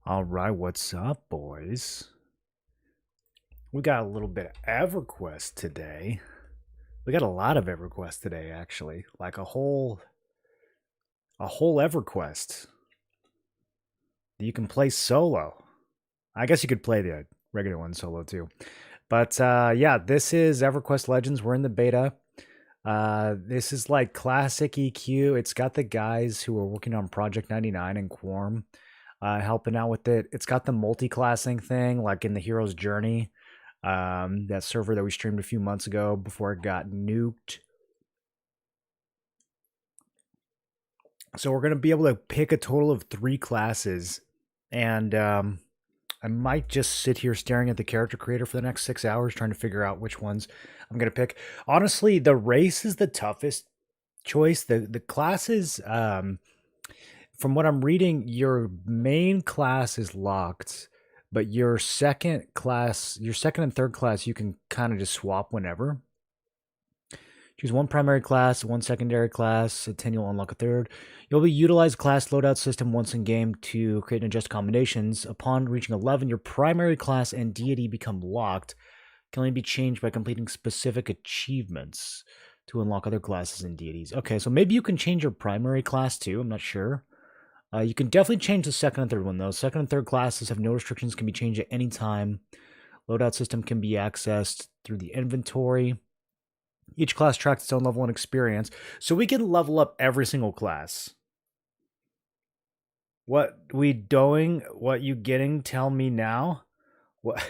All right, what's up, boys? We got a little bit of Everquest today. We got a lot of Everquest today, actually. Like a whole Everquest that you can play solo. I guess you could play the regular one solo too. But yeah, this is Everquest Legends. We're in the beta. This is like classic EQ. It's got the guys who are working on Project 99 and Quorum helping out with it. It's got the multi-classing thing, like in the hero's journey. That server that we streamed a few months ago before it got nuked. So we're gonna be able to pick a total of 3 classes, and I might just sit here staring at the character creator for the next 6 hours trying to figure out which ones I'm gonna pick. Honestly, the race is the toughest choice. The classes, from what I'm reading, your main class is locked, but your second and third class, you can kind of just swap whenever. Choose one primary class, one secondary class, at 10 you'll unlock a third. You'll be utilize class loadout system once in game to create and adjust combinations. Upon reaching 11, your primary class and deity become locked. Can only be changed by completing specific achievements to unlock other classes and deities. Okay, so maybe you can change your primary class too. I'm not sure. You can definitely change the second and third one though. Second and third classes have no restrictions, can be changed at any time. Loadout system can be accessed through the inventory. Each class tracks its own level and experience, so we can level up every single class. What we doing? What you getting? Tell me now. What?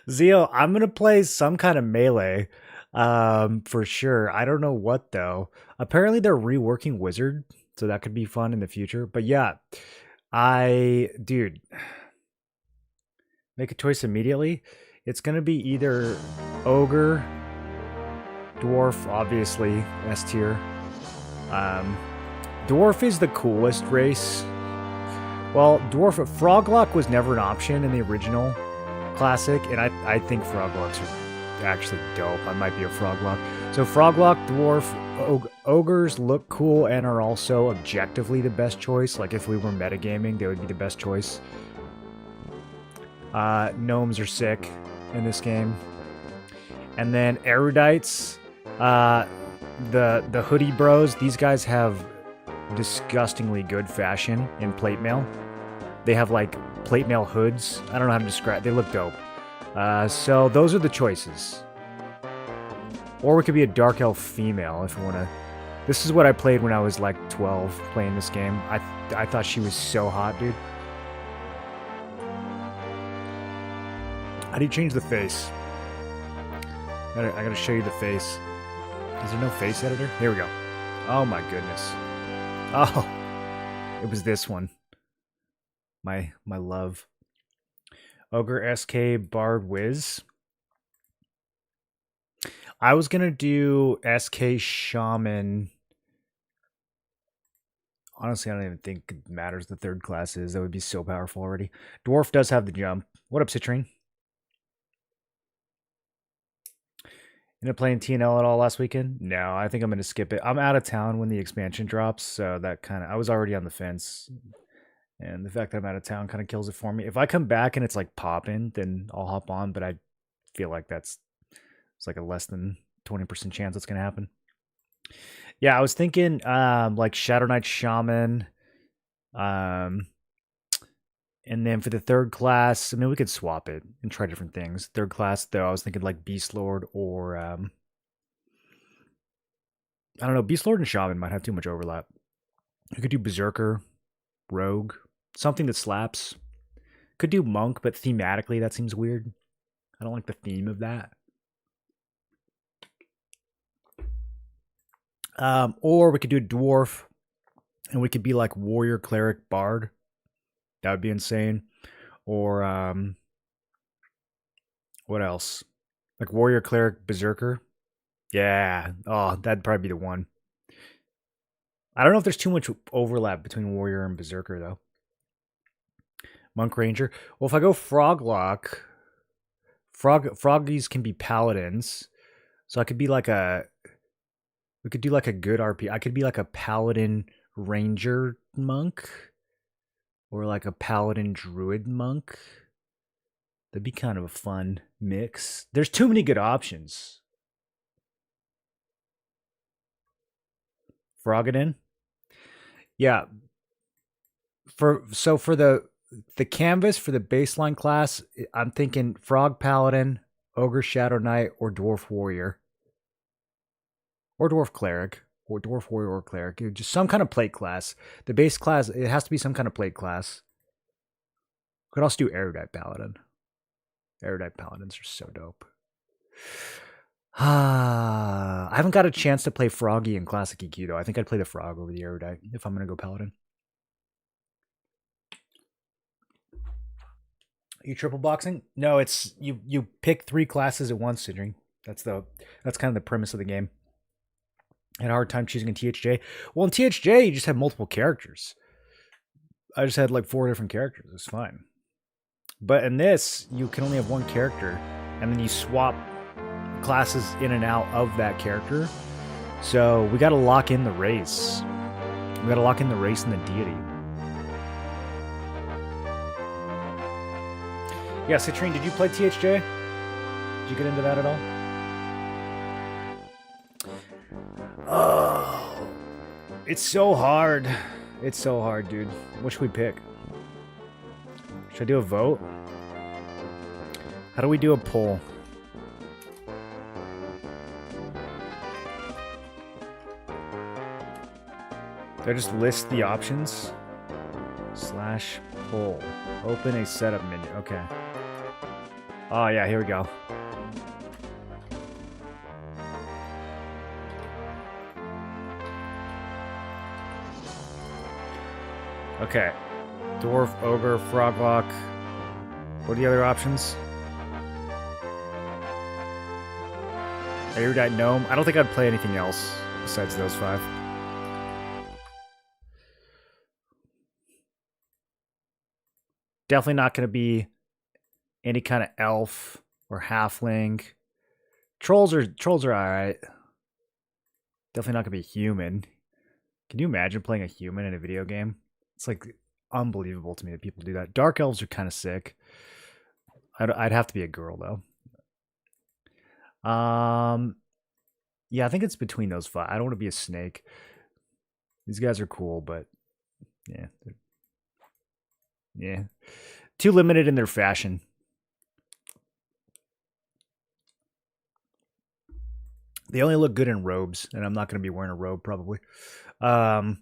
Zio, I'm gonna play some kind of melee, for sure. I don't know what though. Apparently they're reworking Wizard, so that could be fun in the future. But yeah, dude, make a choice immediately. It's gonna be either ogre, dwarf, obviously S tier. Um, dwarf is the coolest race. Well, Froglock was never an option in the original classic, and I think Froglocks are actually dope. I might be a Froglock. So Froglock, dwarf, ogres look cool and are also objectively the best choice. Like if we were metagaming, they would be the best choice. Gnomes are sick in this game. And then erudites, the hoodie bros, these guys have disgustingly good fashion in plate mail. They have like plate mail hoods. I don't know how to describe. They look dope. So those are the choices. Or we could be a dark elf female if we want to. This is what I played when I was like 12 playing this game. I thought she was so hot, dude. How do you change the face? I gotta show you the face. Is there no face editor? Here we go. Oh my goodness. Oh, it was this one. My love. Ogre SK Bard Wiz. I was gonna do SK Shaman. Honestly, I don't even think it matters the third class is. That would be so powerful already. Dwarf does have the jump. What up, Citrine? Ended up playing TNL at all last weekend? No, I think I'm going to skip it. I'm out of town when the expansion drops, so that kind of... I was already on the fence, and the fact that I'm out of town kind of kills it for me. If I come back and it's like popping, then I'll hop on, but I feel like it's like a less than 20% chance that's going to happen. Yeah, I was thinking like Shadow Knight Shaman, and then for the third class, I mean, we could swap it and try different things. Third class, though, I was thinking like Beast Lord or I don't know. Beast Lord and Shaman might have too much overlap. We could do Berserker, Rogue, something that slaps. Could do Monk, but thematically that seems weird. I don't like the theme of that. Or we could do Dwarf, and we could be like Warrior, Cleric, Bard. That would be insane. Or what else? Like Warrior, Cleric, Berserker. Yeah. Oh, that'd probably be the one. I don't know if there's too much overlap between Warrior and Berserker though. Monk Ranger. Well, if I go Froglock, Froggies can be Paladins. So I could be like we could do like a good RP. I could be like a Paladin Ranger Monk. or like a paladin druid monk. That'd be kind of a fun mix. There's too many good options. Frog it in. Yeah. For the canvas for the baseline class, I'm thinking frog paladin, ogre shadow knight, or dwarf warrior, or dwarf cleric, or dwarf warrior or cleric. Just some kind of plate class. The base class, it has to be some kind of plate class. Could also do erudite paladin. Erudite paladins are so dope. I haven't got a chance to play Froggy in Classic EQ though. I think I'd play the Frog over the Erudite if I'm gonna go Paladin. You triple boxing? No, it's you pick 3 classes at once, Sidring. That's kind of the premise of the game. I had a hard time choosing a THJ. Well, in THJ you just have multiple characters. I just had like 4 different characters. It's fine. But in this, you can only have one character, and then you swap classes in and out of that character. So we got to lock in the race. We got to lock in the race and the deity. Yeah, Citrine, did you play THJ? Did you get into that at all? Oh, it's so hard. It's so hard, dude. What should we pick? Should I do a vote? How do we do a poll? Do I just list the options? / poll. Open a setup menu. Okay. Oh, yeah, here we go. Okay. Dwarf, ogre, froglock. What are the other options? Erudite gnome. I don't think I'd play anything else besides those 5. Definitely not going to be any kind of elf or halfling. Trolls are all right. Definitely not going to be human. Can you imagine playing a human in a video game? It's like unbelievable to me that people do that. Dark elves are kind of sick. I'd have to be a girl though. Yeah, I think it's between those 5. I don't want to be a snake. These guys are cool, but yeah. Yeah. Too limited in their fashion. They only look good in robes, and I'm not going to be wearing a robe probably. Dwarf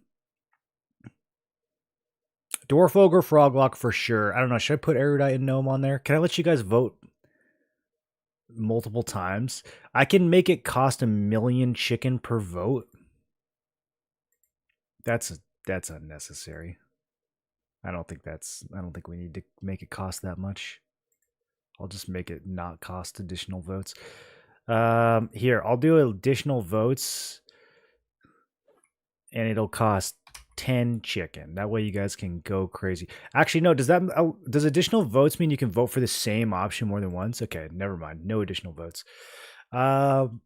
ogre, froglock for sure. I don't know. Should I put erudite and gnome on there? Can I let you guys vote multiple times? I can make it cost 1,000,000 chicken per vote. That's unnecessary. I don't think we need to make it cost that much. I'll just make it not cost additional votes. Here, I'll do additional votes, and it'll cost 10 chicken. That way you guys can go crazy. Actually, no, does additional votes mean you can vote for the same option more than once? Okay, never mind. No additional votes. All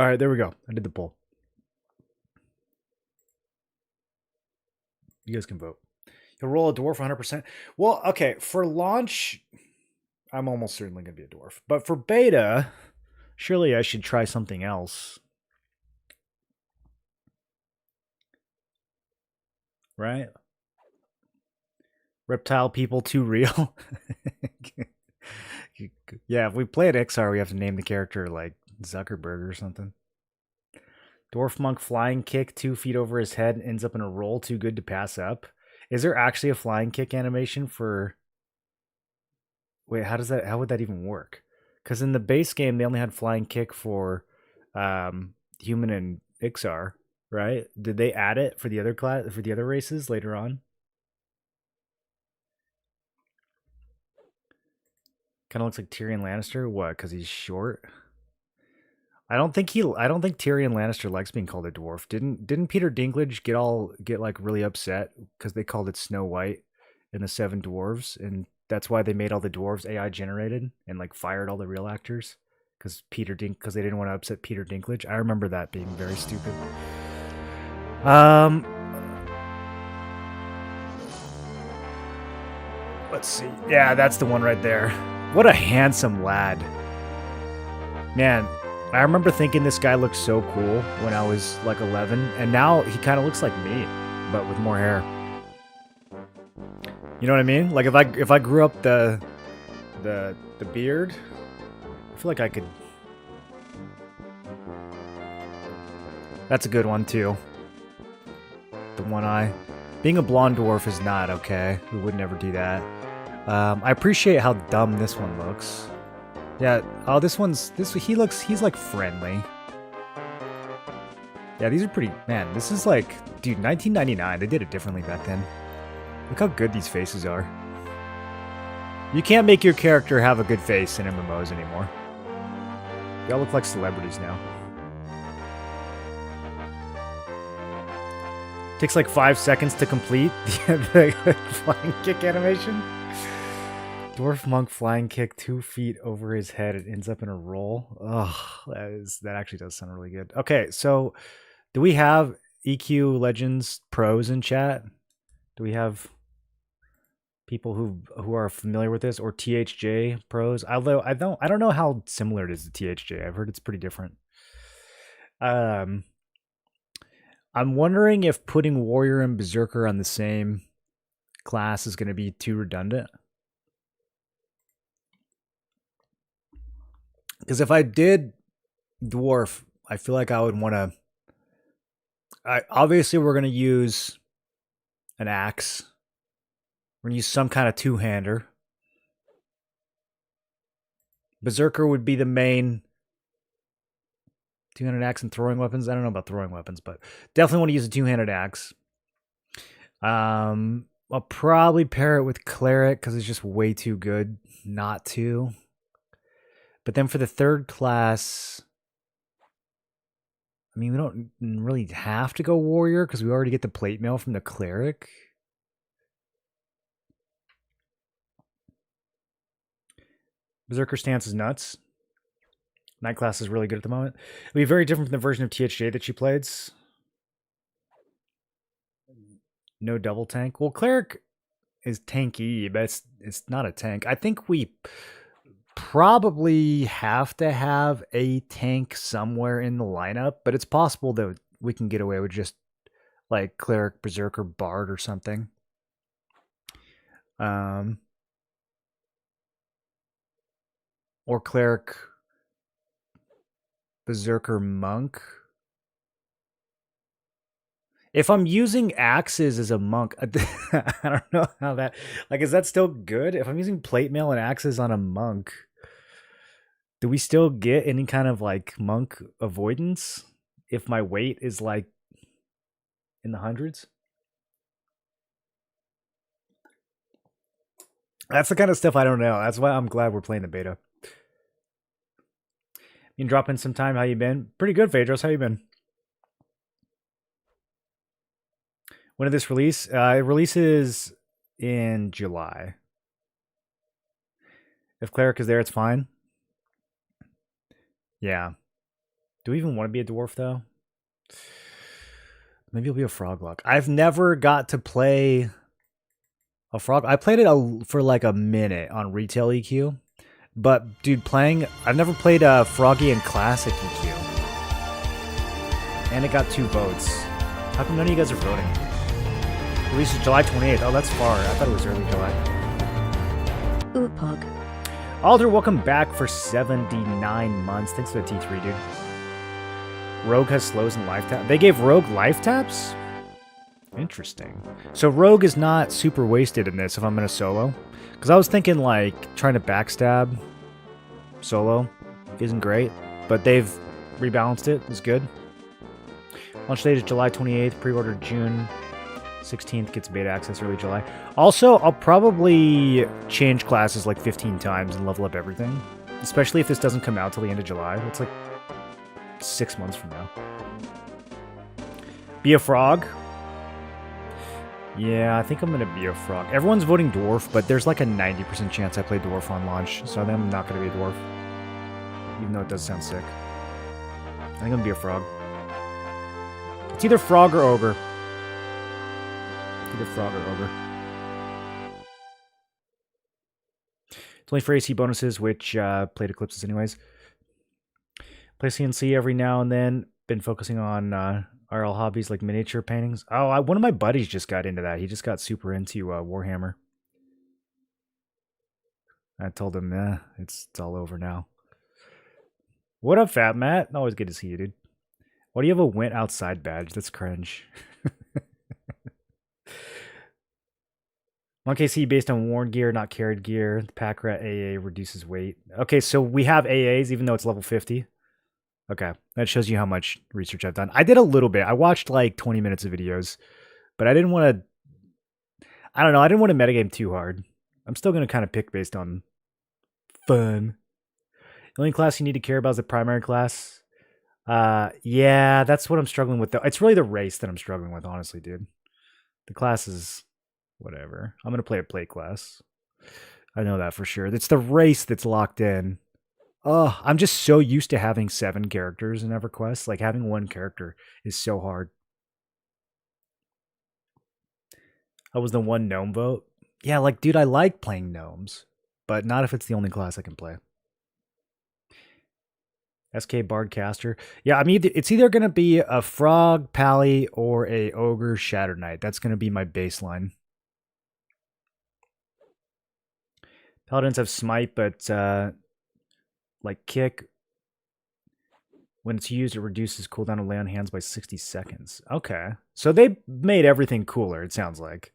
right, there we go. I did the poll. You guys can vote. He'll roll a dwarf 100%. Well, okay, for launch, I'm almost certainly going to be a dwarf. But for beta, surely I should try something else. Right? Reptile people too real. Yeah, if we play at XR, we have to name the character like Zuckerberg or something. Dwarf monk flying kick 2 feet over his head ends up in a roll too good to pass up. Is there actually a flying kick animation for... Wait, how would that even work? Because in the base game, they only had flying kick for human and Ixar, right? Did they add it for the other races later on? Kind of looks like Tyrion Lannister. What? Because he's short. I don't think Tyrion Lannister likes being called a dwarf. Didn't Peter Dinklage get like really upset because they called it Snow White in the 7 Dwarves, and that's why they made all the dwarves AI generated and like fired all the real actors? because they didn't want to upset Peter Dinklage. I remember that being very stupid. Let's see. Yeah, that's the one right there. What a handsome lad. Man, I remember thinking this guy looked so cool when I was like 11, and now he kind of looks like me, but with more hair. You know what I mean? Like if I grew up the beard, I feel like I could. That's a good one too. The one eye. Being a blonde dwarf is not okay. We would never do that. I appreciate how dumb this one looks. Yeah. Oh, he's like friendly. Yeah, these are pretty. Man, this is like, dude, 1999. They did it differently back then. Look how good these faces are. You can't make your character have a good face in MMOs anymore. They all look like celebrities now. Takes like 5 seconds to complete the flying kick animation. Dwarf monk flying kick 2 feet over his head. It ends up in a roll. Oh, that actually does sound really good. Okay, so do we have EQ Legends pros in chat? Do we have people who are familiar with this, or THJ pros? Although I don't know how similar it is to THJ. I've heard it's pretty different. I'm wondering if putting Warrior and Berserker on the same class is going to be too redundant. Because if I did Dwarf, I feel like I would want to... Obviously, we're going to use an axe. We're going to use some kind of two-hander. Berserker would be the main... Two-handed axe and throwing weapons. I don't know about throwing weapons, but definitely want to use a two-handed axe. I'll probably pair it with Cleric because it's just way too good not to. But then for the third class, I mean, we don't really have to go Warrior because we already get the plate mail from the Cleric. Berserker stance is nuts. Night class is really good at the moment. It'll be very different from the version of THJ that she played. No double tank. Well, Cleric is tanky, but it's not a tank. I think we probably have to have a tank somewhere in the lineup, but it's possible that we can get away with just like Cleric, Berserker, Bard or something. Or Cleric, Berserker, Monk. If I'm using axes as a monk, I don't know how that... Like, is that still good? If I'm using plate mail and axes on a monk, do we still get any kind of, like, monk avoidance if my weight is, like, in the hundreds? That's the kind of stuff I don't know. That's why I'm glad we're playing the beta. You can drop in some time. How you been? Pretty good, Phaedros. How you been? When did this release? It releases in July. If Cleric is there, it's fine. Yeah. Do we even want to be a dwarf, though? Maybe it'll be a Froglock. I've never got to play a frog. I played it for like a minute on retail EQ. But, dude, I've never played a Froggy in Classic EQ. And it got 2 votes. How come none of you guys are voting? Release is July 28th. Oh, that's far. I thought it was early July. Oopog. Alder, welcome back for 79 months. Thanks for the T3, dude. Rogue has slows and life taps. They gave Rogue life taps? Interesting. So Rogue is not super wasted in this if I'm in a solo. Because I was thinking, like, trying to backstab solo isn't great. But they've rebalanced it. It's good. Launch date is July 28th. Pre-order June 16th. Gets beta access early July. Also, I'll probably change classes like 15 times and level up everything. Especially if this doesn't come out till the end of July. It's like 6 months from now. Be a frog. Yeah, I think I'm going to be a frog. Everyone's voting dwarf, but there's like a 90% chance I play dwarf on launch, so then I'm not going to be a dwarf. even though it does sound sick. I think I'm gonna be a frog. It's either frog or ogre. Either frog or ogre. It's only for AC bonuses, which plate eclipses anyways. Play CNC every now and then. Been focusing on RL hobbies like miniature paintings. Oh, one of my buddies just got into that. He just got super into Warhammer. I told him, it's all over now. What up, Fat Matt? Always good to see you, dude. Why do you have a went outside badge? That's cringe. 1KC based on worn gear, not carried gear. The pack rat AA reduces weight. Okay, so we have AAs even though it's level 50. Okay, that shows you how much research I've done. I did a little bit. I watched like 20 minutes of videos, but I didn't want to... I don't know. I didn't want to metagame too hard. I'm still going to kind of pick based on fun. The only class you need to care about is the primary class. Yeah, that's what I'm struggling with. It's really the race that I'm struggling with, honestly, dude. The class is whatever. I'm going to play a plate class. I know that for sure. It's the race that's locked in. Oh, I'm just so used to having 7 characters in Everquest. Like, having one character is so hard. I was the one gnome vote. Yeah, like, dude, I like playing gnomes, but not if it's the only class I can play. SK Bard Caster. Yeah, I mean, it's either going to be a Frog, Pally, or a Ogre Shatter Knight. That's going to be my baseline. Paladins have Smite, but like Kick, when it's used, it reduces cooldown of lay on hands by 60 seconds. Okay. So they made everything cooler, it sounds like.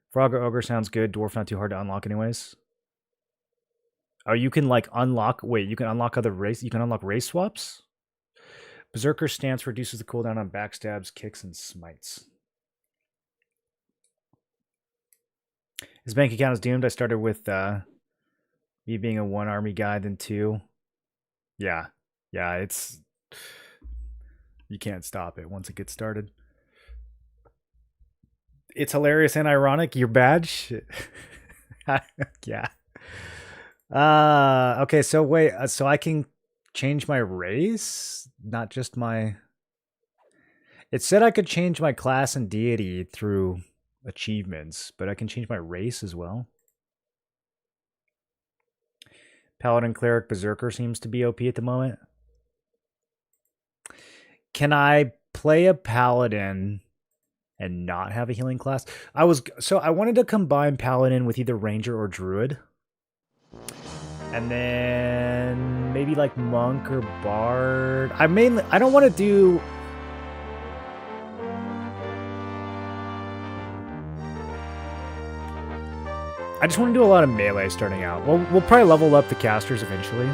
Frog or Ogre sounds good. Dwarf not too hard to unlock anyways. Oh, you can like unlock... Wait, you can unlock other race... You can unlock race swaps? Berserker stance reduces the cooldown on backstabs, kicks, and smites. His bank account is doomed. I started with me being a 1 army guy, then 2. Yeah. Yeah, it's... You can't stop it once it gets started. It's hilarious and ironic. Your badge? Yeah. Okay, so wait, so I can change my race? Not just my... It said I could change my class and deity through achievements, but I can change my race as well. Paladin, Cleric, Berserker seems to be OP at the moment. Can I play a Paladin and not have a healing class? I wanted to combine Paladin with either Ranger or Druid. And then maybe like Monk or Bard. I don't want to do... I just want to do a lot of melee starting out. We'll probably level up the casters eventually.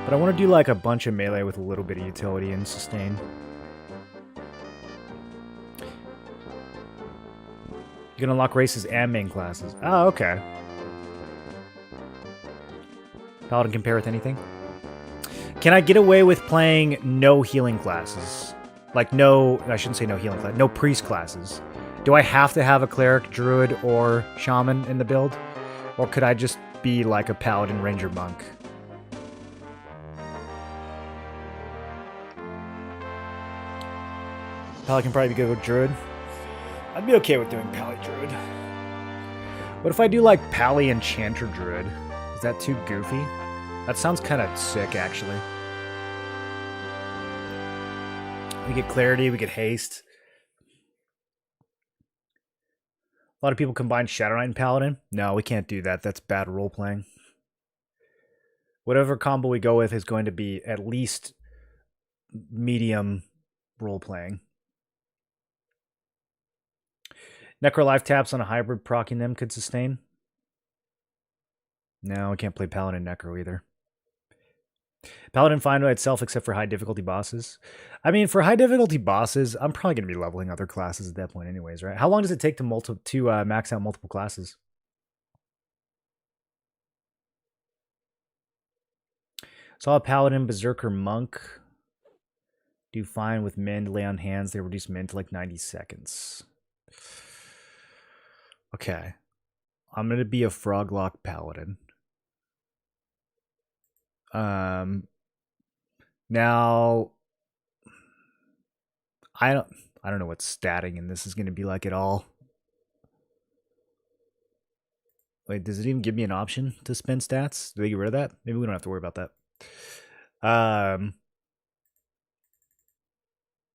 But I want to do like a bunch of melee with a little bit of utility and sustain. You can unlock races and main classes. Oh, okay. Paladin can pair with anything. Can I get away with playing no healing classes? Like no, I shouldn't say no healing class, no priest classes. Do I have to have a cleric, druid, or shaman in the build? Or could I just be like a paladin, ranger, monk? Pally can probably be good with druid. I'd be okay with doing Pally druid. What if I do like Pally enchanter druid? Is that too goofy? That sounds kind of sick, actually. We get clarity, we get haste. A lot of people combine Shadow Knight and Paladin. No, we can't do that. That's bad role-playing. Whatever combo we go with is going to be at least medium role-playing. Necro life taps on a hybrid proccing them could sustain. No, we can't play Paladin Necro either. Paladin fine by itself except for high difficulty bosses. I mean, for high difficulty bosses, I'm probably going to be leveling other classes at that point anyways, right? How long does it take to max out multiple classes? Saw a Paladin, Berserker, Monk. Do fine with men to lay on hands. They reduce men to like 90 seconds. Okay. I'm gonna be a Froglock Paladin. Now I don't know what statting in this is gonna be like at all. Wait, does it even give me an option to spend stats? Do they get rid of that? Maybe we don't have to worry about that.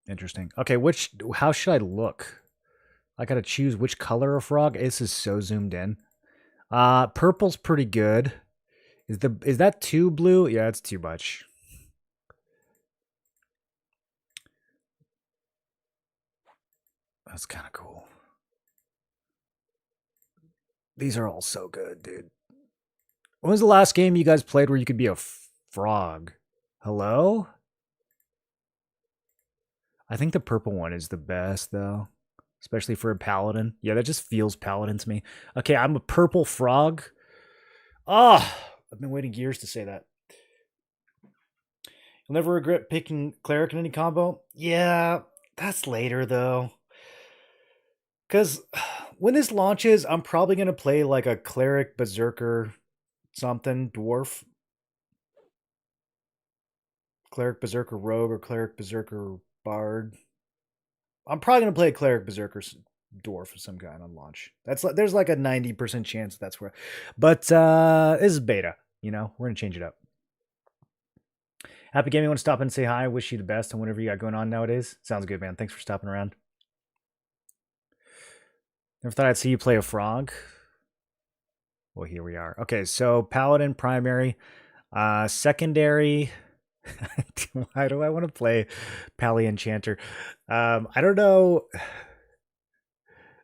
Interesting. Okay, how should I look? I gotta choose which color of frog. This is so zoomed in. Purple's pretty good. Is that too blue? Yeah, it's too much. That's kind of cool. These are all so good, dude. When was the last game you guys played where you could be a frog? Hello? I think the purple one is the best, though. Especially for a paladin. Yeah, that just feels paladin to me. Okay, I'm a purple frog. Oh, I've been waiting years to say that. You'll never regret picking cleric in any combo? Yeah, that's later, though. Because when this launches, I'm probably going to play like a cleric, berserker, something, dwarf. Cleric, berserker, rogue, or cleric, berserker, bard. I'm probably going to play a cleric, berserker, dwarf of some kind on launch. There's like a 90% chance that's where. But this is beta. You know, we're going to change it up. Happy Gaming, want to stop and say hi. Wish you the best on whatever you got going on nowadays. Sounds good, man. Thanks for stopping around. Never thought I'd see you play a frog. Well, here we are. Okay, so Paladin primary. Secondary. Why do I want to play Pally Enchanter? I don't know.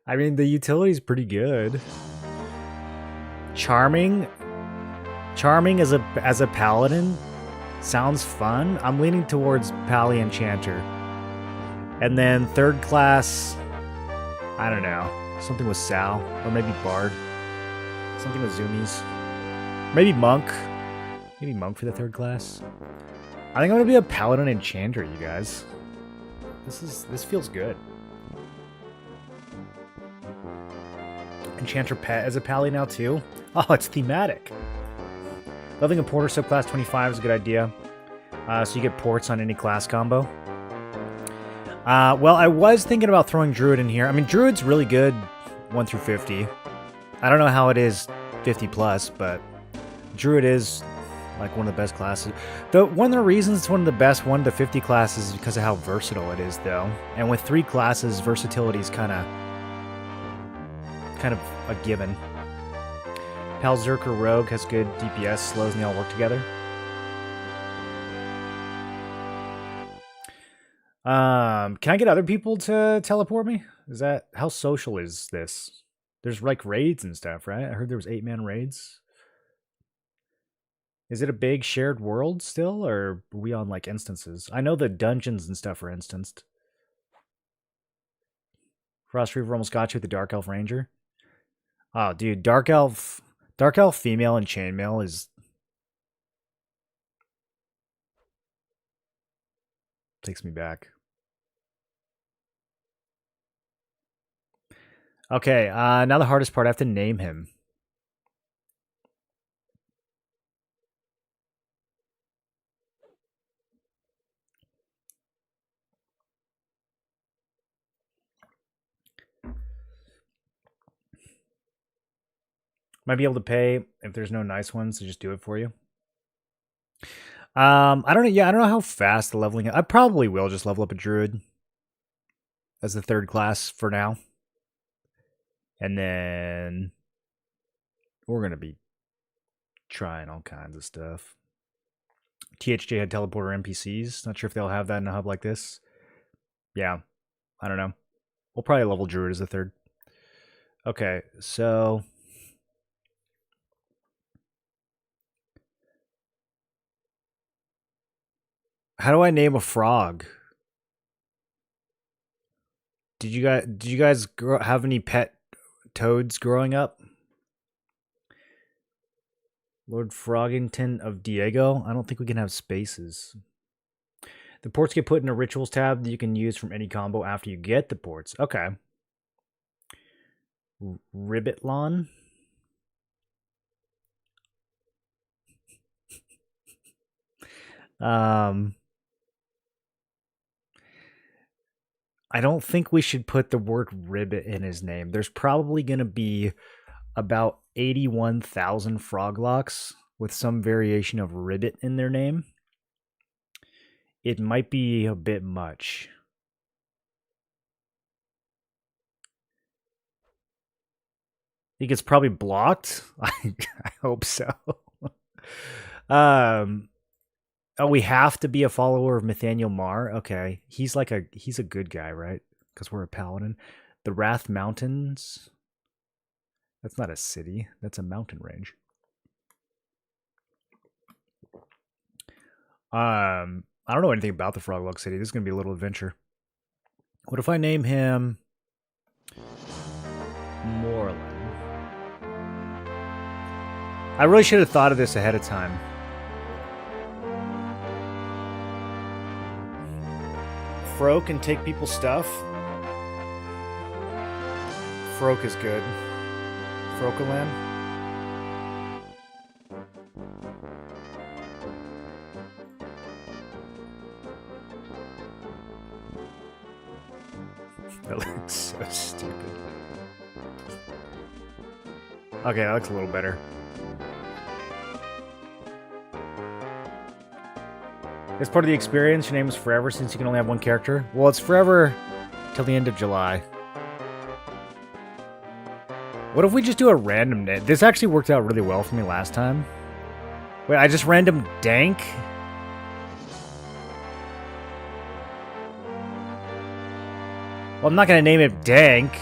I mean, the utility's pretty good. Charming as a paladin sounds fun. I'm leaning towards Pally Enchanter. And then third class, I don't know. Something with Sal, or maybe Bard. Something with Zoomies. Maybe Monk. Maybe Monk for the third class. I think I'm gonna be a Paladin Enchanter, you guys. This feels good. Enchanter pet as a Pally now too. Oh, it's thematic. Loving a Porter subclass 25 is a good idea. So you get ports on any class combo. Well, I was thinking about throwing Druid in here. I mean, Druid's really good 1 through 50. I don't know how it is 50 plus, but Druid is like one of the best classes. One of the reasons it's one of the best 1 to 50 classes is because of how versatile it is, though. And with 3 classes, versatility is kind of a given. Pal Zerker Rogue has good DPS, slows, and they all work together. Can I get other people to teleport me? How social is this? There's like raids and stuff, right? I heard there was 8-man raids. Is it a big shared world still, or are we on like instances? I know the dungeons and stuff are instanced. Frost Reaver almost got you with the Dark Elf Ranger. Oh, dude, Dark Elf female and chainmail is takes me back. Okay, now the hardest part. I have to name him. Might be able to pay if there's no nice ones to just do it for you. I don't know. Yeah, I don't know how fast the leveling. I probably will just level up a druid as the third class for now, and then we're gonna be trying all kinds of stuff. THJ had teleporter NPCs. Not sure if they'll have that in a hub like this. Yeah, I don't know. We'll probably level druid as the third. Okay, so how do I name a frog? Did you guys have any pet toads growing up? Lord Froggington of Diego? I don't think we can have spaces. The ports get put in a rituals tab that you can use from any combo after you get the ports. Okay. Ribbitlon? I don't think we should put the word ribbit in his name. There's probably going to be about 81,000 froglocks with some variation of ribbit in their name. It might be a bit much. I think it's probably blocked. I hope so. Oh, we have to be a follower of Nathaniel Marr. Okay, he's a good guy, right? Because we're a paladin. The Wrath Mountains. That's not a city. That's a mountain range. I don't know anything about the Froglock City. This is gonna be a little adventure. What if I name him Moreland? I really should have thought of this ahead of time. Fro can take people's stuff. Froke is good. Frokaland. That looks so stupid. Okay, that looks a little better. As part of the experience, your name is forever since you can only have one character. Well, it's forever till the end of July. What if we just do a random name? This actually worked out really well for me last time. Wait, I just random Dank? Well, I'm not going to name it Dank.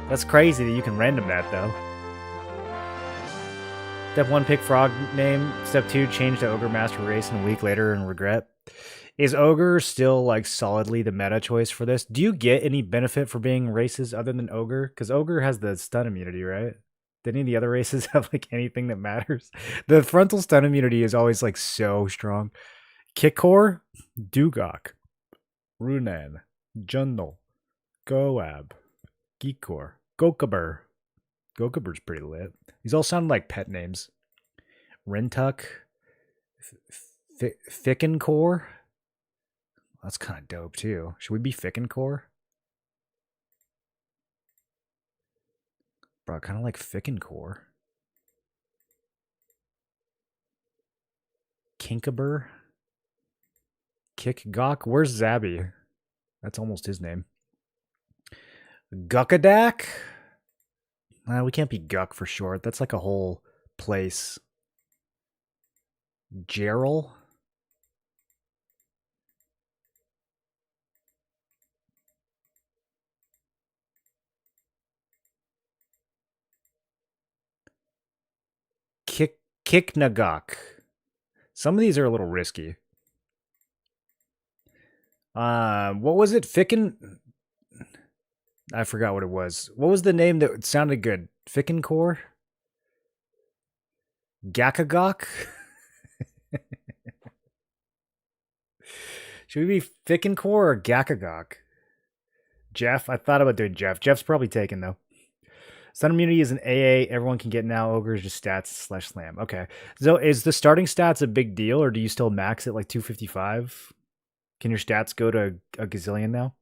That's crazy that you can random that, though. Step 1, pick frog name. Step 2, change to Ogre Master Race, and a week later and regret. Is Ogre still, like, solidly the meta choice for this? Do you get any benefit for being races other than Ogre? Because Ogre has the stun immunity, right? Did any of the other races have, like, anything that matters? The frontal stun immunity is always, like, so strong. Kikor, Dugok, Runan, Jundal, Goab, Geekor, Gokabur. Gokabur's pretty lit. These all sound like pet names. Rentuck, Fickencore. That's kind of dope too. Should we be Fickencore? Bro, I kind of like Fickencore. Kinkabur. Kickgok. Where's Zabby? That's almost his name. Guckadak. We can't be Guck for short. That's like a whole place. Gerald. Kiknagok. Some of these are a little risky. What was it? Ficken. I forgot what it was. What was the name that sounded good? Fickencore? Gakagok? Should we be Fickencore or Gakagok? Jeff? I thought about doing Jeff. Jeff's probably taken, though. Stun immunity is an AA. Everyone can get now. Ogre is just stats / slam. Okay. So is the starting stats a big deal, or do you still max at like 255? Can your stats go to a gazillion now?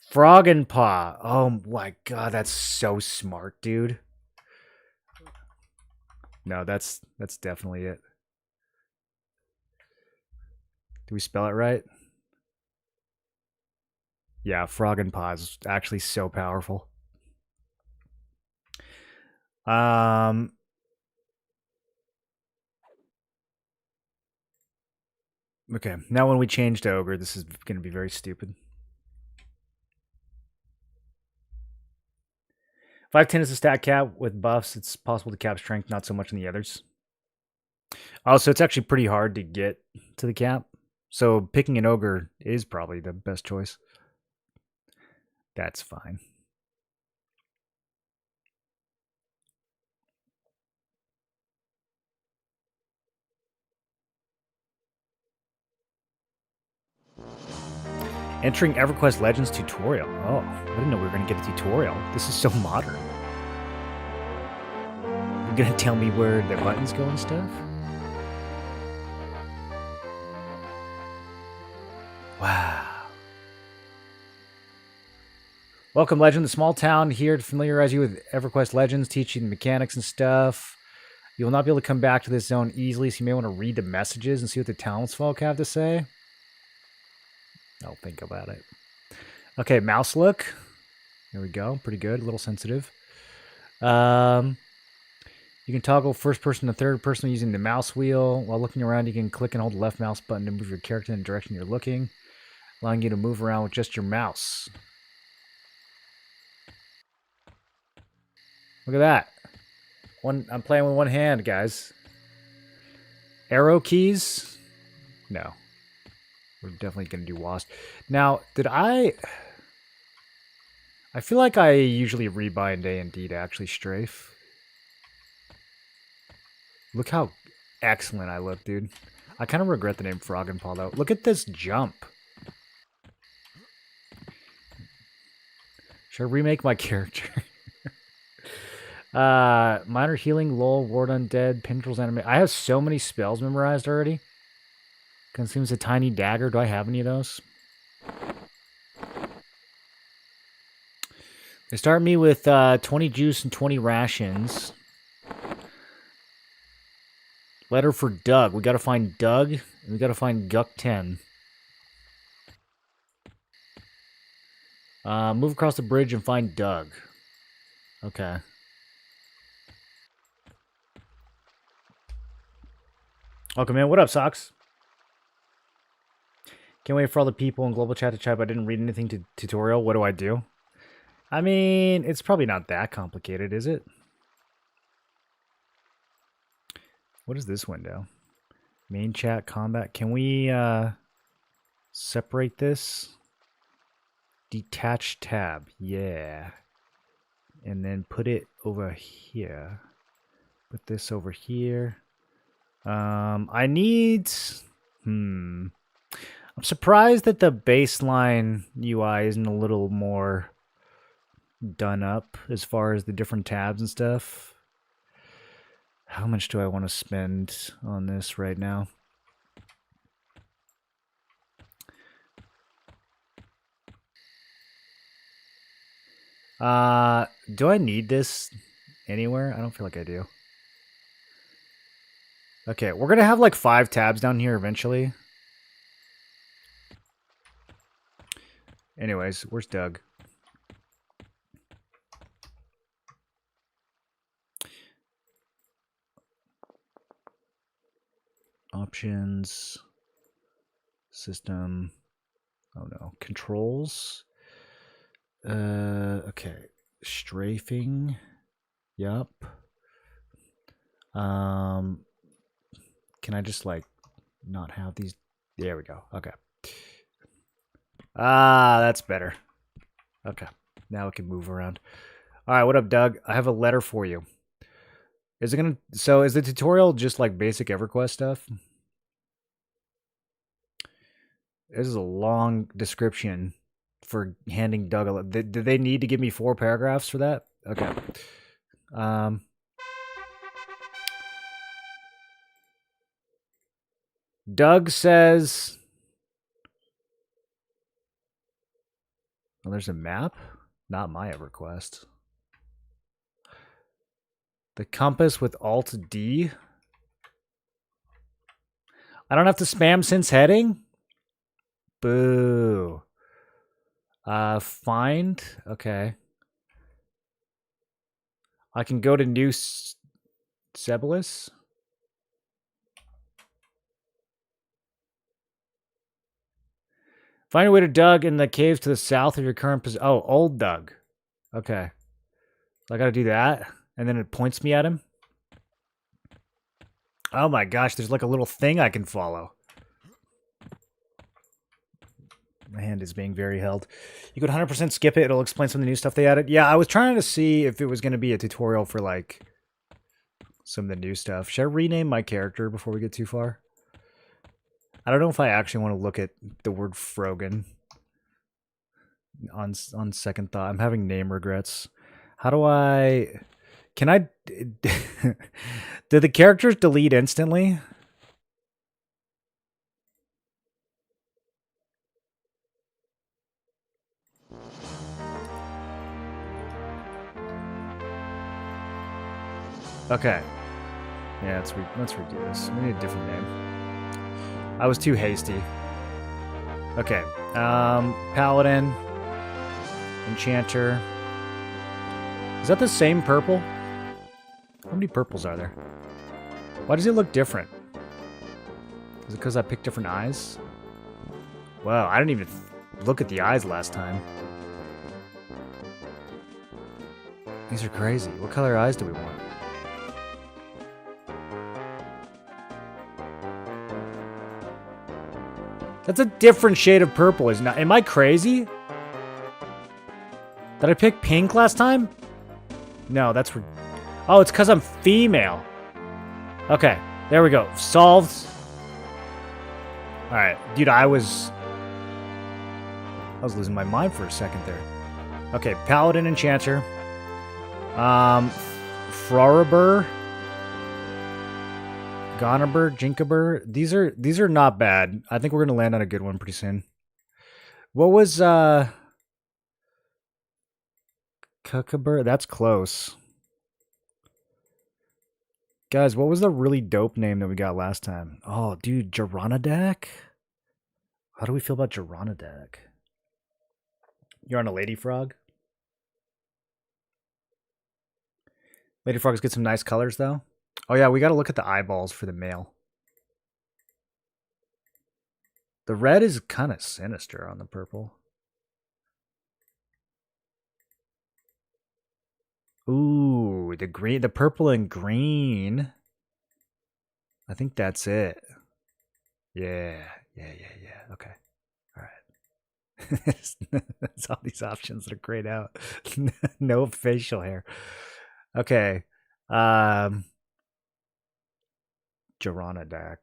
Frog and Paw. Oh my god, that's so smart, dude. No, that's definitely it. Do we spell it right? Yeah, Frog and Paw is actually so powerful. Okay, now when we change to Ogre, this is going to be very stupid. 510 is a stat cap. With buffs, it's possible to cap strength, not so much in the others. Oh, so it's actually pretty hard to get to the cap. So picking an Ogre is probably the best choice. That's fine. Entering Everquest Legends tutorial. Oh, I didn't know we were going to get a tutorial. This is so modern. You're going to tell me where the buttons go and stuff? Welcome, Legend. The small town here to familiarize you with Everquest Legends, teaching the mechanics and stuff. You will not be able to come back to this zone easily, so you may want to read the messages and see what the townsfolk have to say. I'll think about it. Okay, mouse look. There we go. Pretty good. A little sensitive. You can toggle first person to third person using the mouse wheel. While looking around, you can click and hold the left mouse button to move your character in the direction you're looking, allowing you to move around with just your mouse. Look at that. I'm playing with one hand, guys. Arrow keys? No. We're definitely going to do WASD. Now, I feel like I usually rebind A&D to actually strafe. Look how excellent I look, dude. I kind of regret the name Frog and Paw, though. Look at this jump. Should I remake my character? Minor healing, lull, ward undead, pintrals animate. I have so many spells memorized already. Consumes a tiny dagger. Do I have any of those? They start me with 20 juice and 20 rations. Letter for Doug. We gotta find Doug, and we gotta find Guck 10. Move across the bridge and find Doug. Okay. Welcome in. What up, Socks? Can't wait for all the people in global chat to chat, but I didn't read anything to tutorial. What do I do? I mean, it's probably not that complicated, is it? What is this window? Main chat, combat. Can we separate this? Detach tab. Yeah. And then put it over here. Put this over here. I need... I'm surprised that the baseline UI isn't a little more done up as far as the different tabs and stuff. How much do I want to spend on this right now? Do I need this anywhere? I don't feel like I do. Okay, we're gonna have like 5 tabs down here eventually. Anyways, where's Doug? Options. System. Oh no. Controls. Okay. Strafing. Yup. Can I just like not have these? There we go. Okay. That's better. Okay. Now we can move around. All right, what up, Doug? I have a letter for you. Is the tutorial just like basic EverQuest stuff? This is a long description for handing Doug a letter. Did they need to give me 4 paragraphs for that? Okay. Doug says... Oh, there's a map? Not my EverQuest. The compass with Alt-D? I don't have to spam since heading? Boo. Find? Okay. I can go to New Sebelis? Find a way to Doug in the caves to the south of your current position. Oh, old Doug. Okay. So I gotta do that. And then it points me at him. Oh my gosh, there's like a little thing I can follow. My hand is being very held. You could 100% skip it. It'll explain some of the new stuff they added. Yeah, I was trying to see if it was going to be a tutorial for like some of the new stuff. Should I rename my character before we get too far? I don't know if I actually want to look at the word Frogan on second thought. I'm having name regrets. How do I... Can I... Do the characters delete instantly? Okay. Yeah, let's redo this. We need a different name. I was too hasty. Okay. Paladin. Enchanter. Is that the same purple? How many purples are there? Why does it look different? Is it because I picked different eyes? Wow, I didn't even look at the eyes last time. These are crazy. What color eyes do we want? That's a different shade of purple, isn't it? Am I crazy? Did I pick pink last time? No, that's... Oh, it's because I'm female. Okay, there we go. Solved. Alright, dude, I was losing my mind for a second there. Okay, Paladin Enchanter. Froribur. Gonaber, Jinkabur. These are not bad. I think we're gonna land on a good one pretty soon. What was Kukabur? That's close. Guys, what was the really dope name that we got last time? Oh, dude, Geranadak? How do we feel about Geranadak? You're on a lady frog? Lady frogs get some nice colors, though. Oh, yeah, we got to look at the eyeballs for the male. The red is kind of sinister on the purple. Ooh, the green, the purple and green. I think that's it. Yeah. Okay. All right. That's all these options that are grayed out. No facial hair. Okay. Geranadak.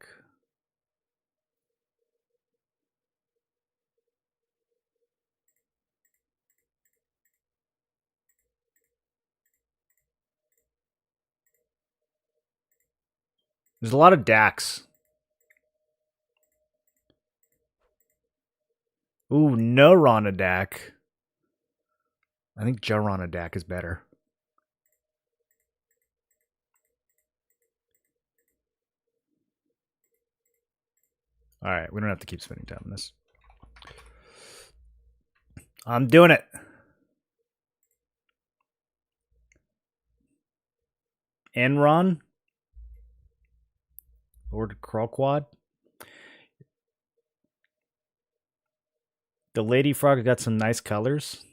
There's a lot of Dax. Ooh, no Ronadac. I think Geranadak is better. All right, we don't have to keep spending time on this. I'm doing it. Enron. Lord Kralquad. The Lady Frog got some nice colors.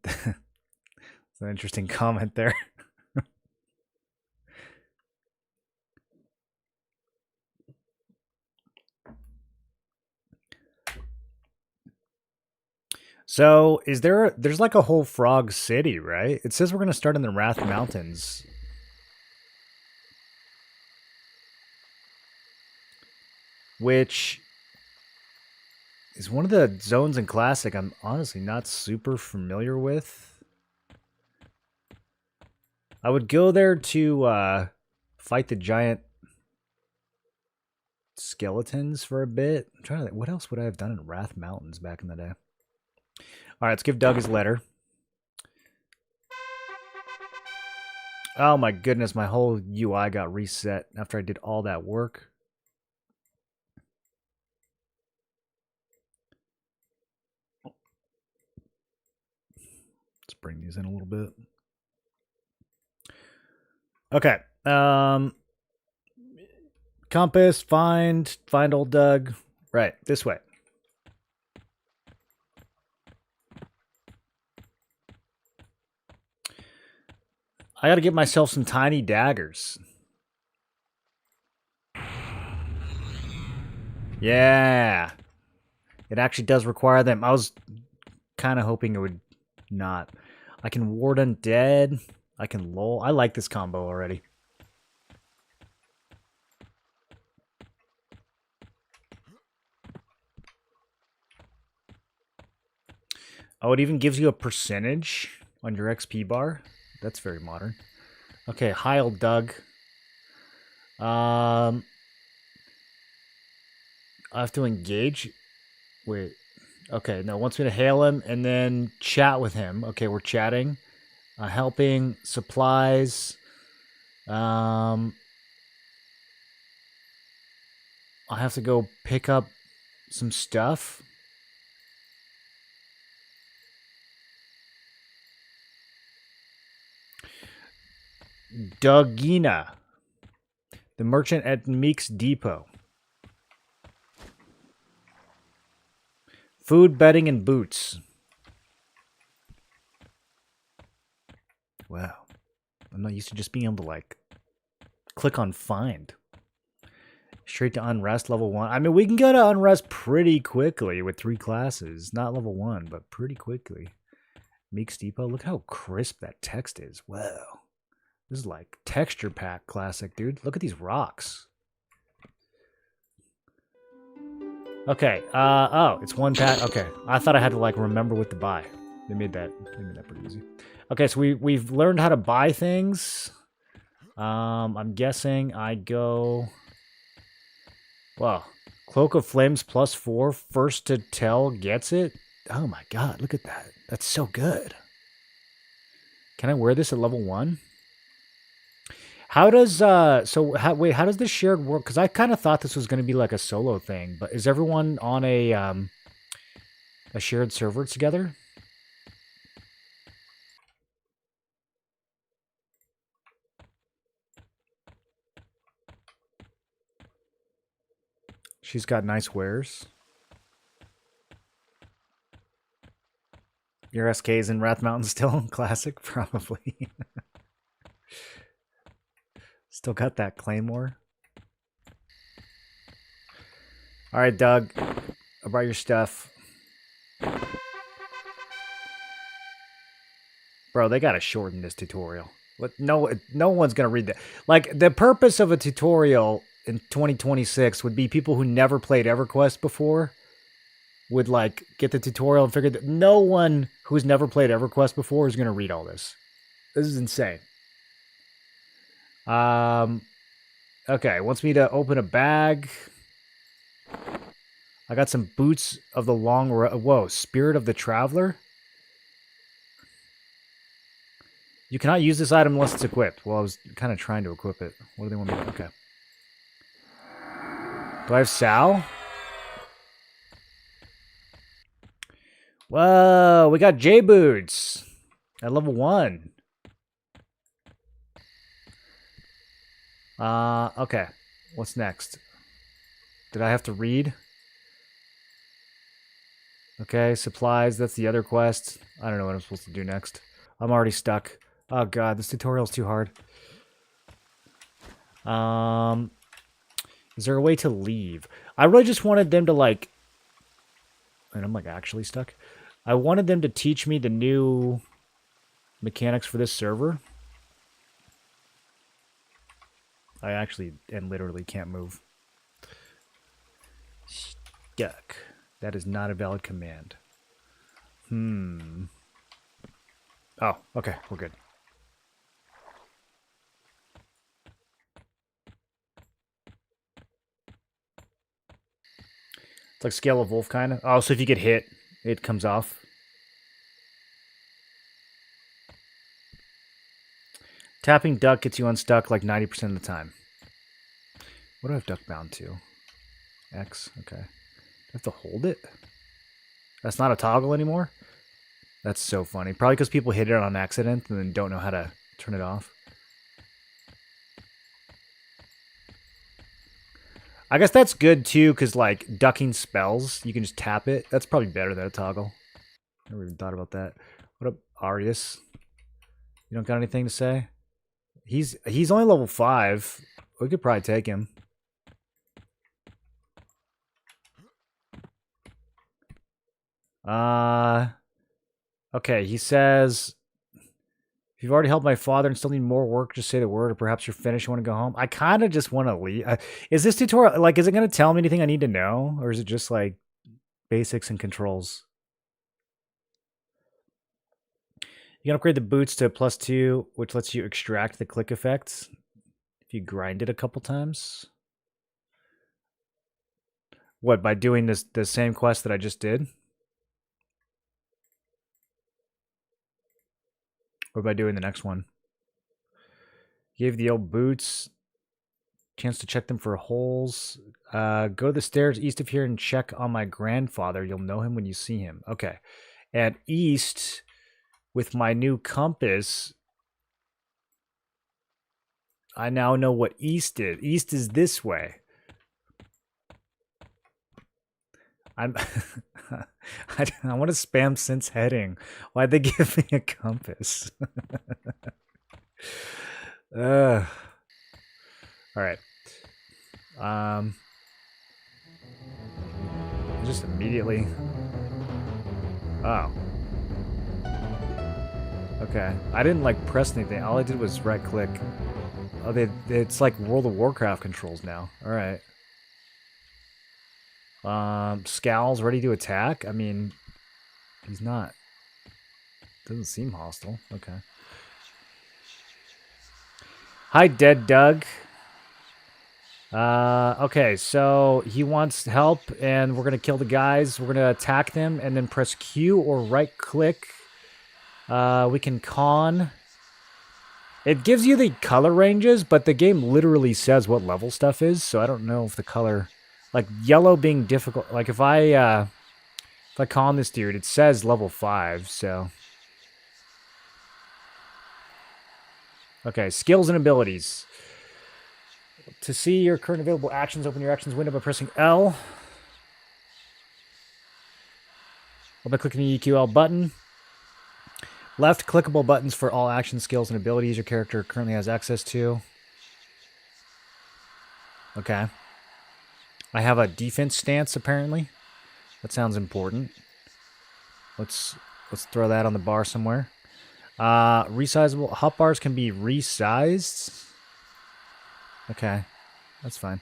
That's an interesting comment there. So, there's like a whole frog city, right? It says we're going to start in the Wrath Mountains. Which is one of the zones in Classic I'm honestly not super familiar with. I would go there to fight the giant skeletons for a bit. I'm trying to think, what else would I have done in Wrath Mountains back in the day? All right, let's give Doug his letter. Oh my goodness, my whole UI got reset after I did all that work. Let's bring these in a little bit. Okay. Compass, find old Doug. Right, this way. I gotta get myself some tiny daggers. Yeah. It actually does require them. I was kind of hoping it would not. I can ward undead. I can lull. I like this combo already. Oh, it even gives you a percentage on your XP bar. That's very modern. Okay, Heil Doug. I have to engage. Wait. Okay, no, wants me to hail him and then chat with him. Okay, we're chatting. Helping, supplies. I have to go pick up some stuff. Dogina, the merchant at Meek's Depot. Food, bedding, and boots. Wow. I'm not used to just being able to, like, click on find. Straight to unrest, level 1. I mean, we can go to unrest pretty quickly with 3 classes. Not level 1, but pretty quickly. Meek's Depot. Look how crisp that text is. Wow. This is like texture pack classic, dude. Look at these rocks. Okay. Oh, it's 1 pack. Okay. I thought I had to, like, remember what to buy. They made that pretty easy. Okay, so we've learned how to buy things. I'm guessing I go... Well, Cloak of Flames +4. First to tell gets it. Oh my god, look at that. That's so good. Can I wear this at level 1? How does wait, how does this shared work? Because I kind of thought this was going to be like a solo thing, but is everyone on a shared server together? She's got nice wares. Your SK's in Wrath Mountain still? Classic? Probably. Still got that Claymore. Alright, Doug. I brought your stuff. Bro, they gotta shorten this tutorial. What? No one's gonna read that. Like, the purpose of a tutorial in 2026 would be people who never played Everquest before would, like, get the tutorial and figure that no one who's never played Everquest before is gonna read all this. This is insane. Okay, wants me to open a bag. I got some boots of the long road. Whoa, Spirit of the Traveler? You cannot use this item unless it's equipped. Well, I was kind of trying to equip it. What do they want me to do? Okay. Do I have Sal? Whoa, we got J-Boots at level 1. Okay. What's next? Did I have to read? Okay, supplies. That's the other quest. I don't know what I'm supposed to do next. I'm already stuck. Oh god, this tutorial's too hard. Is there a way to leave? I really just wanted them to, like... And I'm, like, actually stuck. I wanted them to teach me the new mechanics for this server. I actually and literally can't move. Stuck. That is not a valid command. Oh, okay, we're good. It's like Scale of Wolf, kind of. Oh, so if you get hit, it comes off. Tapping duck gets you unstuck like 90% of the time. What do I have duck bound to? X, okay. Do I have to hold it? That's not a toggle anymore? That's so funny. Probably because people hit it on accident and then don't know how to turn it off. I guess that's good too, because like ducking spells, you can just tap it. That's probably better than a toggle. Never even thought about that. What up, Arius? You don't got anything to say? He's only level 5. We could probably take him. Okay, he says, if you've already helped my father and still need more work, just say the word, or perhaps you're finished, you want to go home. I kind of just want to leave. Is this tutorial, like, is it going to tell me anything I need to know? Or is it just, like, basics and controls? You can upgrade the boots to +2, which lets you extract the click effects if you grind it a couple times. What, by doing the same quest that I just did? What about doing the next one? Gave the old boots. Chance to check them for holes. Go to the stairs east of here and check on my grandfather. You'll know him when you see him. Okay. At east, with my new compass, I now know what east is. East is this way. I want to spam since heading. Why'd they give me a compass? All right. Just immediately. Oh. Okay. I didn't like press anything. All I did was right click. Oh, it's like World of Warcraft controls now. All right. Scowl's ready to attack. I mean, he's not. Doesn't seem hostile. Okay. Hi, Dead Doug. Okay, so he wants help, and we're gonna kill the guys. We're gonna attack them, and then press Q or right click. We can con. It gives you the color ranges, but the game literally says what level stuff is, so I don't know if the color, like yellow being difficult. Like if I con this dude, it says level 5. So okay, skills and abilities. To see your current available actions, open your actions window by pressing L. Or by clicking the EQL button. Left clickable buttons for all action skills and abilities your character currently has access to. Okay. I have a defense stance, apparently. That sounds important. Let's throw that on the bar somewhere. Resizable. Hotbars can be resized. Okay. That's fine.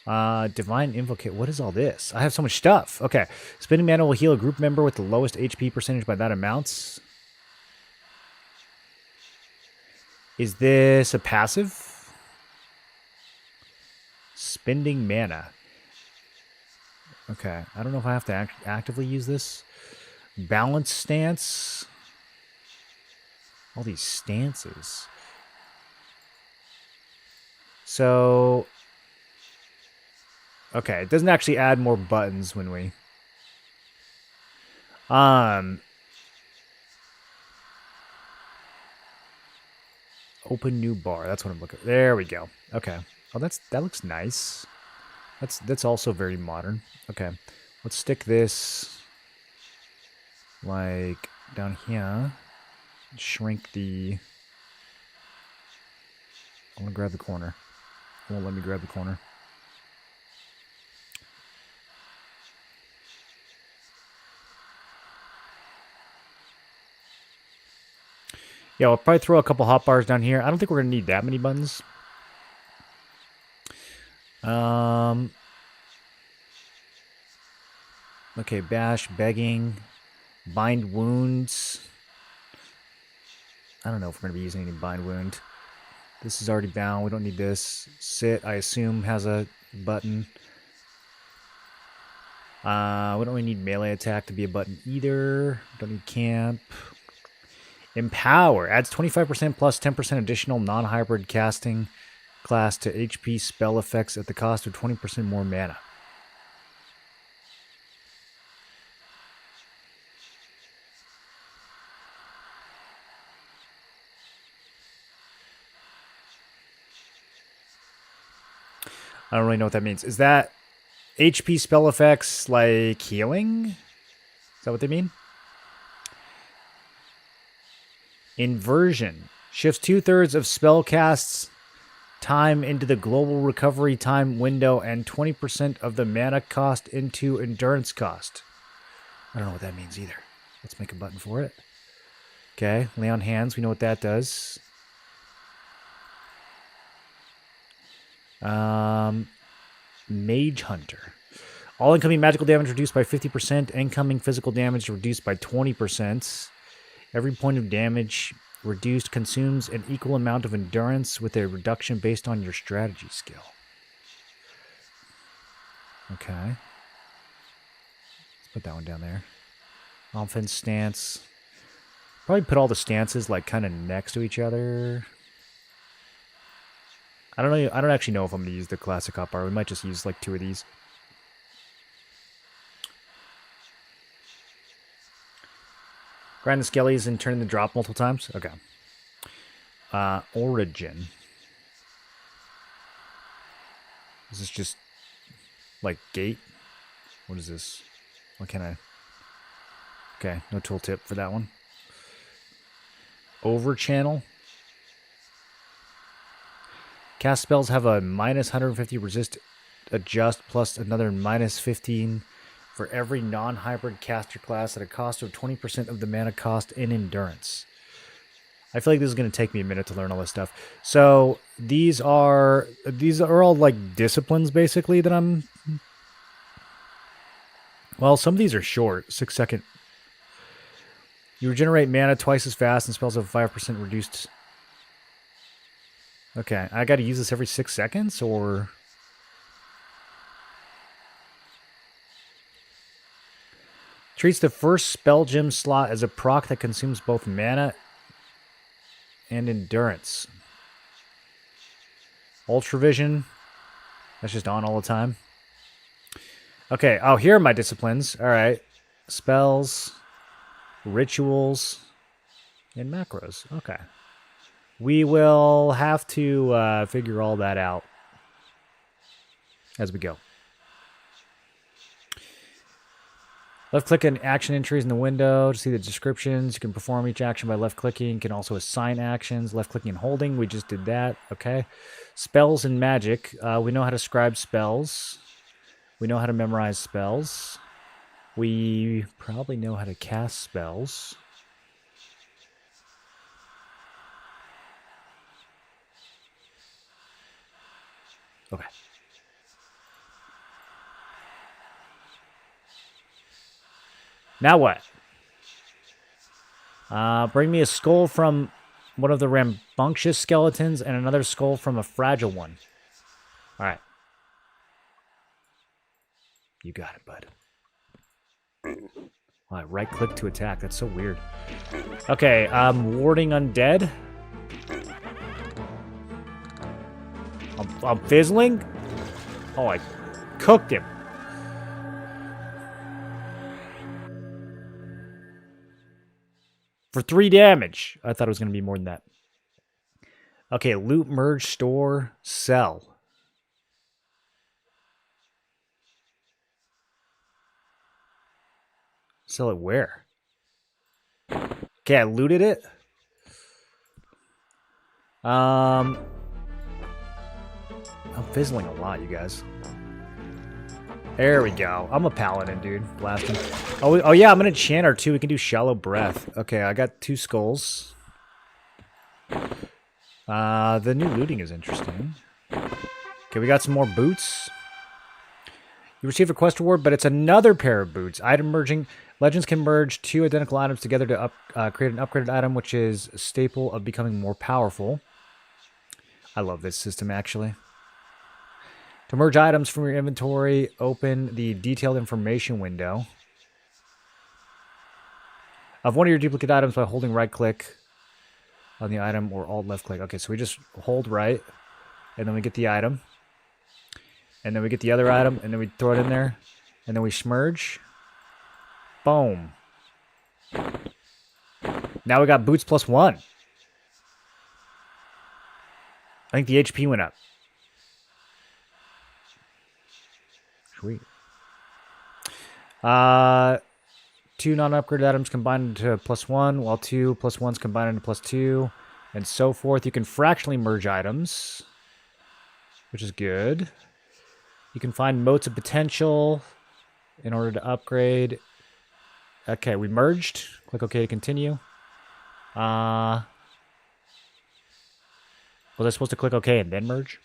Divine Invocate. What is all this? I have so much stuff. Okay. Spinning mana will heal a group member with the lowest HP percentage by that amount. Is this a passive? Spending mana. Okay. I don't know if I have to actively use this. Balance stance. All these stances. So... okay, it doesn't actually add more buttons when we... open new bar. That's what I'm looking. There we go. Okay. Oh, that looks nice. That's also very modern. Okay. Let's stick this like down here. Shrink the... I want to grab the corner. It won't let me grab the corner. Yeah, I'll probably throw a couple hotbars down here. I don't think we're going to need that many buttons. Okay, bash, begging, bind wounds. I don't know if we're going to be using any bind wound. This is already bound. We don't need this. Sit, I assume, has a button. We don't really need melee attack to be a button either. Don't need camp. Empower adds 25% plus 10% additional non-hybrid casting class to HP spell effects at the cost of 20% more mana. I don't really know what that means. Is that HP spell effects like healing? Is that what they mean? Inversion shifts 2/3 of spell casts time into the global recovery time window and 20% of the mana cost into endurance cost. I don't know what that means either. Let's make a button for it. Okay, lay on hands. We know what that does. Mage Hunter. All incoming magical damage reduced by 50%. Incoming physical damage reduced by 20%. Every point of damage reduced consumes an equal amount of endurance with a reduction based on your strategy skill. Okay. Let's put that one down there. Offense stance. Probably put all the stances like kind of next to each other. I don't know. I don't actually know if I'm going to use the classic hotbar. We might just use like 2 of these. Grind the skellies and turn the drop multiple times. Okay. Origin. Is this just like gate? What is this? What can I? Okay, no tooltip for that one. Over channel. Cast spells have a minus 150 resist adjust plus another minus 15 for every non-hybrid caster class at a cost of 20% of the mana cost in endurance. I feel like this is going to take me a minute to learn all this stuff. So these are all like disciplines basically that I'm... Well, some of these are short. 6-second. You regenerate mana twice as fast and spells have 5% reduced... Okay, I got to use this every 6 seconds, or... Treats the first spell gem slot as a proc that consumes both mana and endurance. Ultravision. That's just on all the time. Okay, oh, here are my disciplines. All right. Spells, rituals, and macros. Okay. We will have to figure all that out as we go. Left-click on action entries in the window to see the descriptions. You can perform each action by left-clicking. You can also assign actions. Left-clicking and holding. We just did that. Okay. Spells and magic. We know how to scribe spells. We know how to memorize spells. We probably know how to cast spells. Okay. Now what? Bring me a skull from one of the rambunctious skeletons and another skull from a fragile one. All right. You got it, bud. Wow, right-click to attack. That's so weird. Okay, warding undead. I'm fizzling? Oh, I cooked him. For 3 damage. I thought it was going to be more than that. Okay, loot, merge, store, sell. Sell it where? Okay, I looted it. I'm fizzling a lot, you guys. There we go. I'm a paladin, dude. Blasting. Oh yeah, I'm gonna chant our 2. We can do shallow breath. Okay, I got 2 skulls. The new looting is interesting. Okay, we got some more boots. You receive a quest reward, but it's another pair of boots. Item merging. Legends can merge 2 identical items together to create an upgraded item, which is a staple of becoming more powerful. I love this system, actually. To merge items from your inventory, open the detailed information window of one of your duplicate items by holding right-click on the item or alt left-click. Okay, so we just hold right, and then we get the item. And then we get the other item, and then we throw it in there, and then we smurge. Boom. Now we got boots +1. I think the HP went up. Sweet. 2 non-upgraded items combined into +1, while 2 +1s combined into +2, and so forth. You can fractionally merge items, which is good. You can find motes of potential in order to upgrade. Okay, we merged. Click OK to continue. Was I supposed to click OK and then merge?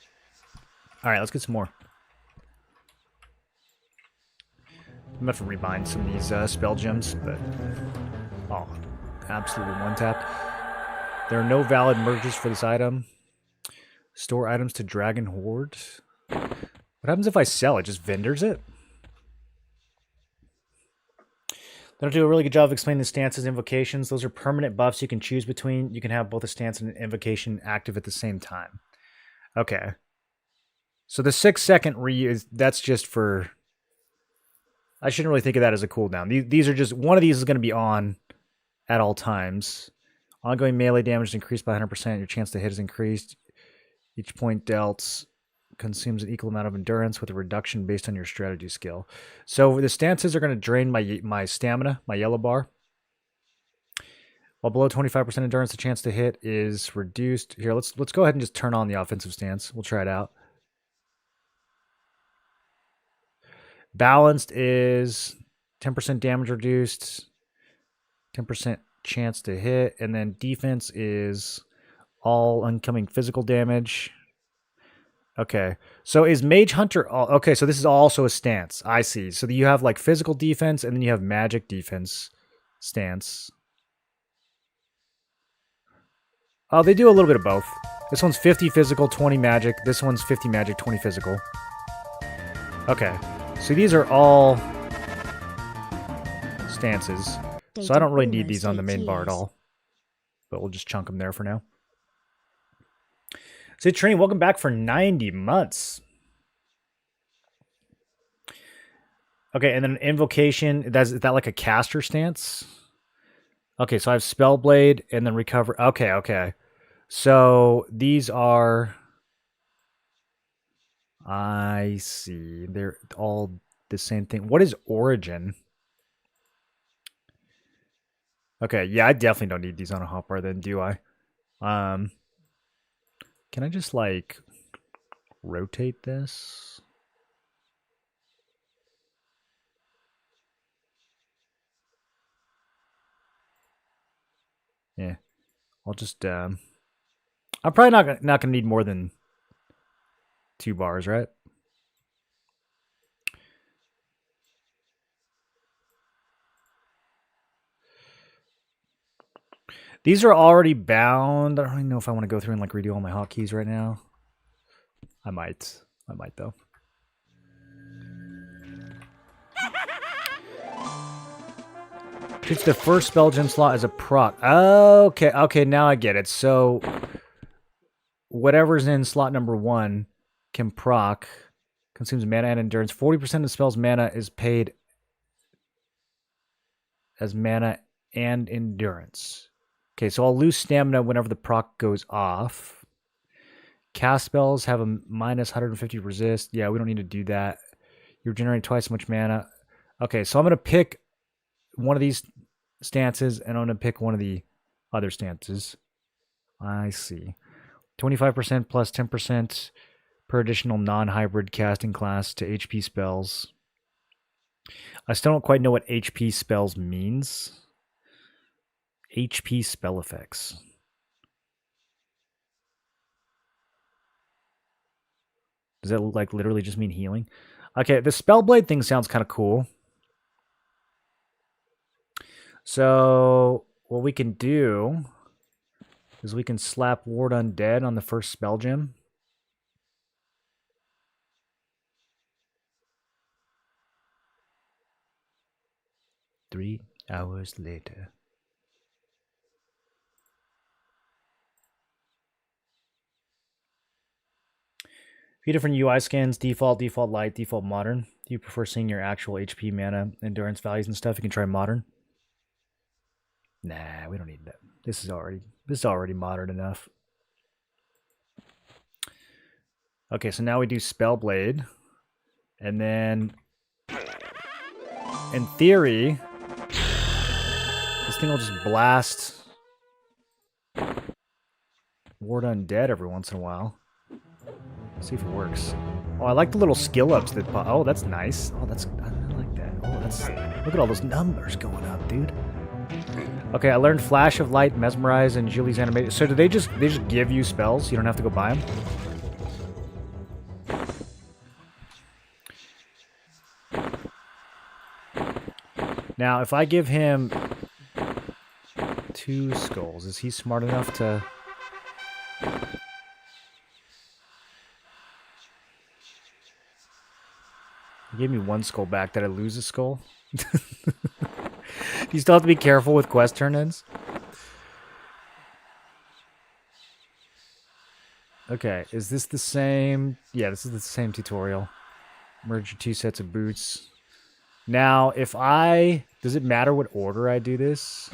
All right, let's get some more. I'm going to have to rebind some of these spell gems, but... Oh, absolutely one-tapped. There are no valid merges for this item. Store items to Dragon Horde. What happens if I sell it? Just vendors it? They don't do a really good job of explaining the stances and invocations. Those are permanent buffs you can choose between. You can have both a stance and an invocation active at the same time. Okay. So the 6-second reuse, that's just for... I shouldn't really think of that as a cooldown. These are just... One of these is going to be on at all times. Ongoing melee damage is increased by 100%. Your chance to hit is increased. Each point dealt consumes an equal amount of endurance with a reduction based on your strategy skill. So the stances are going to drain my stamina, my yellow bar. While below 25% endurance, the chance to hit is reduced. Here, let's go ahead and just turn on the offensive stance. We'll try it out. Balanced is 10% damage reduced, 10% chance to hit, and then defense is all incoming physical damage. Okay, so is Mage Hunter... Okay, so this is also a stance. I see. So you have like physical defense, and then you have magic defense stance. Oh, they do a little bit of both. This one's 50 physical, 20 magic. This one's 50 magic, 20 physical. Okay, so these are all stances. So I don't really need these on the main bar at all. But we'll just chunk them there for now. So Trini, welcome back for 90 months. Okay, and then invocation. Is that like a caster stance? Okay, so I have Spellblade and then recover. Okay. So these are... I see. They're all the same thing. What is Origin? Okay, yeah, I definitely don't need these on a hotbar then, do I? Can I just, like, rotate this? Yeah. I'll just, I'm probably not gonna need more than 2 bars, right? These are already bound. I don't even know if I want to go through and like redo all my hotkeys right now. I might though. Treats the first spell gem slot as a proc. Okay, now I get it. So whatever's in slot number 1 can proc, consumes mana and endurance. 40% of the spell's mana is paid as mana and endurance. Okay, so I'll lose stamina whenever the proc goes off. Cast spells have a minus 150 resist. Yeah, we don't need to do that. You're generating twice as much mana. Okay, so I'm going to pick one of these stances, and I'm going to pick one of the other stances. I see. 25% plus 10% per additional non-hybrid casting class to HP spells. I still don't quite know what HP spells means. HP spell effects. Does that like literally just mean healing? Okay, the Spellblade thing sounds kind of cool. So what we can do is we can slap Ward Undead on the first spell gem. Three hours later. Few different UI scans: default, default light, default modern. Do you prefer seeing your actual HP, mana, endurance values and stuff? You can try modern. Nah, we don't need that. This is already modern enough. Okay, so now we do Spellblade. And then in theory, this thing will just blast Ward Undead every once in a while. Let's see if it works. Oh, I like the little skill ups that pop. Oh, that's nice. Oh, I like that. Oh, that's... Look at all those numbers going up, dude. Okay, I learned Flash of Light, Mesmerize, and Julie's Animated. So do they just give you spells? You don't have to go buy them? Now, if I give him 2 skulls, is he smart enough to... He gave me 1 skull back. Did I lose a skull? you still have to be careful with quest turn-ins? Okay, is this the same? Yeah, this is the same tutorial. Merge your 2 sets of boots. Now, if I... Does it matter what order I do this?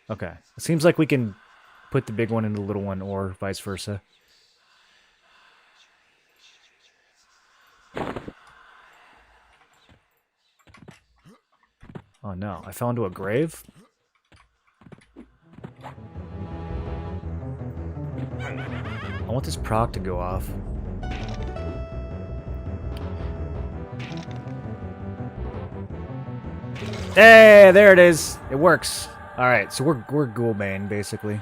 Okay. It seems like we can put the big one in the little one or vice versa. Oh no, I fell into a grave? I want this proc to go off. Hey, there it is. It works. All right, so we're Ghoulbane basically.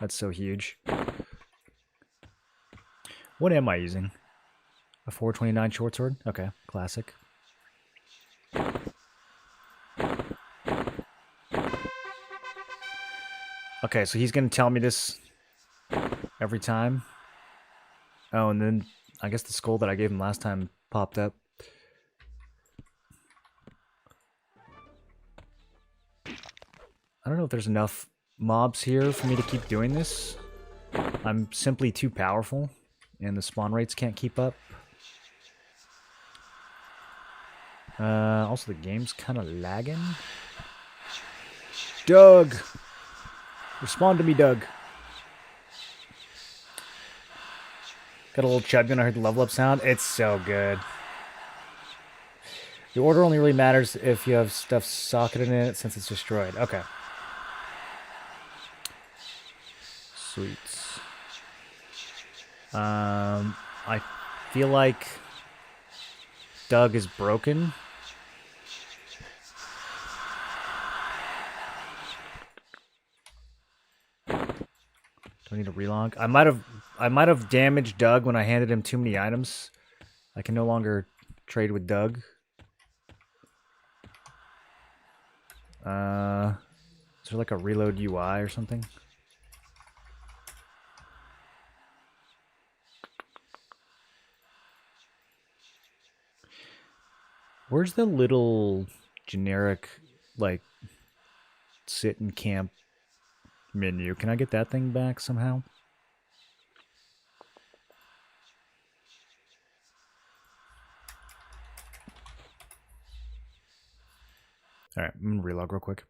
That's so huge. What am I using? A 429 short sword? Okay, classic. Okay, so he's gonna tell me this every time. Oh, and then I guess the skull that I gave him last time popped up. I don't know if there's enough mobs here for me to keep doing this. I'm simply too powerful, and the spawn rates can't keep up. Also, the game's kind of lagging. Doug! Respond to me, Doug. Got a little chub when I heard the level up sound. It's so good. The order only really matters if you have stuff socketed in it since it's destroyed. Okay. Sweet. I feel like Doug is broken. Do I need a relog? I might have damaged Doug when I handed him too many items. I can no longer trade with Doug. Is there like a reload UI or something? Where's the little generic, like, sit and camp menu? Can I get that thing back somehow? Alright, I'm gonna relog real quick.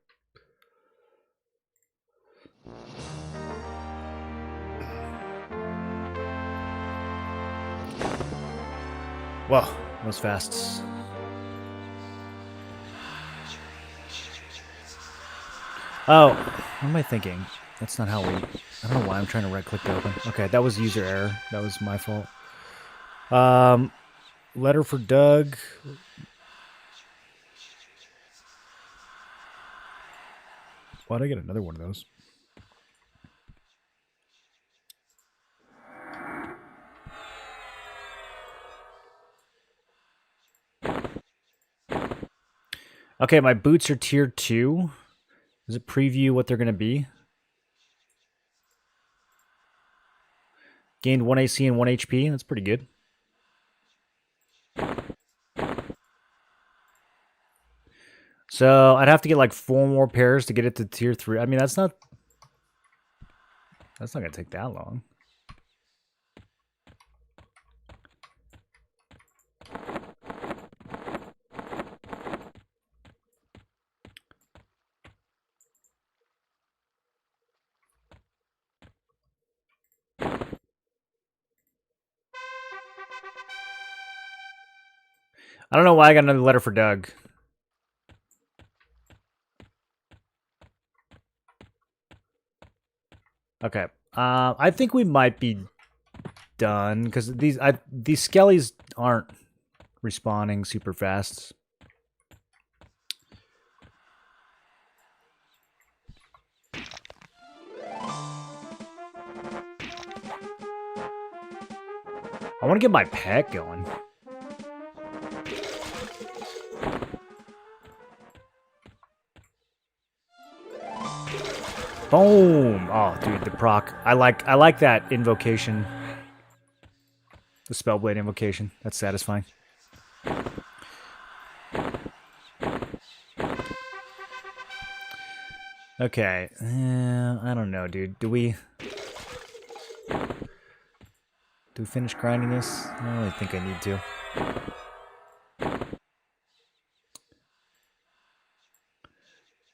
Whoa, that was fast. Oh, what am I thinking? That's not how we... I don't know why I'm trying to right-click to open. Okay, that was user error. That was my fault. Letter for Doug. Why'd I get another one of those? Okay, my boots are tier 2. Does it preview what they're going to be? Gained 1 AC and 1 HP. That's pretty good. So I'd have to get like 4 more pairs to get it to tier 3. I mean, that's not going to take that long. I don't know why I got another letter for Doug. Okay. I think we might be done because these skellies aren't respawning super fast. I want to get my pet going. Boom! Oh, dude, the proc. I like that invocation. The Spellblade invocation. That's satisfying. Okay. I don't know, dude. Do we finish grinding this? I don't really think I need to.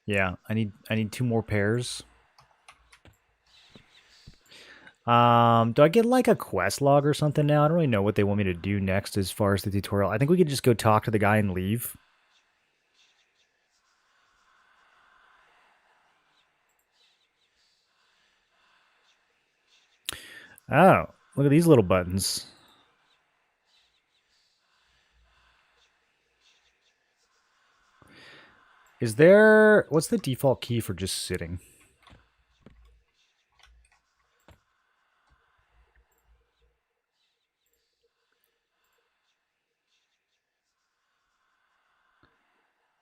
Yeah, I need 2 more pairs. Do I get like a quest log or something now? I don't really know what they want me to do next as far as the tutorial. I think we could just go talk to the guy and leave. Oh, look at these little buttons. Is there... What's the default key for just sitting?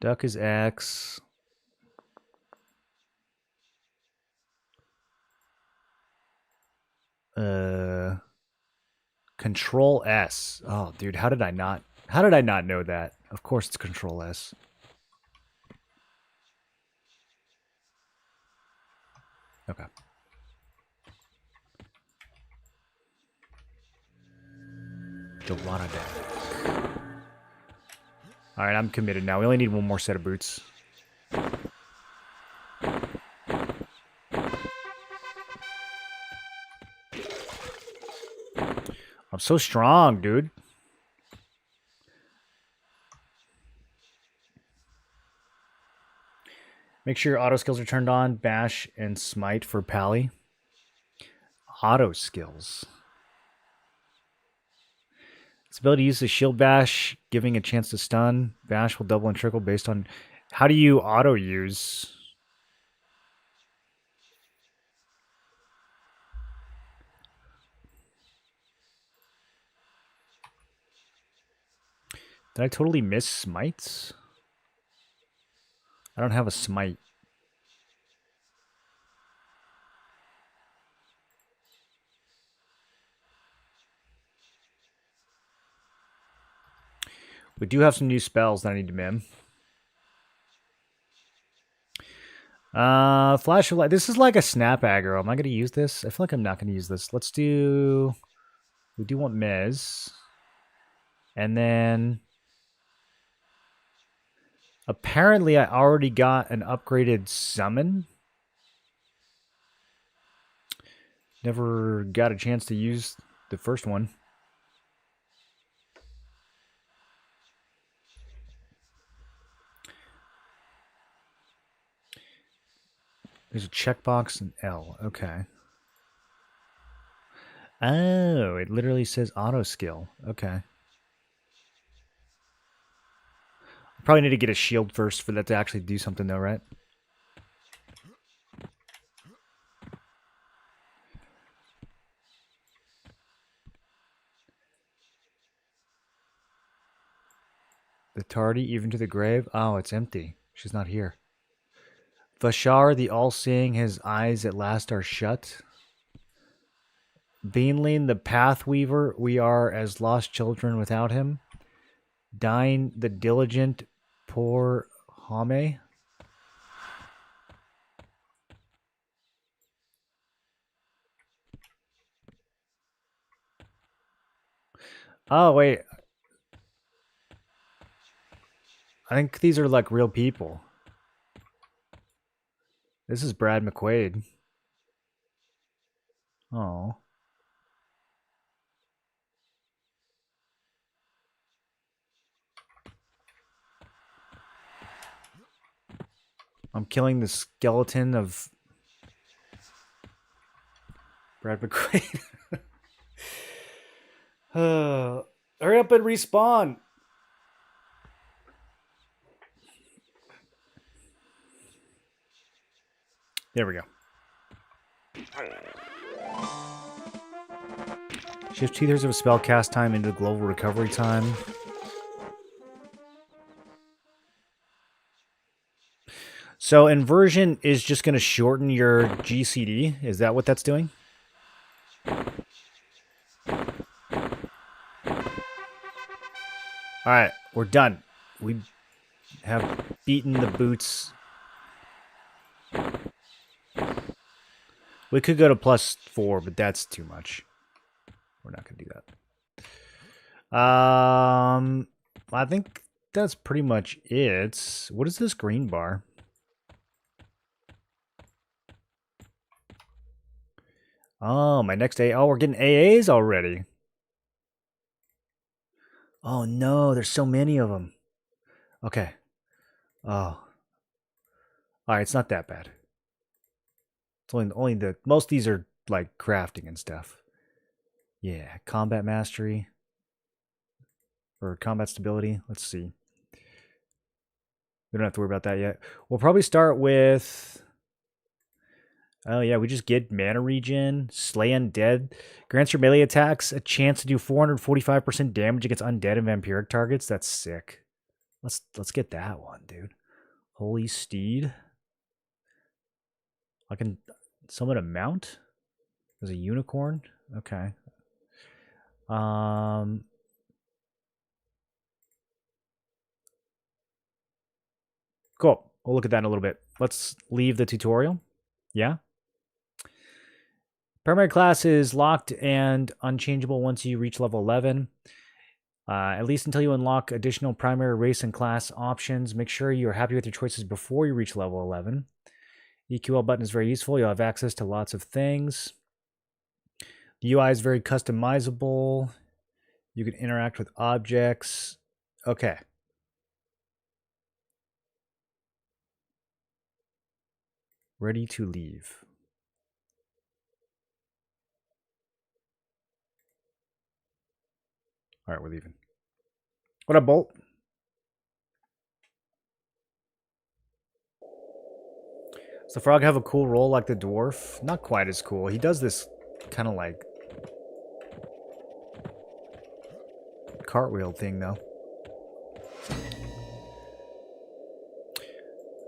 Duck is X. Control S. Oh, dude, how did I not know that? Of course it's Control S. Okay. Delana. Alright, I'm committed now. We only need 1 more set of boots. I'm so strong, dude. Make sure your auto skills are turned on. Bash and smite for Pally. Auto skills. Its ability to use the shield bash, giving a chance to stun. Bash will double and trickle based on... How do you auto use? Did I totally miss smites? I don't have a smite. We do have some new spells that I need to mim. Flash of light. This is like a snap aggro. Am I going to use this? I feel like I'm not going to use this. Let's do... We do want Mez. And then... Apparently, I already got an upgraded summon. Never got a chance to use the first one. There's a checkbox and L. Okay. Oh, it literally says auto skill. Okay. Probably need to get a shield first for that to actually do something though, right? The tardy, even to the grave? Oh, it's empty. She's not here. Vashar, the all-seeing, his eyes at last are shut. Beanling, the pathweaver, we are as lost children without him. Dying, the diligent, poor Hame. Oh, wait. I think these are like real people. This is Brad McQuaid. Oh. I'm killing the skeleton of Brad McQuaid. Hurry up and respawn. There we go. Shift 2/3 of a spell cast time into global recovery time. So inversion is just going to shorten your GCD. Is that what that's doing? Alright, we're done. We have beaten the boots. We could go to +4, but that's too much. We're not going to do that. I think that's pretty much it. What is this green bar? Oh, my next A. Oh, we're getting AAs already. Oh, no. There's so many of them. Okay. Oh. All right. It's not that bad. It's only the... Most of these are, like, crafting and stuff. Yeah. Combat mastery. Or combat stability. Let's see. We don't have to worry about that yet. We'll probably start with... Oh, yeah, we just get mana regen, slay undead. Grants your melee attacks a chance to do 445% damage against undead and vampiric targets. That's sick. Let's get that one, dude. Holy steed. I can summon a mount? There's a unicorn? Okay. Cool. We'll look at that in a little bit. Let's leave the tutorial. Yeah? Primary class is locked and unchangeable once you reach level 11. At least until you unlock additional primary race and class options. Make sure you're happy with your choices before you reach level 11. EQL button is very useful. You'll have access to lots of things. The UI is very customizable. You can interact with objects. Okay. Ready to leave. All right, we're leaving. What up, Bolt? Does the frog have a cool role like the dwarf? Not quite as cool. He does this kind of like cartwheel thing, though.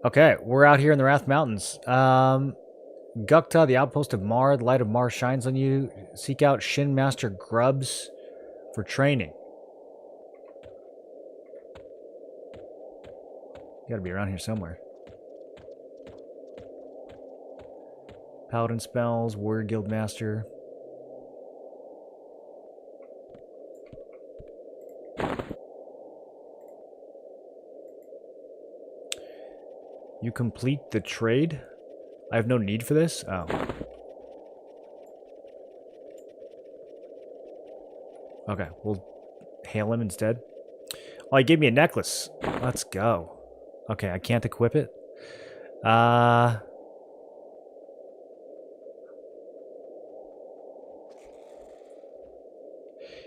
Okay, we're out here in the Wrath Mountains. Gukta, the outpost of Mar. The light of Mar shines on you. Seek out Shin Master Grubs for training. You gotta be around here somewhere. Paladin spells, Warrior Guild Master. You complete the trade? I have no need for this? Oh. Okay, we'll hail him instead. Oh, he gave me a necklace. Let's go. Okay, I can't equip it.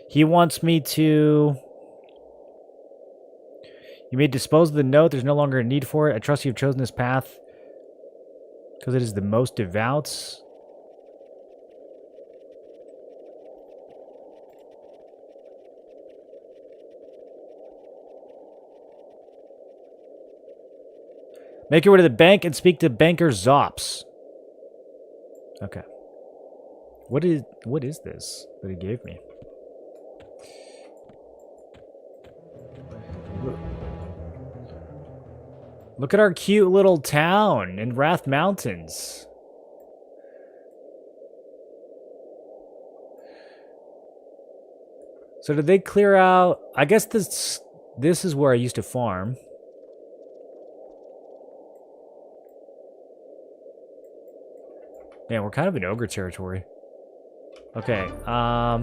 He wants me to... You may dispose of the note. There's no longer a need for it. I trust you've chosen this path because it is the most devout. Make your way to the bank and speak to Banker Zops. Okay. What is this that he gave me? Look at our cute little town in Wrath Mountains. So did they clear out... I guess this is where I used to farm. Man, we're kind of in ogre territory. Okay, a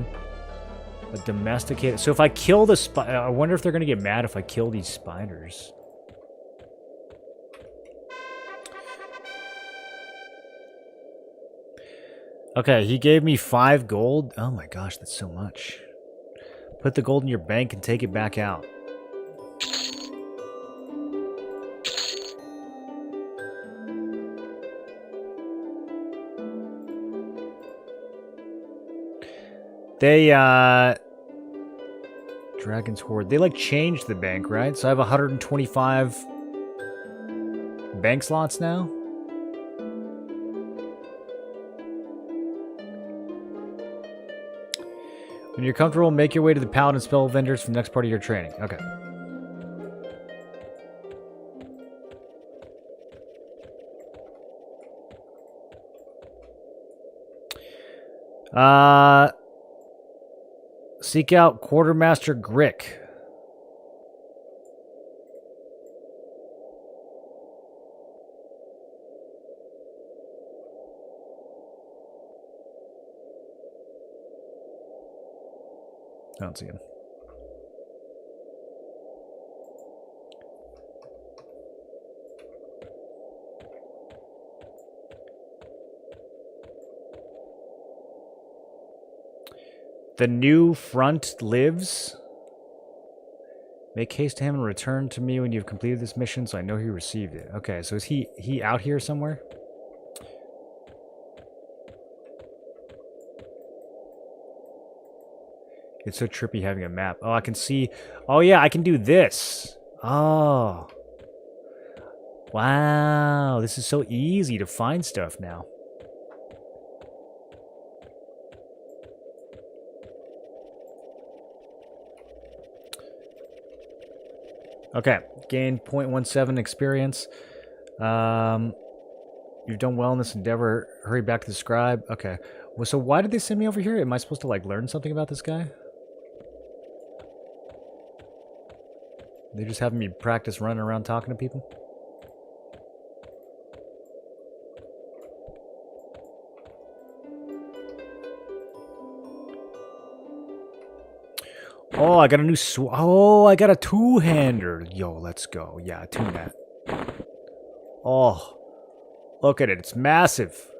domesticated... So if I kill the I wonder if they're going to get mad if I kill these spiders. Okay, he gave me 5 gold. Oh my gosh, that's so much. Put the gold in your bank and take it back out. They, Dragon's Horde. They, like, changed the bank, right? So I have 125 bank slots now? When you're comfortable, make your way to the Paladin spell vendors for the next part of your training. Okay. Seek out Quartermaster Grick. I don't see him. The new front lives. Make haste to him and return to me when you've completed this mission so I know he received it. Okay, so is he out here somewhere? It's so trippy having a map. Oh, I can see. Oh, yeah, I can do this. Oh. Wow, this is so easy to find stuff now. Okay, gain 0.17 experience. You've done well in this endeavor. Hurry back to the scribe. Okay. Well, so why did they send me over here? Am I supposed to, like, learn something about this guy? They're just having me practice running around talking to people? Oh, I got a new oh, I got a two-hander. Yo, let's go. Yeah, tune that. Oh, look at it. It's massive.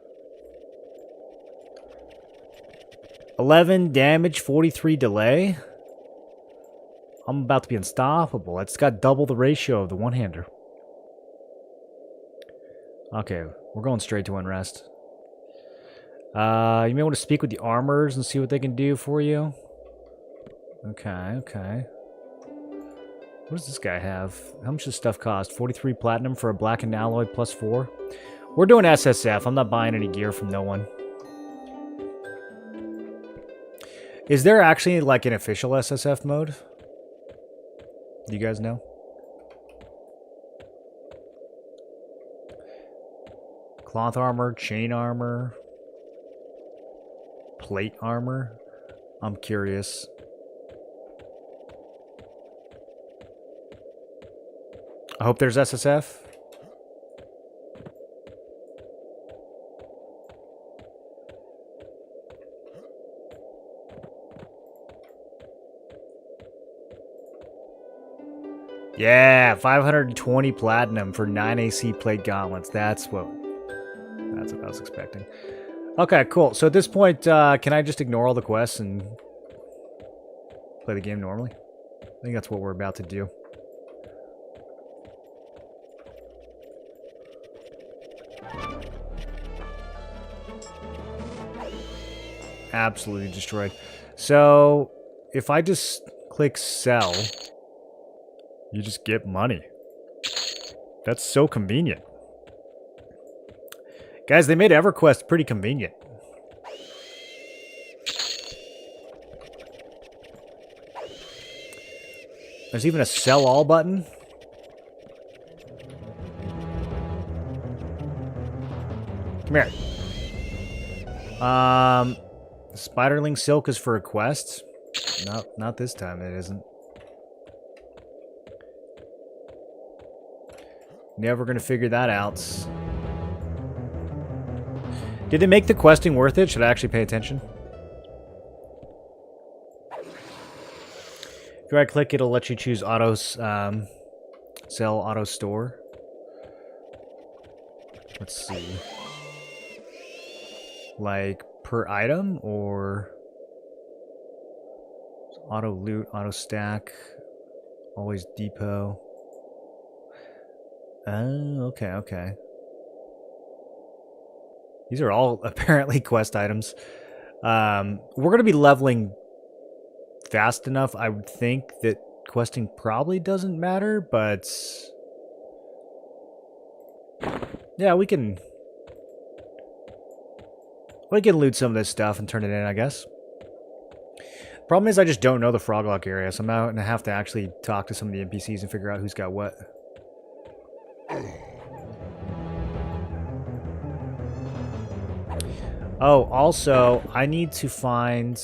11 damage, 43 delay. I'm about to be unstoppable. It's got double the ratio of the one-hander. Okay, we're going straight to unrest. You may want to speak with the armors and see what they can do for you. Okay, okay. What does this guy have? How much does stuff cost? 43 platinum for a blackened alloy plus 4. We're doing SSF. I'm not buying any gear from no one. Is there actually like an official SSF mode? Do you guys know? Cloth armor, chain armor, plate armor. I'm curious. I hope there's SSF. Yeah, 520 platinum for 9 AC plate gauntlets. That's what I was expecting. Okay, cool. So at this point, can I just ignore all the quests and play the game normally? I think that's what we're about to do. Absolutely destroyed. So, if I just click sell, you just get money. That's so convenient. Guys, they made Everquest pretty convenient. There's even a sell all button. Come here. Spiderling silk is for a quest. No, not this time it isn't. Never gonna figure that out. Did they make the questing worth it? Should I actually pay attention? If you right click, it'll let you choose auto sell, auto store. Let's see. Like per item or auto loot, auto stack, always depot. Oh, okay, okay. These are all apparently quest items. We're going to be leveling fast enough, I would think, that questing probably doesn't matter, but yeah, we can loot some of this stuff and turn it in, I guess. Problem is I just don't know the Froglock area, so I'm going to have to actually talk to some of the NPCs and figure out who's got what. Oh, also, I need to find...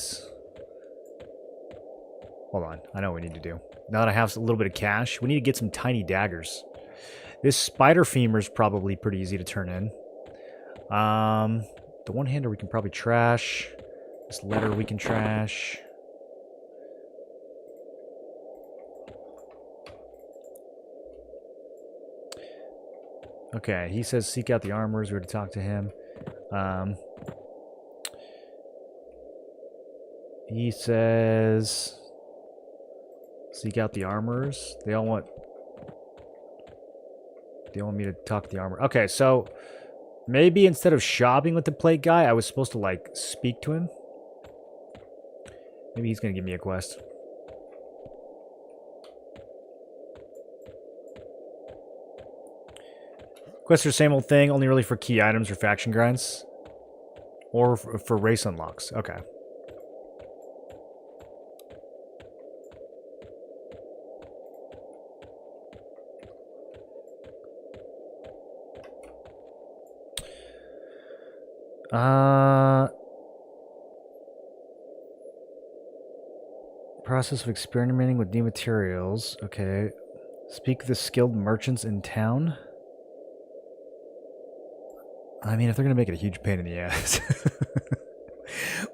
Hold on. I know what we need to do. Now that I have a little bit of cash, we need to get some tiny daggers. This spider femur is probably pretty easy to turn in. The one-hander we can probably trash. This letter we can trash. Okay, he says seek out the armorers. We already talked to him. He says seek out the armorers. They all want me to talk to the armor. Okay, so maybe instead of shopping with the plate guy, I was supposed to, like, speak to him. Maybe he's going to give me a quest. Quests are the same old thing, only really for key items or faction grinds. Or for race unlocks. Okay. Process of experimenting with new materials. Okay. Speak to the skilled merchants in town. I mean, if they're going to make it a huge pain in the ass,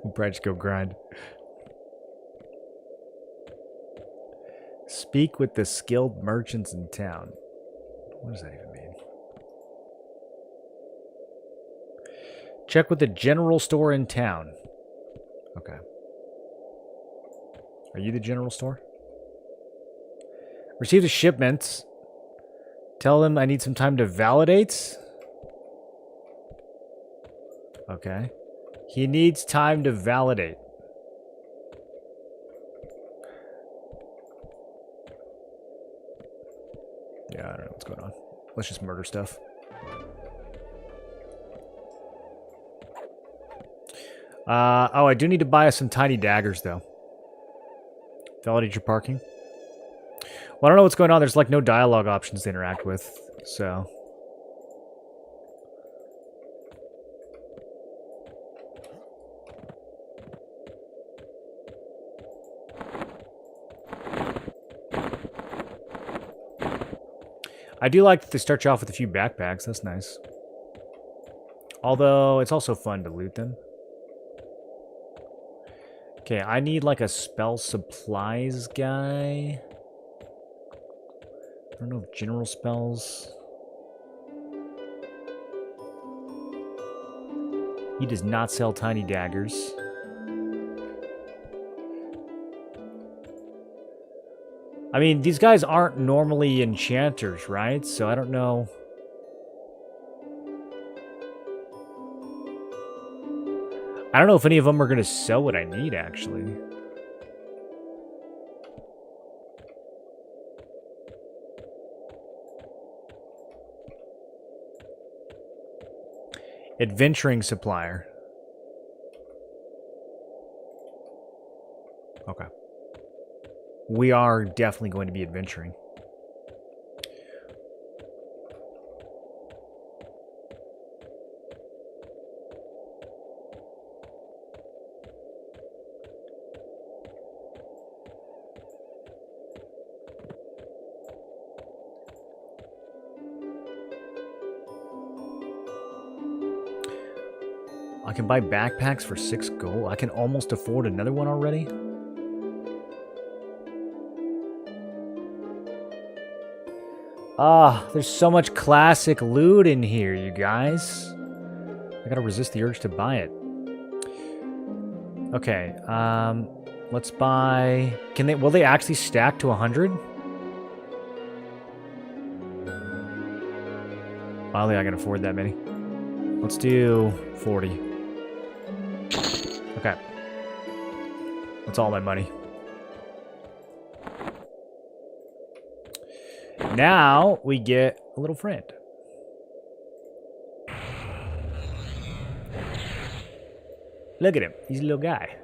we'll probably just go grind. Speak with the skilled merchants in town. What does that even mean? Check with the general store in town. Okay. Are you the general store? Receive a shipment. Tell them I need some time to validate. Okay. He needs time to validate. Yeah, I don't know what's going on. Let's just murder stuff. Oh, I do need to buy us some tiny daggers, though. Validate your parking. Well, I don't know what's going on. There's, like, no dialogue options to interact with, so... I do like that they start you off with a few backpacks. That's nice. Although, it's also fun to loot them. Okay, I need like a spell supplies guy. I don't know if general spells. He does not sell tiny daggers. I mean, these guys aren't normally enchanters, right? So I don't know. I don't know if any of them are going to sell what I need, actually. Adventuring supplier. Okay. We are definitely going to be adventuring. I can buy backpacks for 6 gold. I can almost afford another one already. Ah, there's so much classic loot in here, you guys. I gotta resist the urge to buy it. Okay, let's buy... will they actually stack to 100? Finally, I can afford that many. Let's do 40. Okay. That's all my money. Now, we get a little friend. Look at him. He's a little guy.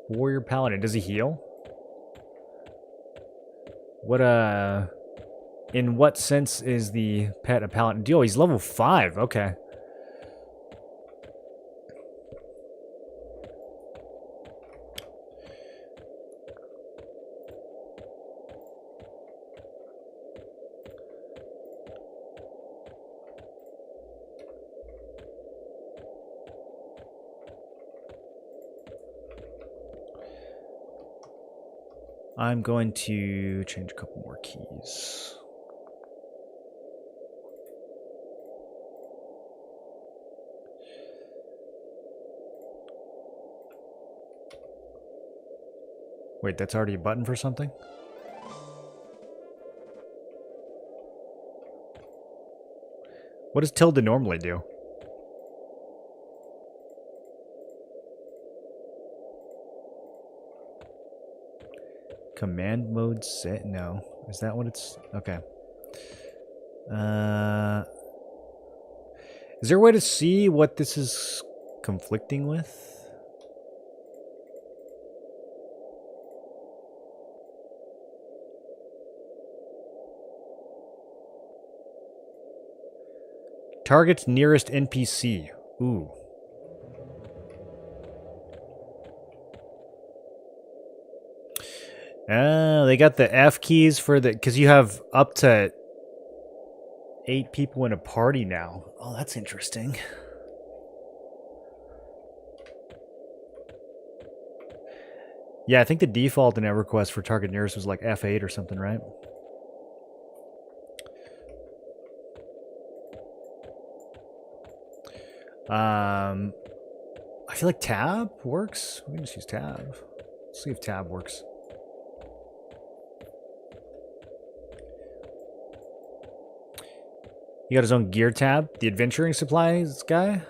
Warrior Paladin. Does he heal? What, in what sense is the pet a paladin? Oh, he's level 5. Okay. I'm going to change a couple more keys. Wait, that's already a button for something? What does tilde normally do? Command mode set? No. Is that what it's... Okay. Is there a way to see what this is conflicting with? Target's nearest NPC. Ooh. Oh, they got the F keys for the... Because you have up to 8 people in a party now. Oh, that's interesting. Yeah, I think the default in Everquest for target nearest was like F8 or something, right? I feel like tab works. We can just use tab. Let's see if tab works. He got his own gear tab. The adventuring supplies guy.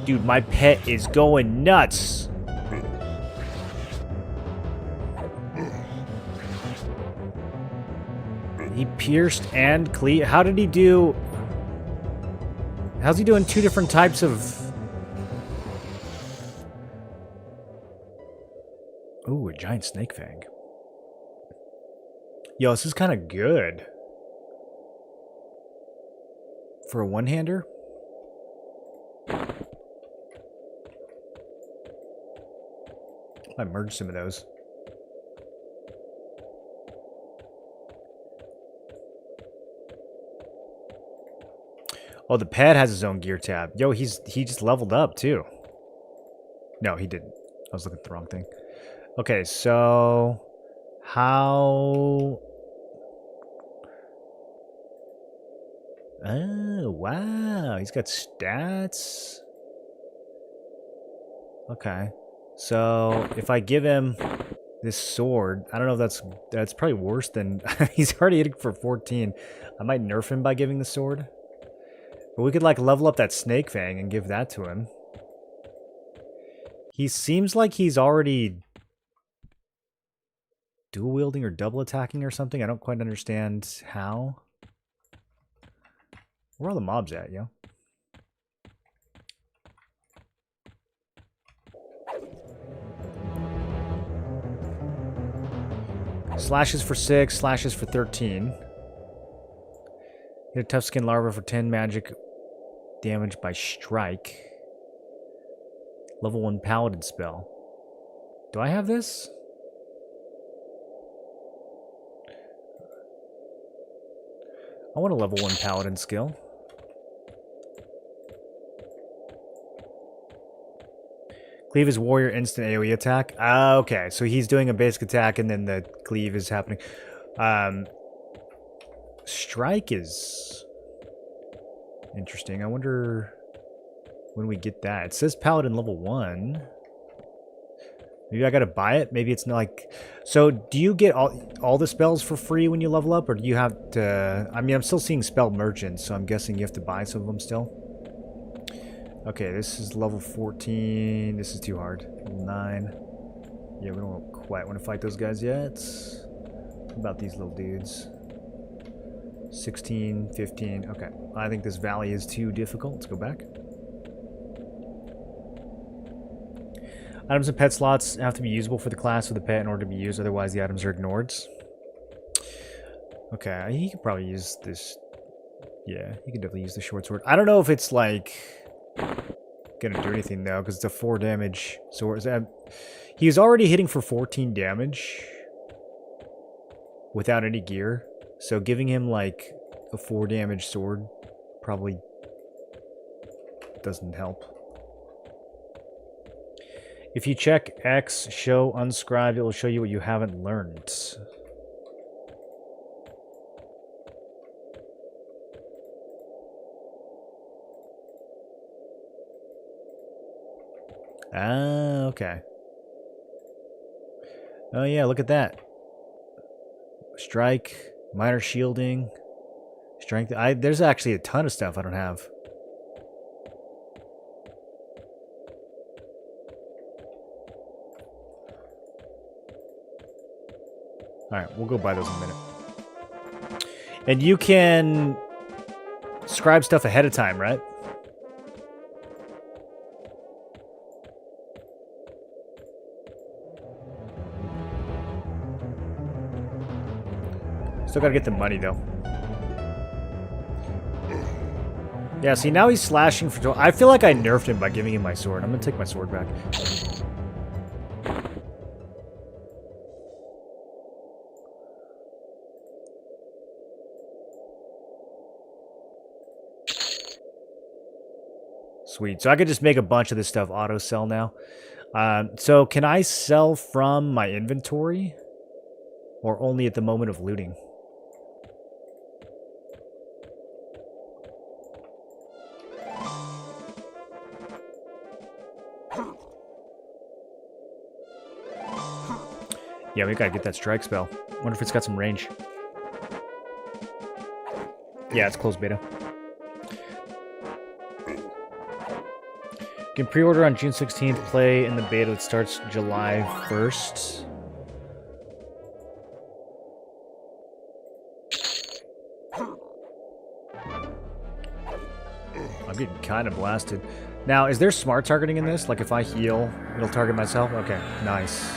Dude, my pet is going nuts. He pierced and cleave. How did he do? How's he doing 2 different types of... Ooh, a giant snake fang. Yo, this is kind of good. For a one-hander? I merged some of those. Oh, the pet has his own gear tab. Yo, he just leveled up too. No, he didn't. I was looking at the wrong thing. Okay, so how... Oh, wow. He's got stats. Okay. So if I give him this sword, I don't know if that's probably worse than... He's already hitting for 14. I might nerf him by giving the sword. But we could like level up that snake fang and give that to him. He seems like he's already dual wielding or double attacking or something. I don't quite understand how. Where are all the mobs at, yo? Slashes for 6, slashes for 13. Hit a tough skin larva for 10 magic damage by strike. Level 1 paladin spell. Do I have this? I want a level 1 paladin skill. Cleave is warrior instant AoE attack. Okay, so he's doing a basic attack and then the cleave is happening. Strike is interesting. I wonder when we get that. It says paladin level 1. Maybe I gotta buy it. Maybe it's not like... So do you get all the spells for free when you level up? Or do you have to... I mean, I'm still seeing spell merchants, so I'm guessing you have to buy some of them still. Okay, this is level 14. This is too hard. Level 9. Yeah, we don't quite want to fight those guys yet. What about these little dudes? 16, 15. Okay, I think this valley is too difficult. Let's go back. Items and pet slots have to be usable for the class of the pet in order to be used. Otherwise, the items are ignored. Okay, he could probably use this. Yeah, he could definitely use the short sword. I don't know if it's like... gonna do anything though, because it's a 4 damage sword. He's already hitting for 14 damage without any gear. So giving him like a 4 damage sword probably doesn't help. If you check X, show unscribed, it will show you what you haven't learned. Ah, okay. Oh yeah, look at that. Strike, minor shielding, strength. There's actually a ton of stuff I don't have. Alright, we'll go buy those in a minute. And you can scribe stuff ahead of time, right? Still gotta get the money, though. Yeah, see, now he's slashing for 12. I feel like I nerfed him by giving him my sword. I'm gonna take my sword back. Sweet. So I could just make a bunch of this stuff auto-sell now. So can I sell from my inventory? Or only at the moment of looting? Yeah, we gotta get that strike spell. Wonder if it's got some range. Yeah, it's closed beta. You can pre-order on June 16th, play in the beta that starts July 1st. I'm getting kind of blasted. Now, is there smart targeting in this? Like if I heal, it'll target myself? Okay, nice.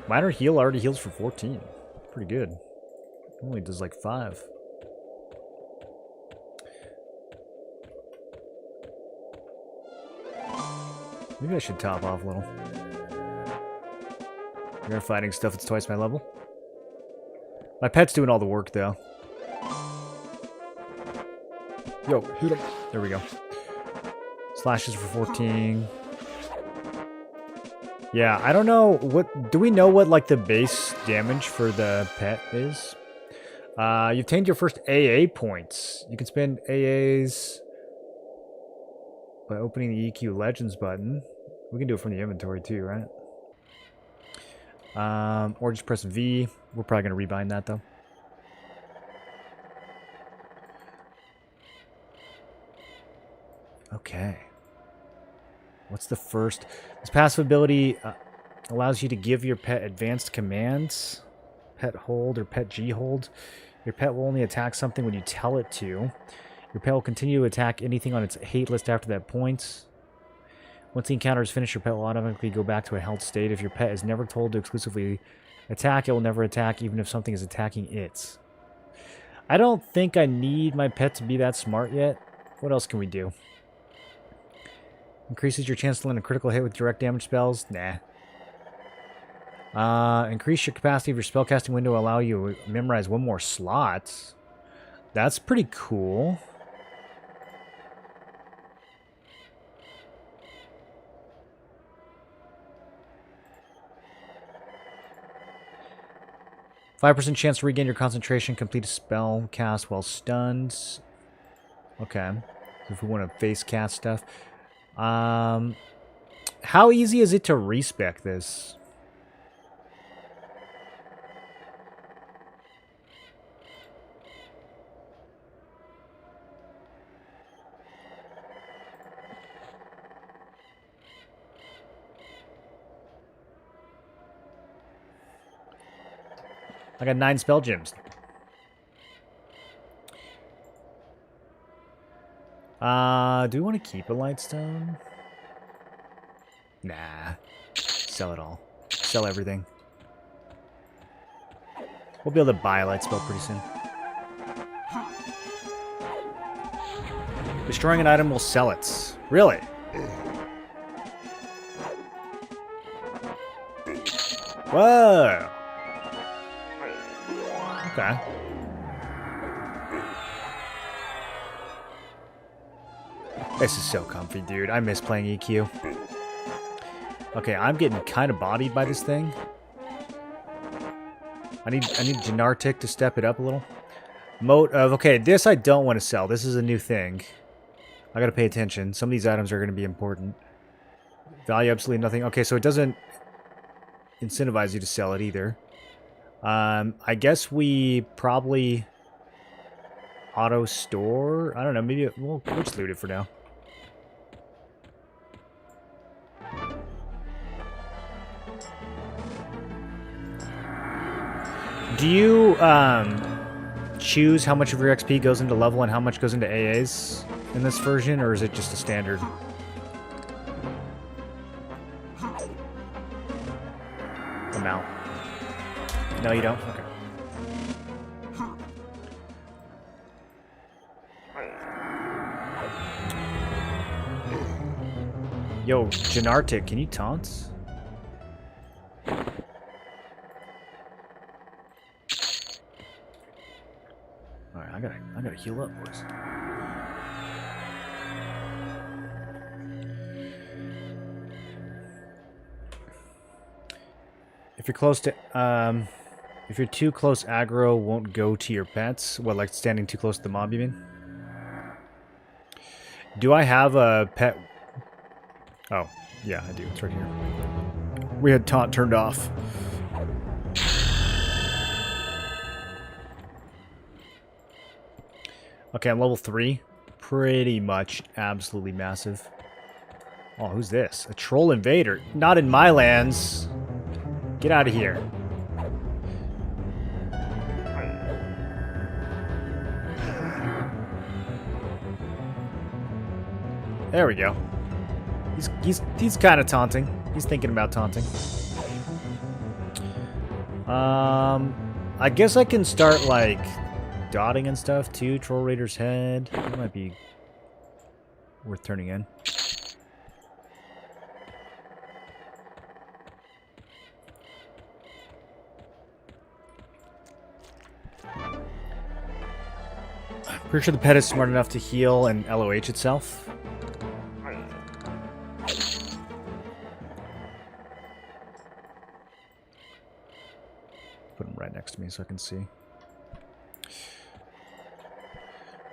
Minor heal already heals for 14. Pretty good. Only does like 5. Maybe I should top off a little. You're fighting stuff that's twice my level. My pet's doing all the work though. Yo, hit him. There we go. Slashes for 14. Yeah, I don't know what. Do we know what like the base damage for the pet is? You've obtained your first AA points. You can spend AAs by opening the EQ Legends button. We can do it from the inventory too, right? Or just press V. We're probably going to rebind that though. Okay. What's the first? This passive ability allows you to give your pet advanced commands. Pet hold or pet G hold. Your pet will only attack something when you tell it to. Your pet will continue to attack anything on its hate list after that point. Once the encounter is finished, your pet will automatically go back to a held state. If your pet is never told to exclusively attack, it will never attack, even if something is attacking it. I don't think I need my pet to be that smart yet. What else can we do? Increases your chance to land a critical hit with direct damage spells? Nah. Increase your capacity of your spellcasting window, allow you to memorize 1 more slot. That's pretty cool. %5 chance to regain your concentration, complete a spell cast while stunned. Okay. So if we want to face cast stuff. How easy is it to respec this? I got 9 spell gems. Do we want to keep a lightstone? Nah. Sell it all. Sell everything. We'll be able to buy a light spell pretty soon. Destroying an item will sell it. Really? Whoa! Okay. This is so comfy, dude. I miss playing EQ. Okay, I'm getting kind of bodied by this thing. I need Janartic to step it up a little. Moat of... Okay, this I don't want to sell. This is a new thing. I gotta pay attention. Some of these items are going to be important. Value absolutely nothing. Okay, so it doesn't incentivize you to sell it either. I guess we probably auto store. I don't know. Maybe we'll just loot it for now. Do you choose how much of your XP goes into level and how much goes into AAs in this version, or is it just a standard? Amount. No, you don't? Okay. Yo, Janartic, can you taunt? Alright, I gotta heal up, boys. If you're close to, if you're too close, aggro won't go to your pets. What, like standing too close to the mob, you mean? Do I have a pet? Oh, yeah, I do. It's right here. We had taunt turned off. Okay, I'm level 3. Pretty much absolutely massive. Oh, who's this? A troll invader. Not in my lands. Get out of here. There we go. He's kind of taunting. He's thinking about taunting. I guess I can start like dotting and stuff too. Troll Raider's head. That might be worth turning in. Pretty sure the pet is smart enough to heal and LOH itself. Put him right next to me so I can see.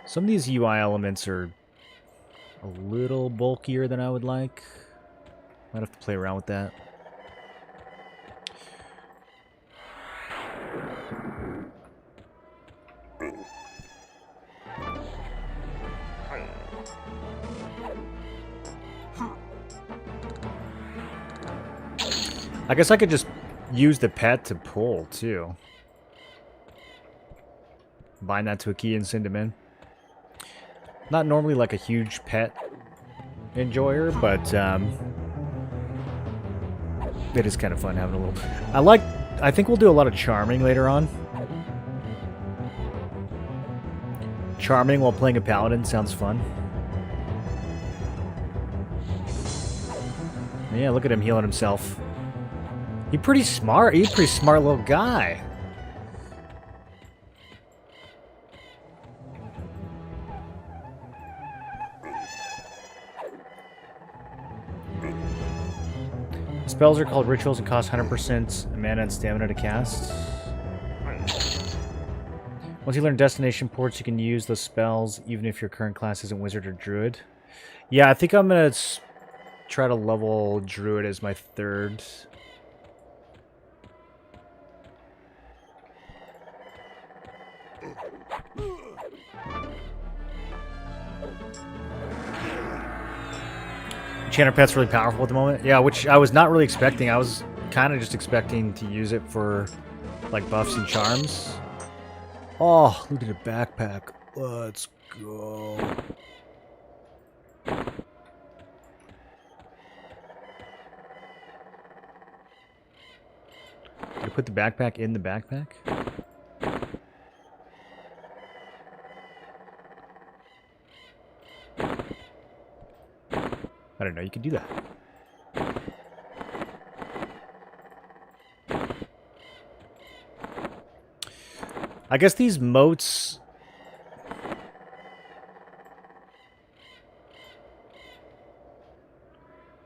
Some of these UI elements are a little bulkier than I would like. Might have to play around with that. I guess I could just use the pet to pull, too. Bind that to a key and send him in. Not normally like a huge pet enjoyer, but it is kind of fun having a little... I think we'll do a lot of charming later on. Charming while playing a paladin sounds fun. Yeah, look at him healing himself. He's pretty smart. He's a pretty smart little guy. Spells are called rituals and cost 100% mana and stamina to cast. Once you learn destination ports, you can use those spells even if your current class isn't wizard or druid. Yeah, I think I'm gonna try to level druid as my third. Enchanter Pet's really powerful at the moment. Yeah, which I was not really expecting. I was kind of just expecting to use it for, like, buffs and charms. Oh, look at a backpack. Let's go. Did I put the backpack in the backpack? I don't know, you can do that. I guess these moats...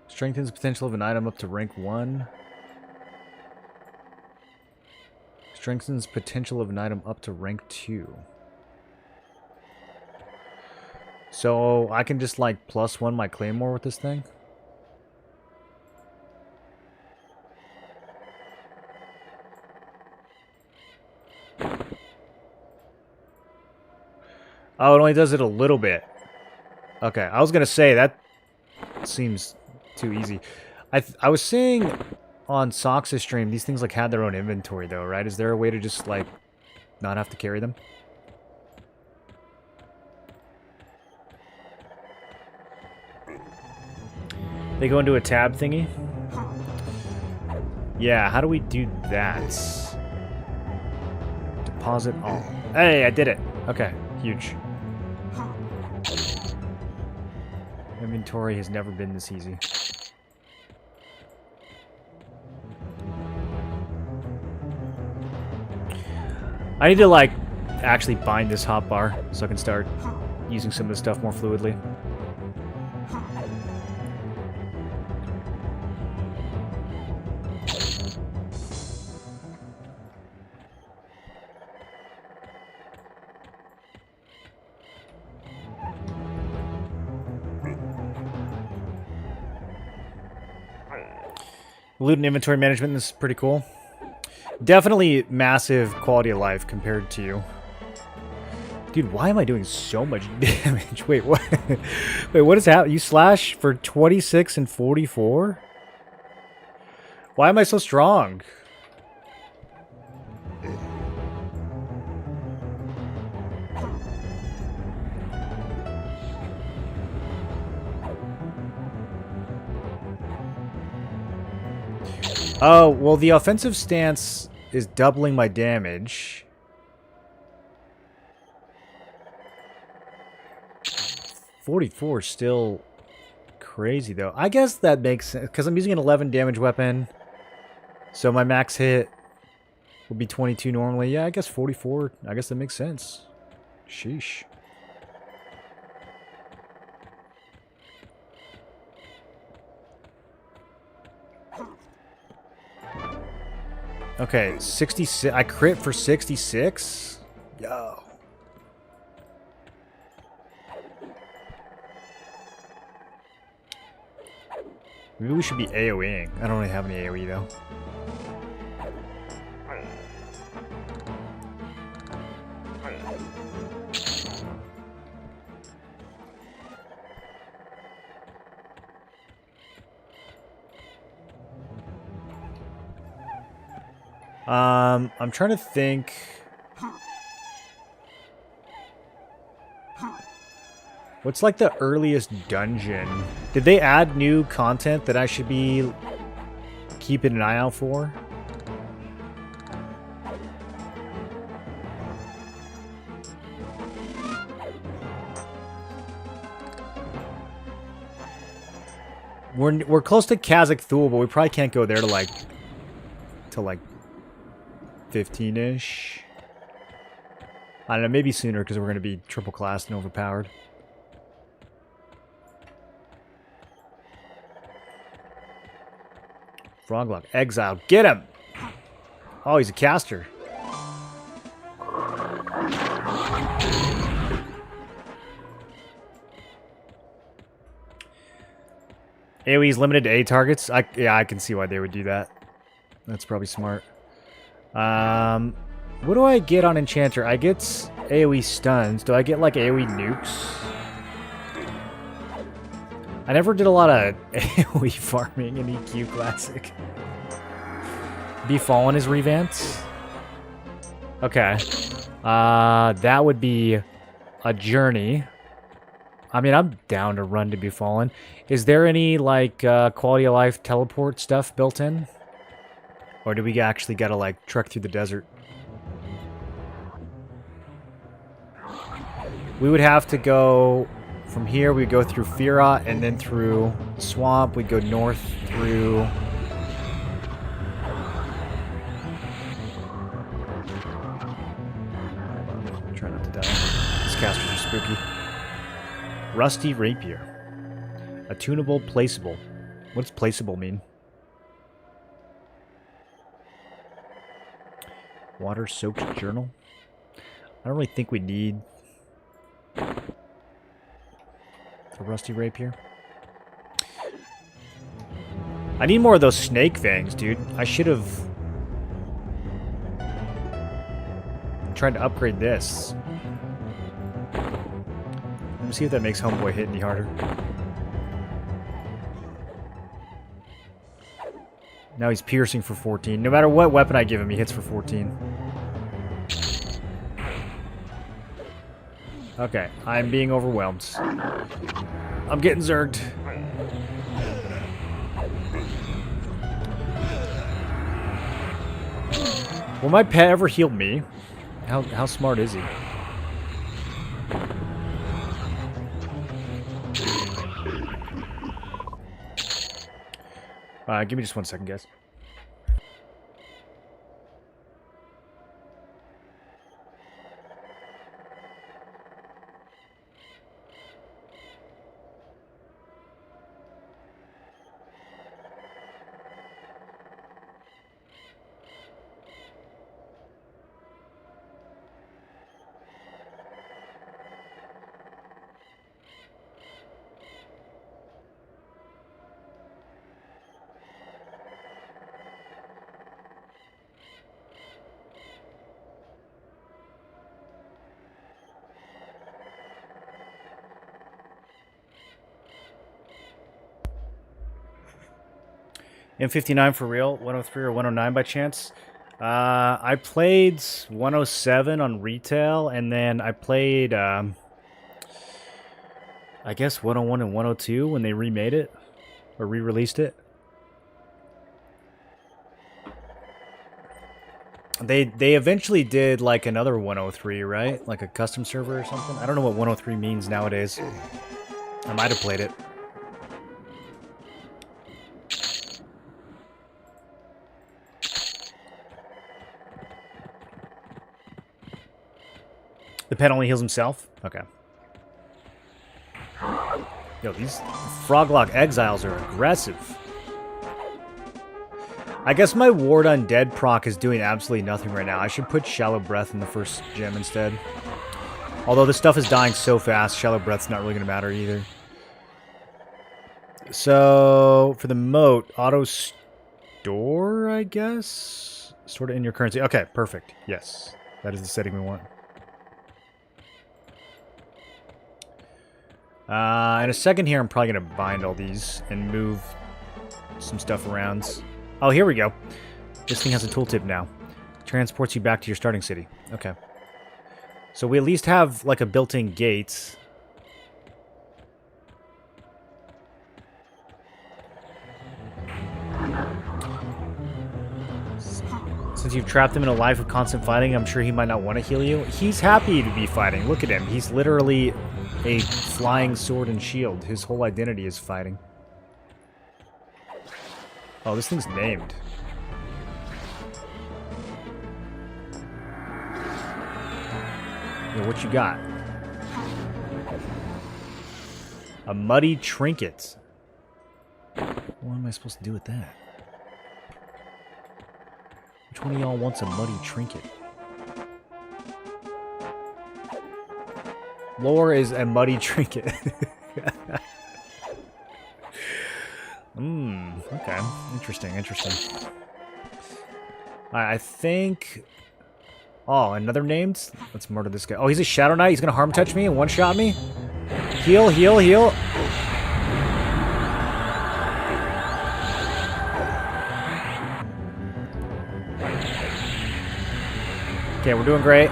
Strengthens the potential of an item up to rank 1. Strengthens potential of an item up to rank 2. So I can just like +1 my claymore with this thing? Oh, it only does it a little bit. Okay, I was gonna say that seems too easy. I was seeing on Sox's stream these things like had their own inventory though, right? Is there a way to just like not have to carry them? They go into a tab thingy? Yeah, how do we do that? Deposit all. Hey, I did it. Okay, huge. Inventory has never been this easy. I need to, like, actually bind this hotbar so I can start using some of this stuff more fluidly. Loot and inventory management is pretty cool. Definitely massive quality of life compared to you. Dude, why am I doing so much damage? Wait, what? Wait, what is happening? You slash for 26 and 44? Why am I so strong? Oh, well, the offensive stance is doubling my damage. .44 is still crazy, though. I guess that makes sense, because I'm using an 11 damage weapon. So my max hit would be 22 normally. Yeah, I guess 44, I guess that makes sense. Sheesh. Okay, 66. I crit for 66? Yo. Maybe we should be AoEing. I don't really have any AoE though. I'm trying to think. What's like the earliest dungeon? Did they add new content that I should be keeping an eye out for? We're close to Kazakh Thule, but we probably can't go there to like 15-ish. I don't know, maybe sooner because we're going to be triple classed and overpowered. Froglock, exile, get him! Oh, he's a caster. AoE's limited to A targets? Yeah, I can see why they would do that. That's probably smart. What do I get on Enchanter? I get AoE stuns. Do I get like AoE nukes? I never did a lot of AoE farming in EQ Classic. Befallen is revamped? Okay. That would be a journey. I mean, I'm down to run to Befallen. Is there any, like, quality of life teleport stuff built in? Or do we actually gotta, like, trek through the desert? We would have to go From here, we go through Firat and then through Swamp. We go north through... Try not to die. These casters are spooky. Rusty Rapier. Attunable, placeable. What does placeable mean? Water-soaked journal? I don't really think we need the Rusty Rapier. I need more of those snake fangs, dude. I should have tried to upgrade this. Let me see if that makes Homeboy hit any harder. Now he's piercing for 14. No matter what weapon I give him, he hits for 14. Okay, I'm being overwhelmed. I'm getting zerged. Will my pet ever heal me? How smart is he? Give me just 1 second, guys. M59 for real? 103 or 109 by chance? I played 107 on retail, and then I played, I guess 101 and 102 when they remade it, or re-released it. They eventually did like another 103, right? Like a custom server or something? I don't know what 103 means nowadays. I might have played it. The pet only heals himself? Okay. Yo, these Froglock Exiles are aggressive. I guess my Ward Undead proc is doing absolutely nothing right now. I should put Shallow Breath in the first gem instead. Although this stuff is dying so fast, Shallow Breath's not really going to matter either. So, for the moat, auto store, I guess? Store it in your currency. Okay, perfect. Yes, that is the setting we want. In a second here, I'm probably going to bind all these and move some stuff around. Oh, here we go. This thing has a tooltip now. Transports you back to your starting city. Okay. So we at least have, like, a built-in gate. Since you've trapped him in a life of constant fighting, I'm sure he might not want to heal you. He's happy to be fighting. Look at him. He's literally a flying sword and shield. His whole identity is fighting. Oh, this thing's named. Yo, what you got? A muddy trinket. What am I supposed to do with that? Which one of y'all wants a muddy trinket? Lore is a muddy trinket. Okay. Interesting, interesting. I think... Oh, another named? Let's murder this guy. Oh, he's a Shadow Knight? He's gonna harm touch me and one-shot me? Heal, heal, heal! Okay, we're doing great.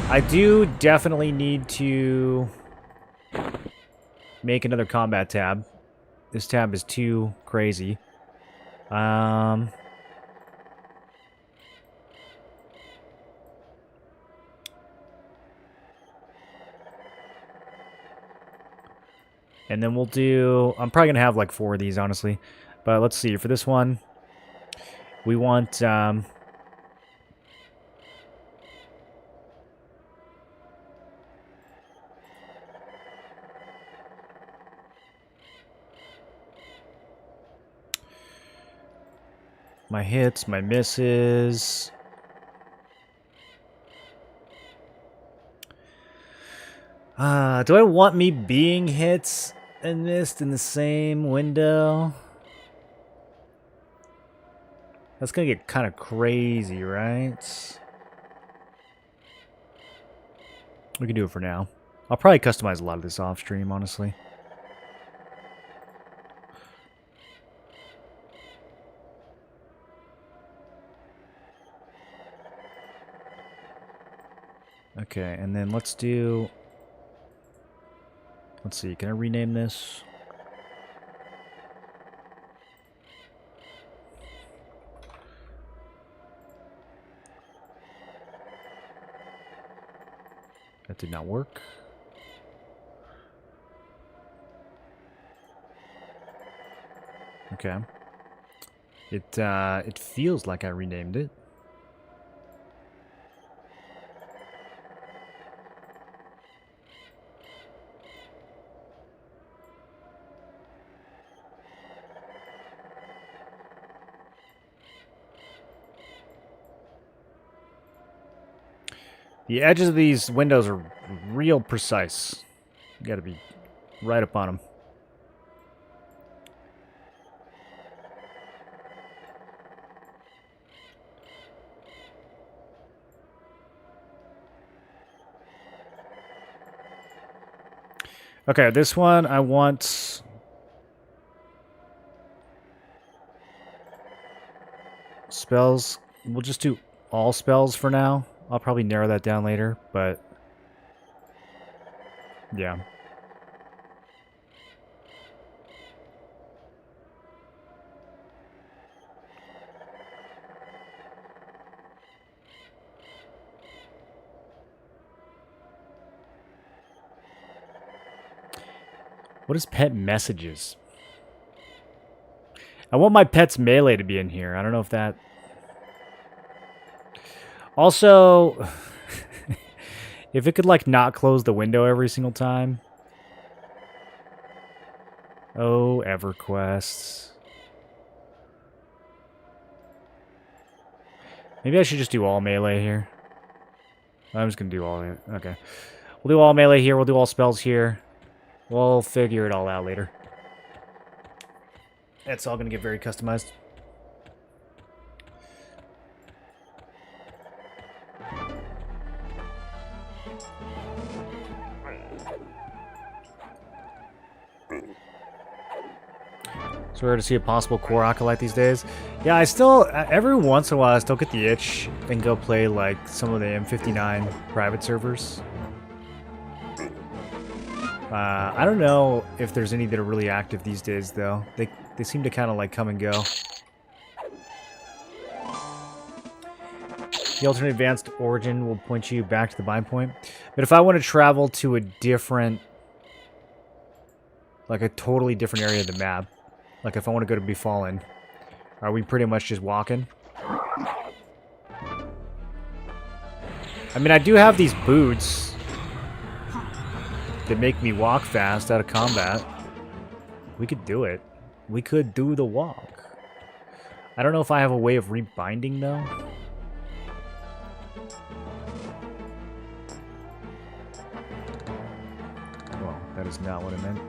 I do definitely need to make another combat tab. This tab is too crazy. And then we'll do... I'm probably going to have like 4 of these, honestly. But let's see. For this one, we want... my hits, my misses... do I want me being hits and missed in the same window? That's gonna get kind of crazy, right? We can do it for now. I'll probably customize a lot of this off stream, honestly. Okay, and then let's do... Let's see, can I rename this? That did not work. Okay. It feels like I renamed it. The edges of these windows are real precise. You gotta be right up on them. Okay, this one I want... Spells. We'll just do all spells for now. I'll probably narrow that down later, but... yeah. What is pet messages? I want my pet's melee to be in here. I don't know if that... Also, if it could, like, not close the window every single time. Oh, Everquest. Maybe I should just do all melee here. I'm just going to do all... Okay. We'll do all melee here. We'll do all spells here. We'll figure it all out later. It's all going to get very customized. So we're to see a possible core acolyte these days. Yeah, I still, every once in a while, I still get the itch and go play like some of the M59 private servers. I don't know if there's any that are really active these days, though. They seem to kind of like come and go. The alternate advanced origin will point you back to the bind point. But if I want to travel to a different, like a totally different area of the map, like if I want to go to Befallen, are we pretty much just walking? I mean, I do have these boots that make me walk fast out of combat. We could do it. We could do the walk. I don't know if I have a way of rebinding, though. Well, that is not what I meant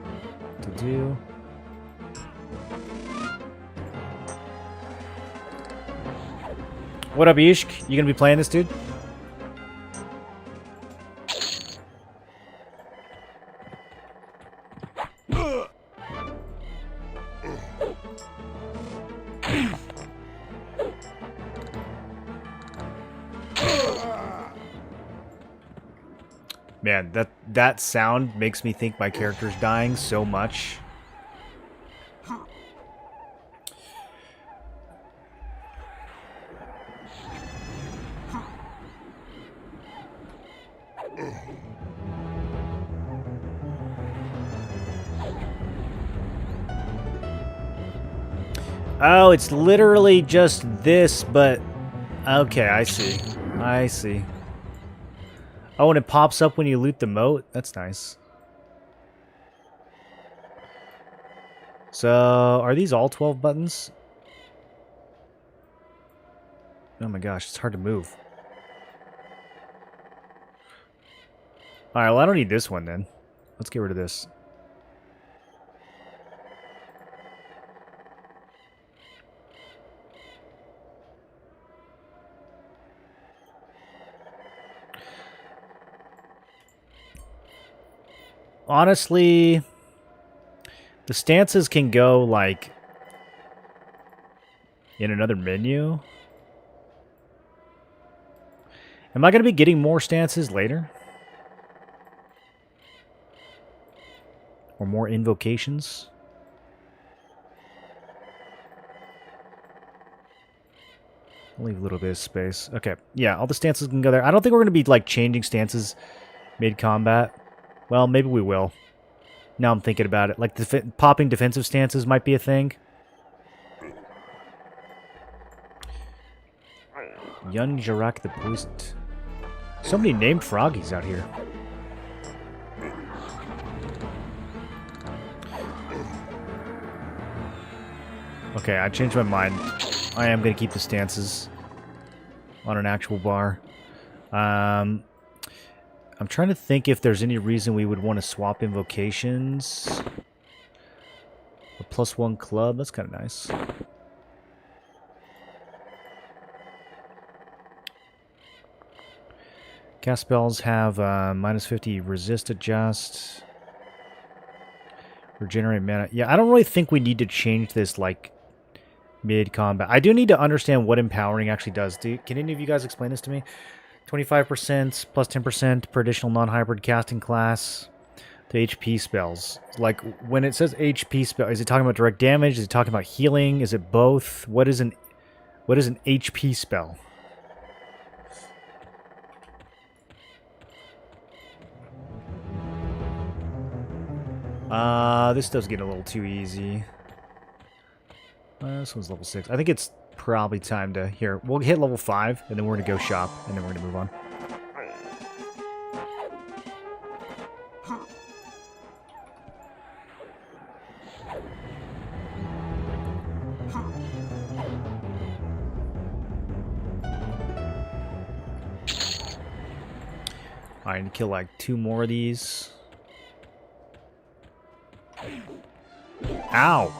to do. What up, Ishk? You gonna be playing this, dude? Man, that sound makes me think my character's dying so much. Oh, it's literally just this, but... Okay, I see. I see. Oh, and it pops up when you loot the moat? That's nice. So, are these all 12 buttons? Oh my gosh, it's hard to move. Alright, well I don't need this one then. Let's get rid of this. Honestly, the stances can go, like, in another menu. Am I going to be getting more stances later? Or more invocations? I'll leave a little bit of space. Okay, yeah, all the stances can go there. I don't think we're going to be, like, changing stances mid-combat. Well, maybe we will. Now I'm thinking about it. Like, popping defensive stances might be a thing. Young Jarak the Poisoned. So many named froggies out here. Okay, I changed my mind. I am going to keep the stances on an actual bar. I'm trying to think if there's any reason we would want to swap invocations. A +1 club, that's kind of nice. Cast spells have -50 resist adjust. Regenerate mana. Yeah, I don't really think we need to change this, like, mid-combat. I do need to understand what empowering actually does. Can any of you guys explain this to me? 25% plus 10% per additional non-hybrid casting class to HP spells. Like, when it says HP spell, is it talking about direct damage? Is it talking about healing? Is it both? What is an HP spell? This does get a little too easy. This one's level 6. I think it's probably time to... Here, we'll hit level 5, and then we're going to go shop, and then we're going to move on. I need to kill, like, 2 more of these. Ow!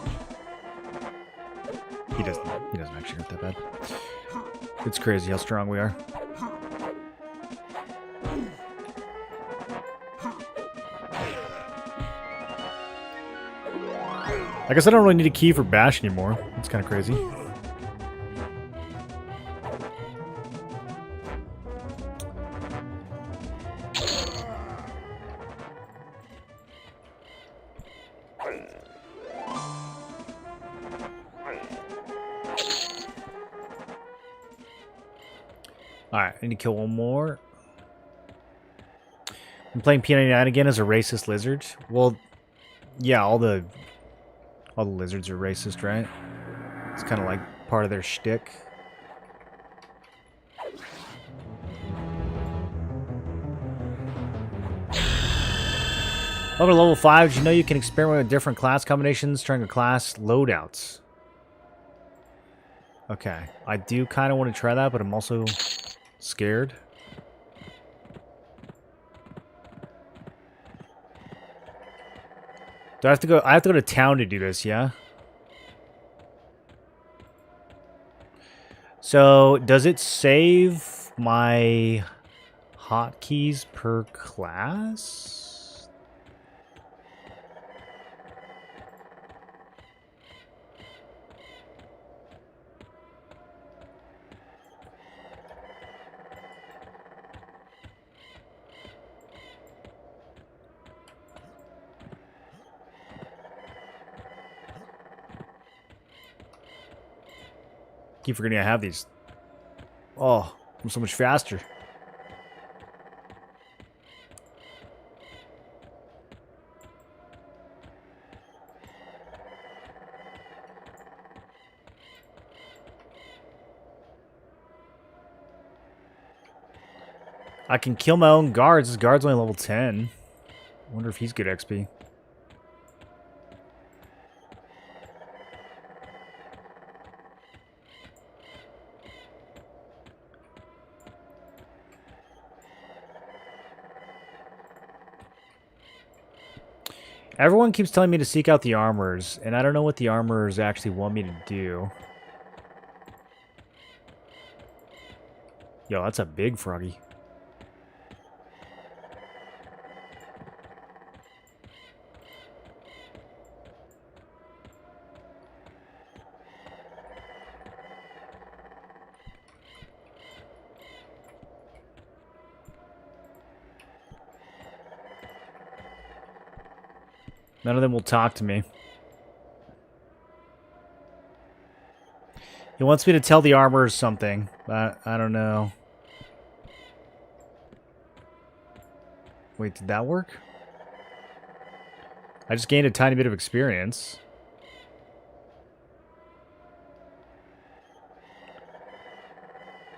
He doesn't actually hurt that bad. It's crazy how strong we are. I guess I don't really need a key for Bash anymore. That's kind of crazy. Alright, I need to kill one more. I'm playing P99 again as a racist lizard. Well, yeah, all the lizards are racist, right? It's kind of like part of their shtick. Welcome to level 5. Did you know you can experiment with different class combinations during a class loadouts? Okay. I do kind of want to try that, but I'm also scared. Do I have to go? I have to go to town to do this, yeah? So, does it save my hotkeys per class? Keep forgetting I have these. Oh, I'm so much faster. I can kill my own guards. This guard's only level 10. I wonder if he's good XP. Everyone keeps telling me to seek out the armorers, and I don't know what the armorers actually want me to do. Yo, that's a big froggy. None of them will talk to me. He wants me to tell the armorers something, but I don't know. Wait, did that work? I just gained a tiny bit of experience.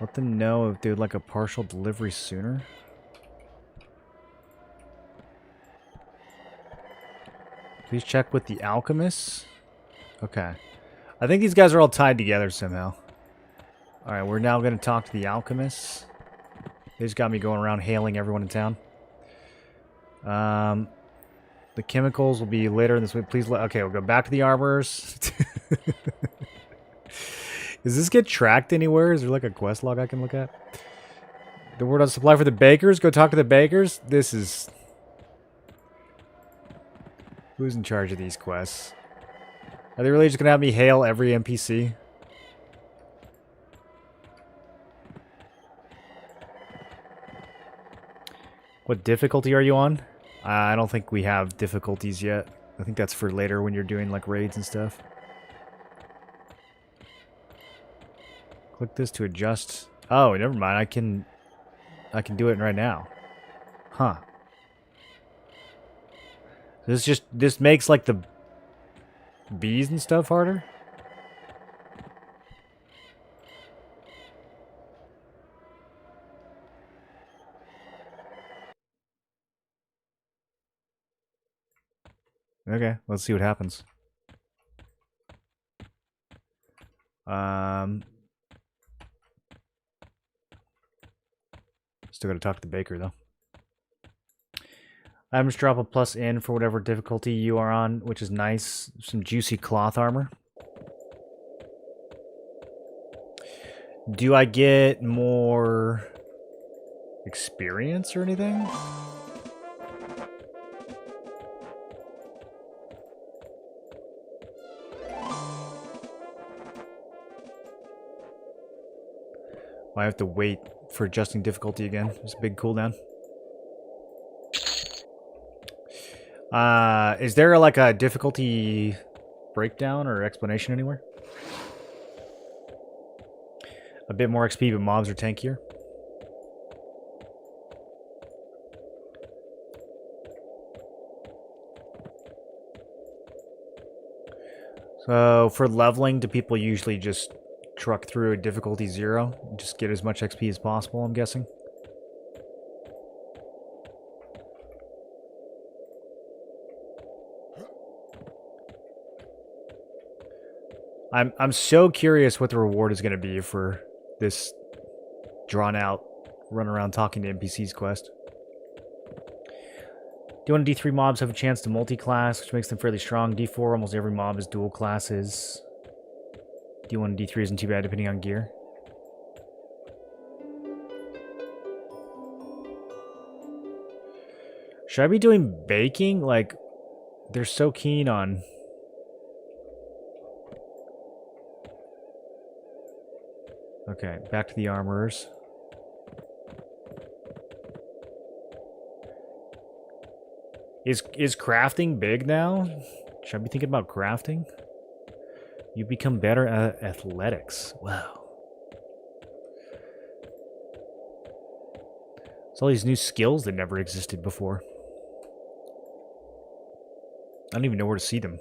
Let them know if they would like a partial delivery sooner. Please check with the alchemists. Okay. I think these guys are all tied together somehow. Alright, we're now going to talk to the alchemists. They just got me going around hailing everyone in town. The chemicals will be later in this week. Please let... Okay, we'll go back to the armorers. Does this get tracked anywhere? Is there like a quest log I can look at? The word on supply for the bakers? Go talk to the bakers? This is... Who's in charge of these quests? Are they really just going to have me hail every NPC? What difficulty are you on? I don't think we have difficulties yet. I think that's for later when you're doing like raids and stuff. Click this to adjust. Oh, never mind. I can do it right now. Huh. This makes like the bees and stuff harder? Okay, let's see what happens. Still gotta talk to the baker though. I'm just drop a plus in for whatever difficulty you are on, which is nice. Some juicy cloth armor. Do I get more experience or anything? I have to wait for adjusting difficulty again. It's a big cooldown. Is there like a difficulty breakdown or explanation anywhere? A bit more XP, but mobs are tankier. So for leveling, do people usually just truck through a difficulty 0? Just get as much XP as possible, I'm guessing? I'm so curious what the reward is going to be for this drawn-out, run-around talking to NPCs quest. D1 and D3 mobs have a chance to multi-class, which makes them fairly strong. D4, almost every mob is dual classes. D1 and D3 isn't too bad, depending on gear. Should I be doing baking? Like, they're so keen on... Okay, back to the armorers. Is crafting big now? Should I be thinking about crafting? You become better at athletics. Wow. It's all these new skills that never existed before. I don't even know where to see them.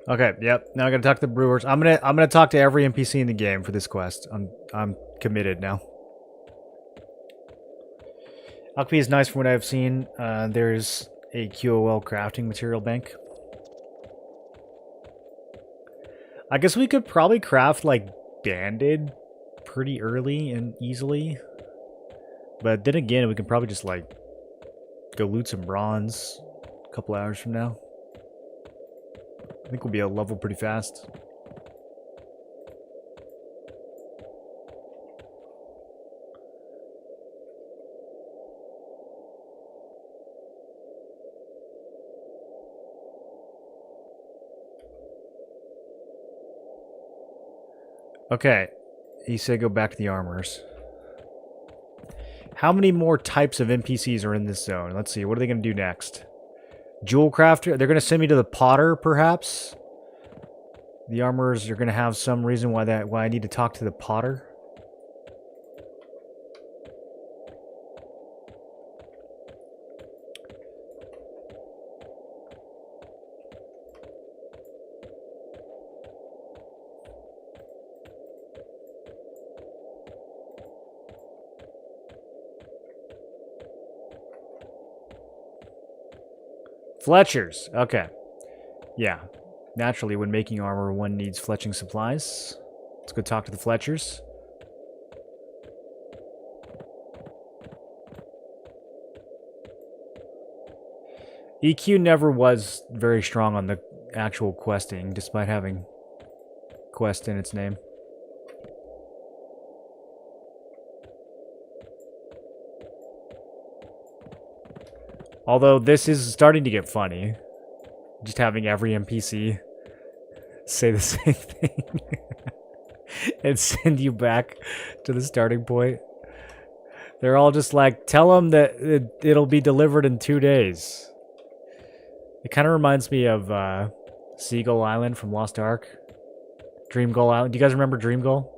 Okay, yep. Now I gotta talk to the brewers. I'm gonna talk to every NPC in the game for this quest. I'm committed now. Alchemy is nice from what I've seen. There's a QOL crafting material bank. I guess we could probably craft like banded pretty early and easily. But then again, we can probably just like go loot some bronze a couple hours from now. I think we'll be a level pretty fast. Okay, he said go back to the armors. How many more types of NPCs are in this zone? Let's see, what are they going to do next? Jewel crafter? They're going to send me to the potter, perhaps? The armorers are going to have some reason why I need to talk to the potter. Fletchers. Okay. Yeah. Naturally, when making armor, one needs fletching supplies. Let's go talk to the Fletchers. EQ never was very strong on the actual questing, despite having quest in its name. Although this is starting to get funny. Just having every NPC say the same thing. And send you back to the starting point. They're all just like, tell them that it'll be delivered in 2 days. It kind of reminds me of Seagull Island from Lost Ark. Dream Goal Island. Do you guys remember Dream Goal?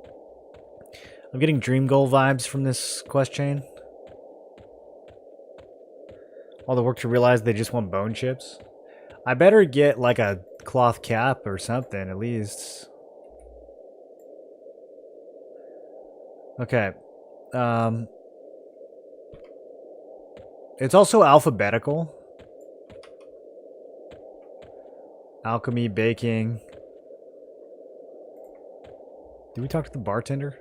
I'm getting Dream Goal vibes from this quest chain. All the work to realize they just want bone chips. I better get like a cloth cap or something at least. Okay. It's also alphabetical. Alchemy, baking. Did we talk to the bartender?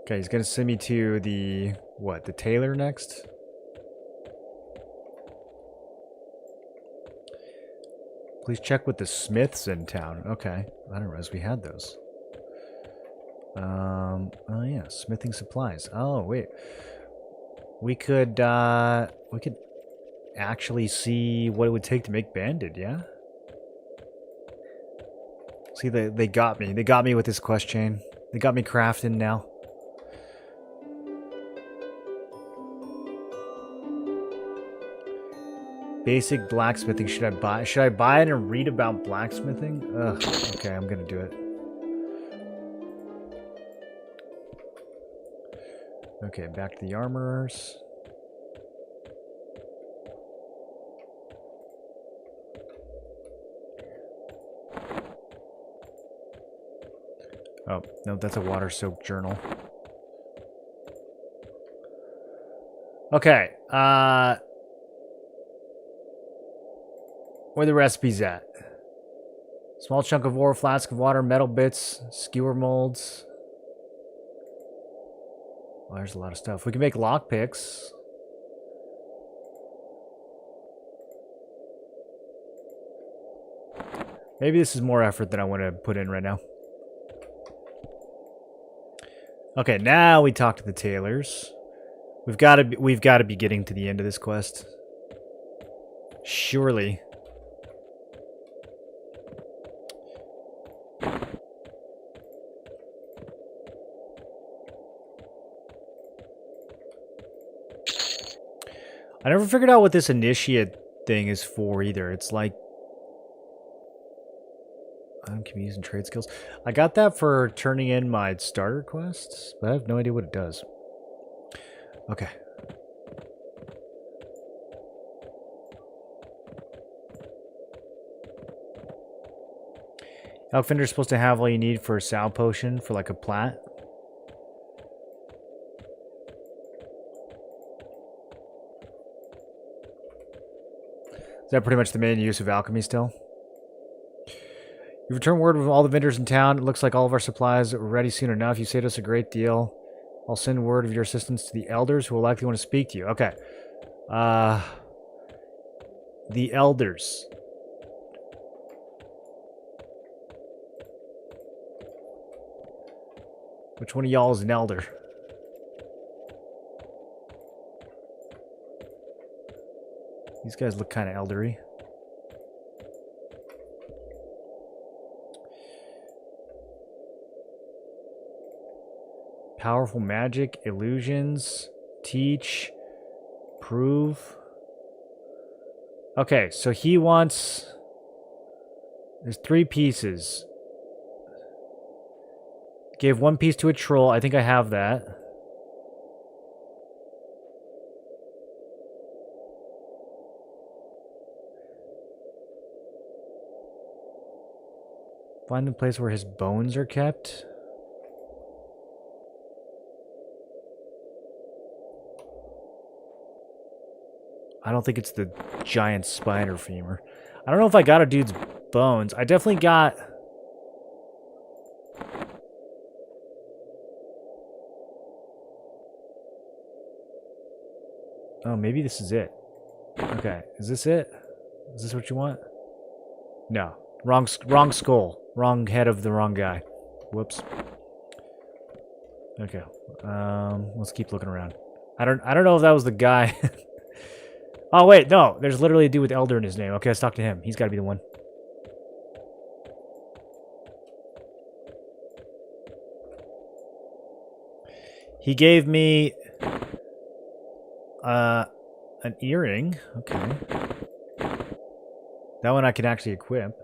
Okay, he's gonna send me to the, what, the tailor next? Please check with the smiths in town. Okay, I didn't realize we had those. Oh yeah, smithing supplies. Oh, wait. We could actually see what it would take to make banded, yeah? See, they got me. They got me with this quest chain. They got me crafting now. Basic blacksmithing. Should I buy? Should I buy it and read about blacksmithing? Ugh. Okay, I'm gonna do it. Okay, back to the armorers. Oh, no, that's a water-soaked journal. Okay, where are the recipes at? Small chunk of ore, flask of water, metal bits, skewer molds. Well, there's a lot of stuff. We can make lockpicks. Maybe this is more effort than I want to put in right now. Okay, now we talk to the tailors. We've got to be getting to the end of this quest. Surely. I never figured out what this initiate thing is for either. It's like can be using trade skills. I got that for turning in my starter quests, but I have no idea what it does. Okay. Elk Finder's supposed to have all you need for a Sal potion for like a plat. Is that pretty much the main use of alchemy still? You've returned word with all the vendors in town. It looks like all of our supplies are ready soon enough. You saved us a great deal. I'll send word of your assistance to the elders who will likely want to speak to you. Okay. The elders. Which one of y'all is an elder? These guys look kind of eldery. Powerful magic, illusions, teach, prove. Okay, so he wants... There's 3 pieces. Gave 1 piece to a troll. I think I have that. Find the place where his bones are kept. I don't think it's the giant spider femur. I don't know if I got a dude's bones. I definitely got... Oh, maybe this is it. Okay, is this it? Is this what you want? No. Wrong skull. Wrong head of the wrong guy. Whoops. Okay. Let's keep looking around. I don't know if that was the guy. Oh wait, no. There's literally a dude with Elder in his name. Okay, let's talk to him. He's got to be the one. He gave me an earring. Okay. That one I can actually equip.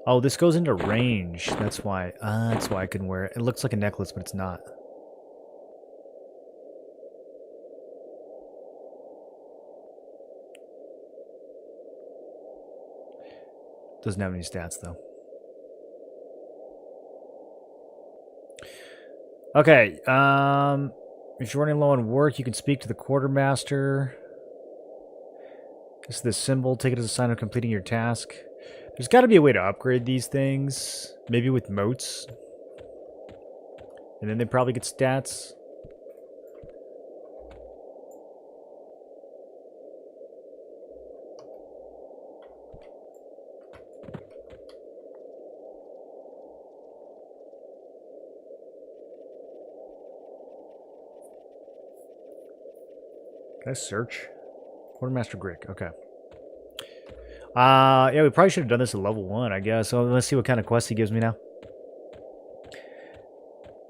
Oh, this goes into range. That's why I can wear it. It looks like a necklace, but it's not. Doesn't have any stats, though. Okay, if you're running low on work, you can speak to the quartermaster. This is the symbol. Take it as a sign of completing your task. There's got to be a way to upgrade these things. Maybe with moats. And then they probably get stats. Can I search? Quartermaster Grick. Okay. Yeah, we probably should have done this at level 1, I guess. So let's see what kind of quest he gives me now.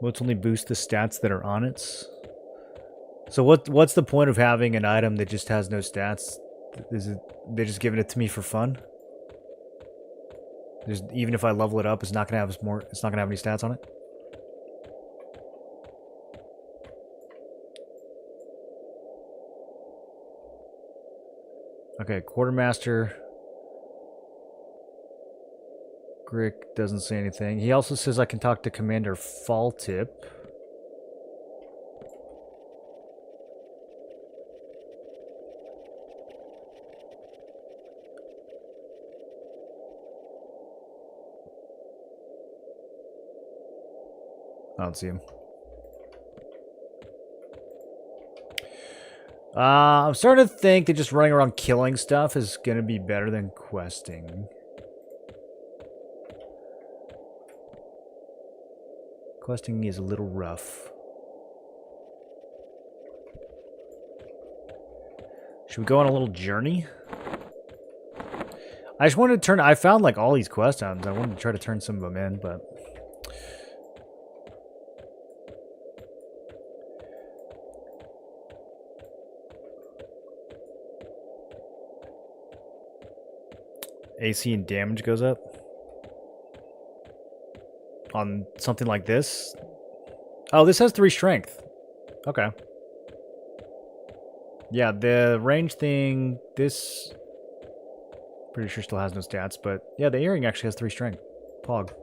Let's only boost the stats that are on it. So what's the point of having an item that just has no stats? They're just giving it to me for fun? Even if I level it up, it's not gonna have any stats on it? Okay, Quartermaster Grick doesn't say anything. He also says I can talk to Commander Falltip. I don't see him. I'm starting to think that just running around killing stuff is going to be better than questing. Questing is a little rough. Should we go on a little journey? I just wanted to turn... I found like all these quest items. I wanted to try to turn some of them in, but... AC and damage goes up. On something like this. Oh, this has 3 strength. Okay. Yeah, the range thing, this... Pretty sure still has no stats, but... Yeah, the earring actually has 3 strength. Pog.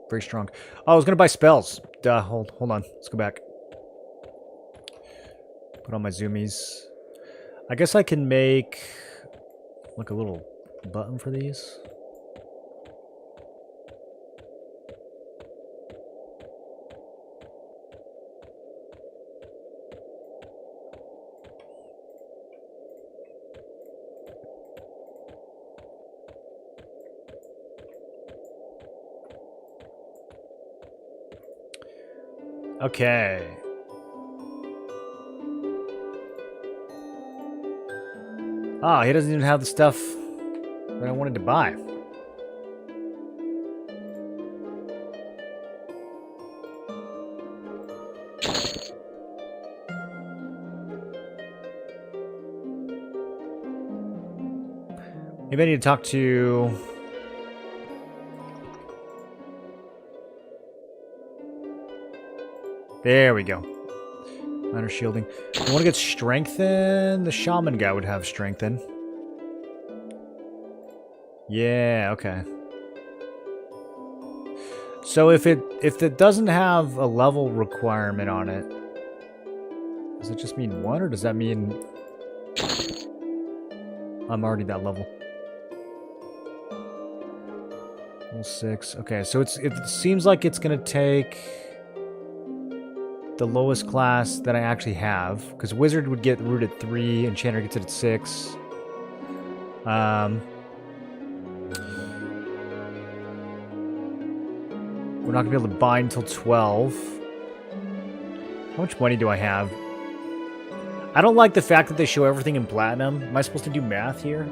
Very strong. Oh, I was gonna buy spells. Duh, hold on. Let's go back. Put on my zoomies. I guess I can make... like a little button for these. Okay. Ah, he doesn't even have the stuff that I wanted to buy. Maybe I need to talk to... There we go. Minor shielding. I want to get strengthened. The shaman guy would have strengthened. Yeah, okay. So if it doesn't have a level requirement on it, does it just mean 1, or does that mean I'm already that level? Level 6. Okay, so it seems like it's gonna take the lowest class that I actually have, because Wizard would get root at 3, Enchanter gets it at 6. We're not gonna be able to bind until 12. How much money do I have? I don't like the fact that they show everything in platinum. Am I supposed to do math here?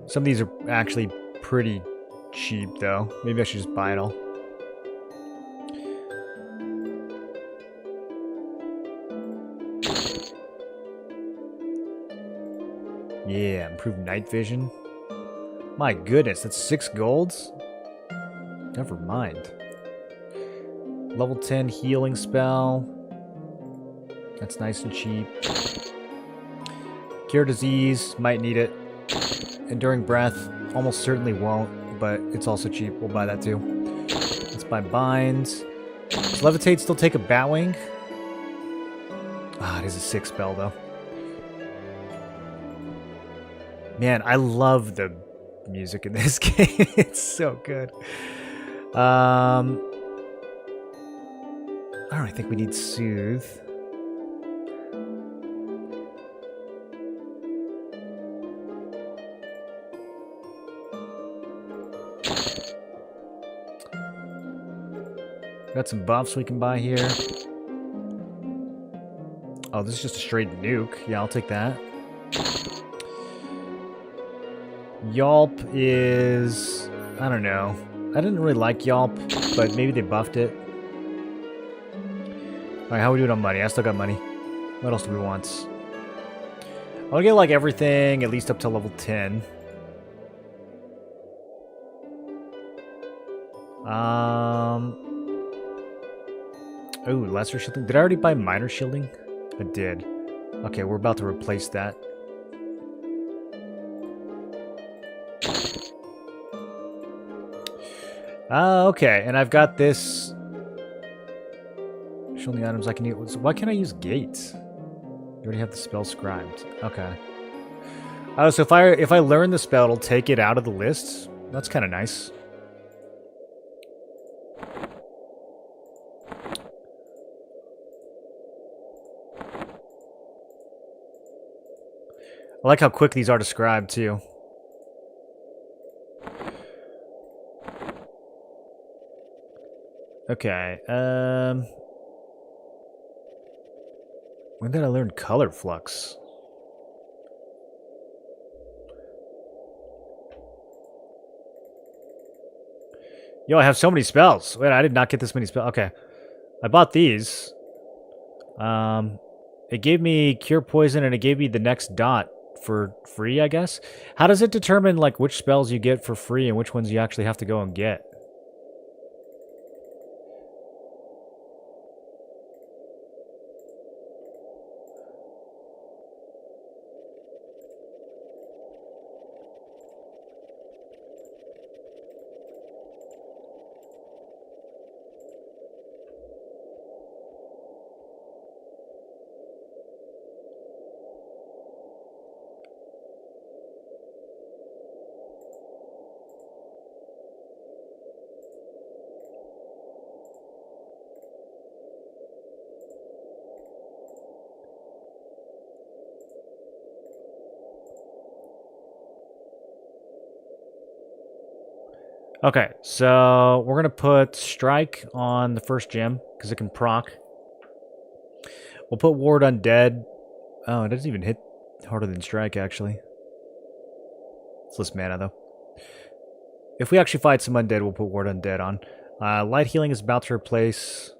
Some of these are actually pretty cheap, though. Maybe I should just buy it all. Yeah, improved night vision. My goodness, that's 6 golds? Never mind. Level 10 healing spell. That's nice and cheap. Cure disease, might need it. Enduring breath, almost certainly won't, but it's also cheap. We'll buy that too. Let's buy binds. Does levitate still take a batwing? Ah, it is a 6 spell though. Man, I love the music in this game. It's so good. Alright, I think we need Soothe. Got some buffs we can buy here. Oh, this is just a straight nuke. Yeah, I'll take that. Yelp is... I don't know. I didn't really like Yelp, but maybe they buffed it. Alright, how are we doing on money? I still got money. What else do we want? I'll get like everything at least up to level 10. Oh, lesser shielding. Did I already buy minor shielding? I did. Okay, we're about to replace that. Okay, and I've got this. Show the items I can use. Why can't I use gates? You already have the spell scribed. Okay. Oh, so if I learn the spell, it'll take it out of the list. That's kind of nice. I like how quick these are described too. Okay. When did I learn color flux? Yo, I have so many spells. Wait, I did not get this many spells. Okay. I bought these. It gave me Cure Poison and it gave me the next dot for free, I guess. How does it determine like which spells you get for free and which ones you actually have to go and get? Okay, so we're gonna put Strike on the first gem because it can proc. We'll put Ward Undead. Oh, it doesn't even hit harder than Strike, actually. It's less mana, though. If we actually fight some Undead, we'll put Ward Undead on. Light Healing is about to replace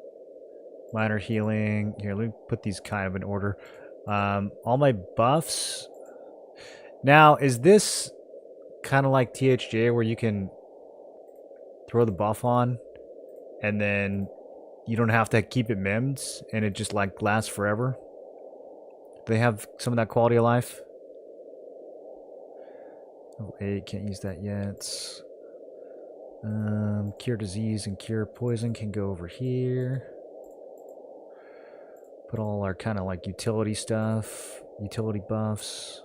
Minor Healing. Here, let me put these kind of in order. All my buffs. Now, is this kind of like THJ where you can throw the buff on and then you don't have to keep it mimmed and it just like lasts forever? Do they have some of that quality of life? Oh, 8, can't use that yet. Cure Disease and Cure Poison can go over here. Put all our kind of like utility stuff, utility buffs.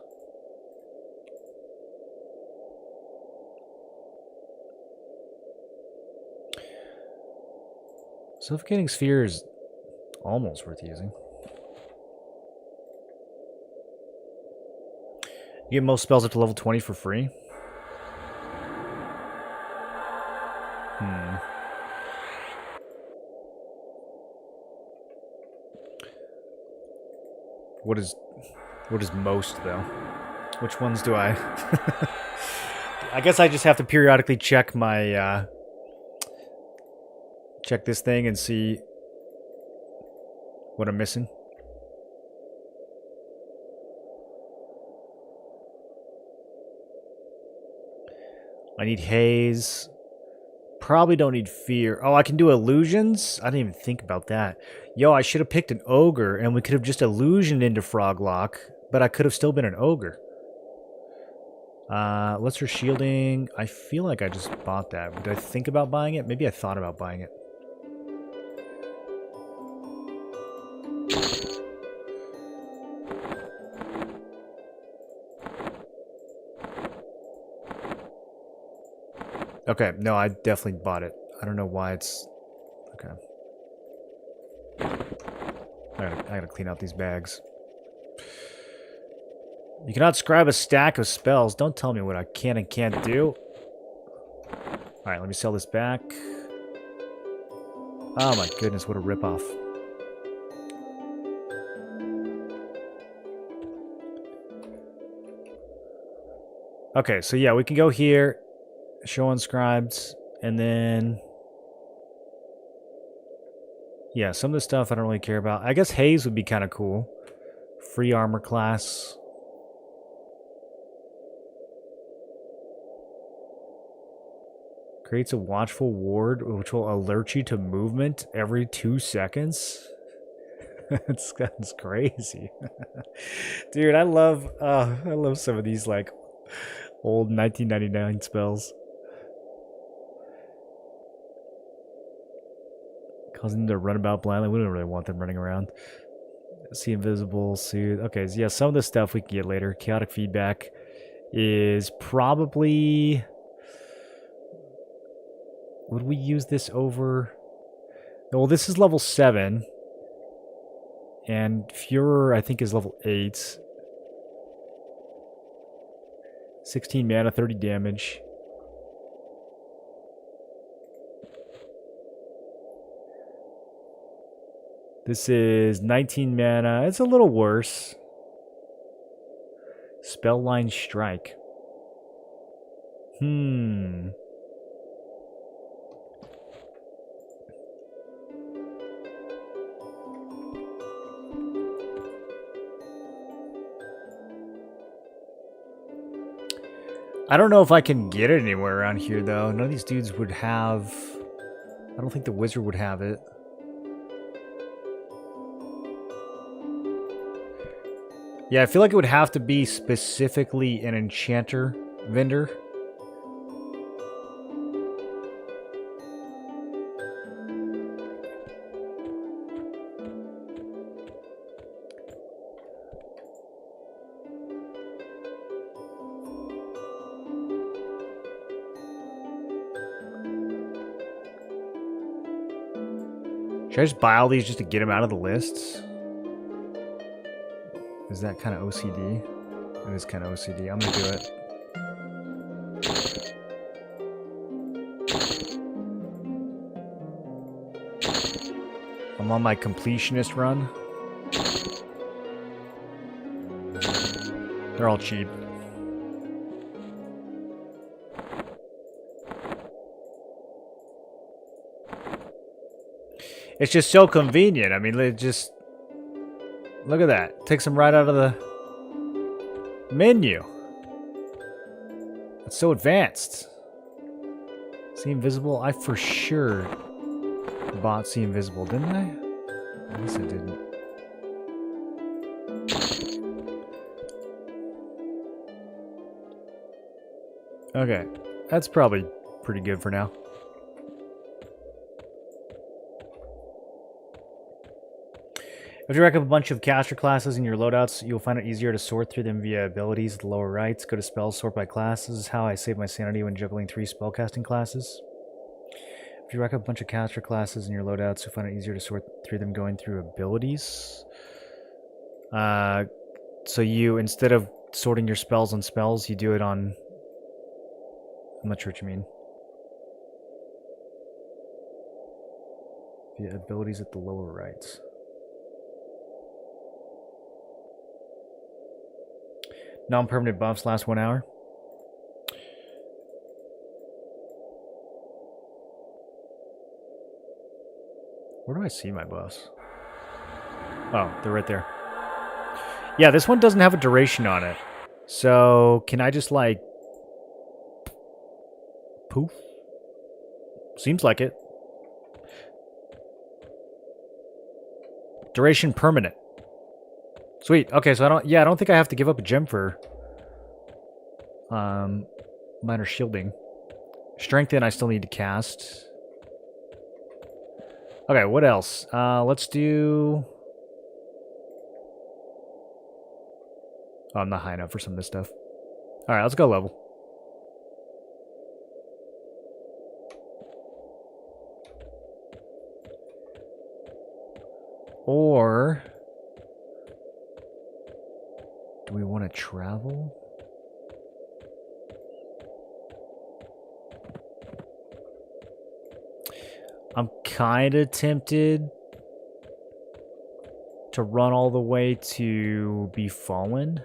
Suffocating Sphere is almost worth using. You get most spells up to level 20 for free. What is most though? Which ones do I? I guess I just have to periodically check my check this thing and see what I'm missing. I need Haze. Probably don't need Fear. Oh, I can do Illusions? I didn't even think about that. Yo, I should have picked an Ogre, and we could have just illusioned into Froglock, but I could have still been an Ogre. Lesser Shielding. I feel like I just bought that. Did I think about buying it? Maybe I thought about buying it. Okay, no, I definitely bought it. I don't know why it's... Okay. I gotta clean out these bags. You cannot scribe a stack of spells. Don't tell me what I can and can't do. Alright, let me sell this back. Oh my goodness, what a ripoff. Okay, so yeah, we can go here. Show inscribed, and then yeah, some of the stuff I don't really care about. I guess Haze would be kind of cool. Free armor class. Creates a watchful ward which will alert you to movement every 2 seconds. That's crazy. Dude, I love some of these like old 1999 spells. Causing them to run about blindly. We don't really want them running around. See invisible, soothe. Okay, so yeah, some of the stuff we can get later. Chaotic feedback is probably... Would we use this over... Well, this is level 7. And Fuhrer, I think, is level 8. 16 mana, 30 damage. This is 19 mana. It's a little worse. Spellline Strike. I don't know if I can get it anywhere around here, though. None of these dudes would have... I don't think the wizard would have it. Yeah, I feel like it would have to be specifically an enchanter vendor. Should I just buy all these just to get them out of the lists? Is that kind of OCD? It is kind of OCD. I'm gonna do it. I'm on my completionist run. They're all cheap. It's just so convenient. I mean, it just... Look at that. Takes them right out of the menu. It's so advanced. See Invisible? I for sure bought See Invisible, didn't I? I guess I didn't. Okay. That's probably pretty good for now. If you rack up a bunch of caster classes in your loadouts, you'll find it easier to sort through them via abilities at the lower right. Go to spells, sort by classes. This is how I save my sanity when juggling 3 spellcasting classes. If you rack up a bunch of caster classes in your loadouts, you'll find it easier to sort through them going through abilities. So you, instead of sorting your spells on spells, you do it on... I'm not sure what you mean. Via abilities at the lower right. Non-permanent buffs last 1 hour. Where do I see my buffs? Oh, they're right there. Yeah, this one doesn't have a duration on it. So, can I just like... poof? Seems like it. Duration permanent. Sweet. Okay, so I don't think I have to give up a gem for minor shielding. Strengthen I still need to cast. Okay, what else? Let's do... Oh, I'm not high enough for some of this stuff. Alright, let's go level. Or... do we want to travel? I'm kind of tempted to run all the way to Be Fallen.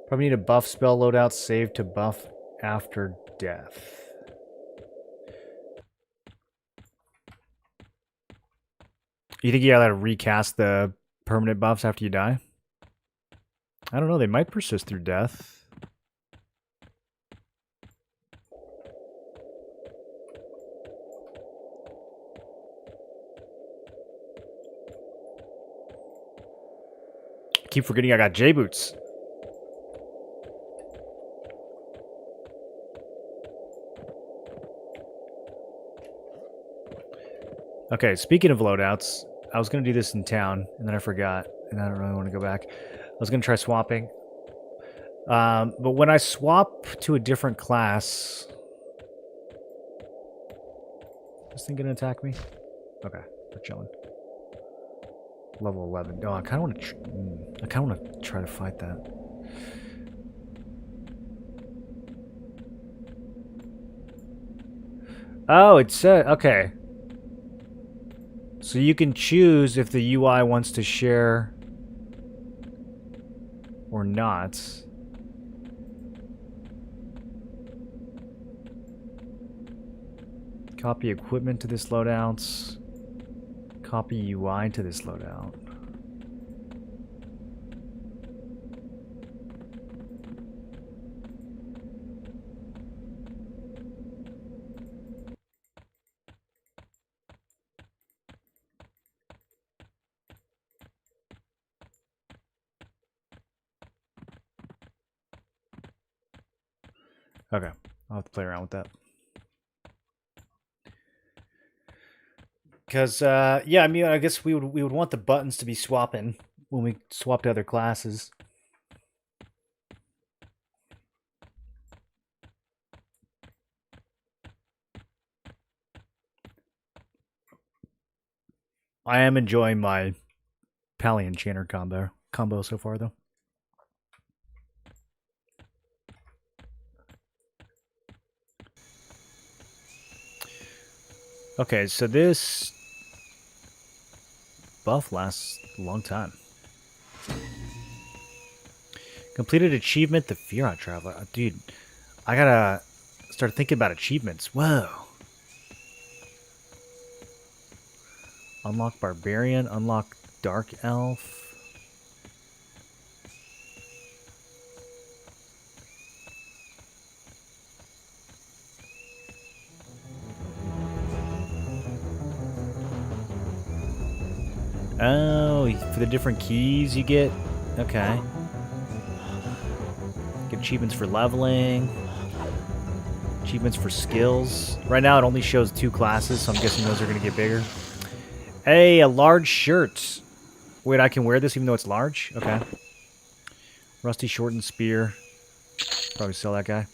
Probably need a buff spell loadout save to buff after death. You think you gotta recast the permanent buffs after you die? I don't know, they might persist through death. I keep forgetting I got J-boots. Okay, speaking of loadouts, I was going to do this in town, and then I forgot, and I don't really want to go back. I was going to try swapping. But when I swap to a different class... Is this thing going to attack me? Okay, we're chilling. Level 11. Oh, I kind of want to... I kind of want to try to fight that. Oh, it said... Okay. So you can choose if the UI wants to share or not. Copy equipment to this loadout. Copy UI to this loadout. Okay, I'll have to play around with that. Because, yeah, I mean, I guess we would want the buttons to be swapping when we swap to other classes. I am enjoying my Pally Enchanter combo so far, though. Okay, so this buff lasts a long time. Completed achievement, the Fiat Traveler. Dude, I gotta start thinking about achievements. Whoa. Unlock Barbarian, unlock Dark Elf. Oh, for the different keys you get? Okay. Get achievements for leveling. Achievements for skills. Right now it only shows 2 classes, so I'm guessing those are going to get bigger. Hey, a large shirt. Wait, I can wear this even though it's large? Okay. Rusty shortened spear. Probably sell that guy.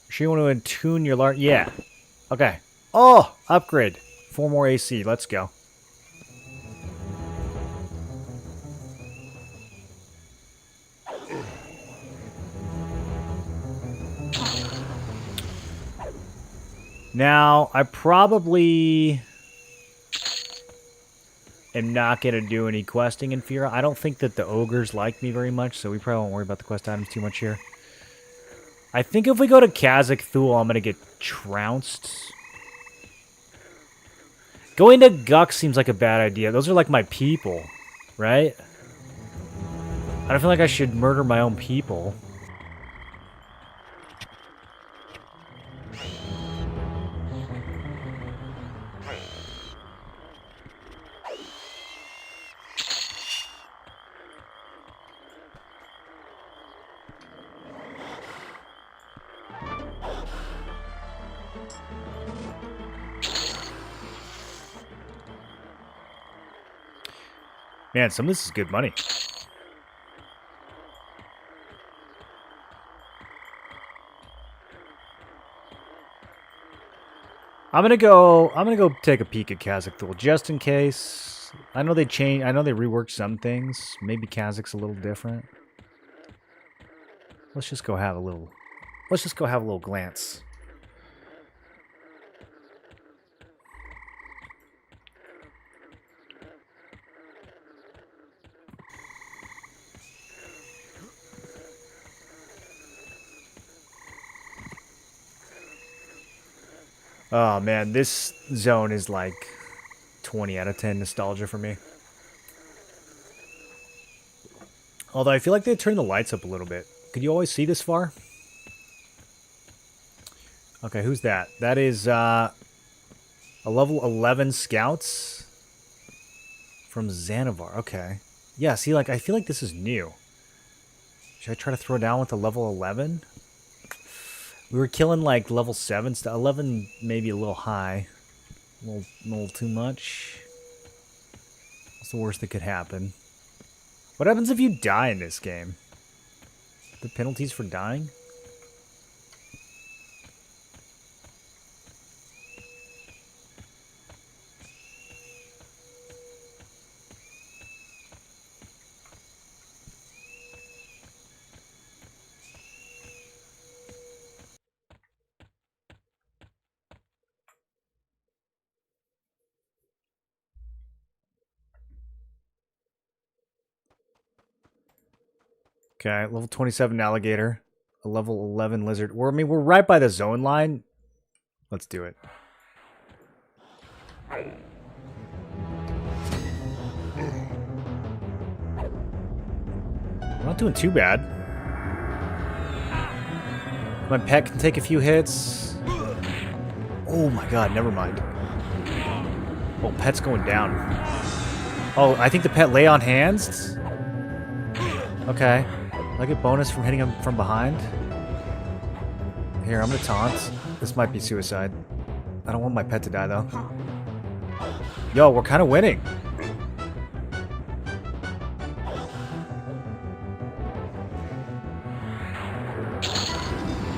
Sure you want to attune your large... Yeah. Okay. Oh! Upgrade. 4 more AC. Let's go. Now, I probably am not going to do any questing in Fira. I don't think that the ogres like me very much, so we probably won't worry about the quest items too much here. I think if we go to Kazakh Thule, I'm going to get trounced. Going to Guk seems like a bad idea. Those are like my people, right? I don't feel like I should murder my own people. Man, some of this is good money. I'm gonna go take a peek at Kazakh Thule just in case. I know they reworked some things. Maybe Kazakh's a little different. Let's just go have a little glance. Oh man, this zone is like 20 out of 10 nostalgia for me. Although I feel like they turned the lights up a little bit. Could you always see this far? Okay, who's that? That is a level 11 scouts from Xanavar. Okay. Yeah, see, like, I feel like this is new. Should I try to throw down with the level 11? We were killing, like, level 7 stuff. 11 maybe a little high. A little too much. What's the worst that could happen? What happens if you die in this game? The penalties for dying? Okay, level 27 alligator. A level 11 lizard. I mean, we're right by the zone line. Let's do it. We're not doing too bad. My pet can take a few hits. Oh my god, never mind. Oh, pet's going down. Oh, I think the pet lay on hands? Okay. I get bonus from hitting him from behind. Here, I'm gonna taunt. This might be suicide. I don't want my pet to die, though. Yo, we're kind of winning.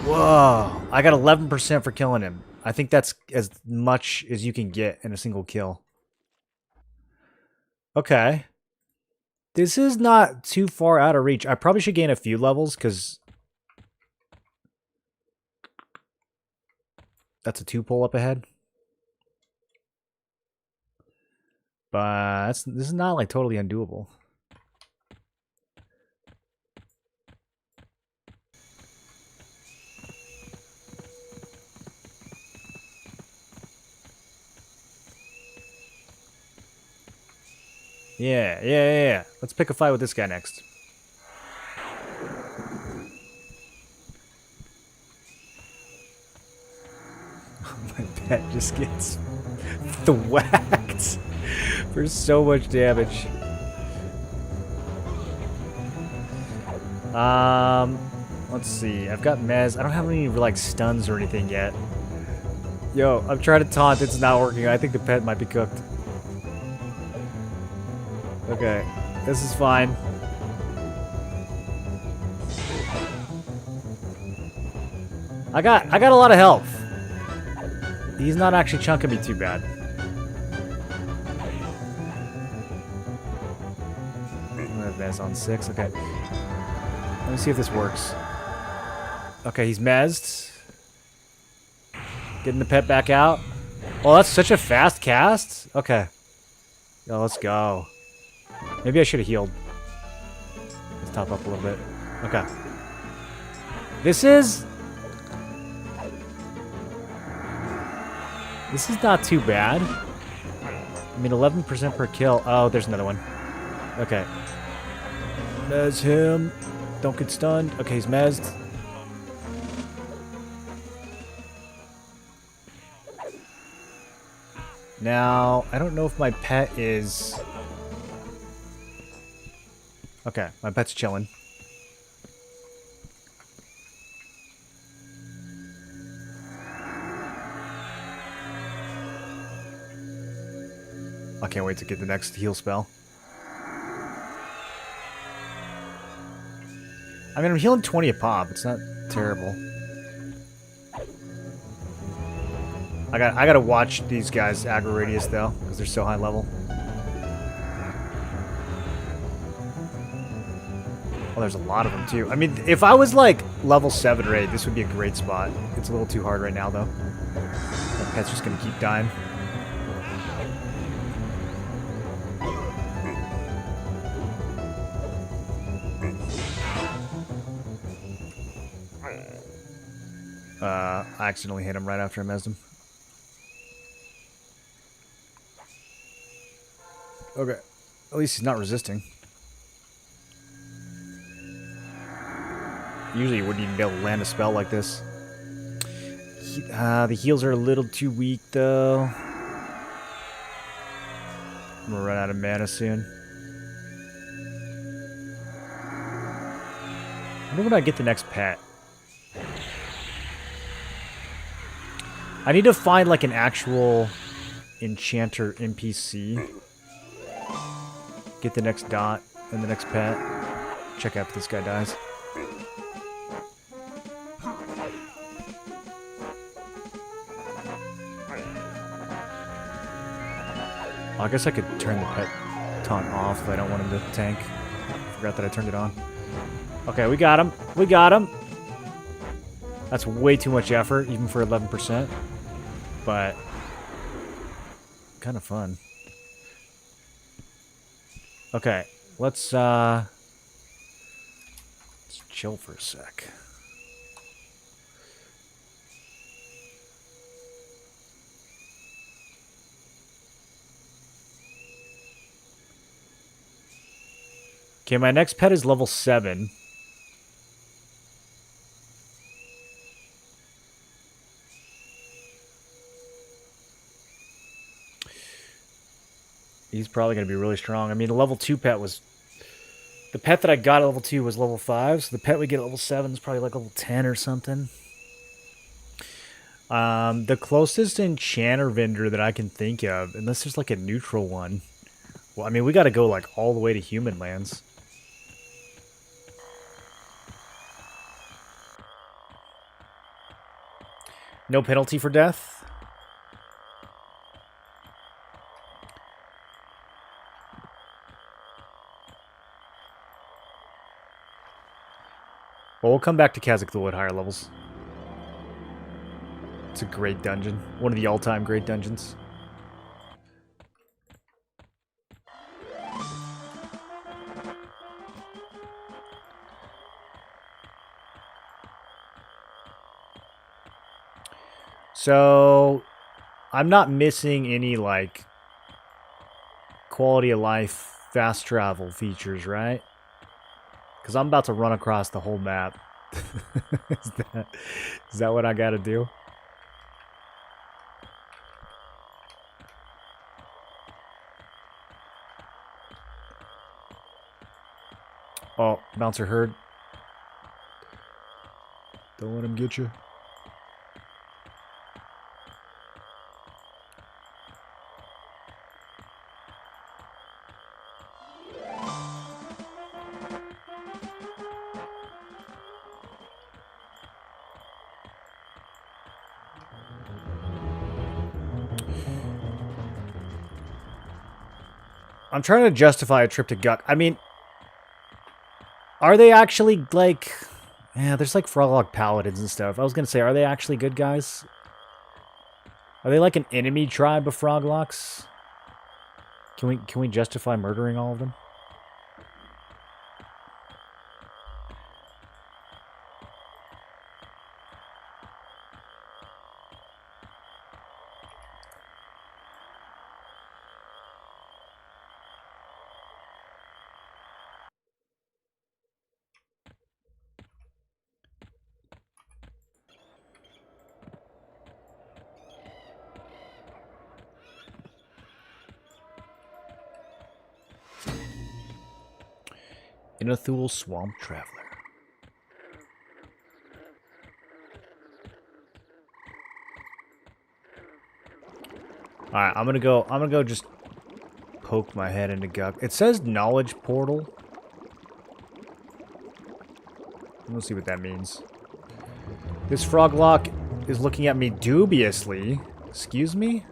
Whoa. I got 11% for killing him. I think that's as much as you can get in a single kill. Okay. This is not too far out of reach. I probably should gain a few levels, because that's a 2 pull up ahead. But this is not like totally undoable. Yeah. Let's pick a fight with this guy next. My pet just gets thwacked for so much damage. Let's see. I've got Mez. I don't have any like stuns or anything yet. Yo, I'm trying to taunt. It's not working. I think the pet might be cooked. Okay, this is fine. I got a lot of health. He's not actually chunking me too bad. I have Mez on 6. Okay. Let me see if this works. Okay, he's mezzed. Getting the pet back out. Oh, that's such a fast cast. Okay. Yo, let's go. Maybe I should have healed. Let's top up a little bit. Okay. This is not too bad. I mean, 11% per kill. Oh, there's another one. Okay. Mez him. Don't get stunned. Okay, he's mezzed. Now, I don't know if my pet is... Okay, my pet's chilling. I can't wait to get the next heal spell. I mean, I'm healing 20 a pop. It's not terrible. I gotta watch these guys aggro radius though, because they're so high level. Oh, there's a lot of them too. I mean, if I was like level 7 or 8, this would be a great spot. It's a little too hard right now though. My pet's just gonna keep dying. I accidentally hit him right after I mezzed him. Okay. At least he's not resisting. Usually you wouldn't even be able to land a spell like this. The heals are a little too weak, though. I'm gonna run out of mana soon. I wonder when I get the next pet. I need to find like an actual enchanter NPC. Get the next dot and the next pet. Check out if this guy dies. I guess I could turn the pet taunt off if I don't want him to tank. Forgot that I turned it on. Okay, we got him. We got him. That's way too much effort, even for 11%. But kind of fun. Okay, let's chill for a sec. Okay, my next pet is level 7. He's probably going to be really strong. I mean, the level 2 pet was... The pet that I got at level 2 was level 5, so the pet we get at level 7 is probably like level 10 or something. The closest enchanter vendor that I can think of, unless there's like a neutral one. Well, I mean, we got to go like all the way to human lands. No penalty for death. Well, we'll come back to Khazak-Thul at higher levels. It's a great dungeon. One of the all-time great dungeons. So, I'm not missing any, like, quality of life fast travel features, right? Because I'm about to run across the whole map. Is that what I gotta do? Oh, bouncer herd. Don't let him get you. I'm trying to justify a trip to Guck. I mean, are they actually, like... Yeah, there's, like, Froglok Paladins and stuff. I was gonna say, are they actually good guys? Are they, like, an enemy tribe of Froglocks? Can we justify murdering all of them? Inathul Swamp Traveler. Alright, I'm gonna go just poke my head into Guck. It says knowledge portal. Let's see what that means. This Froglock is looking at me dubiously. Excuse me?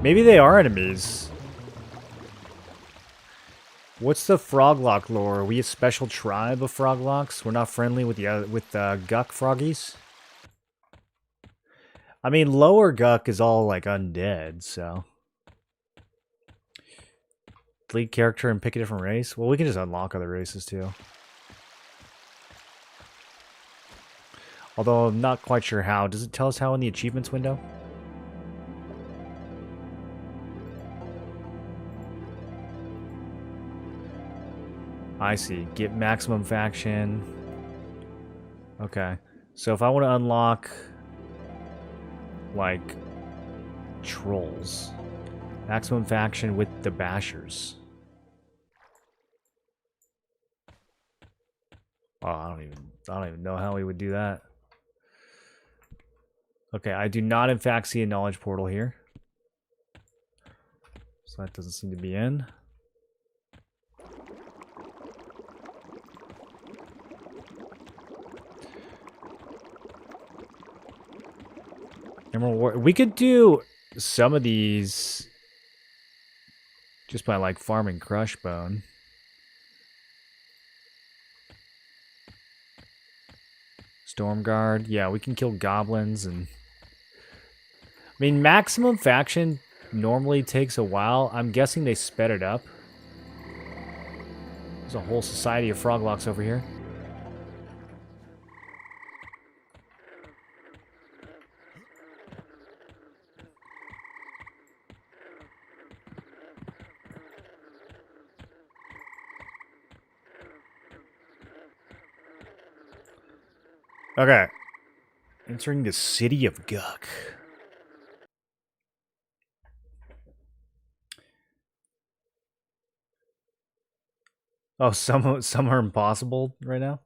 Maybe they are enemies. What's the Froglock lore? Are we a special tribe of Froglocks? We're not friendly with the Guck froggies? I mean, lower Guck is all, like, undead, so... Delete character and pick a different race? Well, we can just unlock other races, too. Although, I'm not quite sure how. Does it tell us how in the achievements window? I see. Get maximum faction. Okay. So if I want to unlock... like... trolls. Maximum faction with the bashers. Oh, I don't even know how we would do that. Okay, I do not in fact see a knowledge portal here. So that doesn't seem to be in. Emerald War. We could do some of these just by like farming Crushbone. Stormguard. Yeah, we can kill goblins and... I mean, maximum faction normally takes a while. I'm guessing they sped it up. There's a whole society of froglocks over here. Okay. Entering the city of Guck. Oh, some are impossible right now?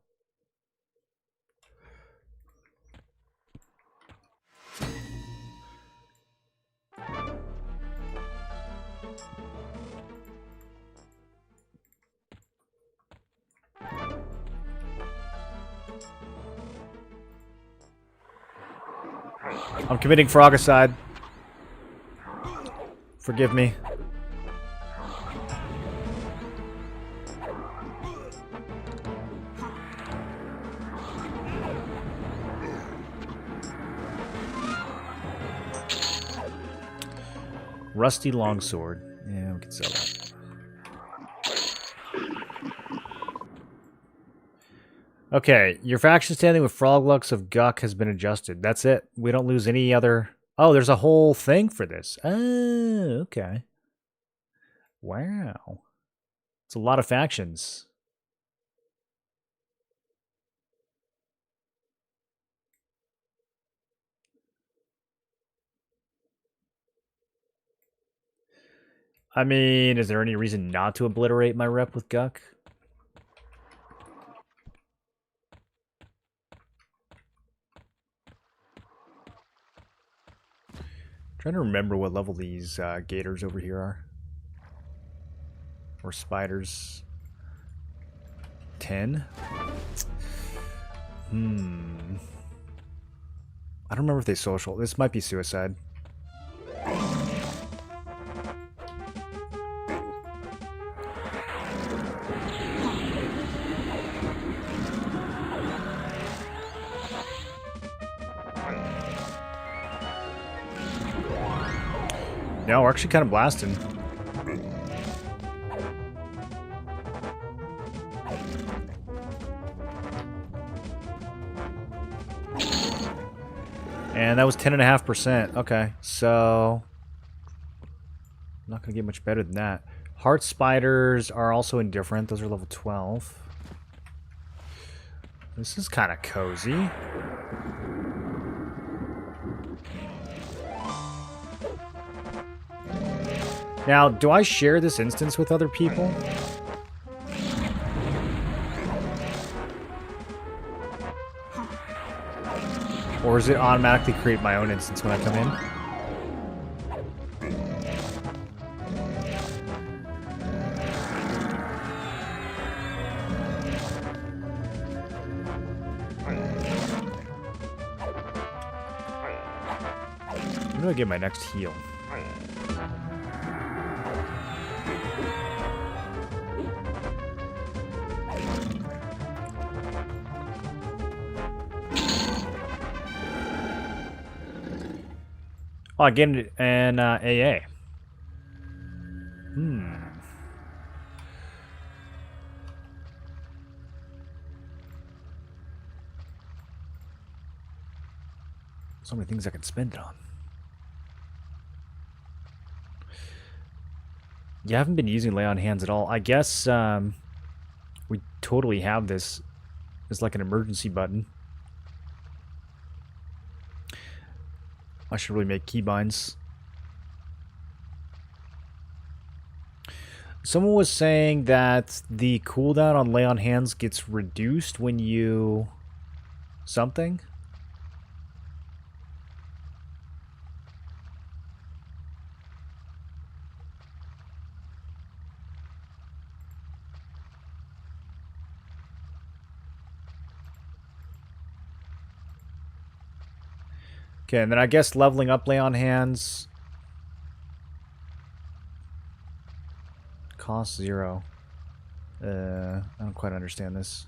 I'm committing frogicide. Forgive me. Rusty longsword. Yeah, we can sell that. Okay, your faction standing with Froglocks of Guck has been adjusted. That's it. We don't lose any other... Oh, there's a whole thing for this. Oh, okay. Wow. It's a lot of factions. I mean, is there any reason not to obliterate my rep with Guck? Trying to remember what level these gators over here are. Or spiders. 10? I don't remember if they social. This might be suicide. No, we're actually kind of blasting. And that was 10.5%. Okay, so... I'm not going to get much better than that. Heart spiders are also indifferent. Those are level 12. This is kind of cozy. Now, do I share this instance with other people? Or does it automatically create my own instance when I come in? When do I get my next heal? Oh, I get an AA. So many things I can spend it on. Yeah, I haven't been using lay on hands at all. I guess we totally have this as like an emergency button. I should really make keybinds. Someone was saying that the cooldown on lay on hands gets reduced when you... something? Okay, and then I guess leveling up lay on hands costs 0. I don't quite understand this.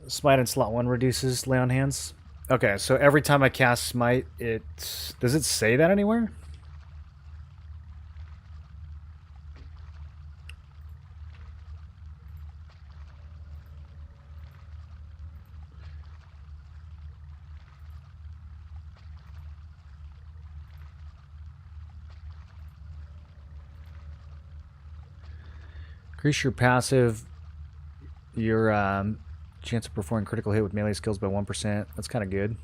Smite in slot 1 reduces lay on hands. Okay, so every time I cast Smite, does it say that anywhere? Increase your passive, your chance of performing critical hit with melee skills by 1%. That's kind of good.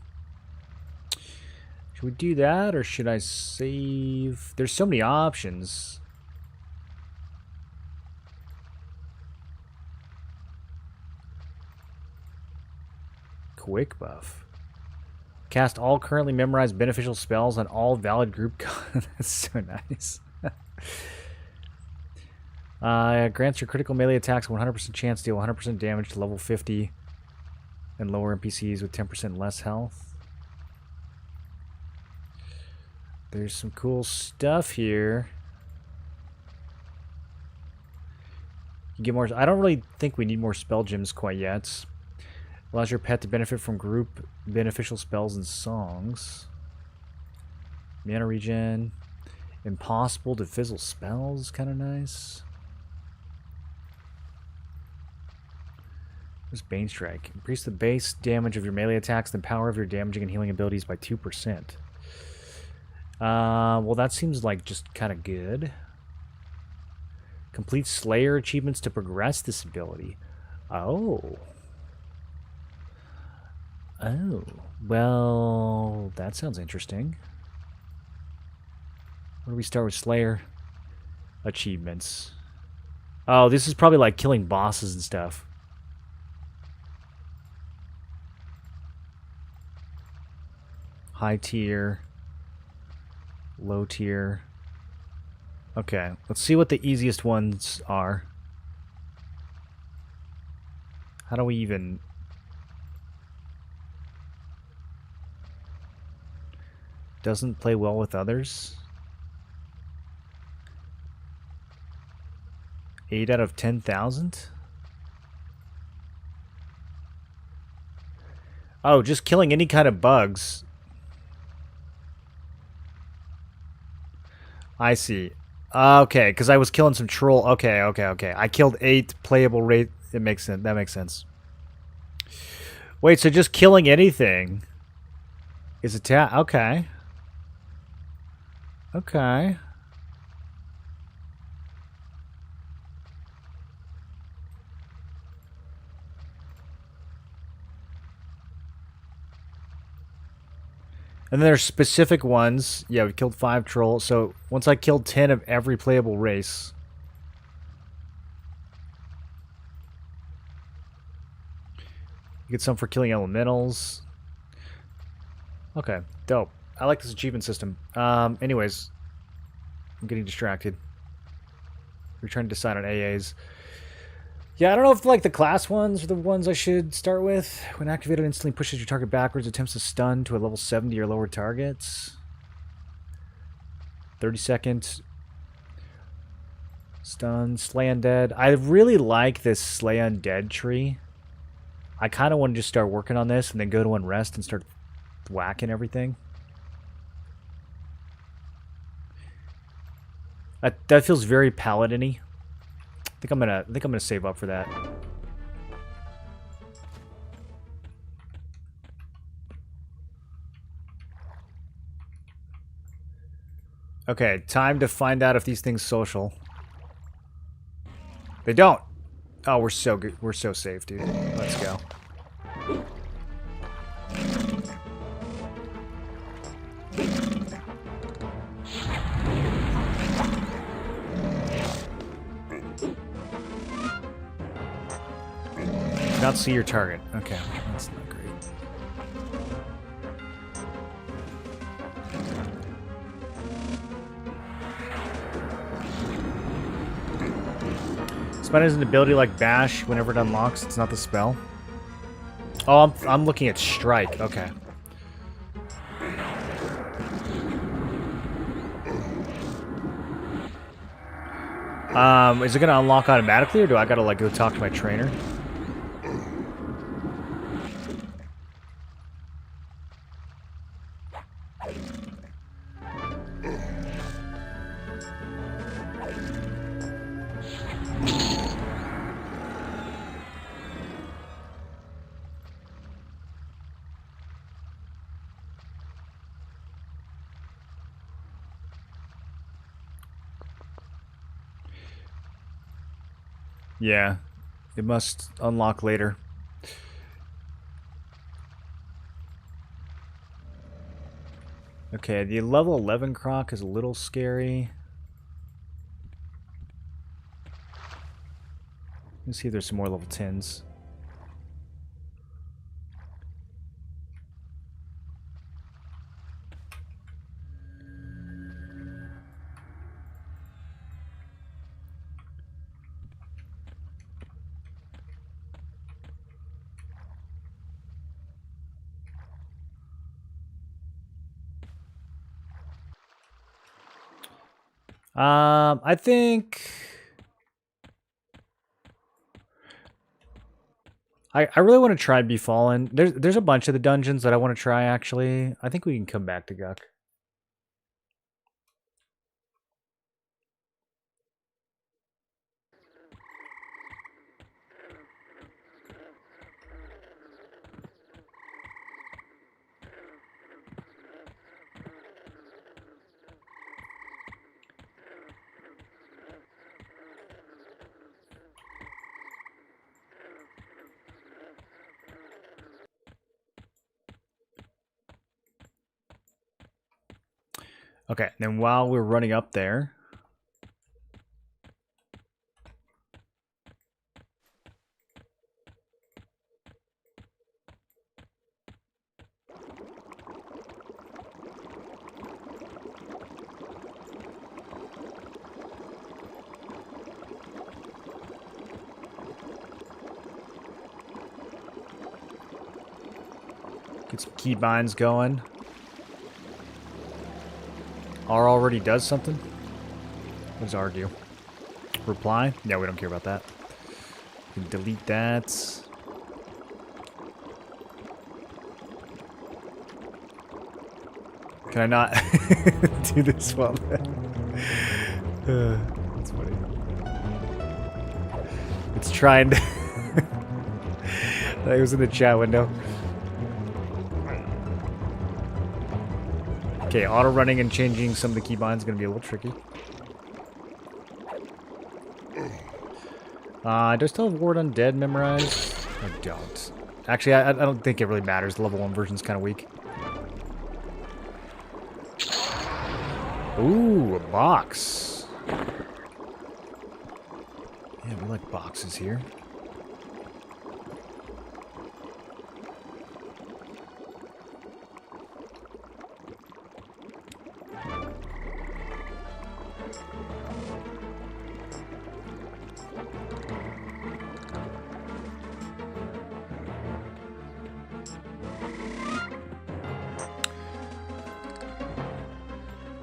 Should we do that, or should I save? There's so many options. Quick buff. Cast all currently memorized beneficial spells on all valid group. That's so nice. Grants your critical melee attacks 100% chance to deal 100% damage to level 50 and lower NPCs with 10% less health. There's some cool stuff here. You get more. I don't really think we need more spell gems quite yet. Allows your pet to benefit from group beneficial spells and songs. Mana regen. Impossible to fizzle spells. Kind of nice. Where's Bane Strike? Increase the base damage of your melee attacks and the power of your damaging and healing abilities by 2%. Well, that seems like just kind of good. Complete Slayer achievements to progress this ability. Oh. Oh. Well, that sounds interesting. Where do we start with Slayer? Achievements. Oh, this is probably like killing bosses and stuff. High tier. Low tier. Okay, let's see what the easiest ones are. How do we even... Doesn't play well with others. 8 out of 10,000? Oh, just killing any kind of bugs. I see. Okay, because I was killing some troll. Okay. I killed 8 playable rate. It makes sense. That makes sense. Wait, so just killing anything is attack? Okay. Okay. And then there's specific ones. Yeah, we killed 5 trolls. So once I killed 10 of every playable race. You get some for killing elementals. Okay, dope. I like this achievement system. Anyways, I'm getting distracted. We're trying to decide on AAs. Yeah, I don't know if like the class ones are the ones I should start with. When activated, instantly pushes your target backwards, attempts to stun to a level 70 or lower targets. 30 seconds. Stun, Slay Undead. I really like this Slay Undead tree. I kind of want to just start working on this and then go to Unrest and start whacking everything. That feels very paladin-y. I think I'm gonna save up for that. Okay, time to find out if these things social. They don't. Oh, we're so good. We're so safe, dude. Let's go. Not see your target. Okay, that's not great. Spite has an ability like Bash. Whenever it unlocks, it's not the spell. Oh, I'm looking at Strike. Okay. Is it gonna unlock automatically, or do I gotta like go talk to my trainer? Yeah. It must unlock later. Okay, the level 11 croc is a little scary. Let's see if there's some more level 10s. I think I really want to try Befallen. There's a bunch of the dungeons that I want to try actually. I think we can come back to Guck. Okay, then while we're running up there, get some keybinds going. R already does something? What does R do? Reply? Yeah, we don't care about that. We can delete that. Can I not do this one? That's funny. It's trying to... It was in the chat window. Okay, auto running and changing some of the keybinds is going to be a little tricky. Do I still have Ward Undead memorized? I don't. Actually, I don't think it really matters. The level 1 version's kind of weak. Ooh, a box. Yeah, we like boxes here.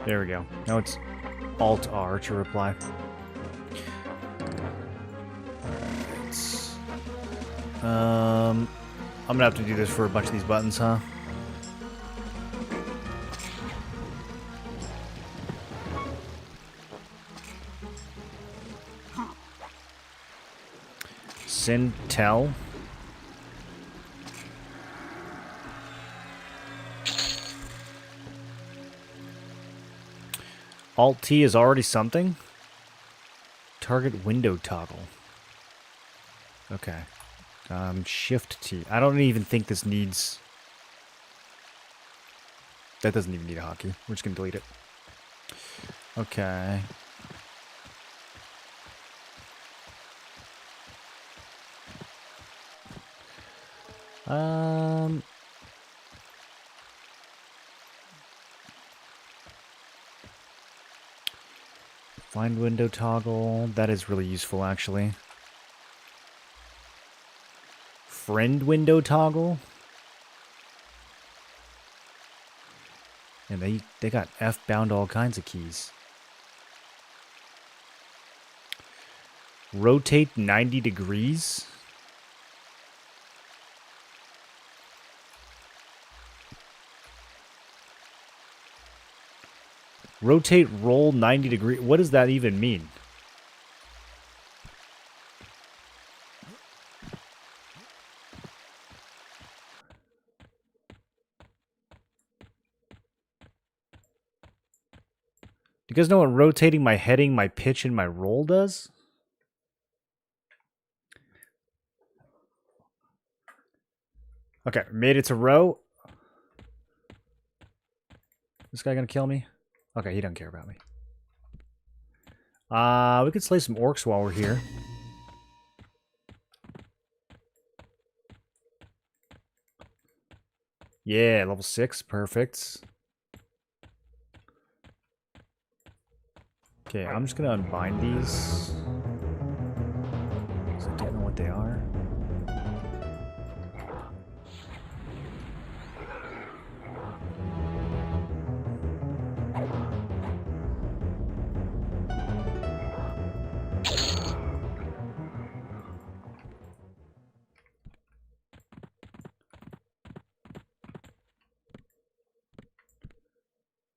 There we go. Now it's Alt-R to reply. I'm gonna have to do this for a bunch of these buttons, huh? Send tell. Alt-T is already something? Target window toggle. Okay. Shift-T. I don't even think this needs... That doesn't even need a hotkey. We're just going to delete it. Okay. Find window toggle. That is really useful, actually. Friend window toggle. And they got F-bound all kinds of keys. Rotate 90 degrees. Rotate roll 90 degrees. What does that even mean? Do you guys know what rotating my heading, my pitch, and my roll does? Okay, made it to row. This guy gonna kill me? Okay, he doesn't care about me. We could slay some orcs while we're here. Yeah, level 6, perfect. Okay, I'm just gonna unbind these. Because I don't know what they are.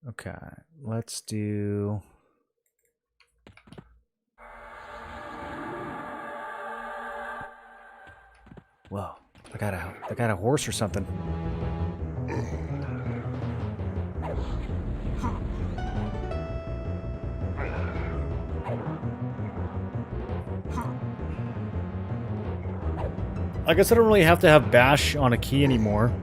Okay, let's do... Whoa, I got a horse or something. I guess I don't really have to have bash on a key anymore.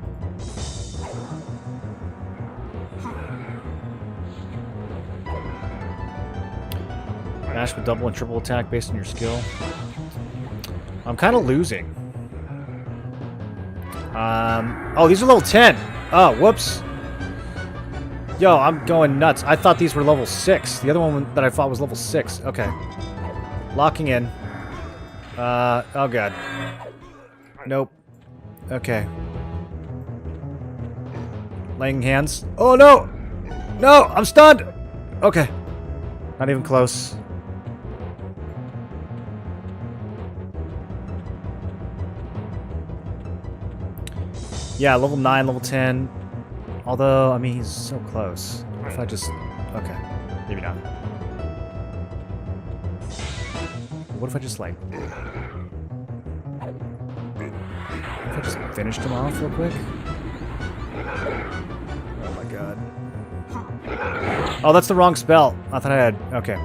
Bash with double and triple attack based on your skill. I'm kind of losing. Oh, these are level 10. Oh, whoops. Yo, I'm going nuts. I thought these were level 6. The other one that I thought was level 6. Okay. Locking in. Oh god. Nope. Okay. Laying hands. Oh no! No! I'm stunned! Okay. Not even close. Yeah, level 9, level 10. Although, I mean, he's so close. What if I just... Okay. Maybe not. What if I just, like... What if I just finished him off real quick? Oh my god. Oh, that's the wrong spell. I thought I had... Okay.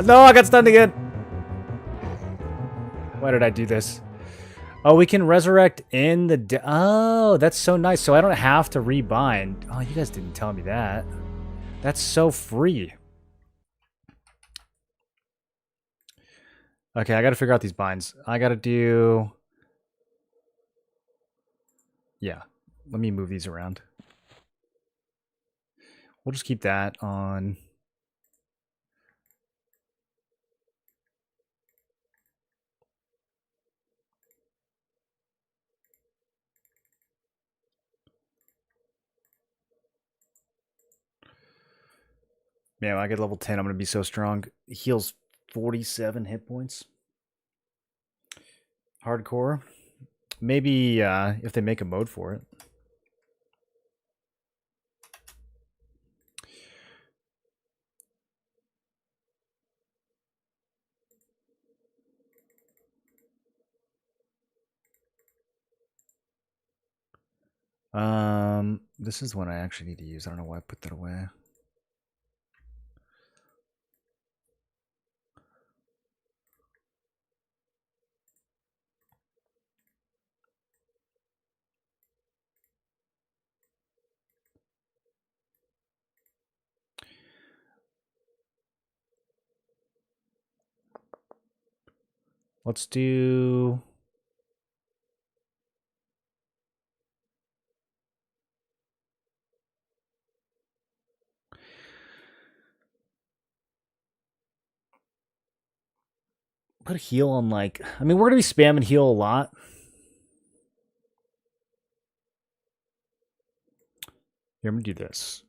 No, I got stunned again. Why did I do this? Oh, we can resurrect in the... Oh, that's so nice. So I don't have to rebind. Oh, you guys didn't tell me that. That's so free. Okay, I gotta figure out these binds. I gotta do... Yeah. Let me move these around. We'll just keep that on... Man, when I get level 10, I'm gonna be so strong. Heals 47 hit points. Hardcore. Maybe if they make a mode for it. This is one I actually need to use. I don't know why I put that away. Let's do... Put a heal on, like... I mean, we're going to be spamming heal a lot. Here, I'm going to do this.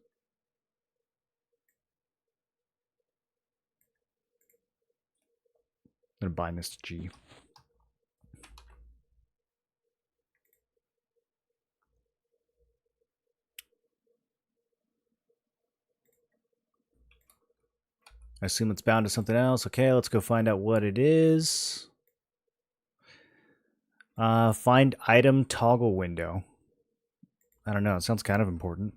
I'm going to bind this to G. I assume it's bound to something else. Okay, let's go find out what it is. Find item toggle window. I don't know. It sounds kind of important.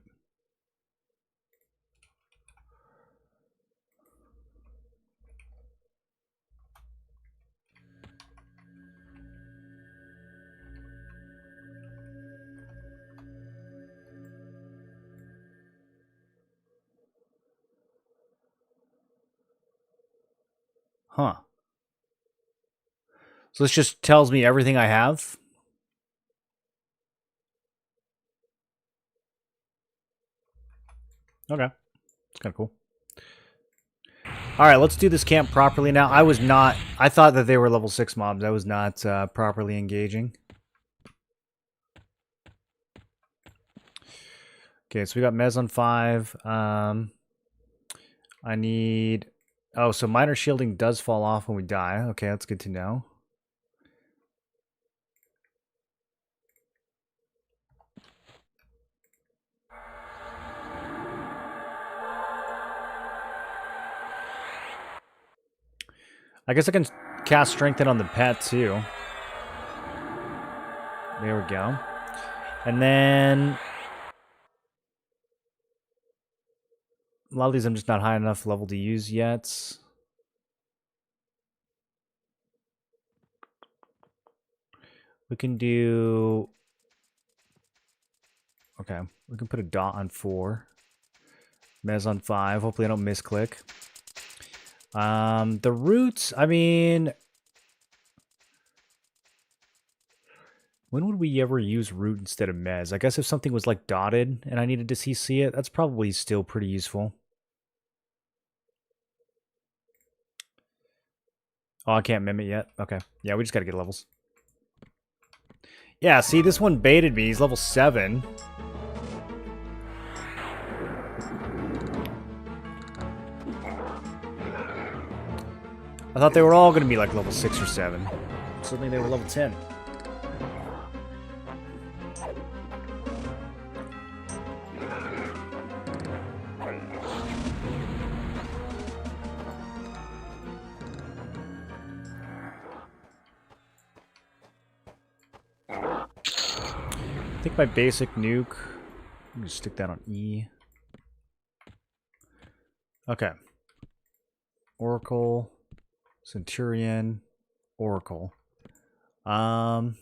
Huh. So this just tells me everything I have? Okay. It's kind of cool. Alright, let's do this camp properly now. I thought that they were level 6 mobs. I was not properly engaging. Okay, so we got Mez on 5. I need... Oh, so minor shielding does fall off when we die. Okay, that's good to know. I guess I can cast Strengthen on the pet, too. There we go. And then... A lot of these I'm just not high enough level to use yet. We can do... Okay, we can put a dot on 4. Mez on 5. Hopefully I don't misclick. The roots, I mean... When would we ever use root instead of Mez? I guess if something was like dotted and I needed to CC it, that's probably still pretty useful. Oh, I can't mimic yet? Okay. Yeah, we just gotta get levels. Yeah, see, this one baited me. He's level 7. I thought they were all gonna be like level 6 or 7. Suddenly they were level 10. I think my basic nuke... I'm gonna stick that on E. Okay. Oracle, Centurion, Oracle. One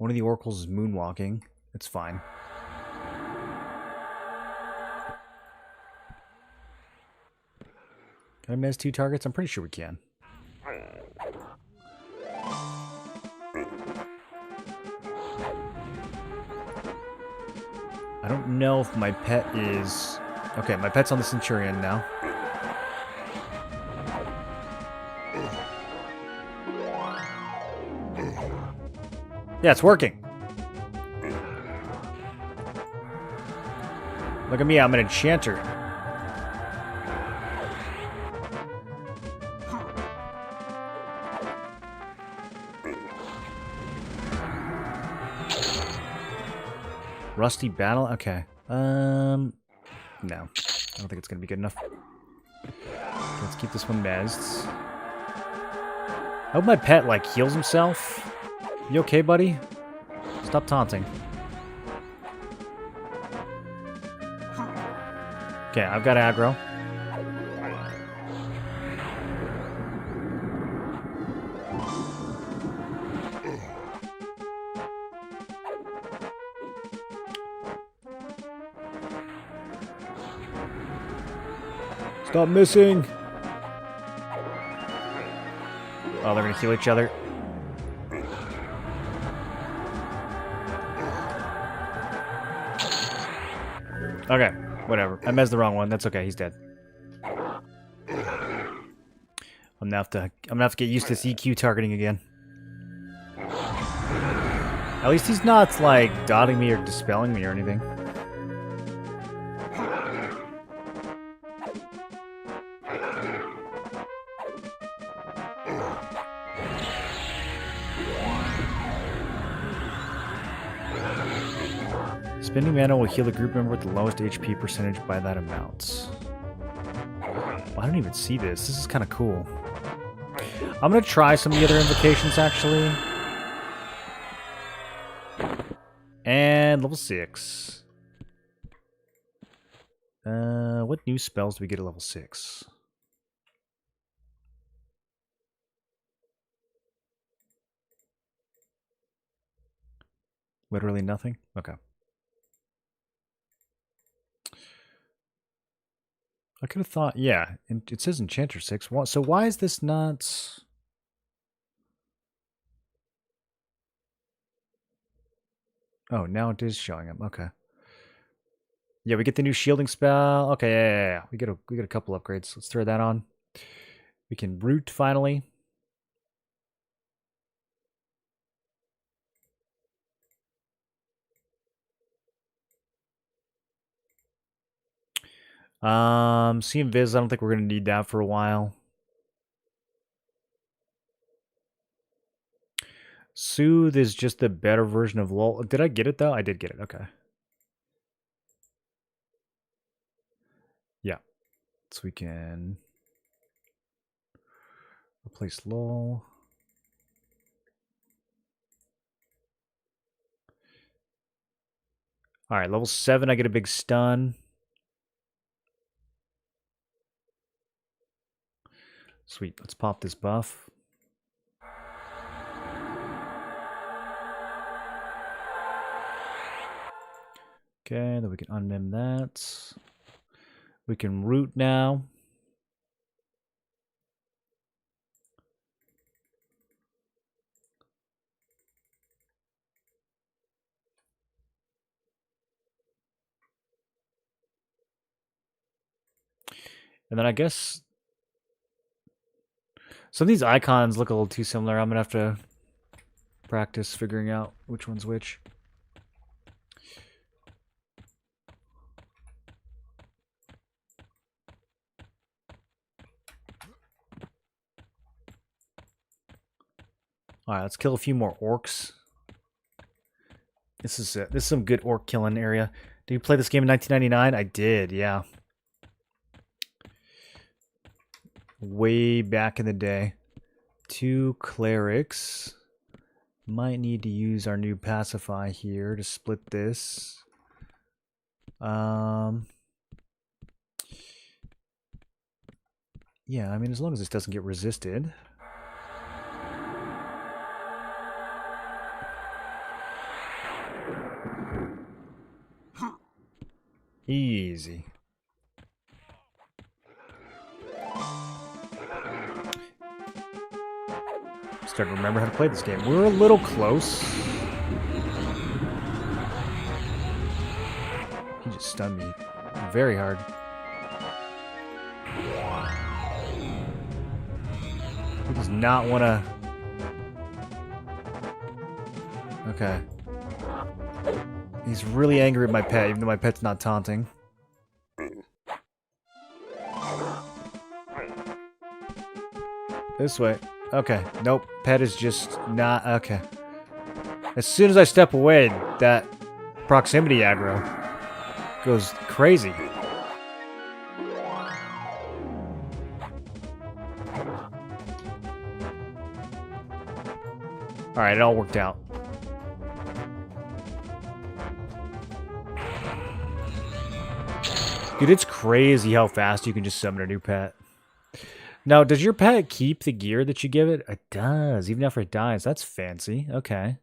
of the oracles is moonwalking. It's fine. Can I miss 2 targets? I'm pretty sure we can. I don't know if my pet is... Okay, my pet's on the Centurion now. Yeah, it's working. Look at me, I'm an enchanter. Rusty battle? Okay. No. I don't think it's gonna be good enough. Let's keep this one mezzed. I hope my pet, like, heals himself. You okay, buddy? Stop taunting. Okay, I've got aggro. Stop missing! Oh, they're gonna kill each other. Okay, whatever. I mezzed the wrong one. That's okay. He's dead. I'm gonna have to get used to this EQ targeting again. At least he's not like dotting me or dispelling me or anything. Spending mana will heal the group member with the lowest HP percentage by that amount. Well, I don't even see this. This is kind of cool. I'm going to try some of the other invocations, actually. And level 6. What new spells do we get at level 6? Literally nothing? Okay. I could have thought, yeah, it says Enchanter 6. So why is this not... Oh, now it is showing up. Okay. Yeah, we get the new shielding spell. Okay, yeah. We get a couple upgrades. Let's throw that on. We can root finally. See Invis, I don't think we're gonna need that for a while. Soothe is just the better version of Lull. Did I get it though? I did get it, okay. Yeah. So we can replace Lull. Alright, level 7, I get a big stun. Sweet, let's pop this buff. Okay, then we can unmim that. We can root now. And then I guess some of these icons look a little too similar. I'm going to have to practice figuring out which one's which. Alright, let's kill a few more orcs. This is it. This is some good orc killing area. Did you play this game in 1999? I did, yeah. Way back in the day. 2 clerics. Might need to use our new pacify here to split this. Yeah, I mean, as long as this doesn't get resisted. Easy. Starting to remember how to play this game. We're a little close. He just stunned me very hard. He does not want to... Okay. He's really angry at my pet, even though my pet's not taunting. This way. Okay. Nope. Pet is just not... Okay. As soon as I step away, that proximity aggro goes crazy. Alright, it all worked out. Dude, it's crazy how fast you can just summon a new pet. Now, does your pet keep the gear that you give it? It does, even after it dies. That's fancy. Okay.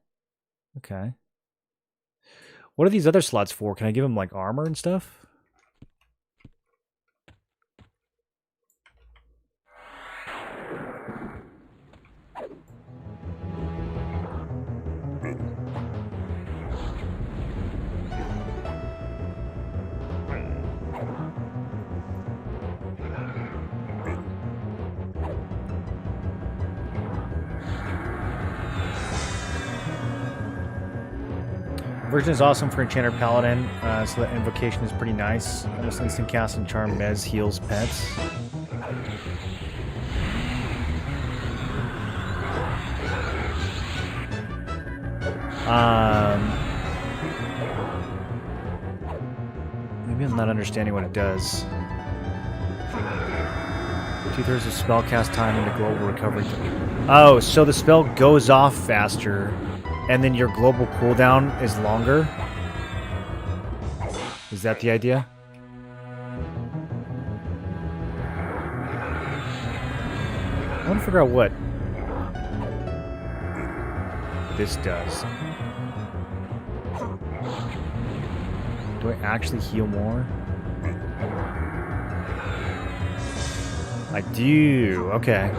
Okay. What are these other slots for? Can I give him, like, armor and stuff? Version is awesome for Enchanter Paladin, so that invocation is pretty nice. Almost instant cast and Charm Mez heals pets. Maybe I'm not understanding what it does. 2/3 of spell cast time into global recovery. Oh, so the spell goes off faster. And then your global cooldown is longer? Is that the idea? I want to figure out what this does. Do I actually heal more? I do. Okay.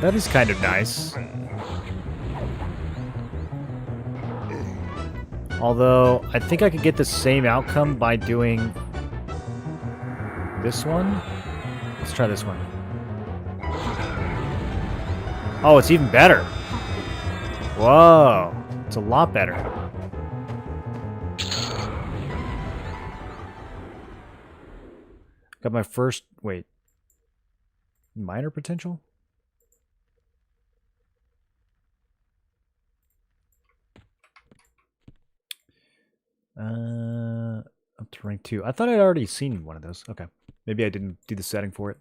That is kind of nice. Although, I think I could get the same outcome by doing this one. Let's try this one. Oh, it's even better. Whoa. It's a lot better. Got my first... Wait. Minor potential? Up to rank 2. I thought I'd already seen one of those. Okay. Maybe I didn't do the setting for it.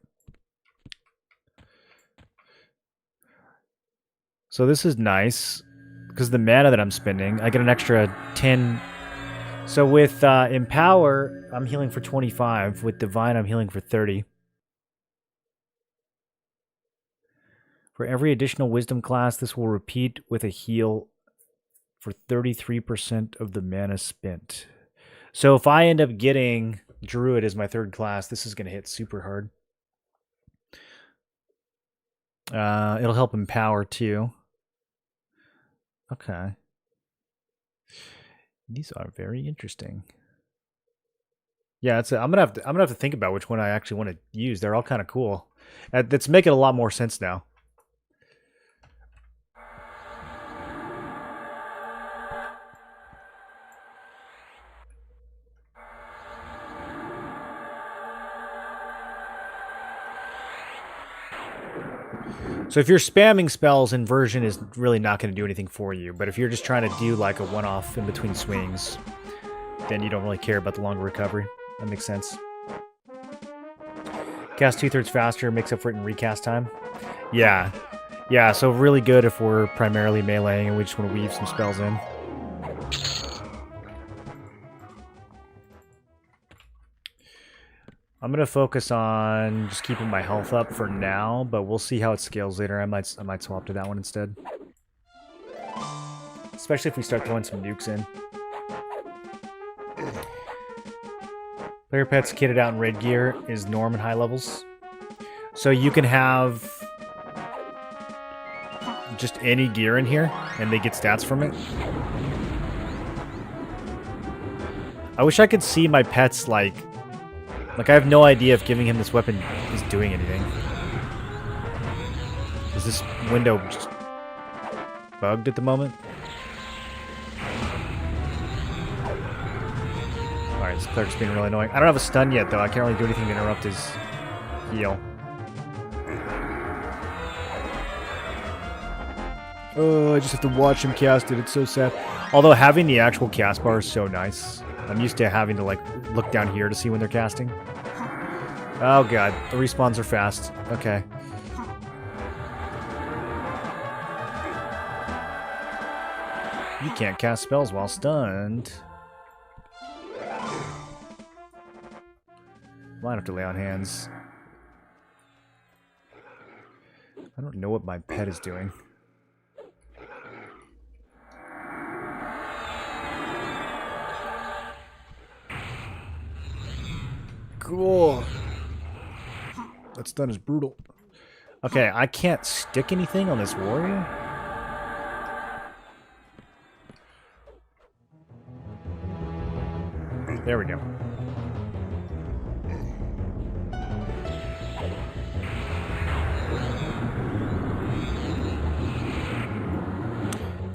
So this is nice. Because the mana that I'm spending, I get an extra 10. So with Empower, I'm healing for 25. With Divine, I'm healing for 30. For every additional Wisdom class, this will repeat with a heal for 33% of the mana spent. So if I end up getting Druid as my third class, this is going to hit super hard. It'll help Empower too. Okay. These are very interesting. Yeah, I'm gonna have to think about which one I actually want to use. They're all kind of cool. That's making a lot more sense now. So if you're spamming spells, Inversion is really not going to do anything for you. But if you're just trying to do like a one-off in between swings, then you don't really care about the longer recovery. That makes sense. Cast 2/3 faster, makes up for it in recast time. Yeah. Yeah, so really good if we're primarily meleeing and we just want to weave some spells in. I'm going to focus on just keeping my health up for now, but we'll see how it scales later. I might swap to that one instead. Especially if we start throwing some nukes in. Player pets kitted out in red gear is norm in high levels. So you can have just any gear in here, and they get stats from it. I wish I could see my pets, like I have no idea if giving him this weapon is doing anything. Is this window just bugged at the moment? Alright, this cleric's being really annoying. I don't have a stun yet, though. I can't really do anything to interrupt his heal. Oh, I just have to watch him cast it. It's so sad. Although having the actual cast bar is so nice. I'm used to having to, like, look down here to see when they're casting. Oh, God. The respawns are fast. Okay. You can't cast spells while stunned. Might have to lay on hands. I don't know what my pet is doing. Cool. That stun is brutal. Okay, I can't stick anything on this warrior? There we go.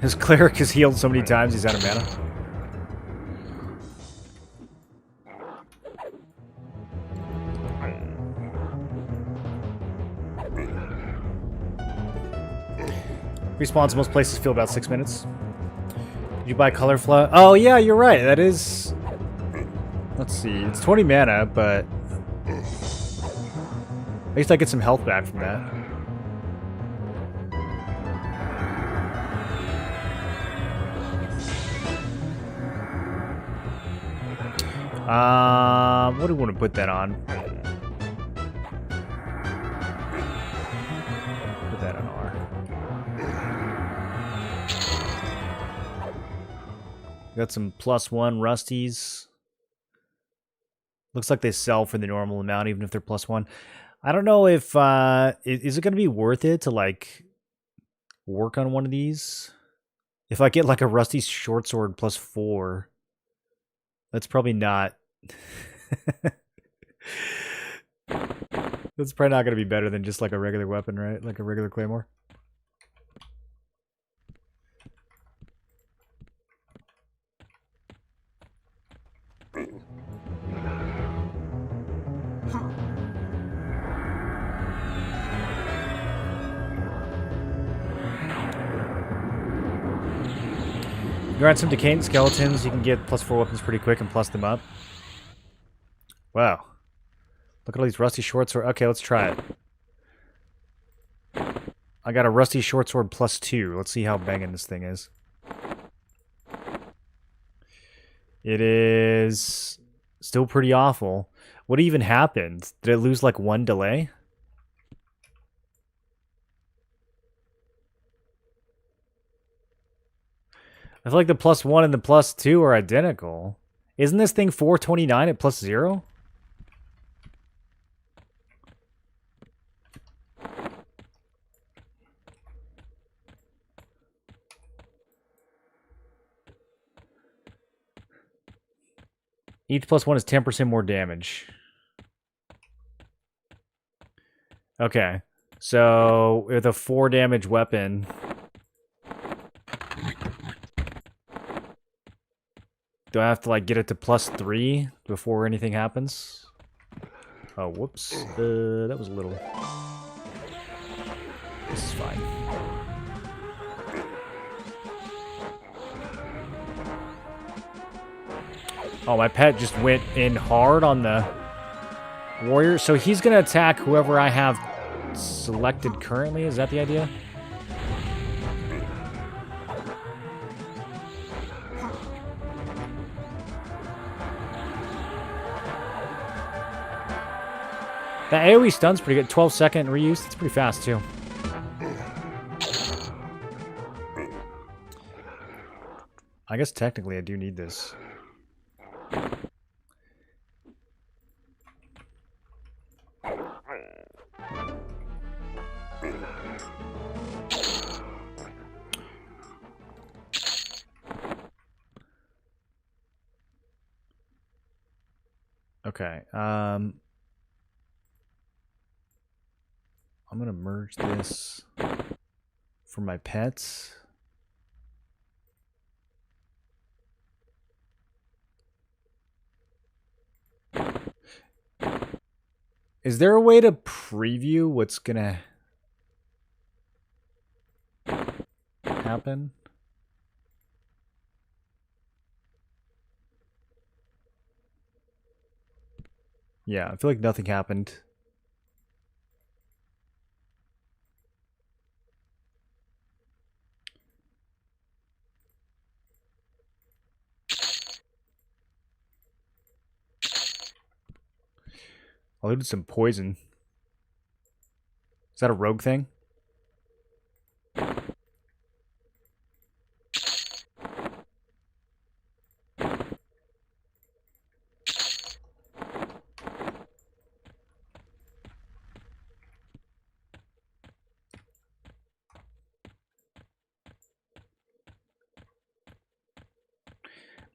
His cleric has healed so many times he's out of mana. Respawns most places feel about 6 minutes. Did you buy Color Flood? Oh yeah, you're right. That is... Let's see. It's 20 mana, but... At least I get some health back from that. What do we want to put that on? Put that on R. Got some +1 rusties. Looks like they sell for the normal amount, even if they're +1. I don't know if is it going to be worth it to like work on one of these. If I get like a rusty short sword +4, that's probably not. That's probably not going to be better than just like a regular weapon, right? Like a regular claymore. You grant some decaying skeletons, you can get +4 weapons pretty quick and plus them up. Wow. Look at all these rusty short sword. Okay, let's try it. I got a rusty short sword +2. Let's see how banging this thing is. It is still pretty awful. What even happened? Did it lose like 1 delay? I feel like the +1 and the +2 are identical. Isn't this thing 429 at +0? Each +1 is 10% more damage. Okay. So, with a 4 damage weapon... Do I have to, like, get it to +3 before anything happens? Oh, whoops. That was a little... This is fine. Oh, my pet just went in hard on the warrior. So he's going to attack whoever I have selected currently. Is that the idea? That AoE stun's pretty good. 12-second reuse. It's pretty fast, too. I guess technically I do need this. Okay. I'm going to merge this for my pets. Is there a way to preview what's going to happen? Yeah, I feel like nothing happened. I looted some poison. Is that a rogue thing?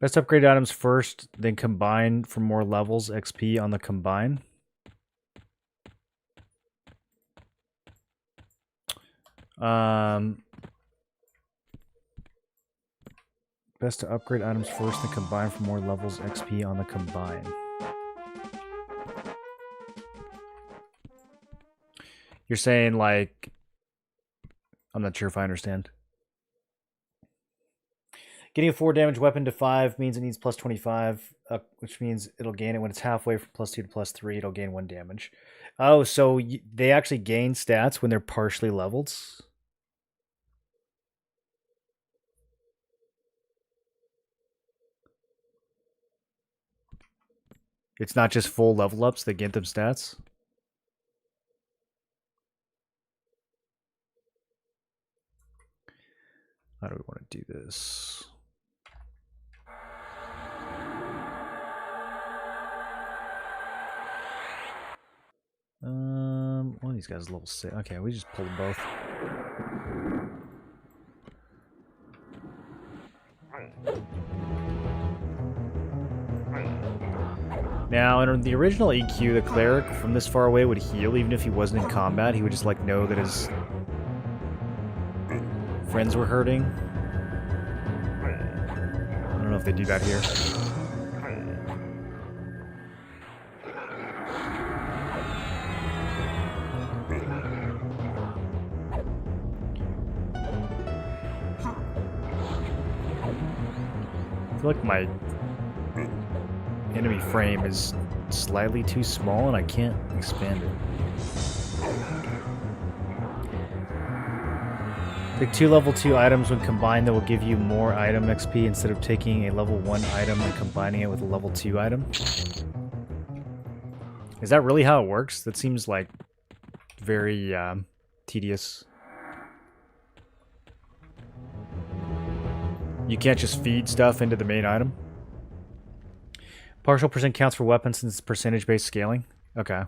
Best upgrade items first, then combine for more levels, XP on the combine. Best to upgrade items first, then combine for more levels, XP on the combine. You're saying, like... I'm not sure if I understand. Getting a 4 damage weapon to 5 means it needs +25, which means it'll gain it when it's halfway from +2 to +3. It'll gain 1 damage. Oh, so they actually gain stats when they're partially leveled? It's not just full level ups that get them stats? How do we want to do this? these guys level 6. Okay, we just pulled them both. Now, in the original EQ, the cleric from this far away would heal even if he wasn't in combat. He would just, like, know that his friends were hurting. I don't know if they do that here. I feel like my enemy frame is slightly too small and I can't expand it. Pick 2 level 2 items when combined that will give you more item XP instead of taking a level 1 item and combining it with a level 2 item. Is that really how it works? That seems like very tedious. You can't just feed stuff into the main item? Partial percent counts for weapons since it's percentage-based scaling? Okay.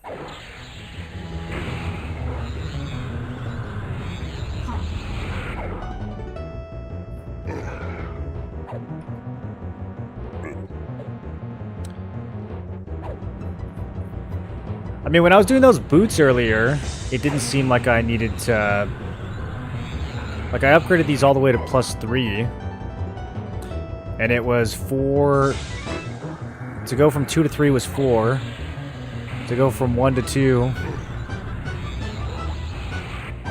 I mean, when I was doing those boots earlier, it didn't seem like I needed to... Like, I upgraded these all the way to +3. And it was 4... To go from 2 to 3 was 4. To go from 1 to 2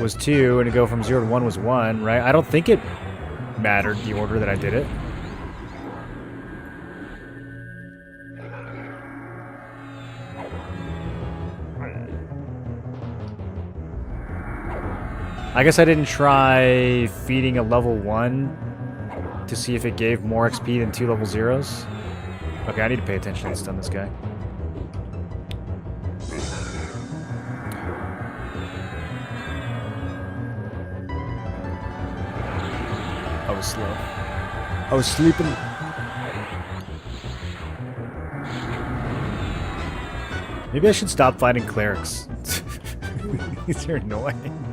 was 2. And to go from 0 to 1 was 1, right? I don't think it mattered the order that I did it. I guess I didn't try feeding a level 1 to see if it gave more XP than 2 level 0s. Okay, I need to pay attention to stun this guy. I was slow. I was sleeping. Maybe I should stop fighting clerics. These are annoying.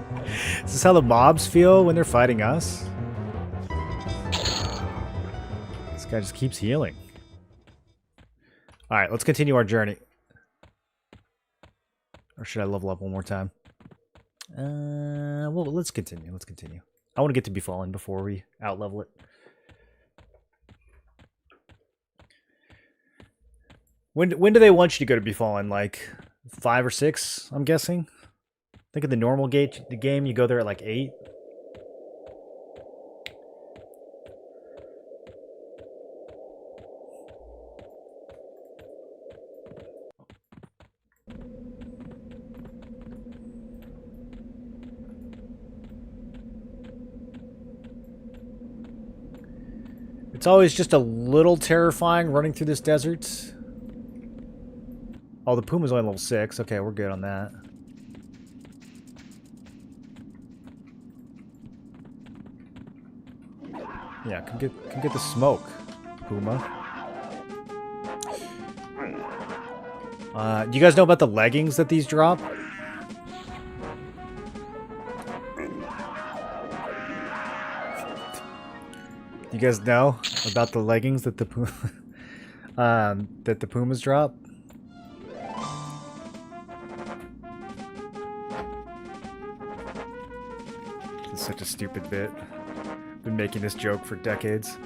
Is this how the mobs feel when they're fighting us? This guy just keeps healing. Alright, let's continue our journey. Or should I level up one more time? Well, let's continue. Let's continue. I want to get to Befallen before we out-level it. When do they want you to go to Befallen? Like 5 or 6, I'm guessing? I think in the normal game, you go there at like 8. It's always just a little terrifying running through this desert. Oh, the Puma's only level 6. Okay, we're good on that. Yeah, come get the smoke, Puma. Do you guys know about the leggings that these drop? You guys know about the leggings that the that the Pumas drop? It's such a stupid bit. Been making this joke for decades.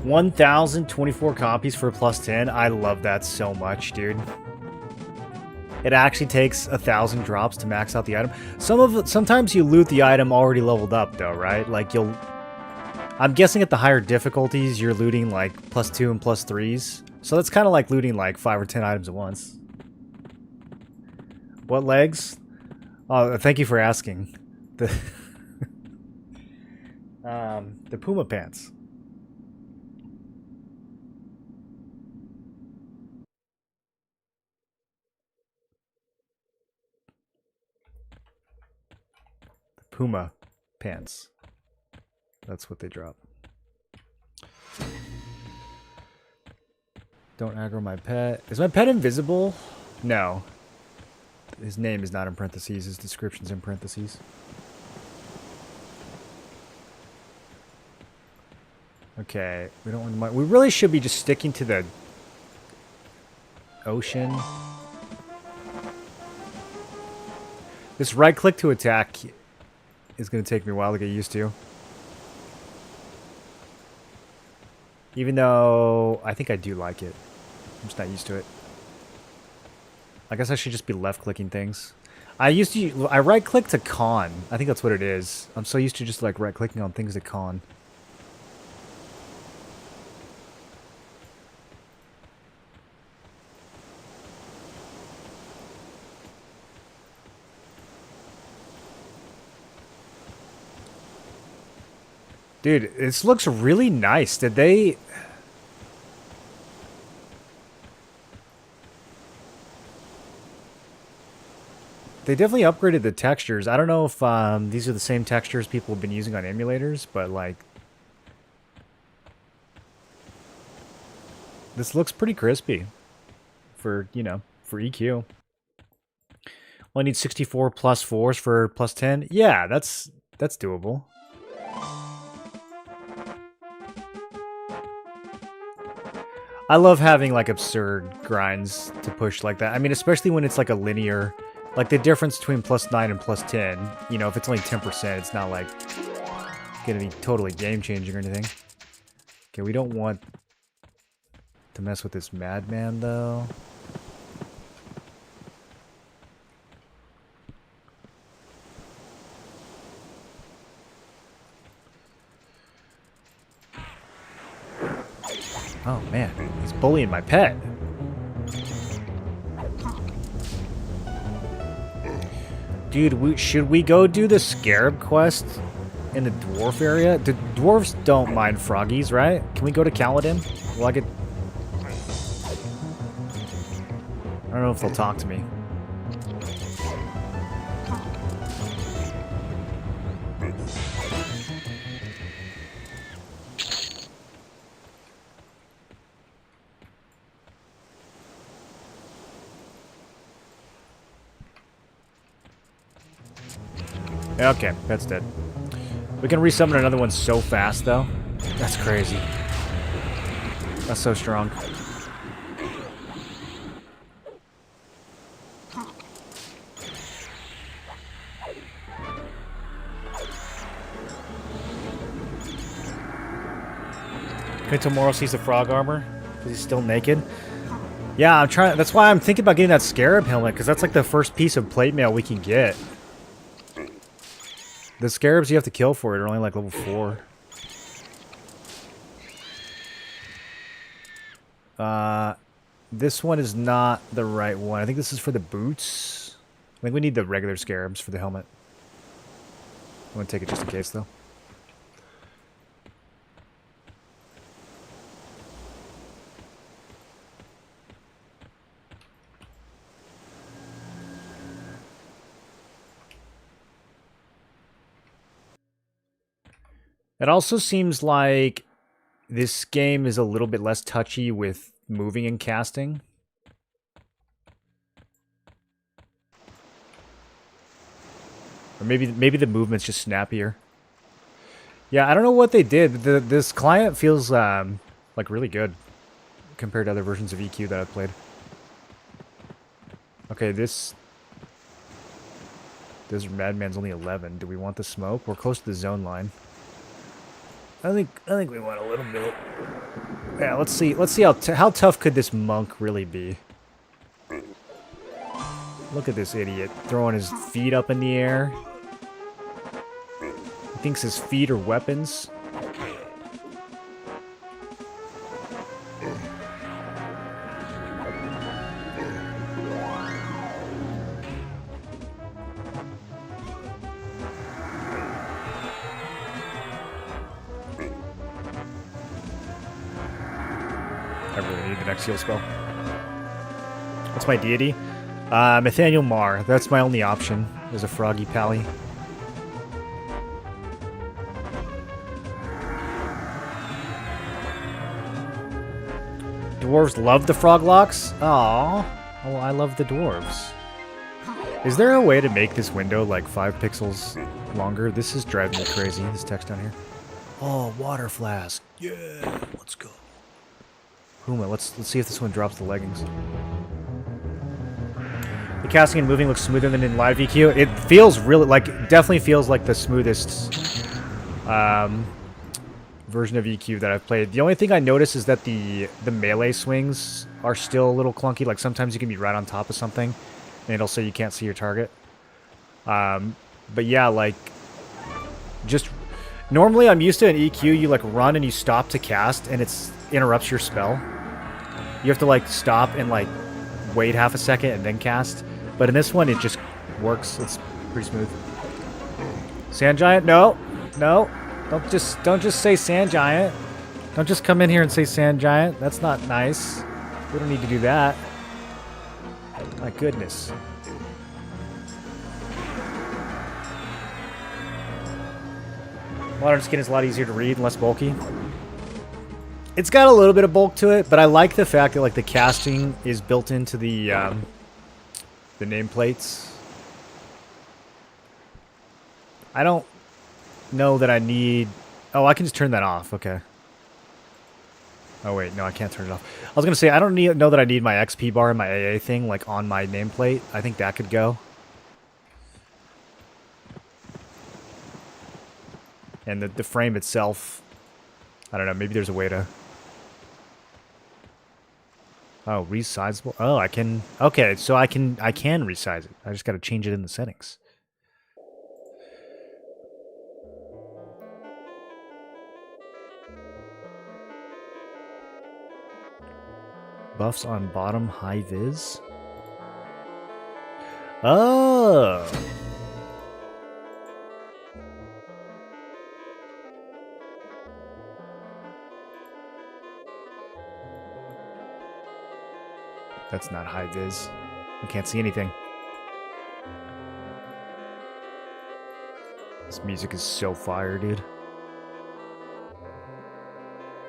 $1,024 copies for +10. I love that so much, dude. It actually takes 1,000 drops to max out the item. Sometimes you loot the item already leveled up, though, right? Like I'm guessing at the higher difficulties, you're looting like +2 and +3s. So that's kind of like looting like 5 or 10 items at once. What legs? Oh, thank you for asking. The the Puma pants. The Puma pants. That's what they drop. Don't aggro my pet. Is my pet invisible? No. His name is not in parentheses. His description's in parentheses. Okay, we don't want. We really should be just sticking to the ocean. This right click to attack is going to take me a while to get used to. Even though I think I do like it. I'm just not used to it. I guess I should just be left clicking things. I right click to con. I think that's what it is. I'm so used to just like right clicking on things to con. Dude, this looks really nice. Did they... They definitely upgraded the textures. I don't know if these are the same textures people have been using on emulators, but like... This looks pretty crispy for, you know, for EQ. Only need 64 plus 4s for plus 10. Yeah, that's doable. I love having like absurd grinds to push like that. I mean, especially when it's like a linear, like the difference between plus 9 and plus 10. You know, if it's only 10%, it's not like gonna be totally game changing or anything. Okay, we don't want to mess with this madman though. Oh man, he's bullying my pet. Dude, should we go do the Scarab quest in the dwarf area? The dwarves don't mind froggies, right? Can we go to Kaladin? Well, I don't know if they'll talk to me. Okay, that's dead. We can resummon another one so fast, though. That's crazy. That's so strong. Can tomorrow sees the frog armor? Because he's still naked? Yeah, I'm trying. That's why I'm thinking about getting that scarab helmet, because that's like the first piece of plate mail we can get. The scarabs you have to kill for it are only like level 4. This one is not the right one. I think this is for the boots. I think we need the regular scarabs for the helmet. I'm going to take it just in case, though. It also seems like this game is a little bit less touchy with moving and casting. Or maybe the movement's just snappier. Yeah, I don't know what they did. This client feels like really good compared to other versions of EQ that I've played. Okay, this Madman's only 11. Do we want the smoke? We're close to the zone line. I think we want a little bit. Yeah, let's see how tough could this monk really be. Look at this idiot throwing his feet up in the air. He thinks his feet are weapons. Heal spell. What's my deity? Nathaniel Marr. That's my only option. There's a froggy pally. dwarves love the frog locks? Aww. Oh, I love the dwarves. Is there a way to make this window like 5 pixels longer? This is driving me crazy, this text down here. Oh, water flask. Yeah, let's go. Huma, let's see if this one drops the leggings. The casting and moving looks smoother than in live EQ. It feels really, like, definitely feels like the smoothest version of EQ that I've played. The only thing I notice is that the melee swings are still a little clunky. Like, sometimes you can be right on top of something, and it'll say you can't see your target. But yeah, like, just... Normally, I'm used to an EQ, you, like, run and you stop to cast, and it interrupts your spell. You have to, like, stop and, like, wait half a second and then cast. But in this one, it just works. It's pretty smooth. Sand Giant? No. No. Don't just say Sand Giant. Don't just come in here and say Sand Giant. That's not nice. We don't need to do that. My goodness. Modern skin is a lot easier to read and less bulky. It's got a little bit of bulk to it, but I like the fact that like the casting is built into the nameplates. I don't know that I need... Oh, I can just turn that off. Okay. Oh, wait. No, I can't turn it off. I was going to say, I don't know that I need my XP bar and my AA thing like on my nameplate. I think that could go. And the frame itself, I don't know, maybe there's a way to... Oh, resizable? Oh, I can... Okay, so I can resize it. I just got to change it in the settings. Buffs on bottom, high vis? Oh! That's not high vis. I can't see anything. This music is so fire, dude.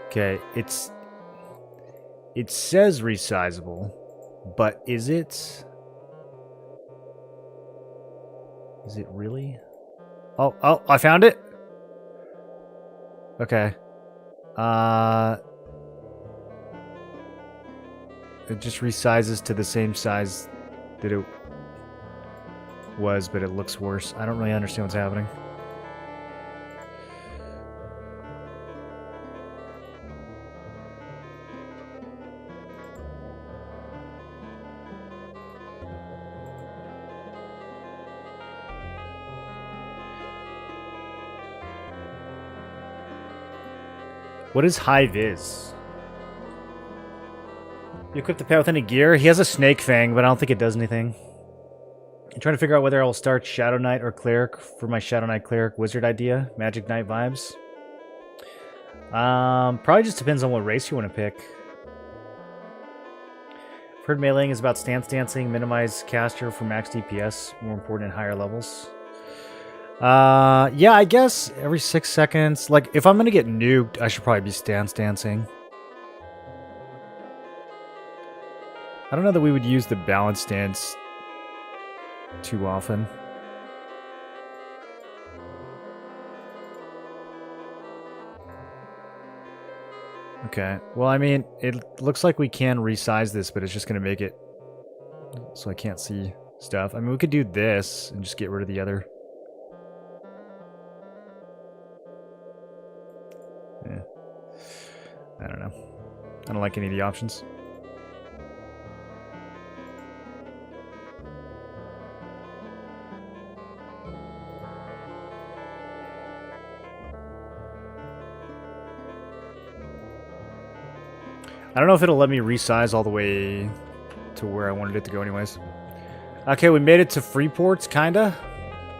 Okay, it says resizable, but is it? Is it really? Oh, I found it. Okay. It just resizes to the same size that it was, but it looks worse. I don't really understand what's happening. What is high vis? You equip the pet with any gear? He has a snake fang, but I don't think it does anything. I'm trying to figure out whether I will start Shadow Knight or Cleric for my Shadow Knight Cleric Wizard idea. Magic Knight vibes. Probably just depends on what race you want to pick. I've heard meleeing is about stance dancing, minimize caster for max DPS, more important at higher levels. Yeah, I guess every 6 seconds. Like, if I'm gonna get nuked, I should probably be stance dancing. I don't know that we would use the balance stance too often. Okay, well, I mean, it looks like we can resize this, but it's just going to make it so I can't see stuff. I mean, we could do this and just get rid of the other. Yeah. I don't know. I don't like any of the options. I don't know if it'll let me resize all the way to where I wanted it to go anyways. Okay, we made it to Freeports, kinda.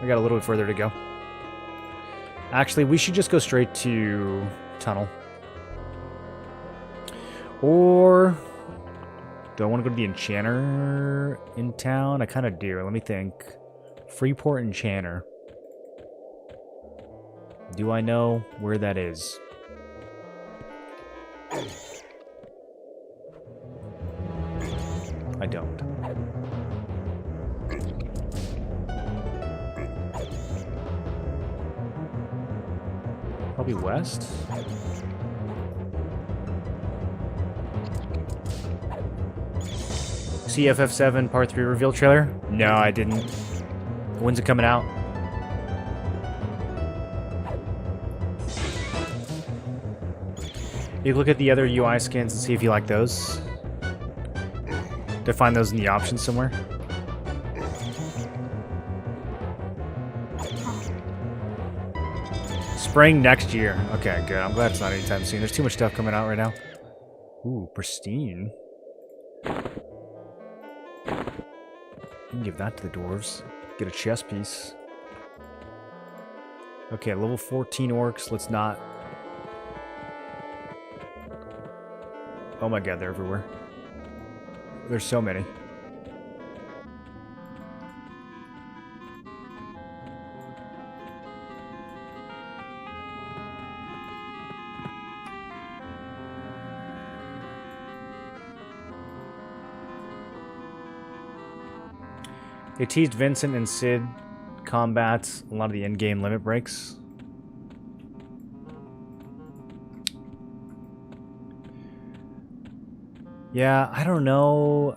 We got a little bit further to go. Actually, we should just go straight to Tunnel. Or... do I want to go to the Enchanter in town? I kind of do. Let me think. Freeport Enchanter. Do I know where that is? I don't. Probably west? CFF7 Part 3 reveal trailer? No, I didn't. When's it coming out? You look at the other UI skins and see if you like those. To find those in the options somewhere. Spring next year. Okay, good. I'm glad it's not anytime soon. There's too much stuff coming out right now. Ooh, pristine. You can give that to the dwarves. Get a chess piece. Okay, level 14 orcs. Let's not... Oh my god, they're everywhere. There's so many. They teased Vincent and Sid combats a lot of the in-game limit breaks. Yeah, I don't know.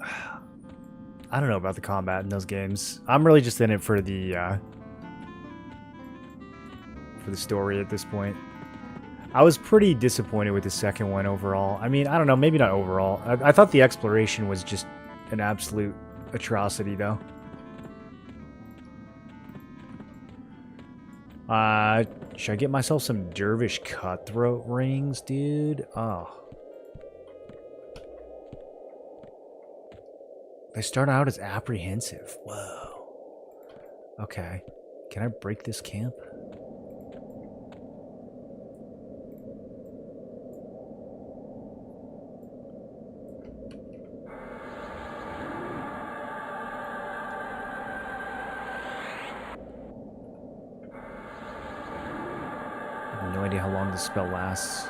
I don't know about the combat in those games. I'm really just in it for the story at this point. I was pretty disappointed with the second one overall. I mean, I don't know, maybe not overall. I thought the exploration was just an absolute atrocity, though. Should I get myself some Dervish Cutthroat rings, dude? Oh. They start out as apprehensive. Whoa. Okay. Can I break this camp? I have no idea how long this spell lasts.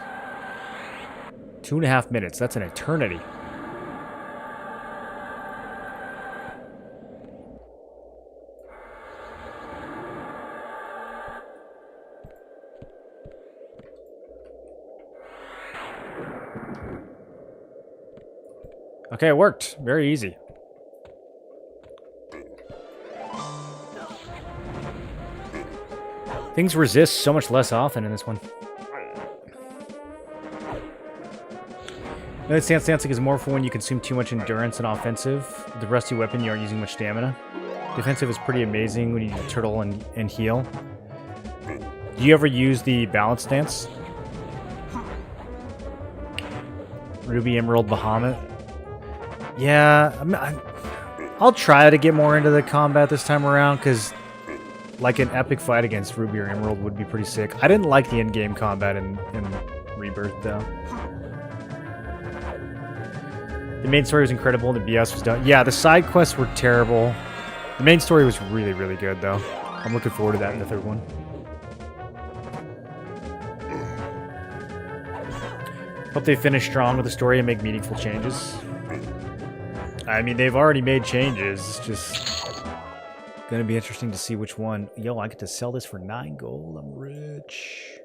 2.5 minutes. That's an eternity. Okay, it worked. Very easy. Things resist so much less often in this one. Stance dancing is more for when you consume too much endurance and offensive. With the rusty weapon, you aren't using much stamina. Defensive is pretty amazing when you turtle and heal. Do you ever use the balance stance? Ruby Emerald Bahamut. Yeah, I'll try to get more into the combat this time around, because like an epic fight against Ruby or Emerald would be pretty sick. I didn't like the in-game combat in Rebirth, though. The main story was incredible, and the BS was done. Yeah, the side quests were terrible. The main story was really, really good, though. I'm looking forward to that in the third one. Hope they finish strong with the story and make meaningful changes. I mean, they've already made changes. It's just gonna be interesting to see which one. Yo, I get to sell this for 9 gold. I'm rich.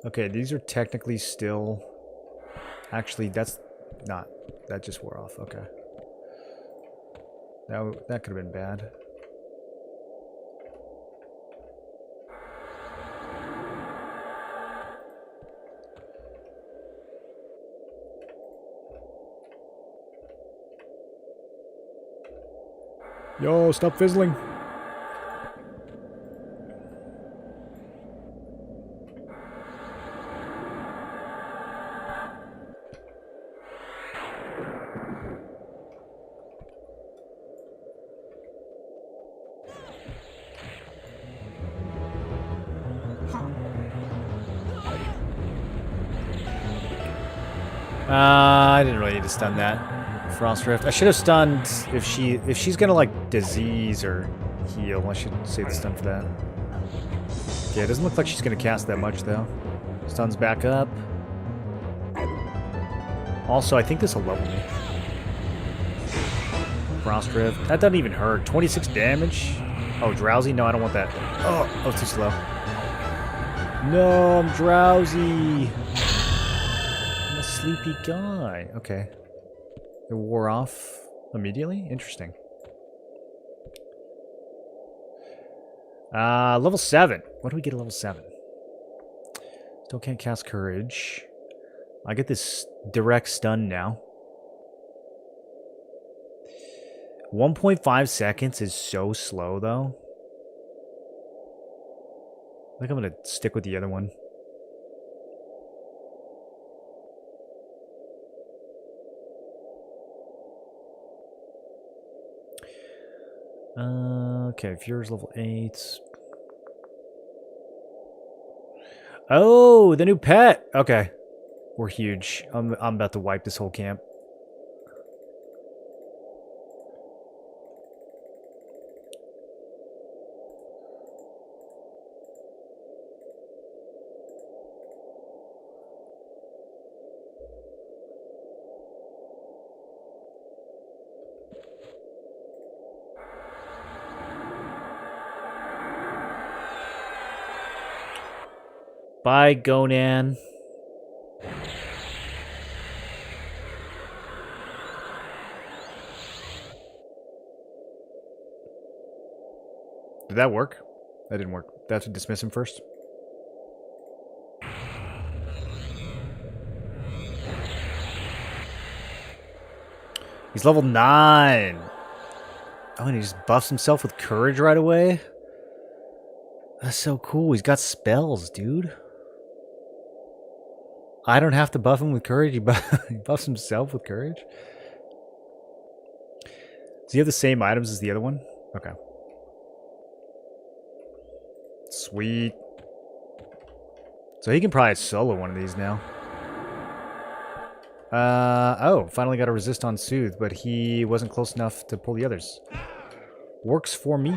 Okay, these are technically still... Actually, that's not... That just wore off. Okay. That could have been bad. Yo, stop fizzling. I didn't really need to stun that. Frost Rift. I should have stunned if she's gonna like disease or heal. I should save the stun for that. Yeah, it doesn't look like she's gonna cast that much though. Stun's back up. Also, I think this will level me. Frost Rift. That doesn't even hurt. 26 damage. Oh, drowsy? No, I don't want that. Oh, too slow. No, I'm drowsy. I'm a sleepy guy. Okay. It wore off immediately? Interesting. Level 7. What do we get at level 7? Still can't cast Courage. I get this direct stun now. 1.5 seconds is so slow, though. I think I'm going to stick with the other one. Okay, Fury's level 8. Oh, the new pet! Okay. We're huge. I'm about to wipe this whole camp. Bye, Gonan. Did that work? That didn't work. That's to dismiss him first. He's level 9. Oh, and he just buffs himself with courage right away? That's so cool. He's got spells, dude. I don't have to buff him with courage. He buffs himself with courage. Does he have the same items as the other one? Okay. Sweet. So he can probably solo one of these now. Oh, finally got a resist on Soothe, but he wasn't close enough to pull the others. Works for me.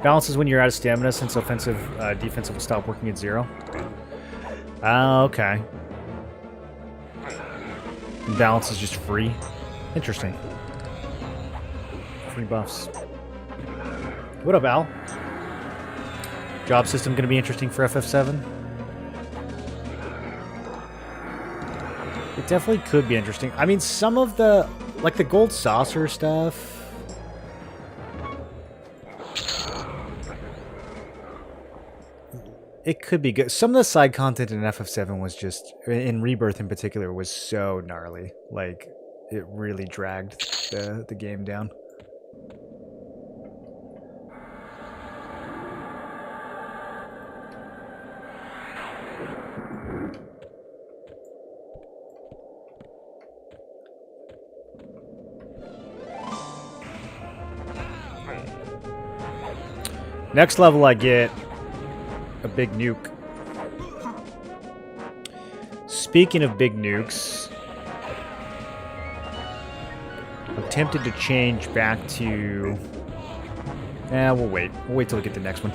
Balances when you're out of stamina, since offensive, defensive will stop working at 0. Okay. Balance is just free. Interesting. Free buffs. What up, Al? Job system going to be interesting for FF7? It definitely could be interesting. I mean, some of the, like the gold saucer stuff. It could be good. Some of the side content in FF7 was just, in Rebirth in particular, was so gnarly. Like, it really dragged the game down. Next level I get a big nuke. Speaking of big nukes, I'm tempted to change back to... we'll wait. We'll wait till we get the next one.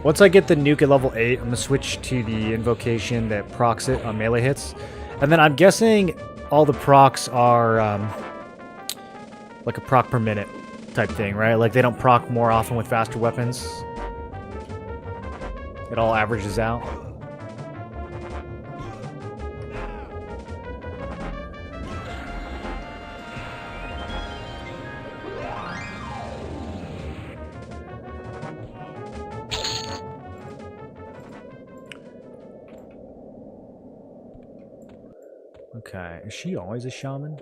Once I get the nuke at level 8, I'm going to switch to the invocation that procs it on melee hits. And then I'm guessing all the procs are like a proc per minute type thing, right? Like they don't proc more often with faster weapons. It all averages out. Okay, is she always a shaman?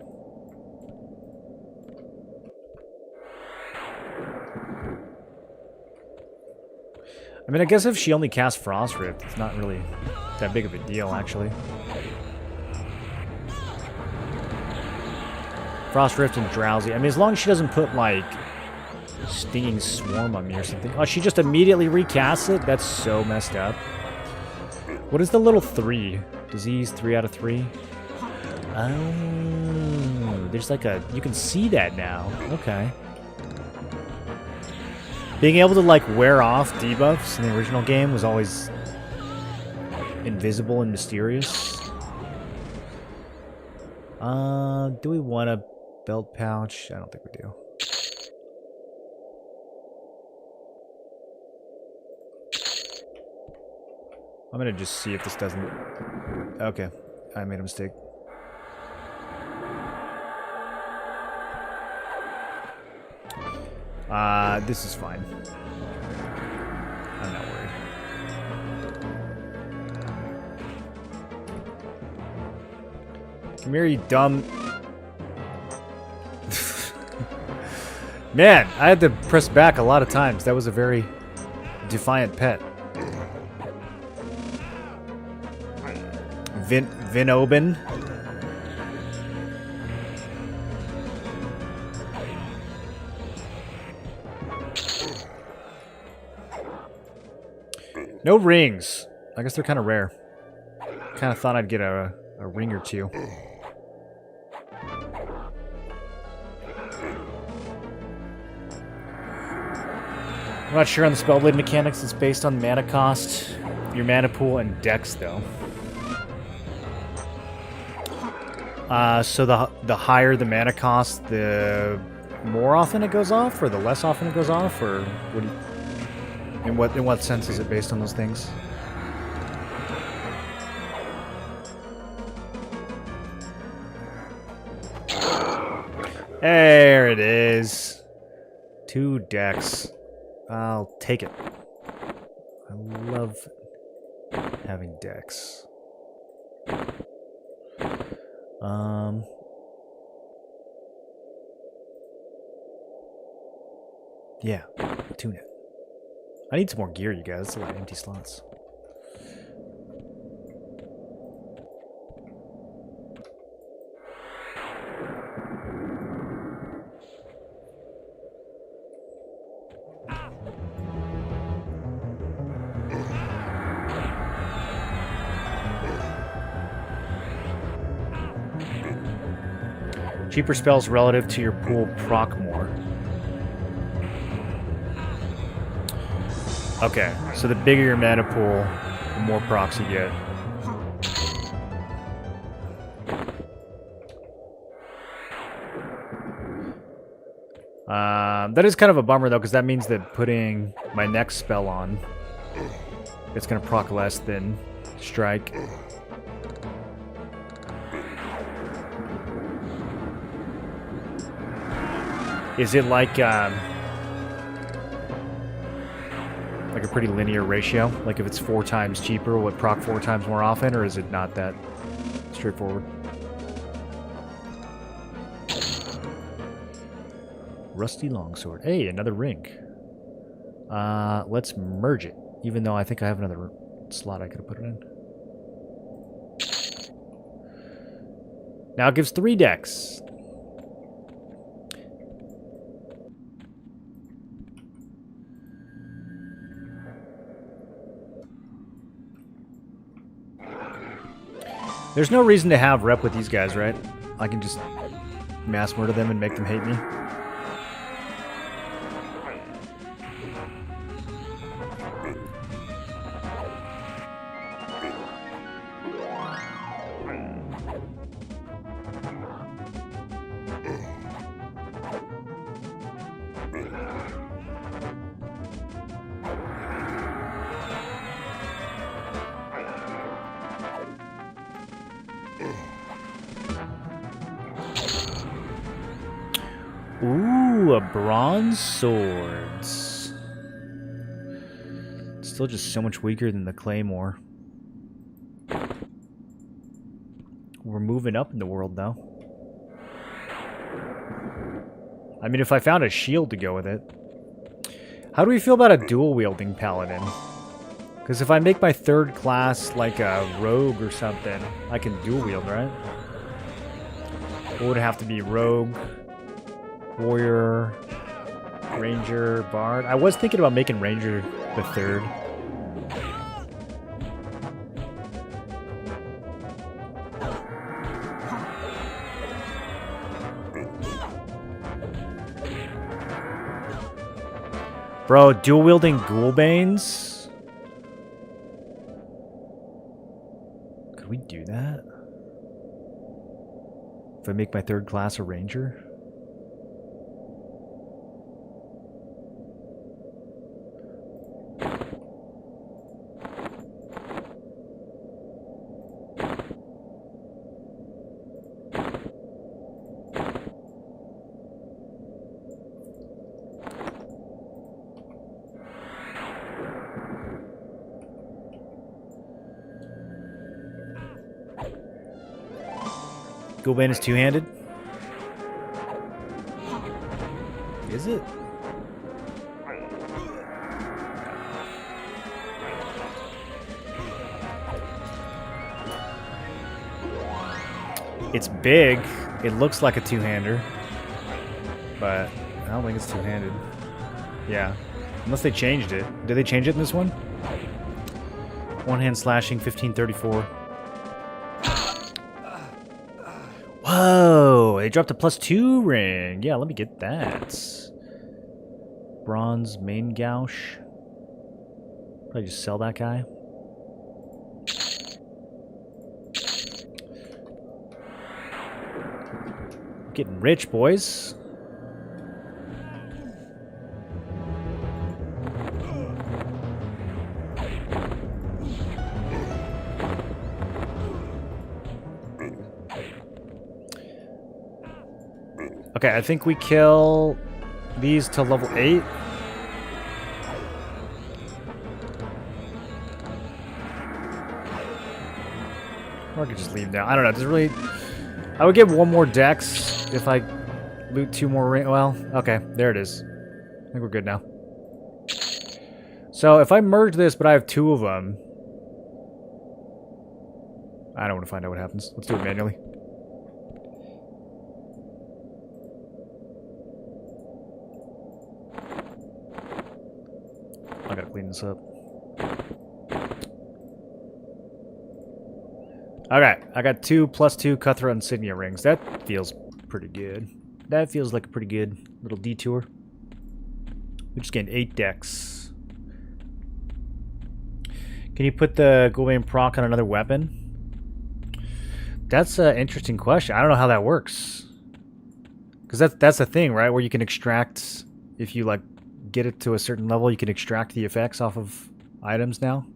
I mean, I guess if she only casts Frost Rift, it's not really that big of a deal, actually. Frost Rift and Drowsy. I mean, as long as she doesn't put, like, Stinging Swarm on me or something. Oh, she just immediately recasts it? That's so messed up. What is the little 3? Disease 3 out of 3? Oh, there's like a... You can see that now. Okay. Being able to, like, wear off debuffs in the original game was always invisible and mysterious. Do we want a belt pouch? I don't think we do. I'm gonna just see if this doesn't... Okay, I made a mistake. This is fine. I'm not worried. Come here, you dumb... Man, I had to press back a lot of times. That was a very defiant pet. Vinoben. No rings. I guess they're kind of rare. Kind of thought I'd get a ring or two. I'm not sure on the spell blade mechanics. It's based on mana cost, your mana pool, and dex, though. So the higher the mana cost, the more often it goes off, or the less often it goes off, or what do you, in what sense is it based on those things? There it is. 2 decks. I'll take it. I love having decks. Yeah, tune it. I need some more gear, you guys. That's a lot of empty slots. Cheaper spells relative to your pool proc more. Okay, so the bigger your mana pool, the more procs you get. That is kind of a bummer though, because that means that putting my next spell on, it's going to proc less than strike. Is it like a pretty linear ratio? Like if it's 4 times cheaper, will it proc 4 times more often, or is it not that straightforward? Rusty longsword. Hey, another ring. Let's merge it, even though I think I have another slot I could have put it in. Now it gives 3 decks. There's no reason to have rep with these guys, right? I can just mass murder them and make them hate me. Ooh, a bronze swords. Still just so much weaker than the claymore. We're moving up in the world now. I mean, if I found a shield to go with it. How do we feel about a dual-wielding paladin? Because if I make my 3rd class like a rogue or something, I can dual-wield, right? What would it have to be? Rogue, warrior, ranger, bard. I was thinking about making ranger the 3rd. Bro, dual-wielding ghoulbanes? Could we do that? If I make my third class a ranger. Ghoulbane is two-handed. Is it? It's big. It looks like a two-hander. But I don't think it's two-handed. Yeah. Unless they changed it. Did they change it in this one? One-hand slashing, 1534. Whoa! They dropped a +2 ring. Yeah, let me get that. Bronze main gouge. Probably just sell that guy. Getting rich, boys. Okay, I think we kill these to level 8. Or I could just leave now. I don't know. Does it really... I would get one more dex if I loot 2 more ring. Well, okay. There it is. I think we're good now. So if I merge this, but I have 2 of them... I don't want to find out what happens. Let's do it manually. I gotta clean this up. Okay, I got 2 +2 Cutthroat Insignia rings. That feels pretty good. That feels like a pretty good little detour. We just gained 8 dex. Can you put the Ghoulbane proc on another weapon? That's an interesting question. I don't know how that works. Because that's the thing, right? Where you can extract, if you like get it to a certain level, you can extract the effects off of items now.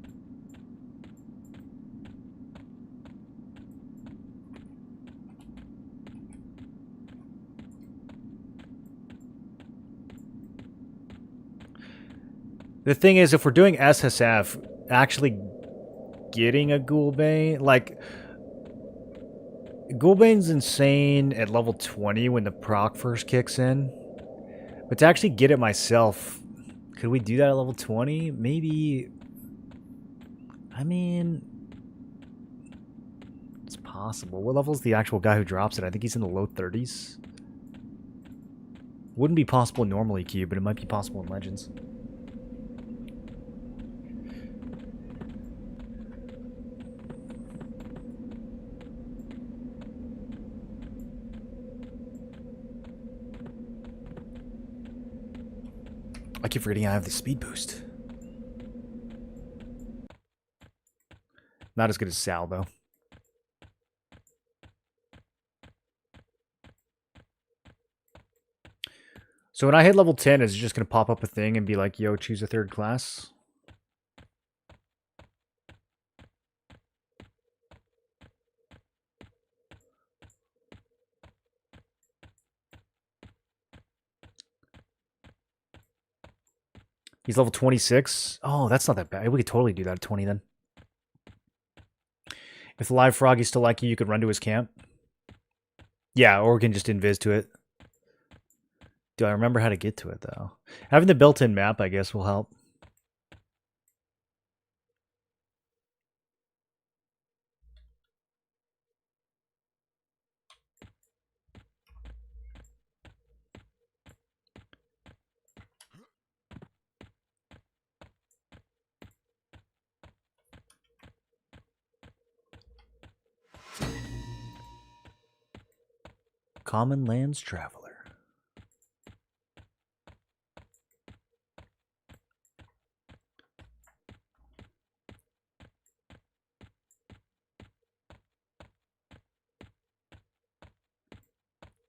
The thing is, if we're doing SSF, actually getting a Ghoulbane, like, Ghoulbane's insane at level 20 when the proc first kicks in. But to actually get it myself, could we do that at level 20? Maybe. I mean, it's possible. What level is the actual guy who drops it? I think he's in the low 30s. Wouldn't be possible in normal EQ, but it might be possible in Legends. I keep forgetting I have the speed boost. Not as good as Sal, though. So when I hit level 10, is it just going to pop up a thing and be like, yo, choose a third class? He's level 26. Oh, that's not that bad. We could totally do that at 20 then. If the live frog is still like you could run to his camp. Yeah, or we can just invis to it. Do I remember how to get to it, though? Having the built-in map, I guess, will help. Common Lands Traveler.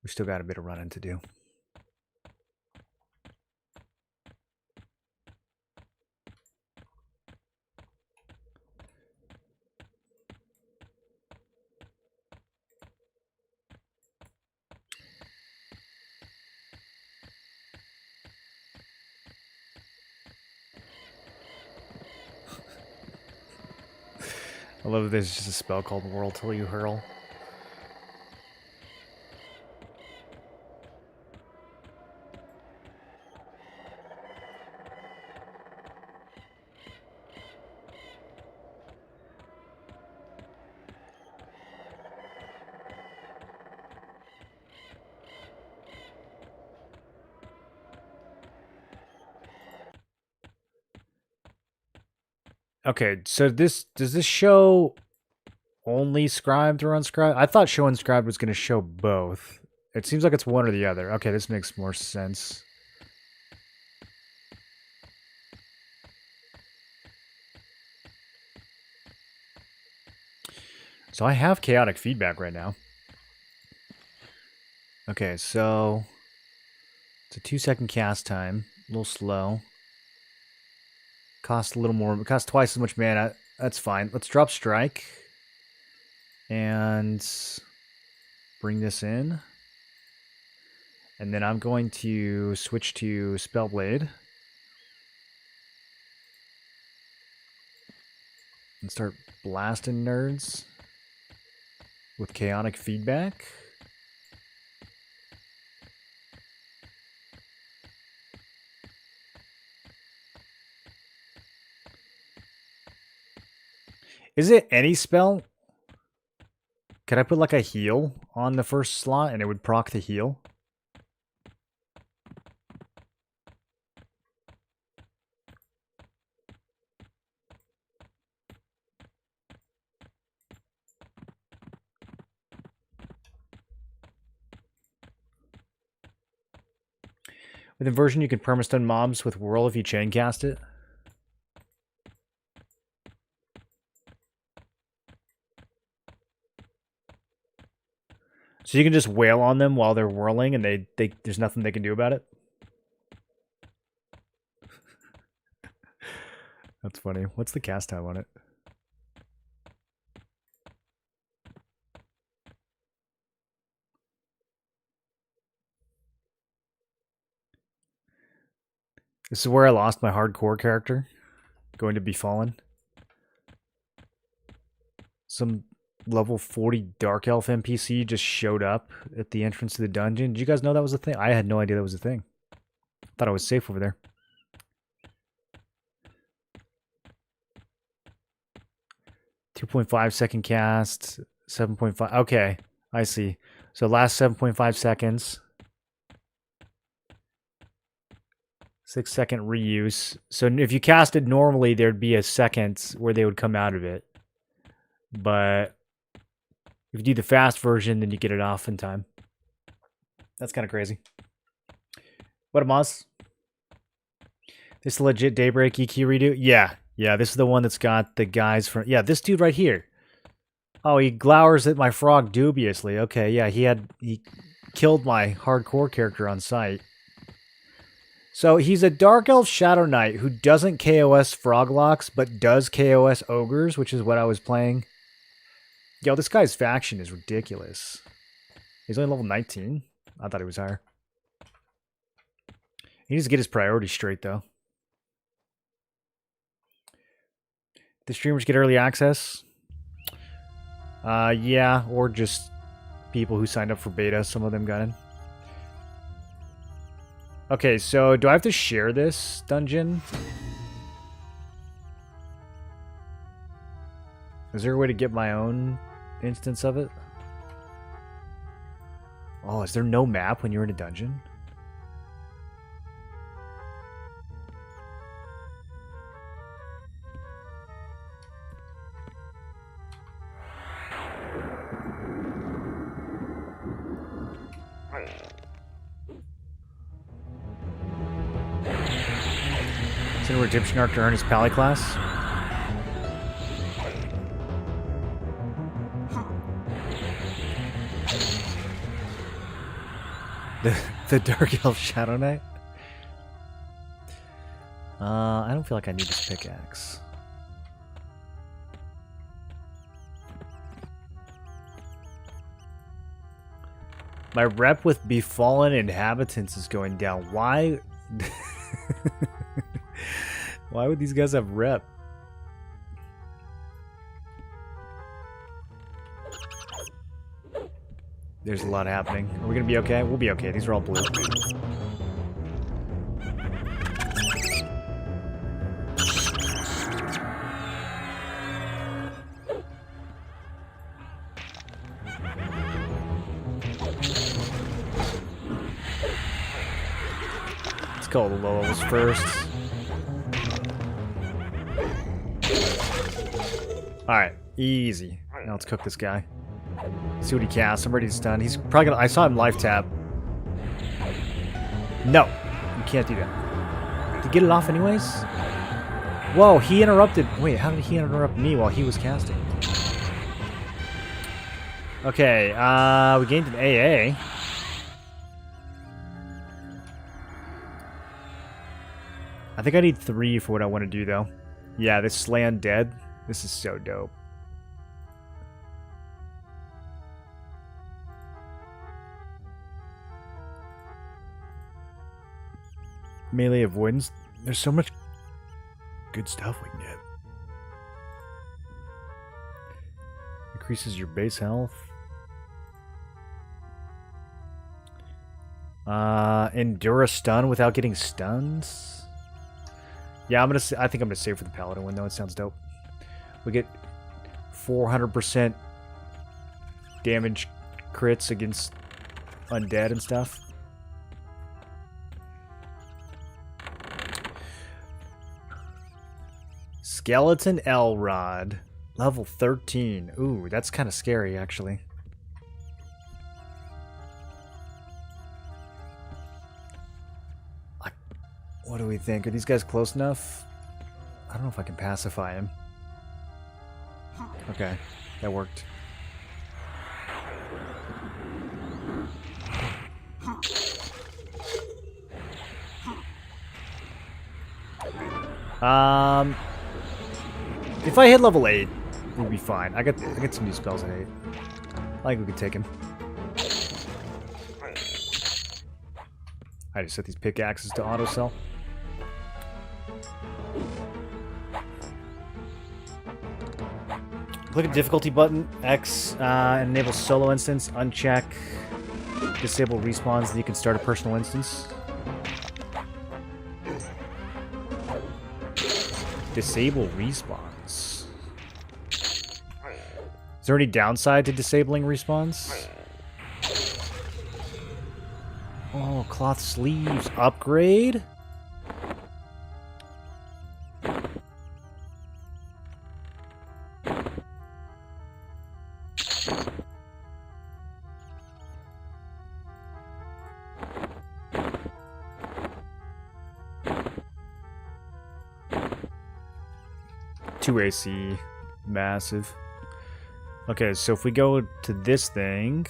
We still got a bit of running to do. I love that there's just a spell called Whirl Till You Hurl. Okay, so does this show only scribed or unscribed? I thought show unscribed was going to show both. It seems like it's one or the other. Okay, this makes more sense. So I have chaotic feedback right now. Okay, so it's a 2-second cast time. A little slow. Costs a little more. It costs twice as much mana. That's fine. Let's drop strike. And bring this in. And then I'm going to switch to Spellblade. And start blasting nerds with chaotic feedback. Is it any spell? Can I put like a heal on the first slot and it would proc the heal? With Inversion, you can permastun mobs with Whirl if you chain cast it. So you can just wail on them while they're whirling and there's nothing they can do about it? That's funny. What's the cast time on it? This is where I lost my hardcore character. Going to be fallen. Some level 40 Dark Elf NPC just showed up at the entrance to the dungeon. Did you guys know that was a thing? I had no idea that was a thing. Thought I was safe over there. .5 second cast. 7.5. Okay, I see. So last 7.5 seconds. 6-second reuse. So if you cast it normally, there'd be a second where they would come out of it. But if you do the fast version, then you get it off in time. That's kind of crazy. What a moz. This is a legit Daybreak EQ redo? Yeah. Yeah, this is the one that's got the guys from... Yeah, this dude right here. Oh, he glowers at my frog dubiously. Okay, yeah, he killed my hardcore character on sight. So he's a Dark Elf Shadow Knight who doesn't KOS Froglocks, but does KOS Ogres, which is what I was playing. Yo, this guy's faction is ridiculous. He's only level 19. I thought he was higher. He needs to get his priorities straight, though. The streamers get early access? Yeah, or just people who signed up for beta. Some of them got in. Okay, so do I have to share this dungeon? Is there a way to get my own instance of it? Oh, is there no map when you're in a dungeon? Is it a redemption arc to earn his pally class? The Dark Elf Shadow Knight. I don't feel like I need this pickaxe. My rep with befallen inhabitants is going down. Why? Why would these guys have rep? There's a lot happening. Are we gonna be okay? We'll be okay. These are all blue. Let's call the low levels first. Alright, easy. Now let's cook this guy. See what he casts. I'm ready to stun. He's probably gonna... I saw him life tap. No. You can't do that. To get it off anyways? Whoa, he interrupted... Wait, how did he interrupt me while he was casting? Okay, we gained an AA. I think I need 3 for what I want to do, though. Yeah, this Slay Undead. This is so dope. Melee avoidance. There's so much good stuff we can get. Increases your base health. Endure a stun without getting stuns. Yeah, I think I'm gonna save for the paladin one though. It sounds dope. We get 400% damage crits against undead and stuff. Skeleton Elrod, level 13. Ooh, that's kind of scary, actually. What do we think? Are these guys close enough? I don't know if I can pacify him. Okay, that worked. If I hit level 8, we'll be fine. I get some new spells at 8. I think we could take him. I just set these pickaxes to auto sell. Click the difficulty button, X, enable solo instance, uncheck, disable respawns, then you can start a personal instance. Disable respawns. Is there any downside to disabling respawns? Oh, cloth sleeves upgrade? AC, massive. Okay, so if we go to this thing,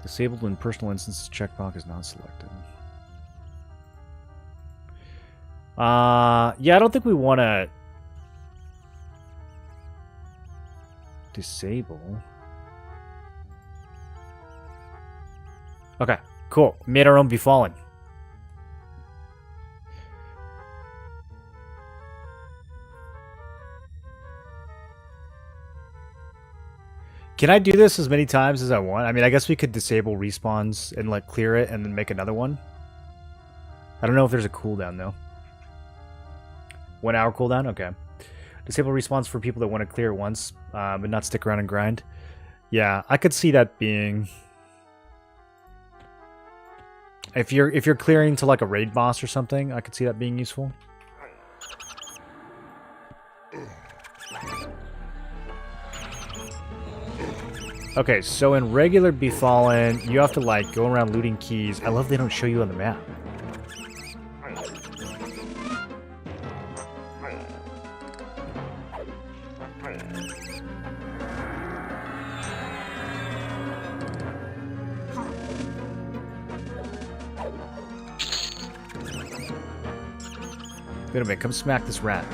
disabled when personal instances checkbox is not selected. Yeah, I don't think we want to disable. Okay, cool. Made our own Befallen. Can I do this as many times as I want? I mean, I guess we could disable respawns and like clear it and then make another one. I don't know if there's a cooldown though. 1 hour cooldown? Okay. Disable respawns for people that want to clear it once, but not stick around and grind. Yeah, I could see that being... If you're clearing to like a raid boss or something, I could see that being useful. Okay, so in regular Befallen, you have to like go around looting keys. I love they don't show you on the map. Wait a minute, come smack this rat.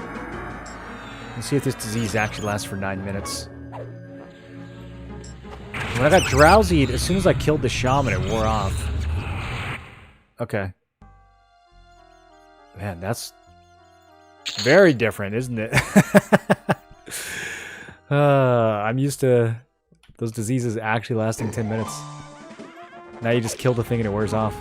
Let's see if this disease actually lasts for 9 minutes. When I got drowsied, as soon as I killed the shaman, it wore off. Okay. Man, that's very different, isn't it? I'm used to those diseases actually lasting 10 minutes. Now you just kill the thing and it wears off.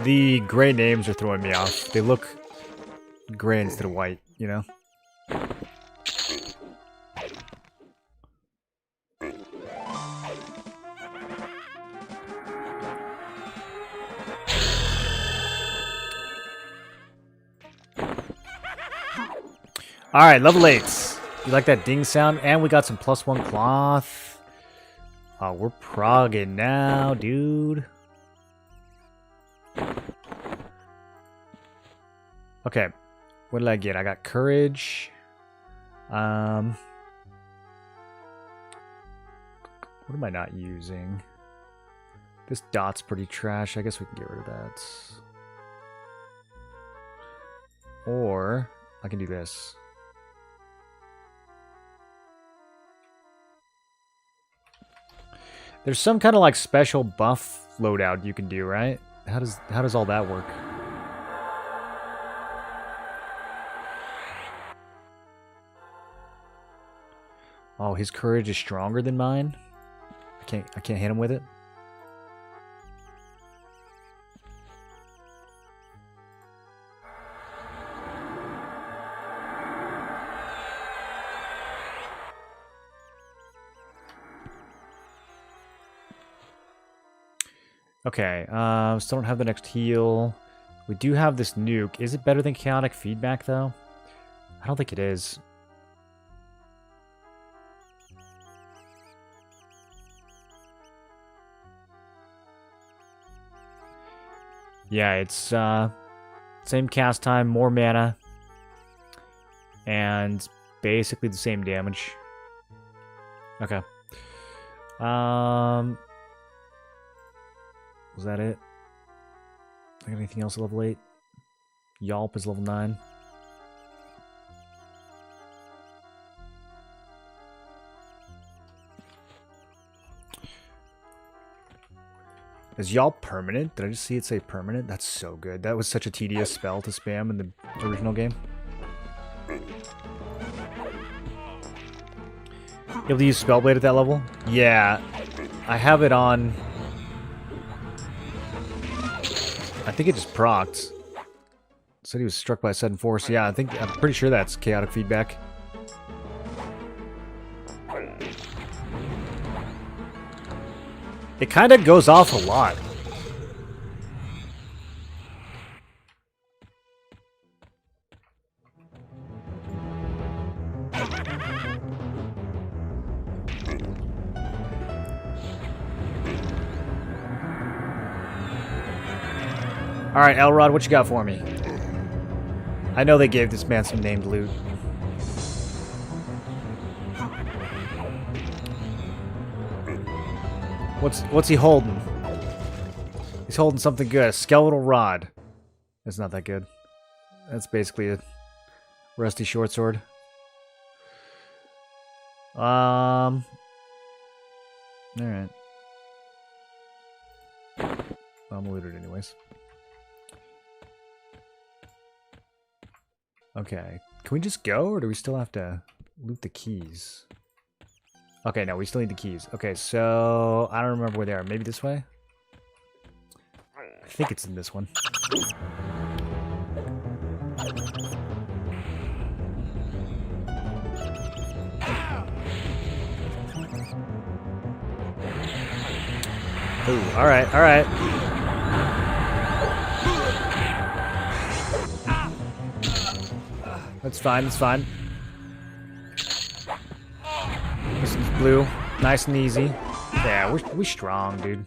The gray names are throwing me off. They look gray instead of white, you know? Alright, level 8. You like that ding sound? And we got some +1 cloth. Oh, we're progging now, dude. Okay, what did I get? I got courage. What am I not using? This dot's pretty trash. I guess we can get rid of that. Or I can do this. There's some kind of like special buff loadout you can do, right? How does all that work? Oh, his courage is stronger than mine. I can't hit him with it. Okay, still don't have the next heal. We do have this nuke. Is it better than chaotic feedback, though? I don't think it is. Yeah, it's same cast time, more mana, and basically the same damage. Okay. Was that it? I got anything else at level 8? Yelp is level 9. Is y'all permanent? Did I just see it say permanent? That's so good. That was such a tedious spell to spam in the original game. You able to use Spellblade at that level? Yeah. I have it on... I think it just procced. Said he was struck by a sudden force. Yeah, I'm pretty sure that's chaotic feedback. It kind of goes off a lot. Alright, Elrod, what you got for me? I know they gave this man some named loot. What's he holding? He's holding something good. A skeletal rod. It's not that good. That's basically a rusty short sword. Alright. I'm looted anyways. Okay. Can we just go, or do we still have to loot the keys? Okay, no, we still need the keys. Okay, so I don't remember where they are. Maybe this way? I think it's in this one. Ooh, alright, alright. That's fine, that's fine. blue. Nice and easy. Yeah, we're strong, dude.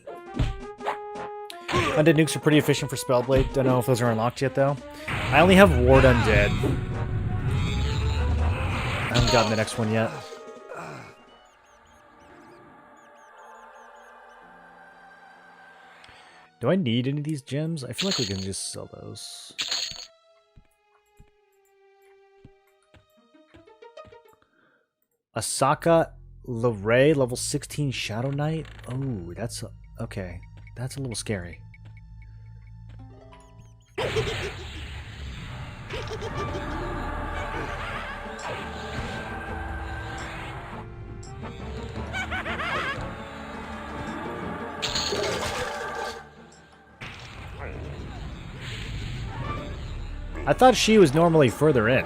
Undead nukes are pretty efficient for Spellblade. Don't know if those are unlocked yet, though. I only have Ward Undead. I haven't gotten the next one yet. Do I need any of these gems? I feel like we can just sell those. Asaka Leray, level 16 Shadow Knight. Oh, that's... okay. That's a little scary. I thought she was normally further in.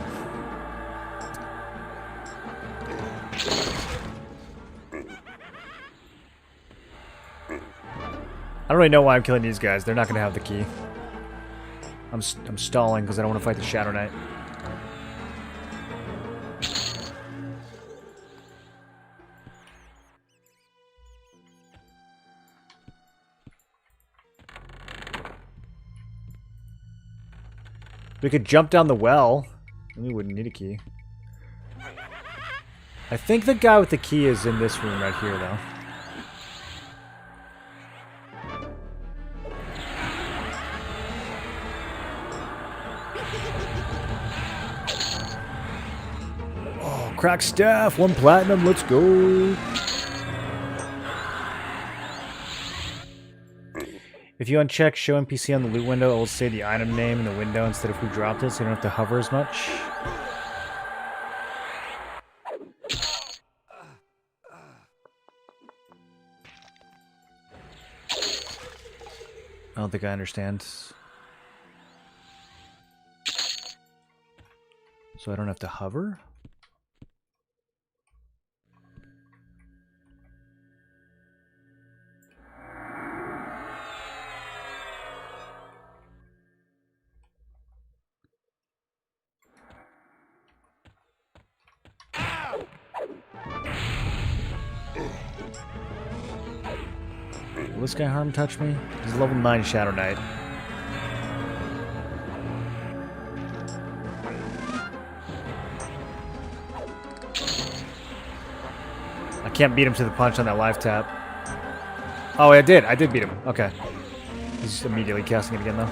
I don't really know why I'm killing these guys. They're not going to have the key. I'm stalling because I don't want to fight the Shadow Knight. We could jump down the well. And we wouldn't need a key. I think the guy with the key is in this room right here, though. Oh, crack staff, 1 platinum, let's go. If you uncheck show NPC on the loot window, it will say the item name in the window instead of who dropped it, so you don't have to hover as much. I don't think I understand. So I don't have to hover? Will this guy harm touch me? He's level 9 Shadow Knight. I can't beat him to the punch on that live tap. Oh, I did. I did beat him. Okay. He's immediately casting it again, though.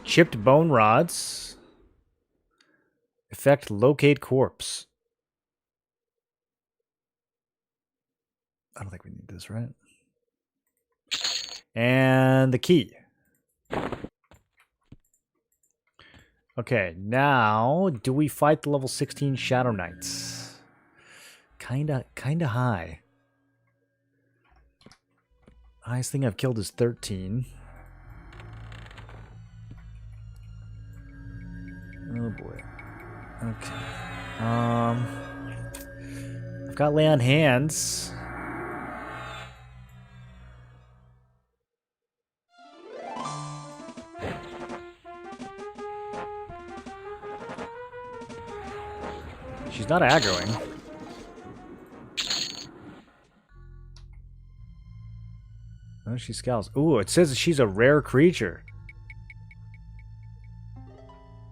Chipped bone rods. Effect locate corpse. I don't think we need this, right? And the key. Okay, now do we fight the level 16 Shadow Knights? Kinda high. Highest thing I've killed is 13. Oh boy. Okay. I've got lay on hands. She's not aggroing. Oh, she scowls. Ooh, it says she's a rare creature.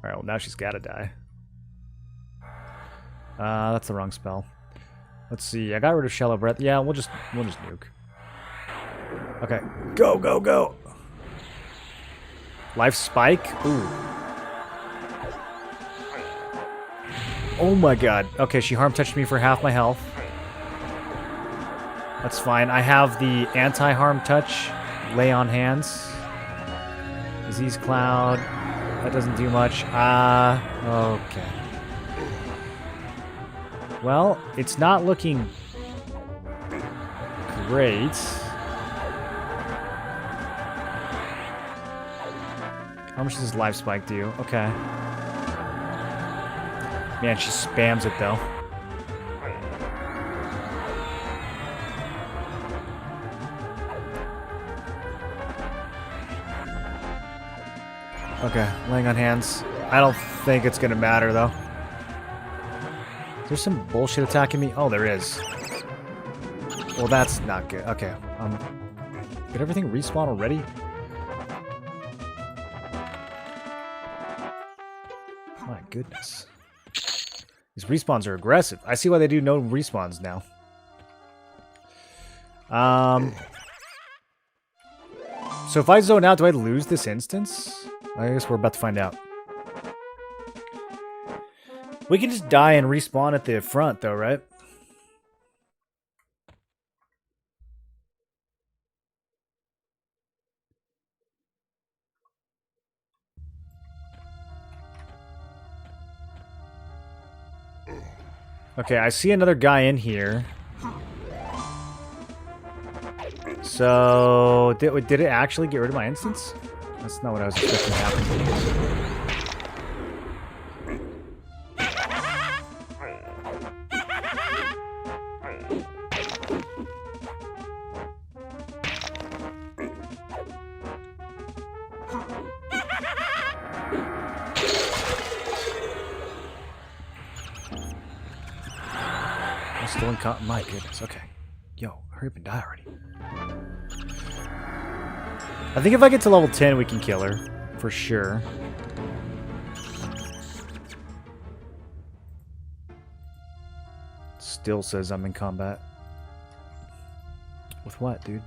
Alright, well now she's gotta die. That's the wrong spell. Let's see, I got rid of Shallow Breath. Yeah, we'll just nuke. Okay. Go, go, go! Life Spike? Ooh. Oh my god. Okay, she harm touched me for half my health. That's fine. I have the anti-harm touch. Lay on hands. Disease Cloud. That doesn't do much. Okay. Well, it's not looking great. How much does Life Spike do? Okay. Man, she spams it, though. Okay, laying on hands. I don't think it's gonna matter, though. There's some bullshit attacking me. Oh, there is. Well, that's not good. Okay. Did everything respawn already? My goodness. These respawns are aggressive. I see why they do no respawns now. So if I zone out, do I lose this instance? I guess we're about to find out. We can just die and respawn at the front, though, right? Okay, I see another guy in here. So, did it actually get rid of my instance? That's not what I was expecting to happen. I'm still in my goodness, okay. Yo, hurry up and die already. I think if I get to level 10, we can kill her. For sure. Still says I'm in combat. With what, dude?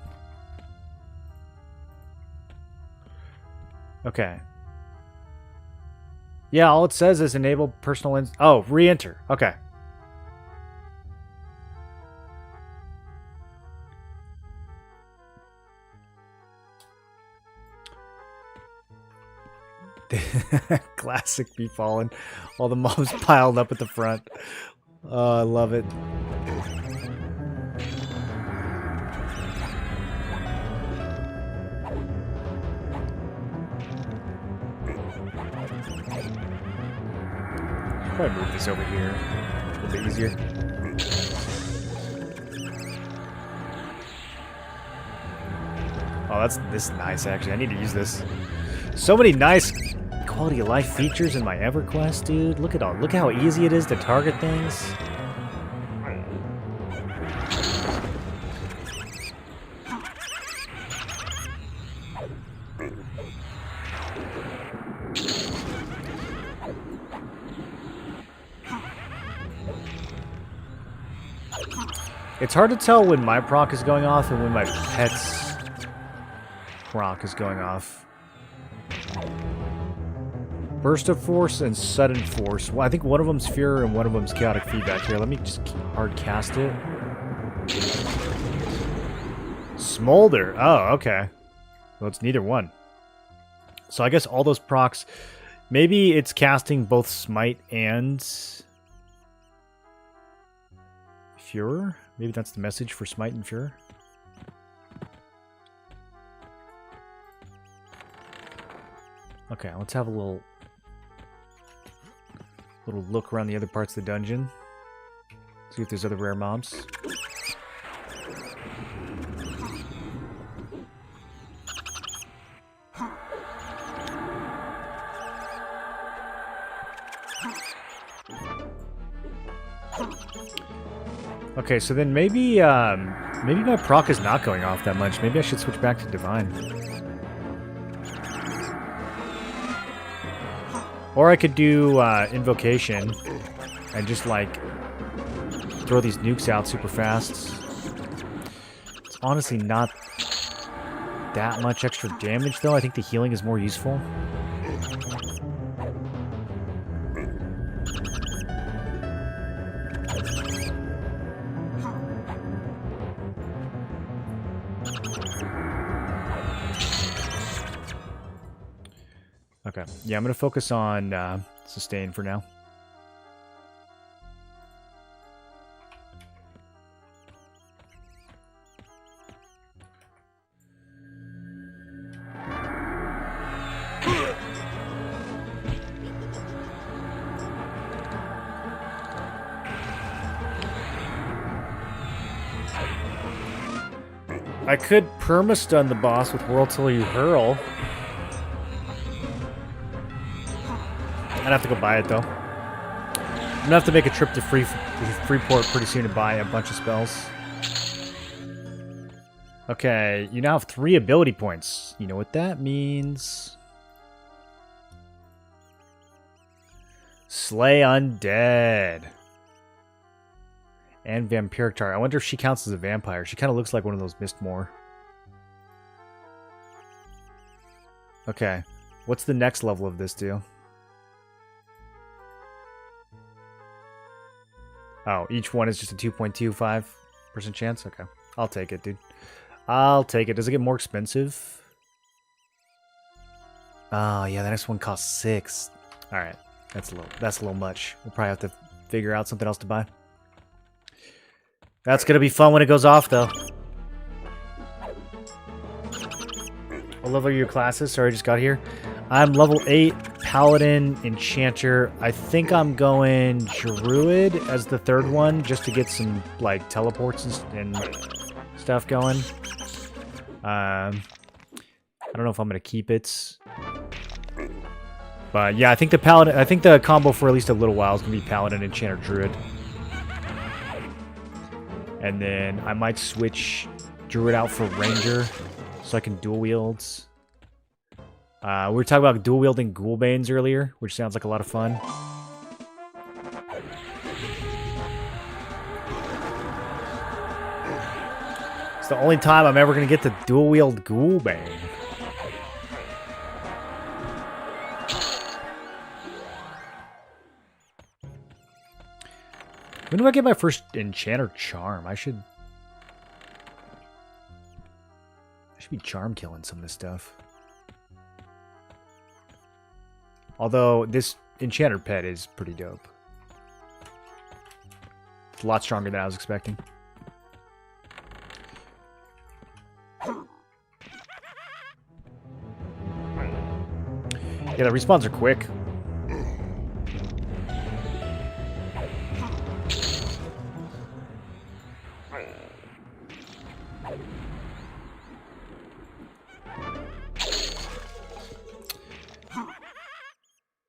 Okay. Yeah, all it says is enable personal oh, re-enter. Okay. Classic Be Fallen. All the mobs piled up at the front. Oh, I love it. Probably move this over here. A little bit easier. Oh, this is nice, actually. I need to use this. So many nice quality of life features in my Everquest, dude. Look how easy it is to target things. It's hard to tell when my proc is going off and when my pet's proc is going off. Burst of Force and Sudden Force. Well, I think one of them's Fear and one of them's Chaotic Feedback. Here, let me just hard cast it. Smolder. Oh, okay. Well, it's neither one. So I guess all those procs... Maybe it's casting both Smite and... Furor? Maybe that's the message for Smite and Furor? Okay, let's have a little look around the other parts of the dungeon. See if there's other rare mobs. Okay, so then maybe my proc is not going off that much. Maybe I should switch back to Divine. Or I could do Invocation and just like throw these nukes out super fast. It's honestly not that much extra damage though. I think the healing is more useful. Okay, yeah, I'm going to focus on sustain for now. I could perma-stun the boss with World Till You Hurl. I'd have to go buy it, though. gonna have to make a trip to Freeport pretty soon to buy a bunch of spells. Okay, you now have 3 ability points. You know what that means? Slay Undead. And Vampiric Tar. I wonder if she counts as a vampire. She kind of looks like one of those Mistmore. Okay. What's the next level of this deal? Oh, each one is just a 2.25% chance? Okay. I'll take it, dude. I'll take it. Does it get more expensive? Oh, yeah, the next one costs 6. Alright. That's a little much. We'll probably have to figure out something else to buy. That's gonna be fun when it goes off, though. What level are your classes? Sorry, I just got here. I'm level 8, Paladin, Enchanter. I think I'm going Druid as the 3rd one, just to get some, like, teleports and stuff going. I don't know if I'm gonna keep it. But yeah, I think the Paladin, I think the combo for at least a little while is gonna be Paladin, Enchanter, Druid. And then I might switch Druid out for Ranger, so I can dual wields. We were talking about dual wielding Ghoulbanes earlier, which sounds like a lot of fun. It's the only time I'm ever going to get to dual wield Ghoulbane. When do I get my first Enchanter Charm? I should be charm killing some of this stuff. Although this Enchanter pet is pretty dope. It's a lot stronger than I was expecting. Yeah, the respawns are quick.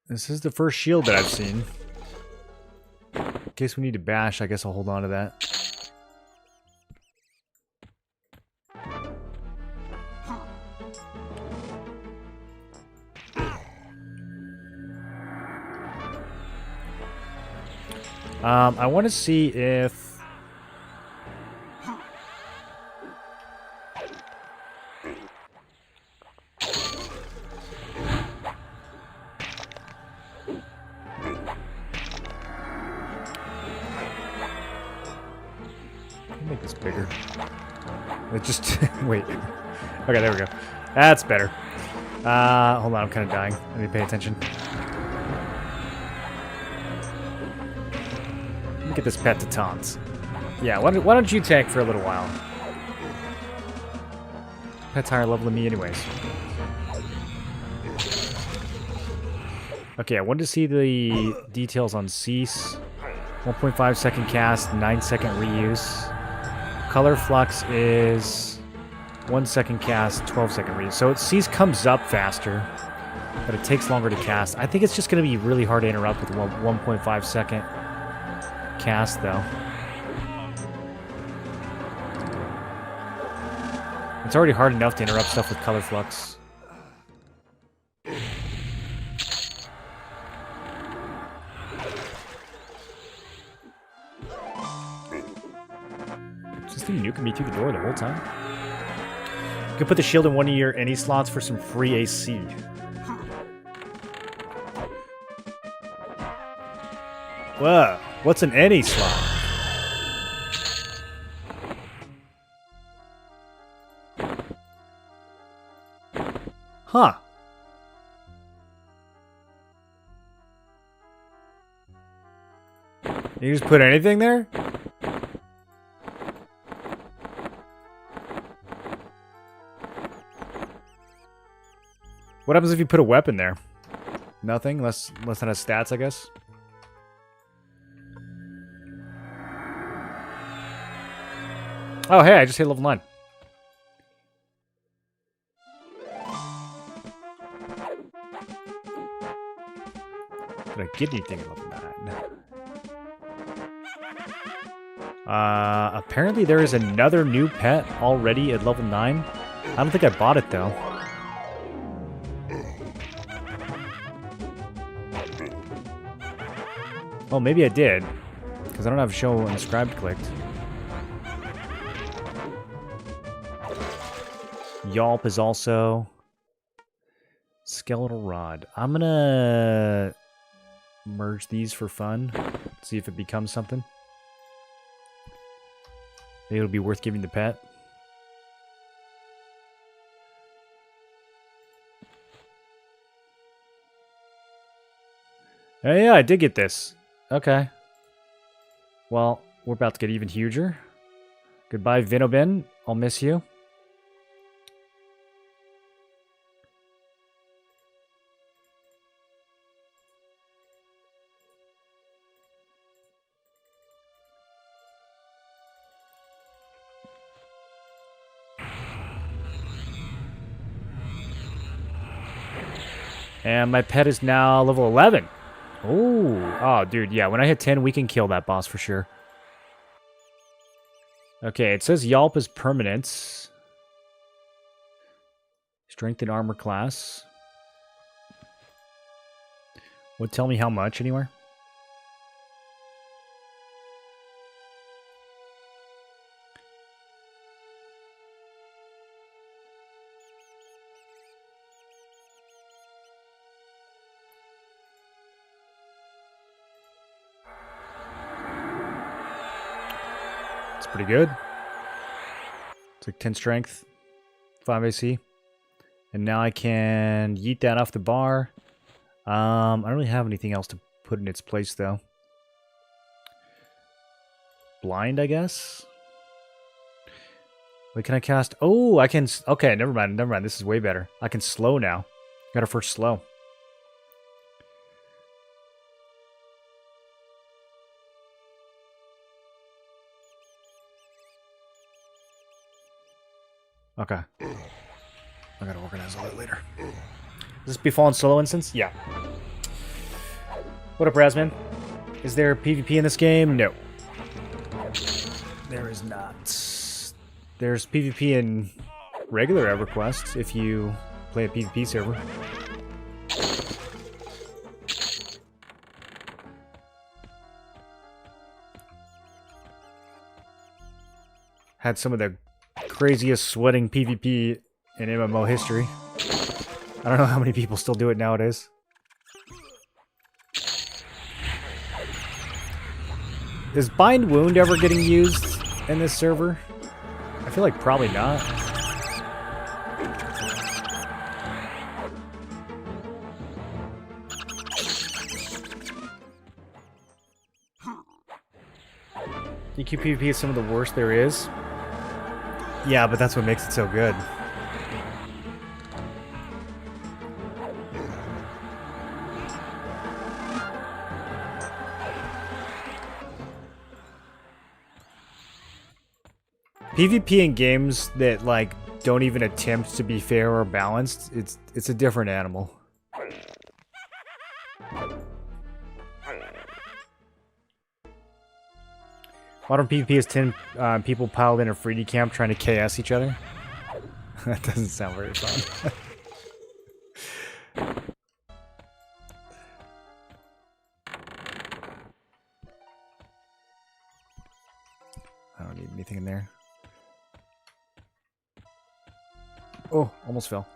This is the first shield that I've seen. In case we need to bash, I guess I'll hold on to that. I want to see if... make this bigger. It just... wait. Okay, there we go. That's better. Hold on, I'm kind of dying. I need to pay attention. Let me get this pet to taunt. Yeah, why don't you tank for a little while? Pet's higher level than me anyways. Okay, I wanted to see the details on Cease. 1.5 second cast, 9 second reuse. Color Flux is 1 second cast, 12 second reuse. So Cease comes up faster, but it takes longer to cast. I think it's just going to be really hard to interrupt with 1.5 second cast, though. It's already hard enough to interrupt stuff with Color Flux. Is this thing nuking me through the door the whole time? You can put the shield in one of your any slots for some free AC. Whoa, what's an any slot? Huh. You just put anything there? What happens if you put a weapon there? Nothing? Less than a stats, I guess? Oh, hey, I just hit level 9. Did I get anything at level 9? Apparently there is another new pet already at level 9. I don't think I bought it, though. Oh, maybe I did. Because I don't have show inscribed clicked. Yelp is also... Skeletal Rod. I'm gonna... merge these for fun. See if it becomes something. Maybe it'll be worth giving the pet. Oh yeah, I did get this. Okay. Well, we're about to get even huger. Goodbye, Vinobin. I'll miss you. And my pet is now level 11. Ooh. Oh, dude, yeah. When I hit 10, we can kill that boss for sure. Okay, it says Yelp is permanent. Strength and armor class. Would tell me how much anywhere. Pretty good. It's like 10 strength, 5 AC. And now I can yeet that off the bar. I don't really have anything else to put in its place, though. Blind, I guess? Wait, can I cast... Oh, I can... Okay, never mind, never mind. This is way better. I can slow now. Got her first slow. Okay. I gotta organize all that later. Is this Befallen Solo instance? Yeah. What up, Razman? Is there PvP in this game? No. There is not. There's PvP in regular Everquest if you play a PvP server. Had some of the craziest sweating PvP in MMO history. I don't know how many people still do it nowadays. Is Bind Wound ever getting used in this server? I feel like probably not. EQ PvP is some of the worst there is. Yeah, but that's what makes it so good. PvP in games that like don't even attempt to be fair or balanced, it's a different animal. Modern PvP is 10 people piled in a 3D camp trying to KS each other. That doesn't sound very fun. I don't need anything in there. Oh, almost fell.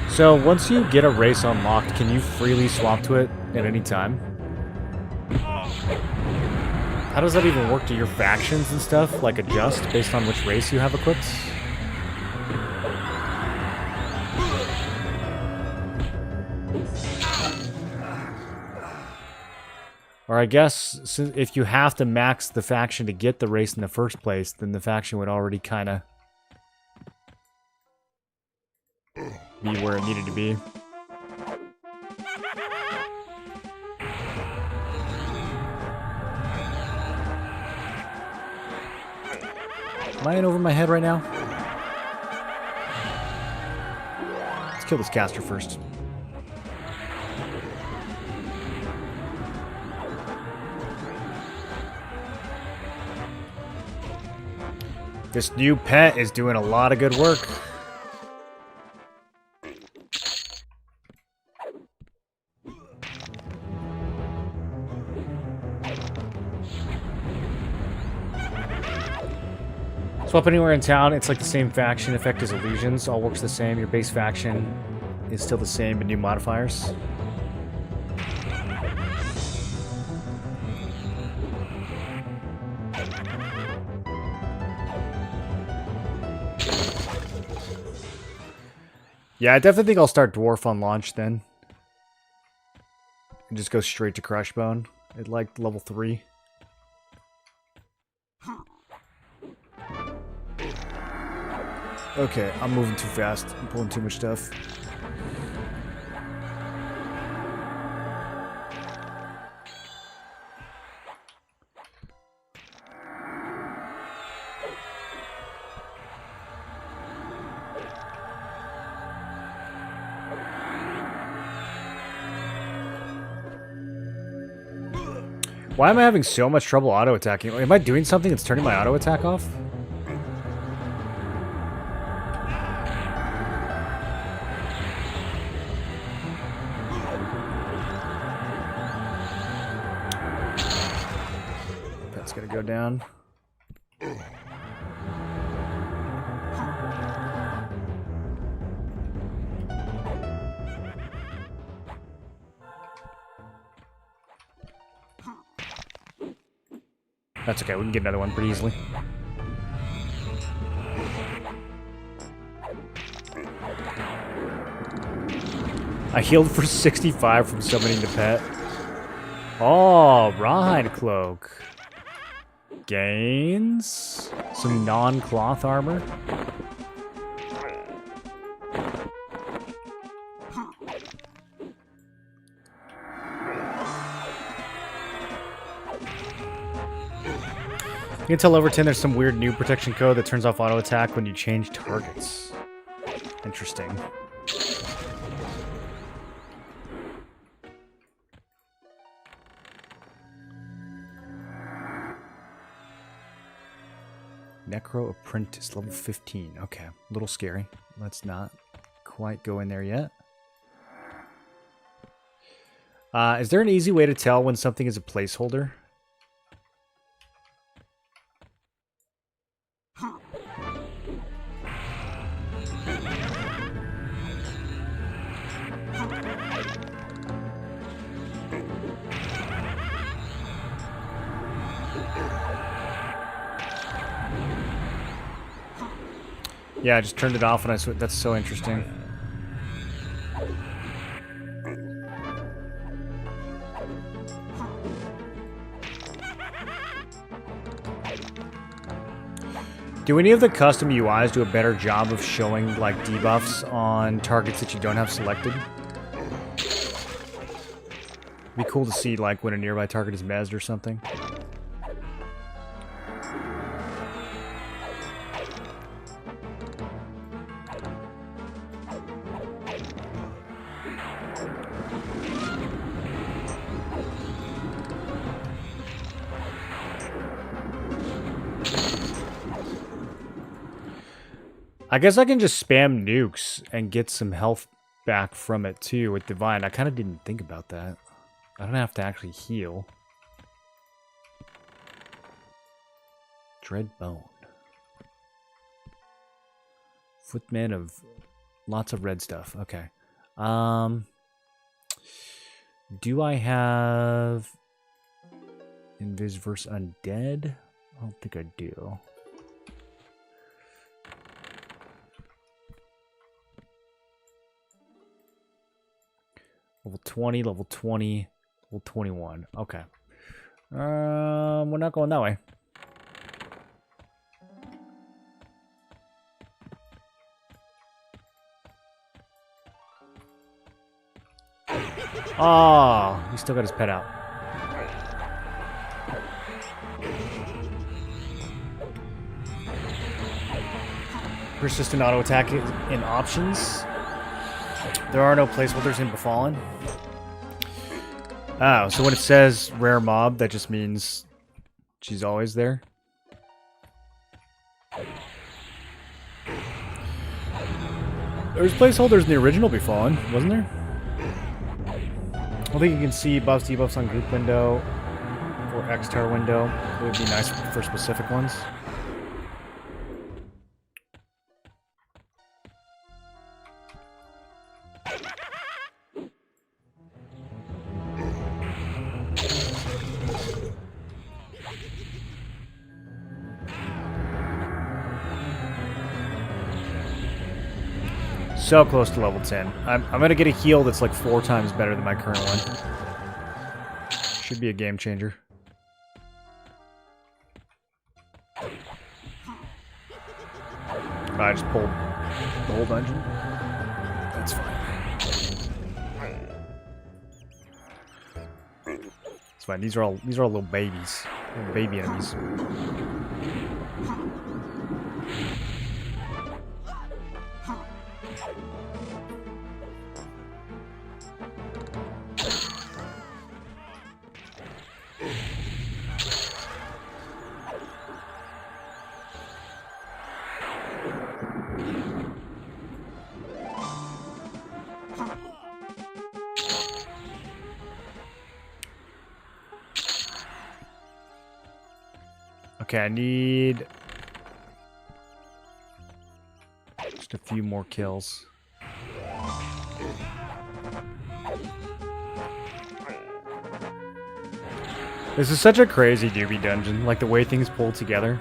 So, once you get a race unlocked, can you freely swap to it at any time? How does that even work? Do your factions and stuff, like, adjust based on which race you have equipped? Or I guess, if you have to max the faction to get the race in the first place, then the faction would already kind of be where it needed to be. Am I in over my head right now? kill this caster first. This new pet is doing a lot of good work. Swap anywhere in town, it's like the same faction effect as illusions, all works the same. Your base faction is still the same, but new modifiers. Yeah, I definitely think I'll start Dwarf on launch then. And just go straight to Crushbone at like level 3. Okay, I'm moving too fast. I'm pulling too much stuff. Why am I having so much trouble auto-attacking? Am I doing something that's turning my auto-attack off? That's gonna go down. That's okay, we can get another one pretty easily. I healed for 65 from summoning the pet. Oh, Rawhide Cloak. Gains some non-cloth armor. You can tell over 10 there's some weird new protection code that turns off auto attack when you change targets. Interesting. Necro Apprentice, level 15. Okay, a little scary. Let's not quite go in there yet. Is there an easy way to tell when something is a placeholder? Yeah, I just turned it off when I switched. That's so interesting. Do any of the custom UIs do a better job of showing like debuffs on targets that you don't have selected? Be cool to see like when a nearby target is mezzed or something. I guess I can just spam nukes and get some health back from it too with Divine. I kind of didn't think about that. I don't have to actually heal. Dread Bone. Footman of lots of red stuff. Okay. Do I have Invis versus Undead? I don't think I do. Level 20, level 20, level 21. Okay. We're not going that way. Oh, he still got his pet out. Persistent auto attack in options. There are no placeholders in Befallen. Oh, so when it says rare mob, that just means she's always there? There was placeholders in the original Befallen, wasn't there? I think you can see buffs, debuffs on group window or X-Tar window. It would be nice for specific ones. So close to level 10. I'm gonna get a heal that's like 4 times better than my current one. Should be a game changer. I just pulled the whole dungeon. That's fine. It's fine. These are all little babies. Little baby enemies. Okay, I need just a few more kills. This is such a crazy doobie dungeon, like the way things pull together.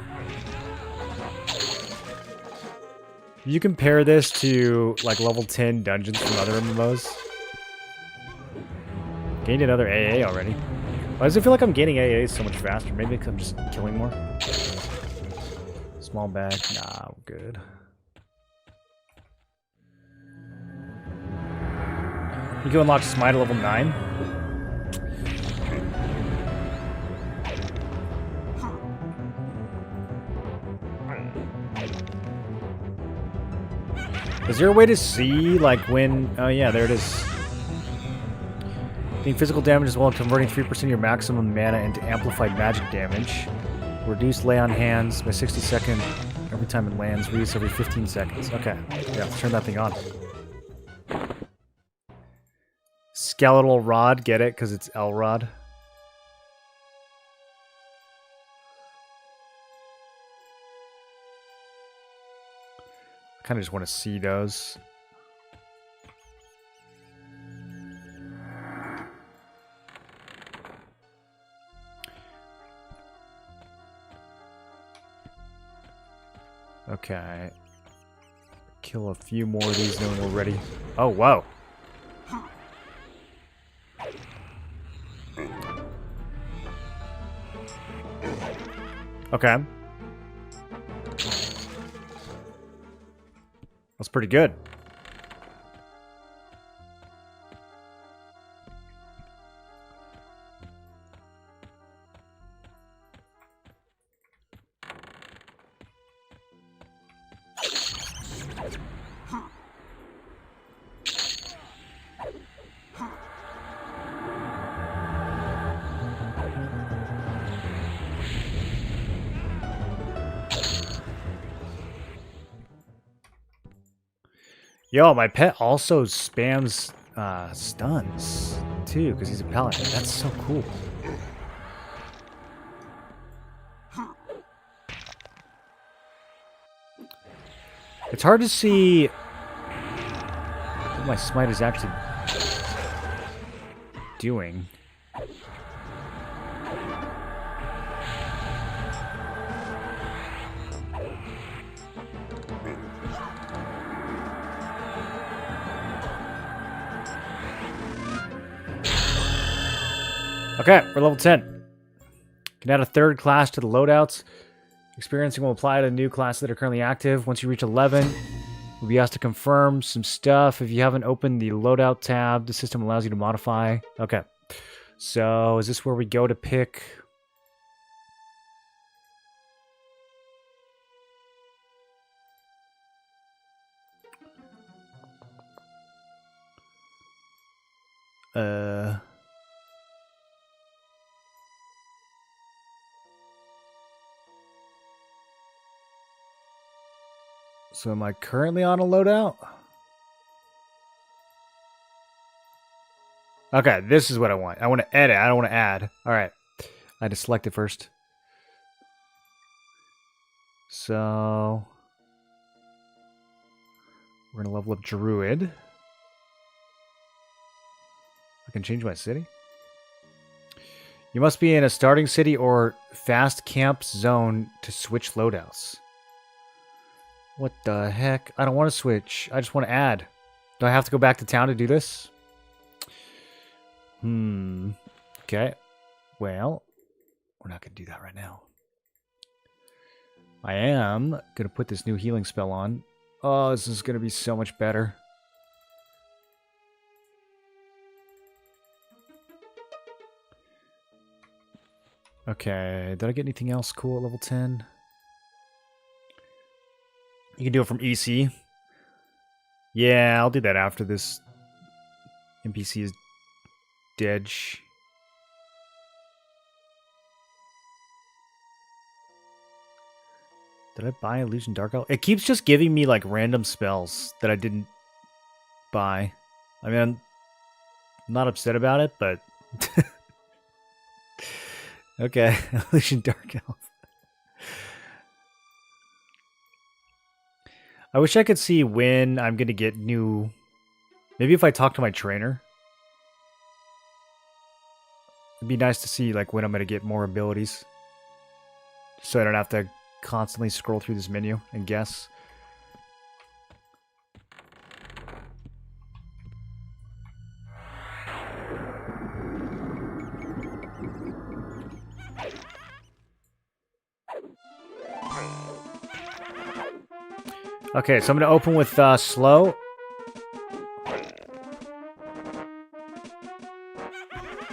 You compare this to like level 10 dungeons from other MMOs. Gained another AA already. Why does it feel like I'm gaining AAs so much faster? Maybe because I'm just killing more? Small bag. Nah, we're good. You can unlock Smite at level 9. Is there a way to see, like, when... Oh, yeah, there it is. Doing physical damage as well, converting 3% of your maximum mana into amplified magic damage. Reduce lay on hands by 60 seconds every time it lands. Reduce every 15 seconds. Okay. Yeah, let's turn that thing on. Skeletal Rod, get it? Because it's L-Rod. I kind of just want to see those. Okay. Kill a few more of these and then we're ready. Oh, wow. Okay. That's pretty good. Yo, my pet also spams stuns, too, because he's a paladin. That's so cool. It's hard to see what my smite is actually doing. Okay, we're level 10. Can add a third class to the loadouts. Experiencing will apply to new classes that are currently active. Once you reach 11, you'll be asked to confirm some stuff. If you haven't opened the loadout tab, the system allows you to modify. Okay. So, is this where we go to pick... So am I currently on a loadout? Okay, this is what I want. I want to edit. I don't want to add. All right. I had to select it first. So we're going to level up Druid. I can change my city. You must be in a starting city or fast camp zone to switch loadouts. What the heck? I don't want to switch. I just want to add. Do I have to go back to town to do this? Okay. Well, we're not going to do that right now. I am going to put this new healing spell on. Oh, this is going to be so much better. Okay, did I get anything else cool at level 10? You can do it from EC. Yeah, I'll do that after this NPC is dead. Did I buy Illusion Dark Elf? It keeps just giving me like random spells that I didn't buy. I mean, I'm not upset about it, but okay, Illusion Dark Elf. I wish I could see when I'm going to get new... Maybe if I talk to my trainer. It'd be nice to see like when I'm going to get more abilities. So I don't have to constantly scroll through this menu and guess. Okay, so I'm going to open with slow.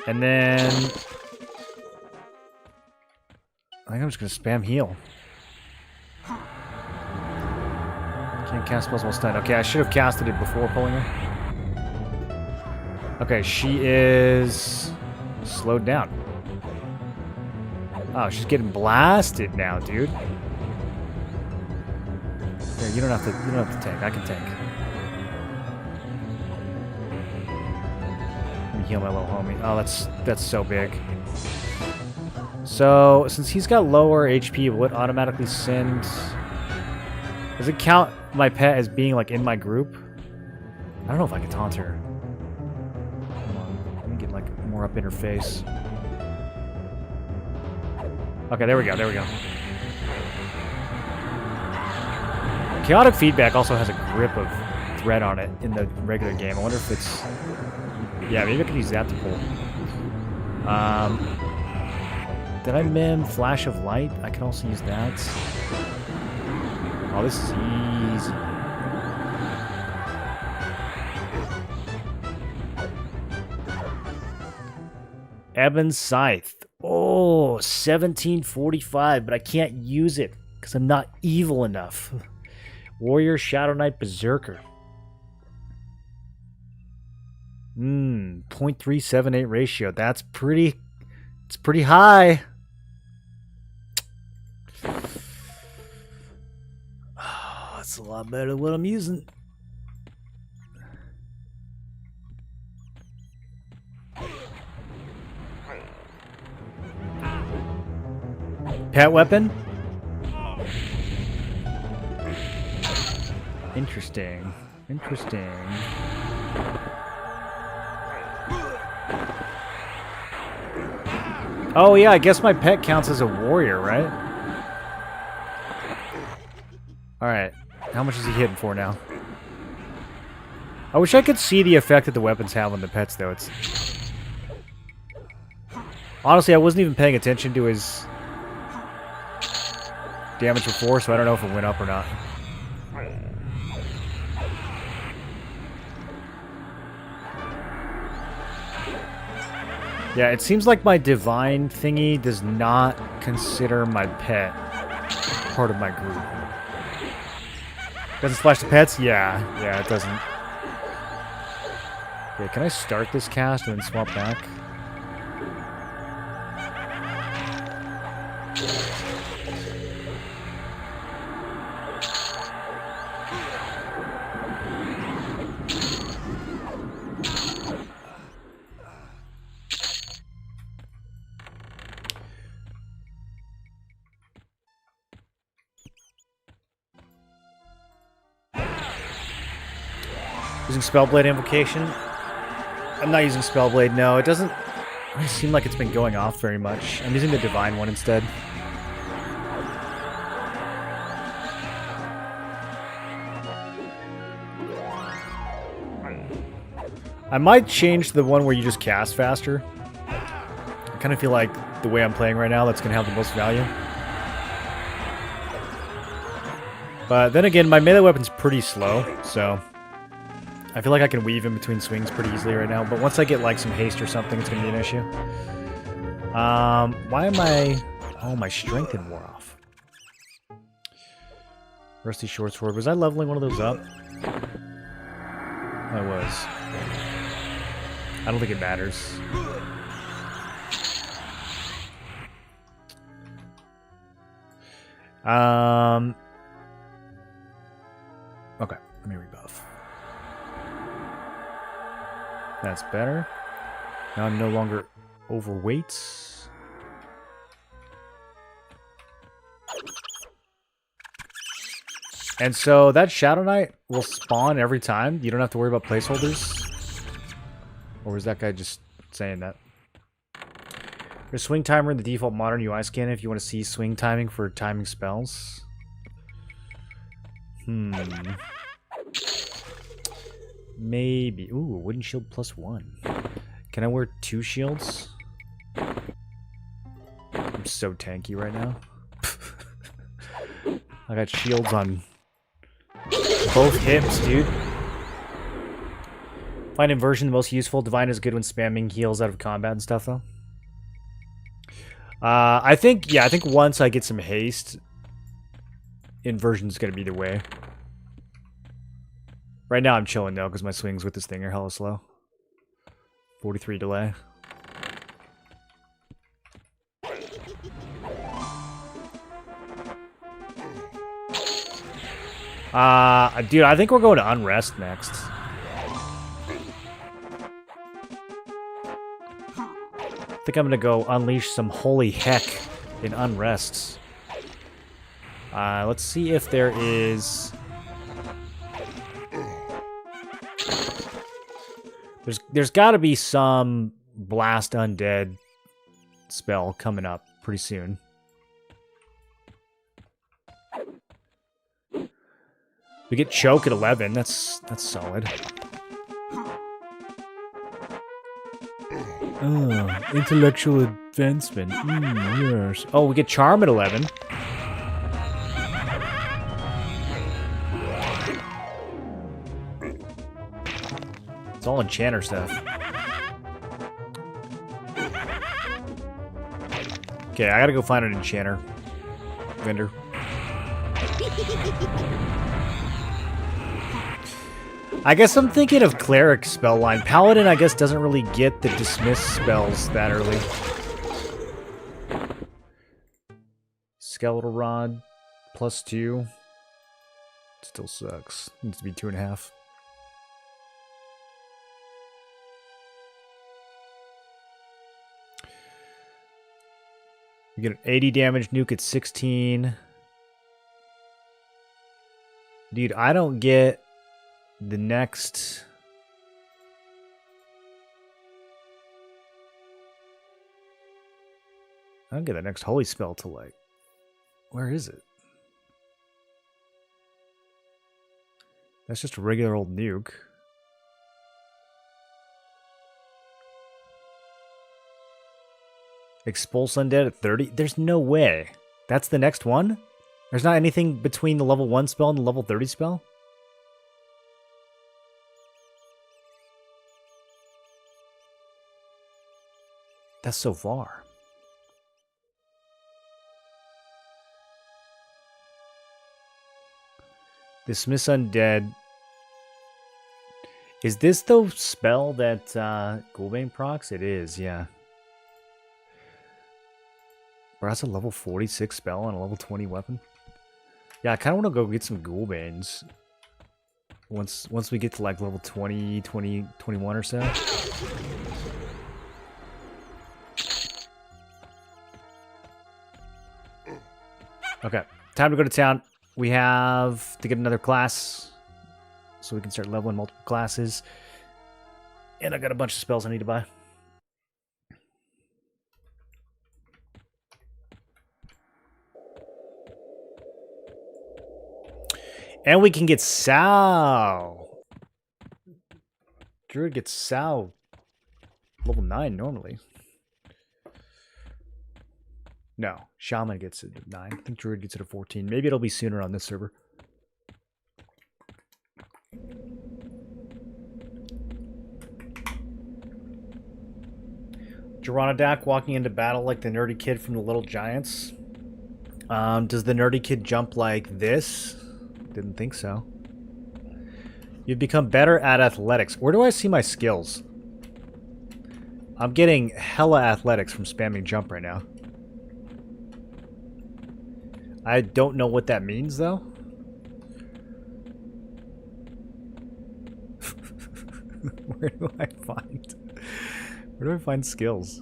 And then I think I'm just going to spam heal. Can't cast spells while stunned. Okay, I should have casted it before pulling her. Okay, she is slowed down. Oh, she's getting blasted now, dude. Yeah, you don't have to tank. I can tank. Let me heal my little homie. Oh, that's so big. So, since he's got lower HP, will it automatically send... Does it count my pet as being, like, in my group? I don't know if I can taunt her. Hold on. Let me get, like, more up in her face. Okay, there we go, there we go. Chaotic Feedback also has a grip of threat on it in the regular game. I wonder if it's... Yeah, maybe I could use that to pull. Did I mim Flash of Light? I can also use that. Oh, this is easy. Ebon's Scythe. Oh, 1745, but I can't use it because I'm not evil enough. Warrior, Shadow Knight, Berserker. 0.378 ratio. That's pretty... It's pretty high. Oh, that's a lot better than what I'm using. Pet weapon? Interesting. Interesting. Oh yeah, I guess my pet counts as a warrior, right? Alright. How much is he hitting for now? I wish I could see the effect that the weapons have on the pets, though. It's... Honestly, I wasn't even paying attention to his damage before, so I don't know if it went up or not. Yeah, it seems like my divine thingy does not consider my pet part of my group. Doesn't splash the pets? Yeah, it doesn't. Okay, can I start this cast and then swap back? Using Spellblade Invocation? I'm not using Spellblade, no. It doesn't really seem like it's been going off very much. I'm using the Divine one instead. I might change the one where you just cast faster. I kind of feel like the way I'm playing right now, that's going to have the most value. But then again, my melee weapon's pretty slow, so I feel like I can weave in between swings pretty easily right now, but once I get like some haste or something, it's going to be an issue. Why am I... Oh, my strength had wore off. Rusty short sword. Was I leveling one of those up? I was. I don't think it matters. Okay, let me rebuff. That's better. Now I'm no longer overweight. And so that Shadow Knight will spawn every time. You don't have to worry about placeholders. Or was that guy just saying that? There's swing timer in the default modern UI scan if you want to see swing timing for timing spells. Maybe. Ooh, wooden shield +1. Can I wear 2 shields? I'm so tanky right now. I got shields on both hips, dude. Find inversion the most useful. Divine is good when spamming heals out of combat and stuff, though. I think once I get some haste, inversion's gonna be the way. Right now I'm chilling though, because my swings with this thing are hella slow. 43 delay. Dude, I think we're going to Unrest next. I think I'm gonna go unleash some holy heck in Unrests. Let's see if there is... There's got to be some Blast Undead spell coming up pretty soon. We get Choke at 11. That's solid. Oh, intellectual advancement. Yes. Oh, we get Charm at 11. It's all enchanter stuff. Okay, I gotta go find an enchanter vendor. I guess I'm thinking of Cleric spell line. Paladin, I guess, doesn't really get the dismiss spells that early. Skeletal Rod, +2. Still sucks. Needs to be 2.5. We get an 80 damage nuke at 16. Dude, I don't get the next... I don't get the next holy spell till like... Where is it? That's just a regular old nuke. Expulse Undead at 30? There's no way. That's the next one? There's not anything between the level 1 spell and the level 30 spell? That's so far. Dismiss Undead. Is this the spell that Ghoulbane procs? It is, yeah. Bro, that's a level 46 spell and a level 20 weapon. Yeah, I kind of want to go get some Ghoulbanes. Once we get to like level 20, 21 or so. Okay, time to go to town. We have to get another class so we can start leveling multiple classes. And I got a bunch of spells I need to buy. And we can get Sao. Druid gets Sao level 9 normally. No, Shaman gets it at 9. I think Druid gets it at 14. Maybe it'll be sooner on this server. Geronodak walking into battle like the nerdy kid from the Little Giants. Does the nerdy kid jump like this? Didn't think so. You've become better at athletics. Where do I see my skills? I'm getting hella athletics from spamming jump right now. I don't know what that means, though. Where do I find skills?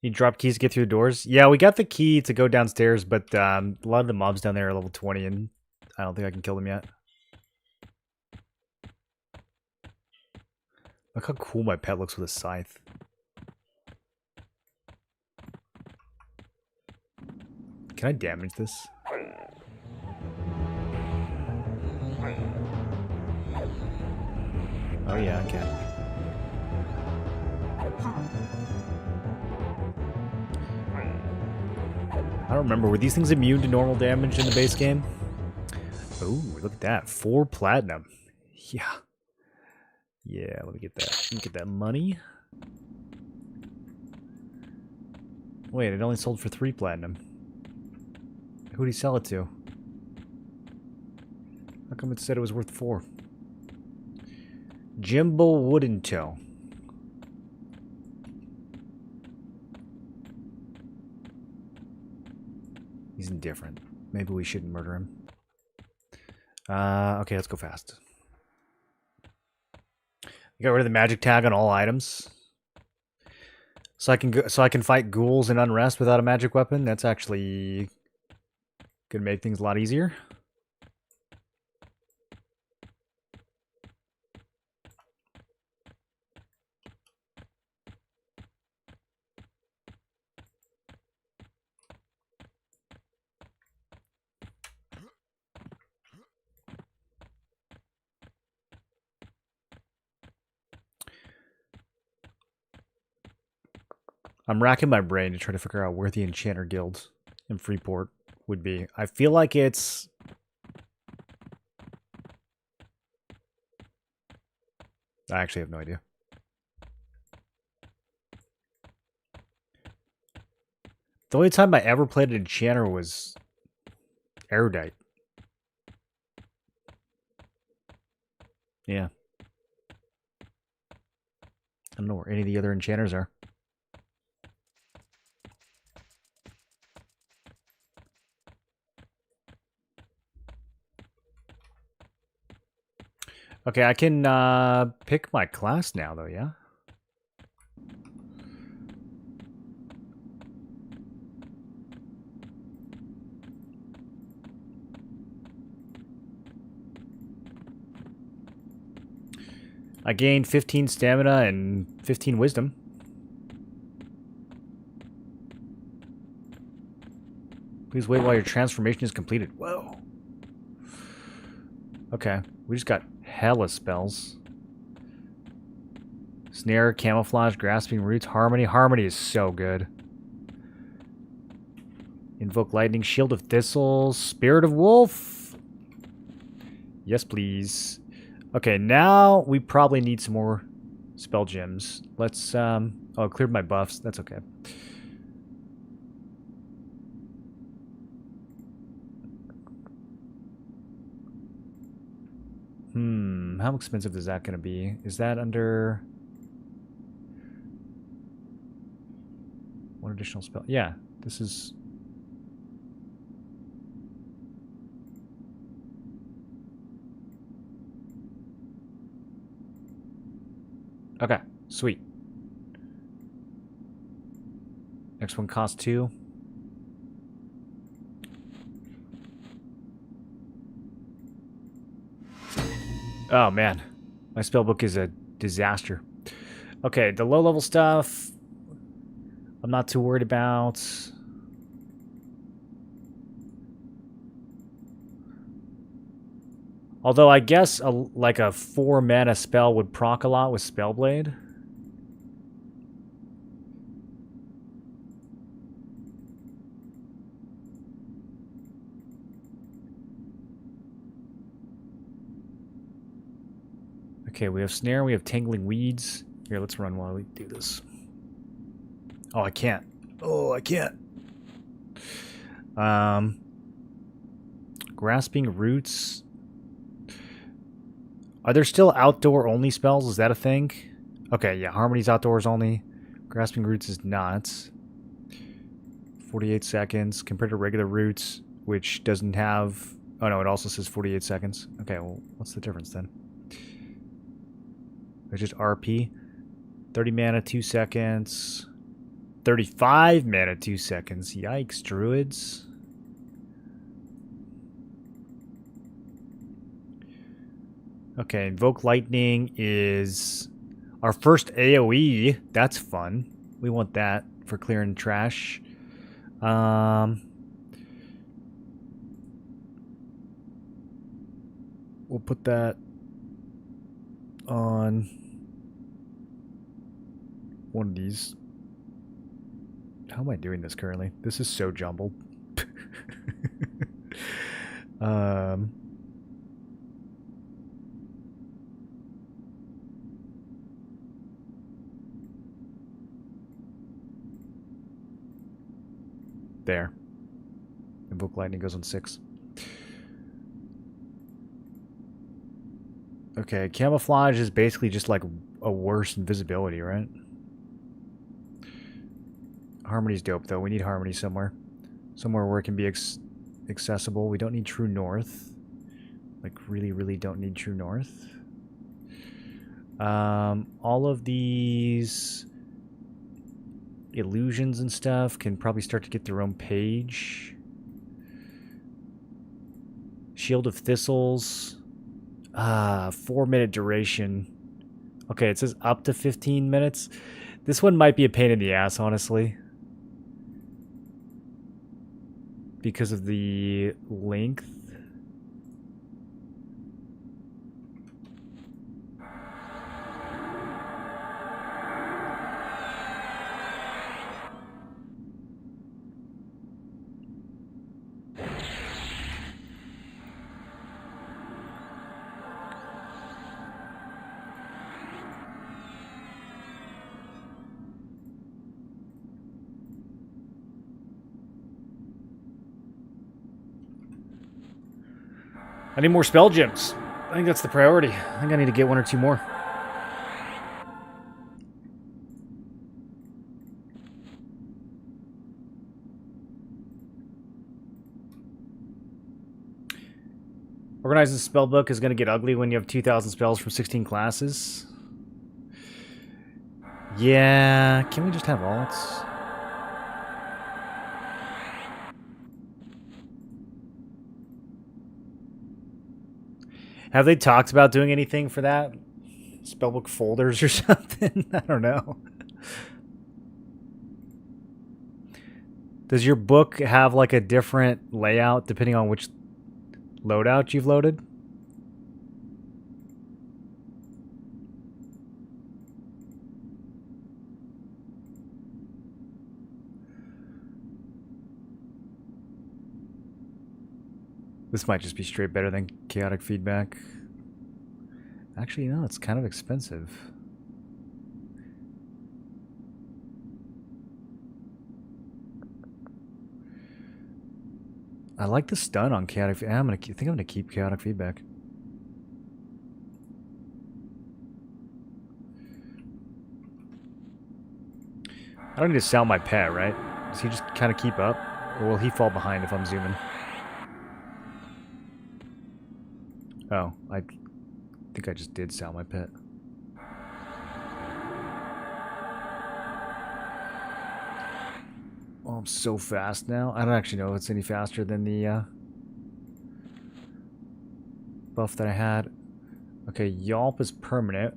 You drop keys to get through the doors? Yeah, we got the key to go downstairs, but a lot of the mobs down there are level 20, and I don't think I can kill them yet. Look how cool my pet looks with a scythe. Can I damage this? Oh yeah, I can. I don't remember. Were these things immune to normal damage in the base game? Ooh, look at that. 4 platinum. Yeah. Yeah, let me get that. Let me get that money. Wait, it only sold for 3 platinum. Who'd he sell it to? How come it said it was worth 4? Jimbo Wooden Toe. He's indifferent. Maybe we shouldn't murder him. Okay, let's go fast. Got rid of the magic tag on all items. So I can fight ghouls and unrest without a magic weapon. That's actually gonna make things a lot easier. I'm racking my brain to try to figure out where the Enchanter Guild in Freeport would be. I feel like it's... I actually have no idea. The only time I ever played an Enchanter was Erudite. Yeah. I don't know where any of the other enchanters are. Okay, I can pick my class now, though, yeah? I gained 15 stamina and 15 wisdom. Please wait while your transformation is completed. Whoa. Okay, we just got hella spells. Snare, camouflage, grasping roots, harmony. Harmony is so good. Invoke lightning, shield of thistles, spirit of wolf. Yes, please. Okay, now we probably need some more spell gems. Let's, oh, I cleared my buffs. That's okay. How expensive is that going to be? Is that under... One additional spell? Yeah, this is... Okay, sweet. Next one costs 2. Oh, man. My spellbook is a disaster. Okay, the low-level stuff, I'm not too worried about. Although I guess like a 4-mana spell would proc a lot with Spellblade. Okay, we have Snare, we have Tangling Weeds. Here, let's run while we do this. Oh, I can't. Oh, I can't. Grasping Roots. Are there still outdoor-only spells? Is that a thing? Okay, yeah, Harmony's outdoors only. Grasping Roots is not. 48 seconds compared to regular Roots, which doesn't have... Oh, no, it also says 48 seconds. Okay, well, what's the difference then? It's just RP. 30 mana, 2 seconds. 35 mana, 2 seconds. Yikes, Druids. Okay, Invoke Lightning is our first AoE. That's fun. We want that for clearing trash. We'll put that on one of these. How am I doing this currently? This is so jumbled. There. Invoke Lightning goes on 6. Okay, Camouflage is basically just like a worse invisibility, right? Harmony's dope, though. We need Harmony somewhere. Somewhere where it can be accessible. We don't need True North. Like, really, really don't need True North. All of these illusions and stuff can probably start to get their own page. Shield of Thistles. 4-minute duration. Okay, it says up to 15 minutes. This one might be a pain in the ass, honestly. Because of the length. I need more spell gems. I think that's the priority. I think I need to get 1 or 2 more. Organizing spellbook is going to get ugly when you have 2,000 spells from 16 classes. Yeah, can we just have alts? Have they talked about doing anything for that? Spellbook folders or something? I don't know. Does your book have like a different layout depending on which loadout you've loaded? This might just be straight better than chaotic feedback. Actually, no, it's kind of expensive. I like the stun on chaotic. I think I'm gonna keep chaotic feedback. I don't need to sell my pet, right? Does he just kind of keep up? Or will he fall behind if I'm zooming? Oh, I think I just did sell my pet. Oh, I'm so fast now. I don't actually know if it's any faster than the buff that I had. Okay, Yelp is permanent.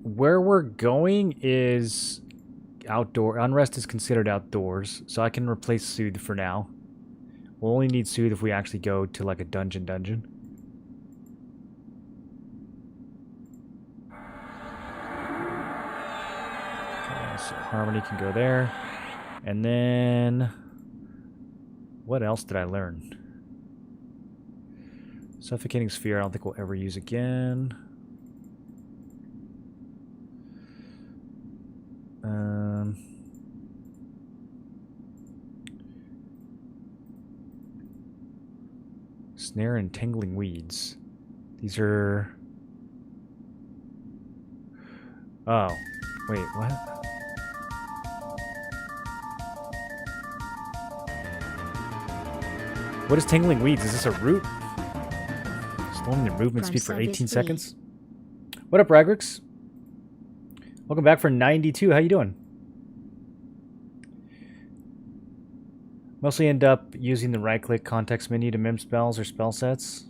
Where we're going is outdoor. Unrest is considered outdoors, so I can replace Soothe for now. We'll only need Soothe if we actually go to like a dungeon. Okay, so Harmony can go there. And then... what else did I learn? Suffocating Sphere, I don't think we'll ever use again. Snare and Tingling Weeds. These are... oh. Wait, what? What is Tingling Weeds? Is this a root? Slowing your movement speed for 18 seconds? What up, Ragrix? Welcome back for 92. How you doing? Mostly end up using the right-click context menu to mim spells or spell sets.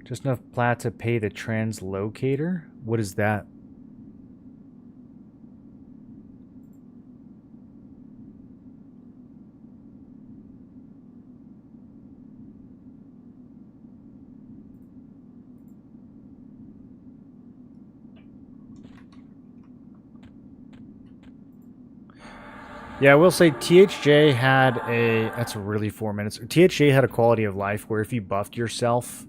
Just enough plat to pay the translocator? What is that? Yeah, I will say THJ had a... that's really 4 minutes. THJ had a quality of life where if you buffed yourself...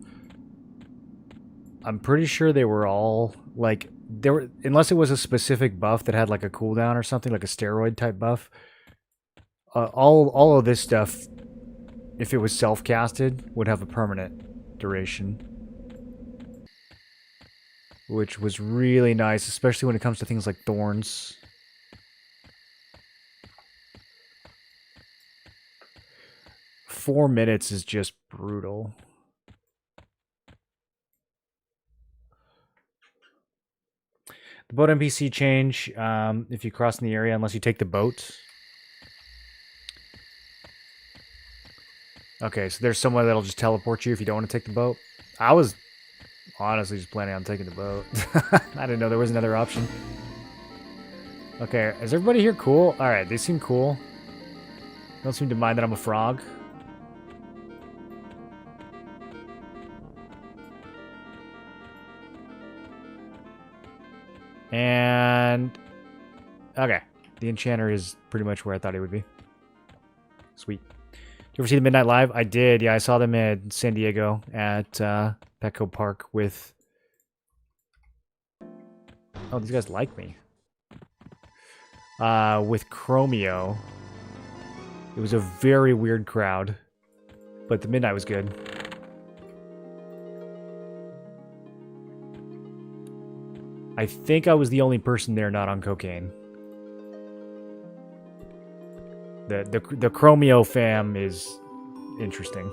I'm pretty sure they were all, like... there were, unless it was a specific buff that had like a cooldown or something, like a steroid type buff. All of this stuff, if it was self-casted, would have a permanent duration. Which was really nice, especially when it comes to things like thorns. Four minutes is just brutal. The boat NPC change, if you cross in the area, unless you take the boat. Okay, so there's someone that'll just teleport you if you don't want to take the boat. I was honestly just planning on taking the boat. I didn't know there was another option. Okay, is everybody here cool? Alright, they seem cool. They don't seem to mind that I'm a frog. And... okay, the enchanter is pretty much where I thought he would be. Sweet. Did you ever see the Midnight Live? I did, yeah, I saw them at San Diego at Petco Park with... oh, these guys like me. With Chromio. It was a very weird crowd, but the Midnight was good. I think I was the only person there not on cocaine. The Chromio fam is interesting.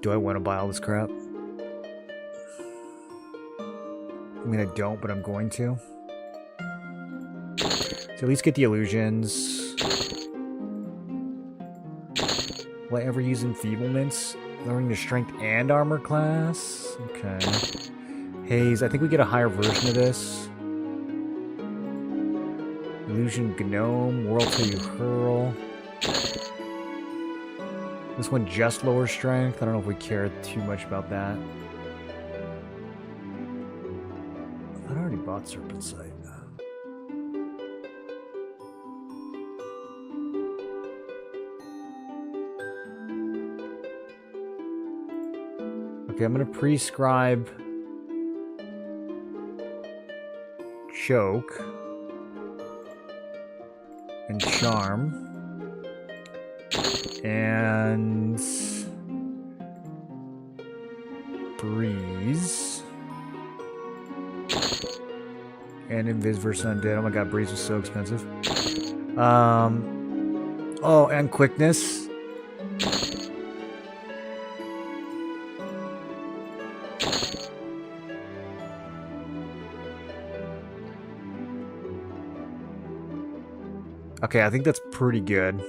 Do I want to buy all this crap? I mean, I don't, but I'm going to. So at least get the illusions. Will I ever use enfeeblements? Lowering the strength and armor class? Okay. Haze, I think we get a higher version of this. Illusion Gnome, Whirl Till You Hurl. This one just lower strength. I don't know if we care too much about that. I already bought Serpent Sight. Okay, I'm going to prescribe choke and charm and breeze and invis versus undead. Oh my god, breeze was so expensive. Oh, and quickness. Okay, I think that's pretty good.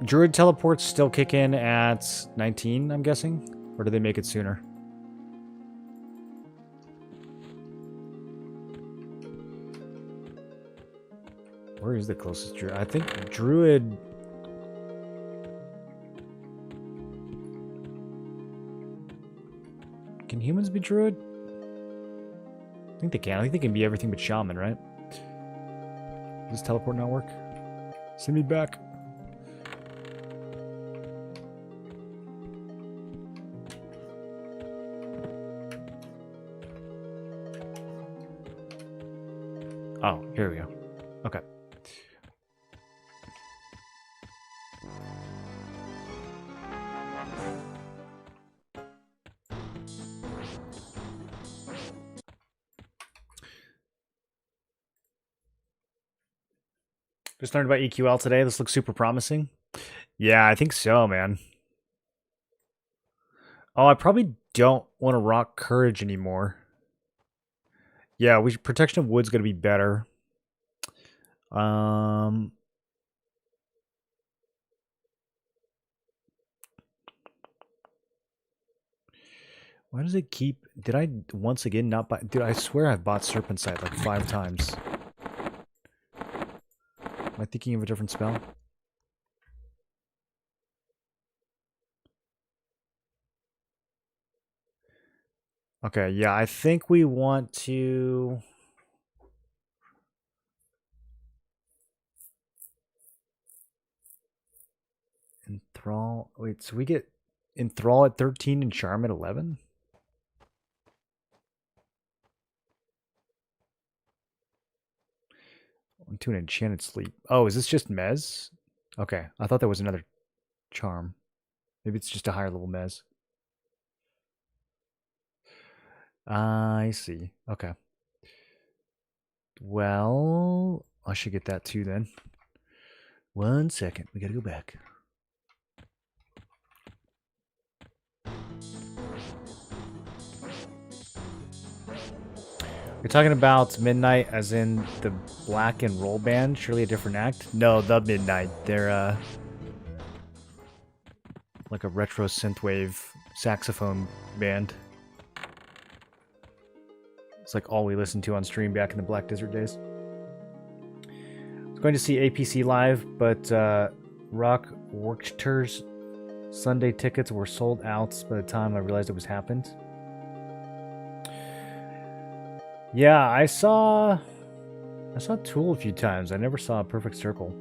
Druid teleports still kick in at 19, I'm guessing? Or do they make it sooner? Where is the closest druid? I think druid... Can humans be druid? I think they can. I think they can be everything but shaman, right? Does teleport not work? Send me back. Oh, here we go. Okay. Just learned about EQL today. This looks super promising. Yeah, I think so, man. Oh, I probably don't want to rock courage anymore. Yeah, protection of wood's gonna be better. Why does it keep... Did I once again not buy... Dude, I swear I've bought Serpent Sight like 5 times. Am I thinking of a different spell? Okay, yeah, I think we want to... Enthrall... Wait, so we get Enthrall at 13 and Charm at 11? Into an Enchanted Sleep. Oh, is this just Mez? Okay, I thought there was another Charm. Maybe it's just a higher level Mez. I see. Okay. Well, I should get that too then. 1 second. We gotta go back. You're talking about Midnight as in the Black and Roll band? Surely a different act? No, the Midnight. They're like a retro synthwave saxophone band. It's like all we listened to on stream back in the Black Desert days. I was going to see APC live, but Rock Workster's Sunday tickets were sold out by the time I realized it was happened. Yeah, I saw Tool a few times. I never saw a Perfect Circle.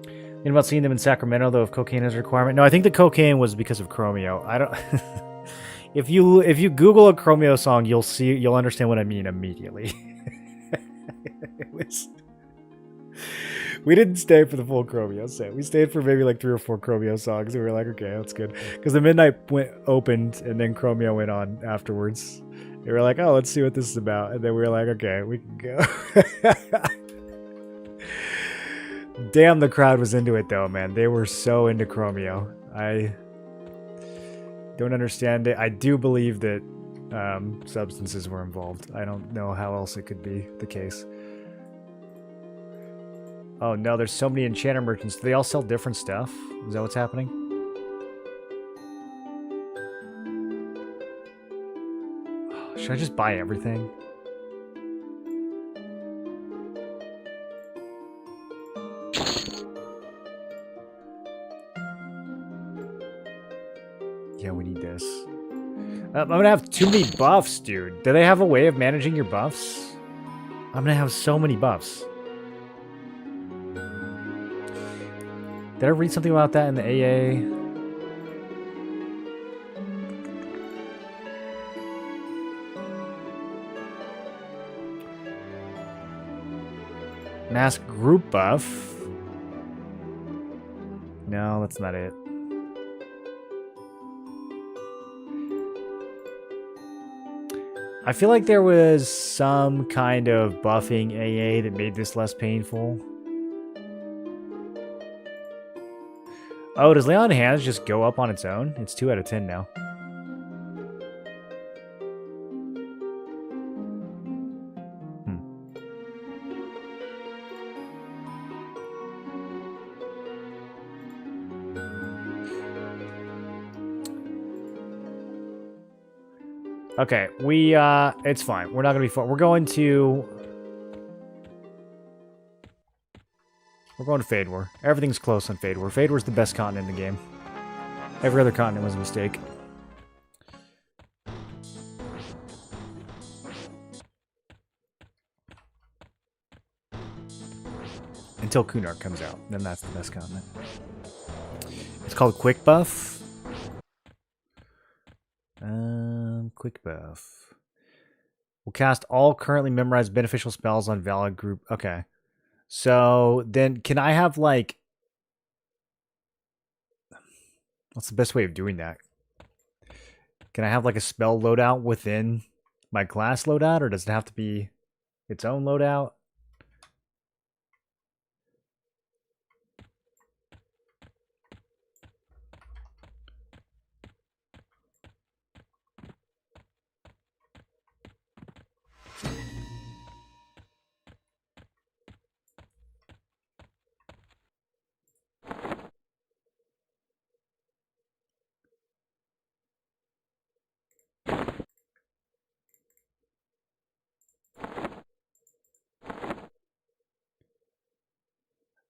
Thinking about seeing them in Sacramento, though, if cocaine is a requirement. No, I think the cocaine was because of Chromeo. I don't. If you Google a Chromeo song, you'll understand what I mean immediately. We didn't stay for the full Chromeo set. We stayed for maybe like 3 or 4 Chromeo songs, and we were like, okay, that's good. Because the Midnight opened, and then Chromeo went on afterwards. They were like, oh, let's see what this is about. And then we were like, okay, we can go. Damn, the crowd was into it, though, man. They were so into Chromeo. I don't understand it. I do believe that substances were involved. I don't know how else it could be the case. Oh no, there's so many enchanter merchants. Do they all sell different stuff? Is that what's happening? Should I just buy everything? Yeah, we need this. I'm gonna have too many buffs, dude. Do they have a way of managing your buffs? I'm gonna have so many buffs. Did I read something about that in the AA? Mask group buff? No, that's not it. I feel like there was some kind of buffing AA that made this less painful. Oh, does Lay on Hands just go up on its own? It's 2 out of 10 now. Okay, it's fine. We're not gonna be far. We're going to Fade War. Everything's close on Fade War. Fade War's the best continent in the game. Every other continent was a mistake. Until Kunark comes out. Then that's the best continent. It's called Quick Buff. Quick Buff. We'll cast all currently memorized beneficial spells on valid group. Okay. So then can I have like... What's the best way of doing that? Can I have like a spell loadout within my class loadout, or does it have to be its own loadout?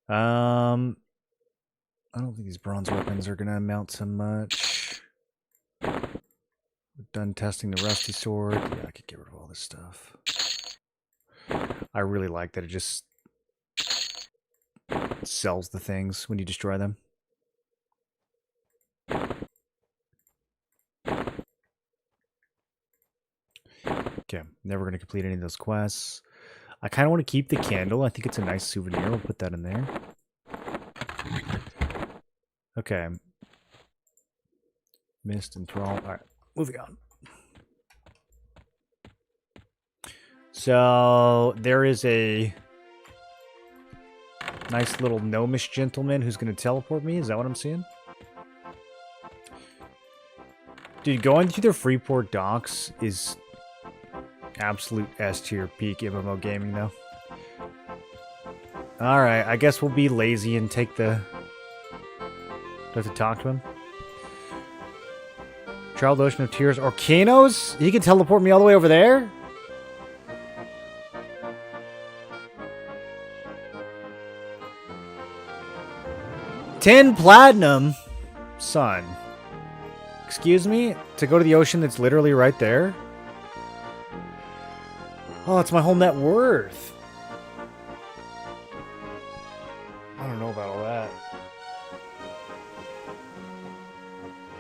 I don't think these bronze weapons are gonna amount to much. We're done testing the rusty sword. Yeah, I could get rid of all this stuff. I really like that it just sells the things when you destroy them. Okay, never gonna complete any of those quests. I kind of want to keep the candle. I think it's a nice souvenir. We'll put that in there. Okay. Mist and Thrall. Alright, moving on. So, there is a nice little gnomish gentleman who's going to teleport me. Is that what I'm seeing? Dude, going through the Freeport docks is absolute S-tier peak MMO gaming, though. Alright, I guess we'll be lazy and take the... Do I have to talk to him? Child Ocean of Tears. Orcanos? He can teleport me all the way over there? $10 platinum? Son. Excuse me? To go to the ocean that's literally right there? Oh, it's my whole net worth. I don't know about all that.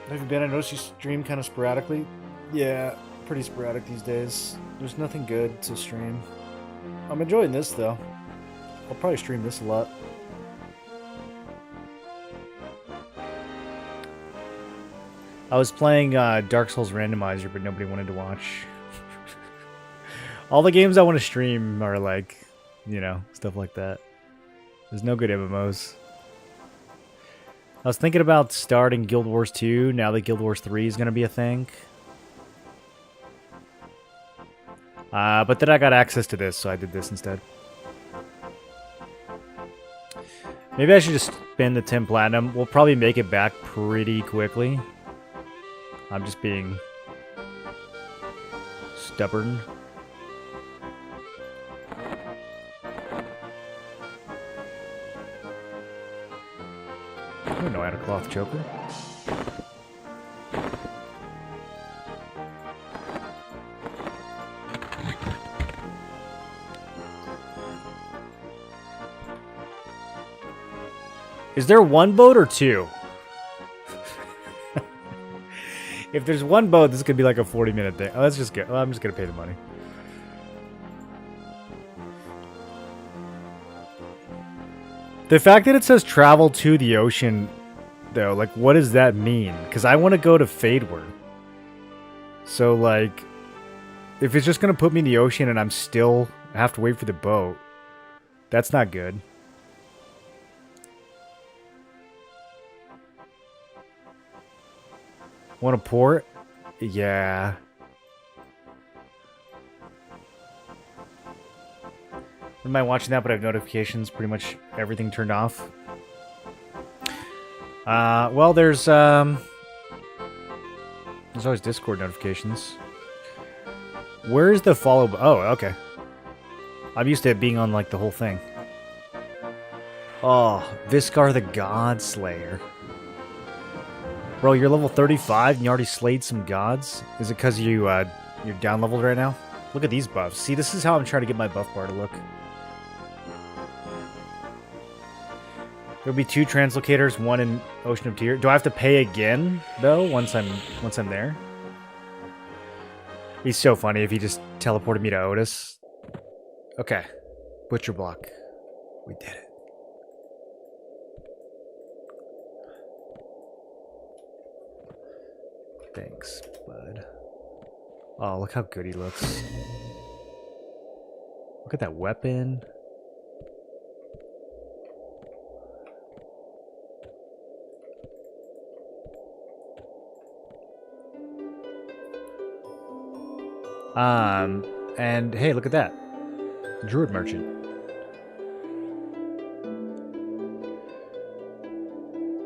Have you been? I noticed you stream kind of sporadically. Yeah, pretty sporadic these days. There's nothing good to stream. I'm enjoying this, though. I'll probably stream this a lot. I was playing Dark Souls Randomizer, but nobody wanted to watch. All the games I want to stream are like, you know, stuff like that. There's no good MMOs. I was thinking about starting Guild Wars 2 now that Guild Wars 3 is going to be a thing. But then I got access to this, so I did this instead. Maybe I should just spend the 10 platinum. We'll probably make it back pretty quickly. I'm just being stubborn. I don't know how to cloth choker. Is there one boat or two? If there's one boat, this could be like a 40-minute thing. Oh, let's just get. Oh, I'm just gonna pay the money. The fact that it says travel to the ocean, though, like, what does that mean? Because I want to go to Fadeward. So, like, if it's just gonna put me in the ocean and I'm still have to wait for the boat, that's not good. Want a port? Yeah. Am I watching that, but I have notifications, pretty much everything turned off? Well, there's always Discord notifications. Where's the follow? Oh, okay. I'm used to it being on, like, the whole thing. Oh, Viscar the Godslayer. Bro, you're level 35 and you already slayed some gods? Is it because you're down leveled right now? Look at these buffs. See, this is how I'm trying to get my buff bar to look. There'll be 2 translocators, 1 in Ocean of Tears. Do I have to pay again though once I'm there? It'd be so funny if he just teleported me to Otis. Okay. Butcher block. We did it. Thanks, bud. Oh, look how good he looks. Look at that weapon. And hey, look at that. Druid Merchant.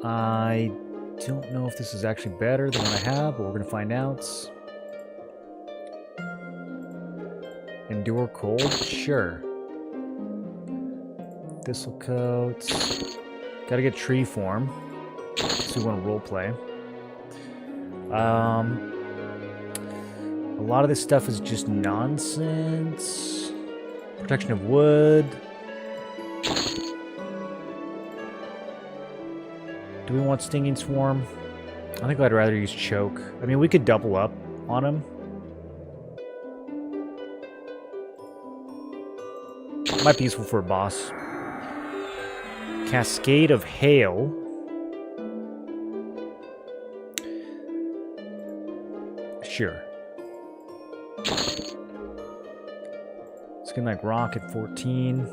I don't know if this is actually better than what I have, but we're going to find out. Endure cold? Sure. Thistle coat. Gotta get tree form. So we want to roleplay. A lot of this stuff is just nonsense. Protection of wood. Do we want Stinging Swarm? I think I'd rather use Choke. I mean, we could double up on him. Might be useful for a boss. Cascade of Hail. Sure. Skin like rock at 14.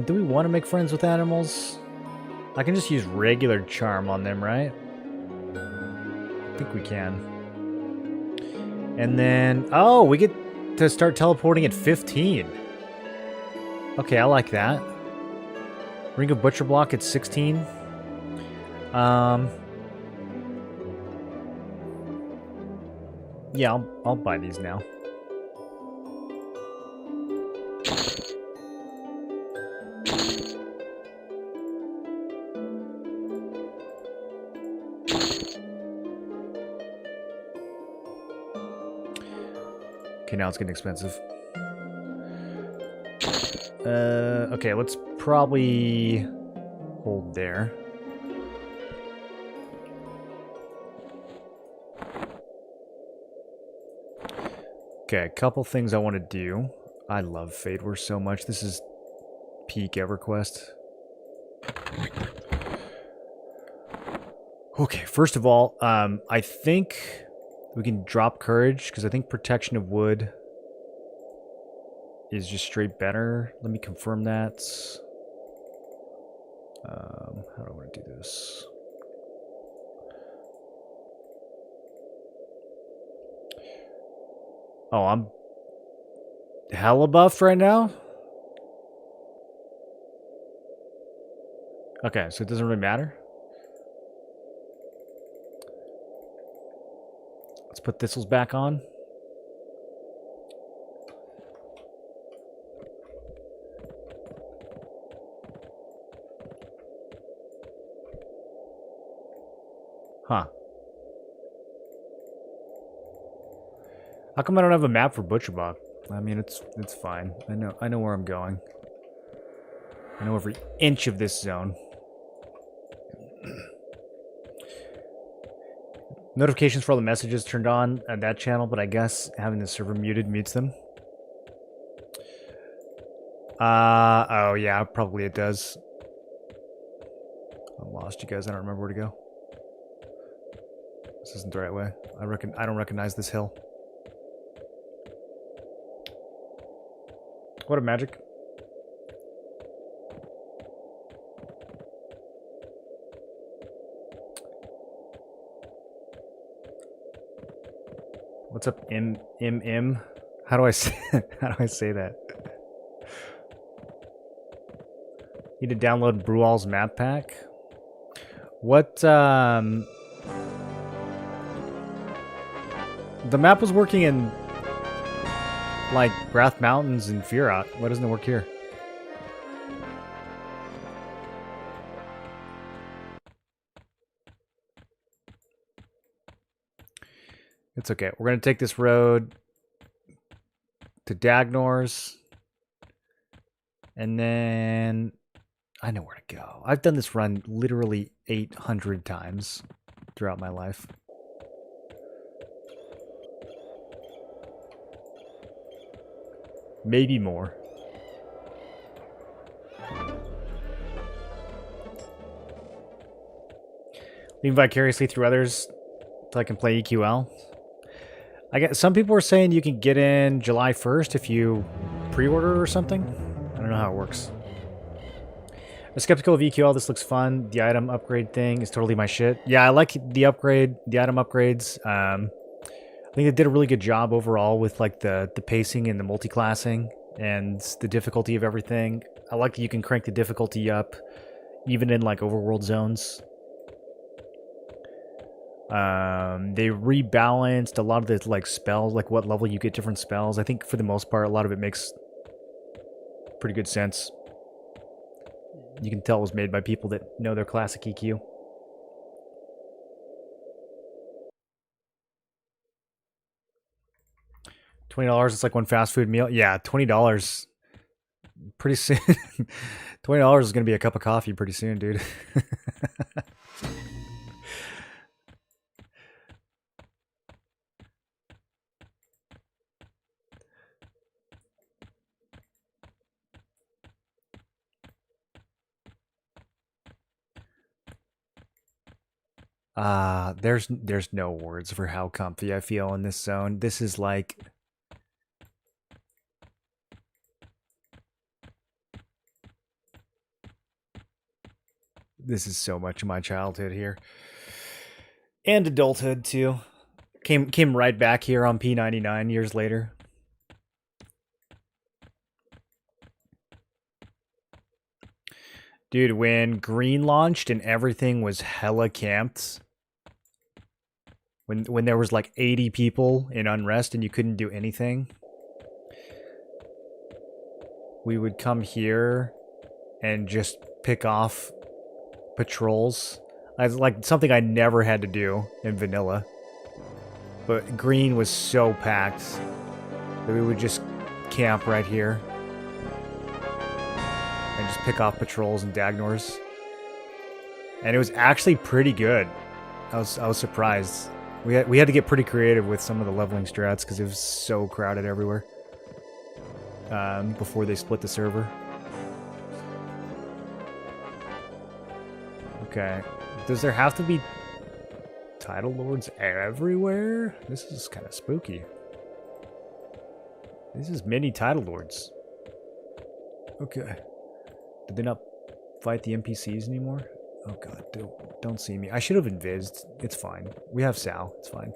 Do we want to make friends with animals? I can just use regular charm on them, right? I think we can. And then, oh, we get to start teleporting at 15. Okay, I like that. Ring of Butcher Block at 16. Yeah, I'll buy these now. Okay, now it's getting expensive. Okay, let's probably hold there. Okay, a couple things I want to do. I love Fadeward so much. This is peak Everquest. Okay, first of all, I think we can drop Courage, because I think Protection of Wood is just straight better. Let me confirm that. How do I want to do this? Oh, hella buff right now? Okay, so it doesn't really matter. Let's put thistles back on. Huh. How come I don't have a map for Butcherbot? I mean, it's fine. I know where I'm going. I know every inch of this zone. Notifications for all the messages turned on at that channel, but I guess having the server muted mutes them. Oh yeah, probably it does. I'm lost, you guys. I don't remember where to go. This isn't the right way. I don't recognize this hill. What a magic. What's up, M? How do I say how do I say that? Need to download Brual's map pack. What the map was working in like Wrath Mountains and Firat. Why doesn't it work here? It's okay. We're gonna take this road to Dagnor's, and then I know where to go. I've done this run literally 800 times throughout my life. Maybe more. Living vicariously through others so I can play EQL. I guess some people are saying you can get in July 1st if you pre-order or something. I don't know how it works. I'm skeptical of EQL. This looks fun. The item upgrade thing is totally my shit. Yeah, I like the item upgrades. I think they did a really good job overall with like the pacing and the multi-classing and the difficulty of everything. I like that you can crank the difficulty up even in like overworld zones. They rebalanced a lot of the like spells, like what level you get different spells. I think for the most part, a lot of it makes pretty good sense. You can tell it was made by people that know their classic EQ. $20, it's like one fast food meal. Yeah, $20. Pretty soon. $20 is going to be a cup of coffee pretty soon, dude. There's no words for how comfy I feel in this zone. This is like this is so much of my childhood here. And adulthood too. Came right back here on P99 years later. Dude, when Green launched and everything was hella camped, when there was like 80 people in Unrest and you couldn't do anything, we would come here and just pick off patrols. It's like something I never had to do in vanilla. But Green was so packed that we would just camp right here and just pick off patrols and Dagnors. And it was actually pretty good. I was surprised. We had to get pretty creative with some of the leveling strats because it was so crowded everywhere. Before they split the server. Okay. Does there have to be Title Lords everywhere? This is kind of spooky. This is many Title Lords. Okay. Did they not fight the NPCs anymore? Oh god, don't see me. I should have invised. It's fine. We have Sal. It's fine.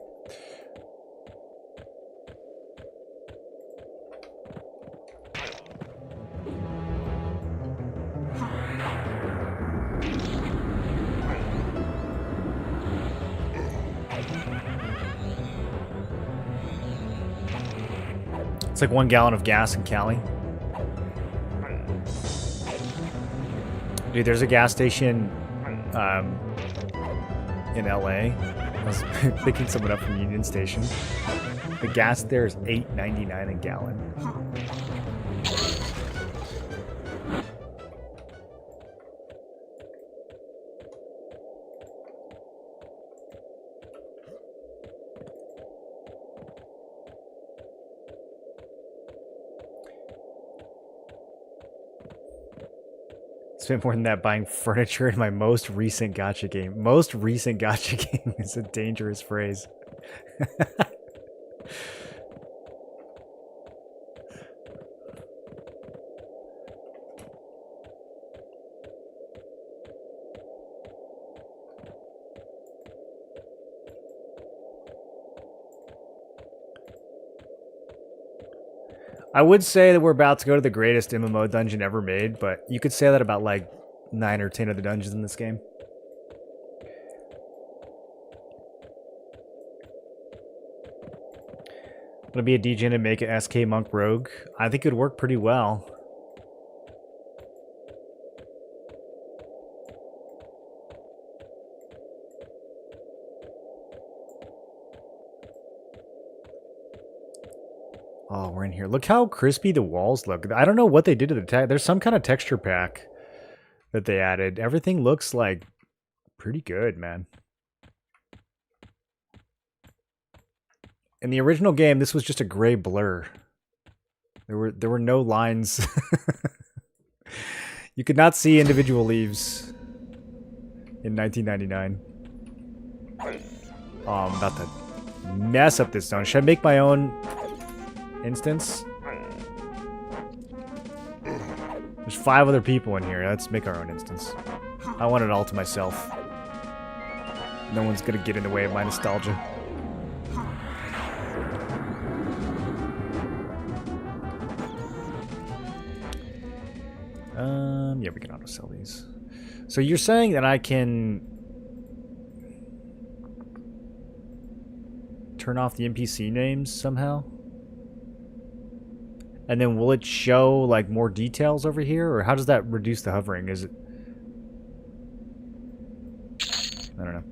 It's like 1 gallon of gas in Cali. Dude, there's a gas station in LA. I was picking someone up from Union Station. The gas there is $8.99 a gallon. Spent more than that buying furniture in my most recent gacha game. Most recent gacha game is a dangerous phrase. I would say that we're about to go to the greatest MMO dungeon ever made, but you could say that about like 9 or 10 of the dungeons in this game. I'm gonna be a DJ and make an SK Monk Rogue. I think it would work pretty well. Oh, we're in here. Look how crispy the walls look. I don't know what they did to the tech. There's some kind of texture pack that they added. Everything looks like pretty good, man. In the original game, this was just a gray blur. There were no lines. You could not see individual leaves in 1999. Oh, I'm about to mess up this zone. Should I make my own instance? There's 5 other people in here. Let's make our own instance. I want it all to myself. No one's gonna get in the way of my nostalgia. Yeah, we can auto sell these. So you're saying that I can turn off the NPC names somehow? And then will it show like more details over here, or how does that reduce the hovering? Is it? I don't know.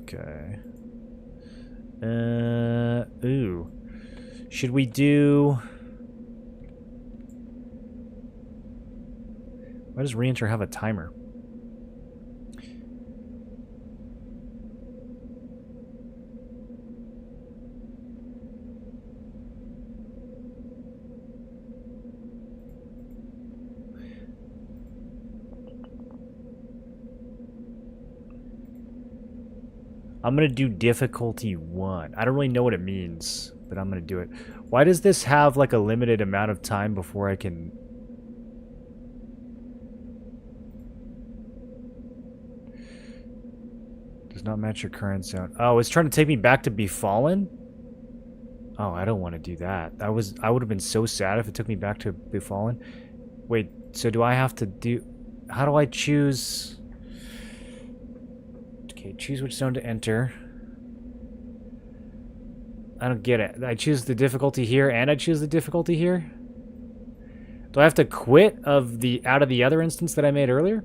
Okay. Ooh. Should we do? Why does reenter have a timer? I'm gonna do difficulty 1. I don't really know what it means, but I'm gonna do it. Why does this have like a limited amount of time before I can? Does not match your current zone. Oh, it's trying to take me back to Befallen? Oh, I don't want to do that. I would have been so sad if it took me back to Befallen. Wait, so do I have to do? How do I choose? Okay, choose which zone to enter. I don't get it. I choose the difficulty here and I choose the difficulty here? Do I have to quit out of the other instance that I made earlier?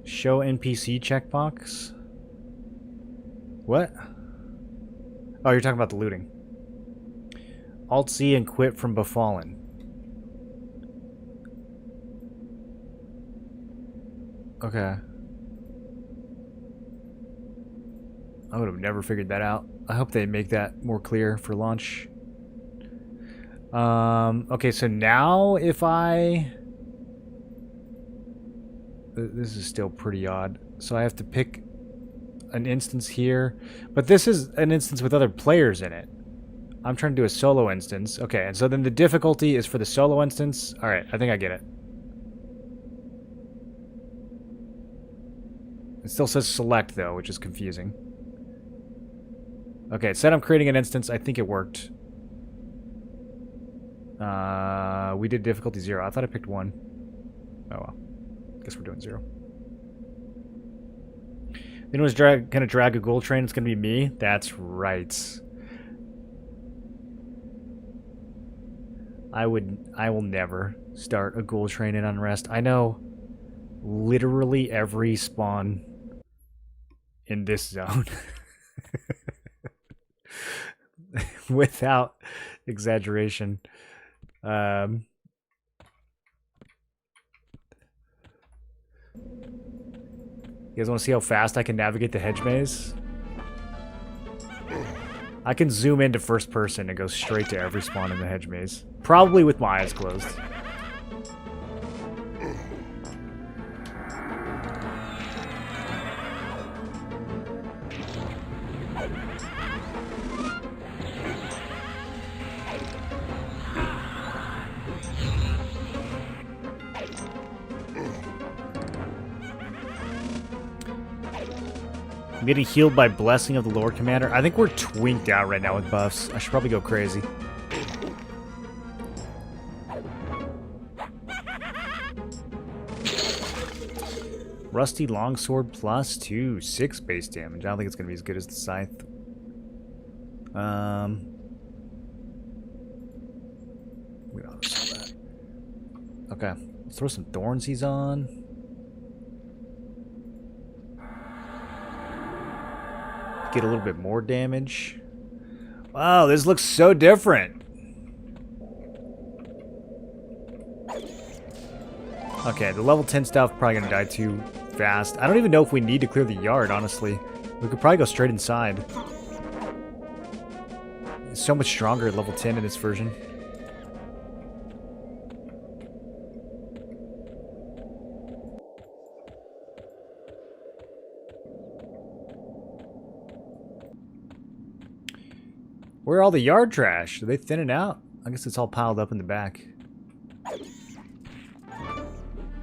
Show NPC checkbox. What? Oh, you're talking about the looting. Alt-C and quit from Befallen. Okay. I would have never figured that out. I hope they make that more clear for launch. Okay, so now if I... This is still pretty odd. So I have to pick an instance here. But this is an instance with other players in it. I'm trying to do a solo instance. Okay, and so then the difficulty is for the solo instance. Alright, I think I get it. It still says select, though, which is confusing. Okay, it said I'm creating an instance. I think it worked. We did difficulty 0. I thought I picked 1. Oh, well. Guess we're doing 0. Anyone's gonna drag a gold train, it's gonna be me? That's right. I will never start a ghoul train in Unrest. I know literally every spawn in this zone. Without exaggeration. You guys want to see how fast I can navigate the hedge maze? I can zoom into first person and go straight to every spawn in the hedge maze. Probably with my eyes closed. I'm getting healed by Blessing of the Lord Commander. I think we're twinked out right now with buffs. I should probably go crazy. Rusty Longsword plus 2, 6 base damage. I don't think it's going to be as good as the Scythe. We don't sell that. Okay, let's throw some Thorns he's on. Get a little bit more damage. Wow, this looks so different. Okay, the level 10 stuff probably gonna die too fast. I don't even know if we need to clear the yard, honestly. We could probably go straight inside. It's so much stronger at level 10 in this version. Where are all the yard trash? Are they thinning out? I guess it's all piled up in the back.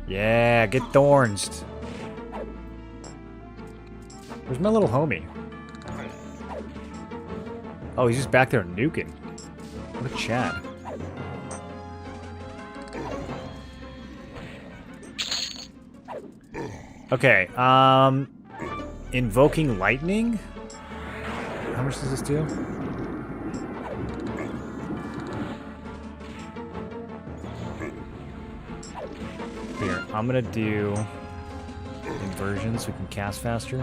Yeah, get thorns. Where's my little homie? Oh, he's just back there nuking. What a Chad. Okay, invoking lightning? How much does this do? Here, I'm gonna do inversion so we can cast faster.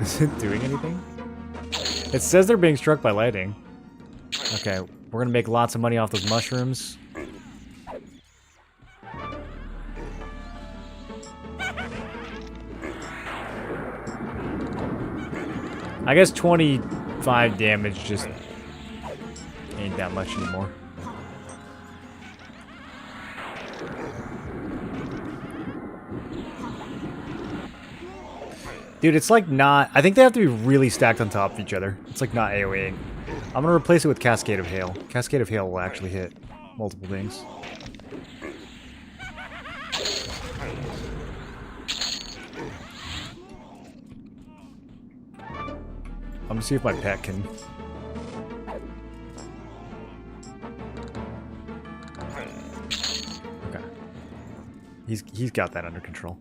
Is it doing anything? It says they're being struck by lightning. Okay, we're gonna make lots of money off those mushrooms. I guess 25 damage just ain't that much anymore. Dude, it's like not... I think they have to be really stacked on top of each other. It's like not AoEing. I'm going to replace it with Cascade of Hail. Cascade of Hail will actually hit multiple things. I'm going to see if my pet can... Okay. He's got that under control.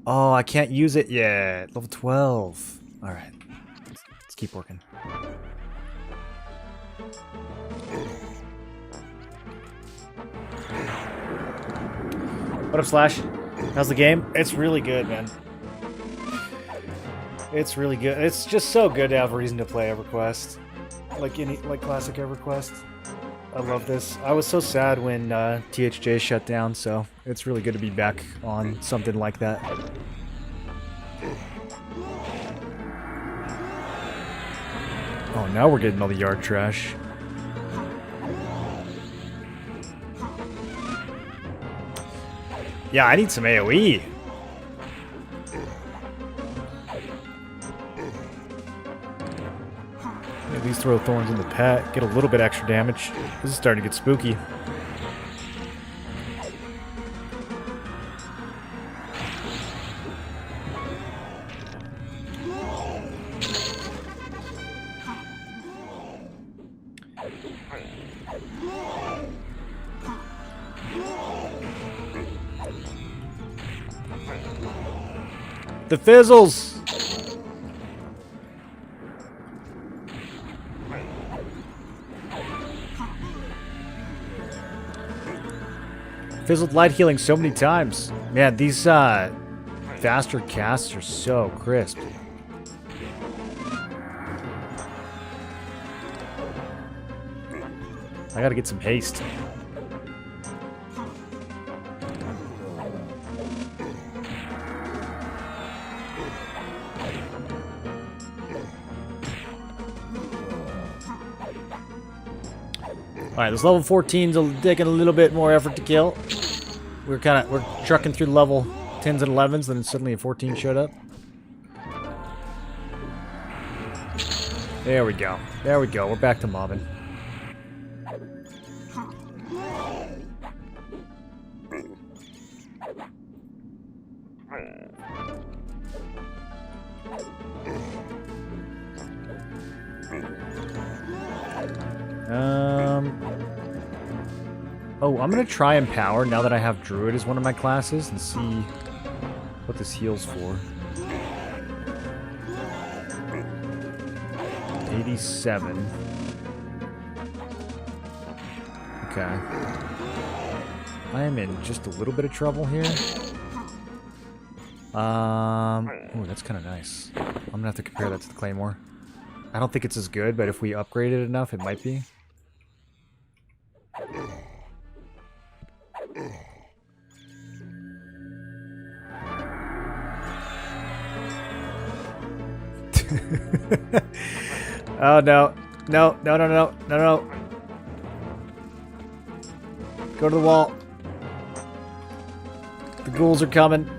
Oh, I can't use it yet. Level 12. Alright. Let's keep working. What up, Slash? How's the game? It's really good, man. It's really good. It's just so good to have a reason to play Everquest. Like classic Everquest. I love this. I was so sad when THJ shut down, so it's really good to be back on something like that. Oh, now we're getting all the yard trash. Yeah, I need some AoE. At least throw thorns in the pet, get a little bit extra damage. This is starting to get spooky. The fizzles! Fizzled light healing so many times. Man, these faster casts are so crisp. I gotta get some haste. Alright, this level 14's taking a little bit more effort to kill. We're trucking through level 10s and 11s, then suddenly a 14 showed up. There we go. There we go. We're back to mobbing. Oh, I'm gonna try Empower now that I have Druid as one of my classes and see what this heals for. 87. Okay. I am in just a little bit of trouble here. Oh, that's kind of nice. I'm gonna have to compare that to the Claymore. I don't think it's as good, but if we upgrade it enough, it might be. Oh no. No, no, no, no, no, no. Go to the wall. The ghouls are coming.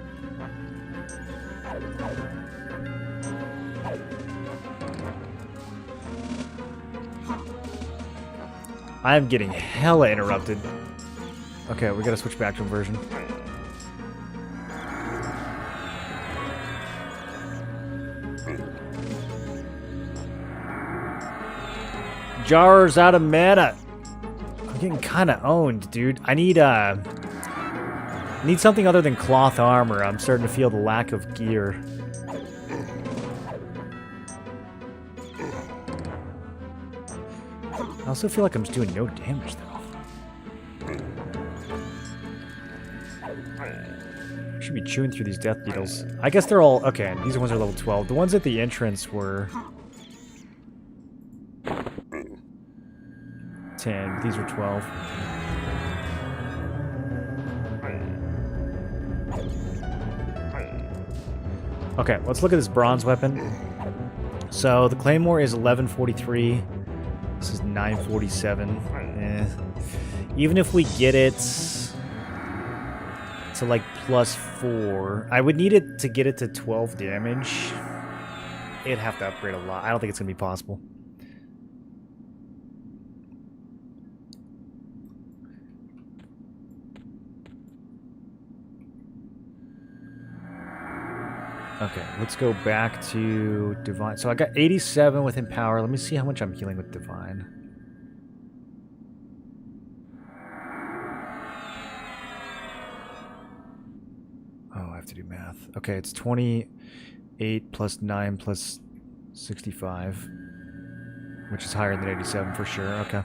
I am getting hella interrupted. Okay, we gotta switch back to inversion. Jar's out of mana. I'm getting kind of owned, dude. I need something other than cloth armor. I'm starting to feel the lack of gear. I also feel like I'm just doing no damage, though. I should be chewing through these death beetles. I guess they're all... Okay, these ones are level 12. The ones at the entrance were... 10. These are 12. Okay, let's look at this bronze weapon. So, the Claymore is 1143. This is 947. Even if we get it to like +4, I would need it to get it to 12 damage. It'd have to upgrade a lot. I don't think it's going to be possible. Okay, let's go back to Divine. So I got 87 with Empower. Let me see how much I'm healing with Divine. Oh, I have to do math. Okay, it's 28 plus 9 plus 65, which is higher than 87 for sure. Okay,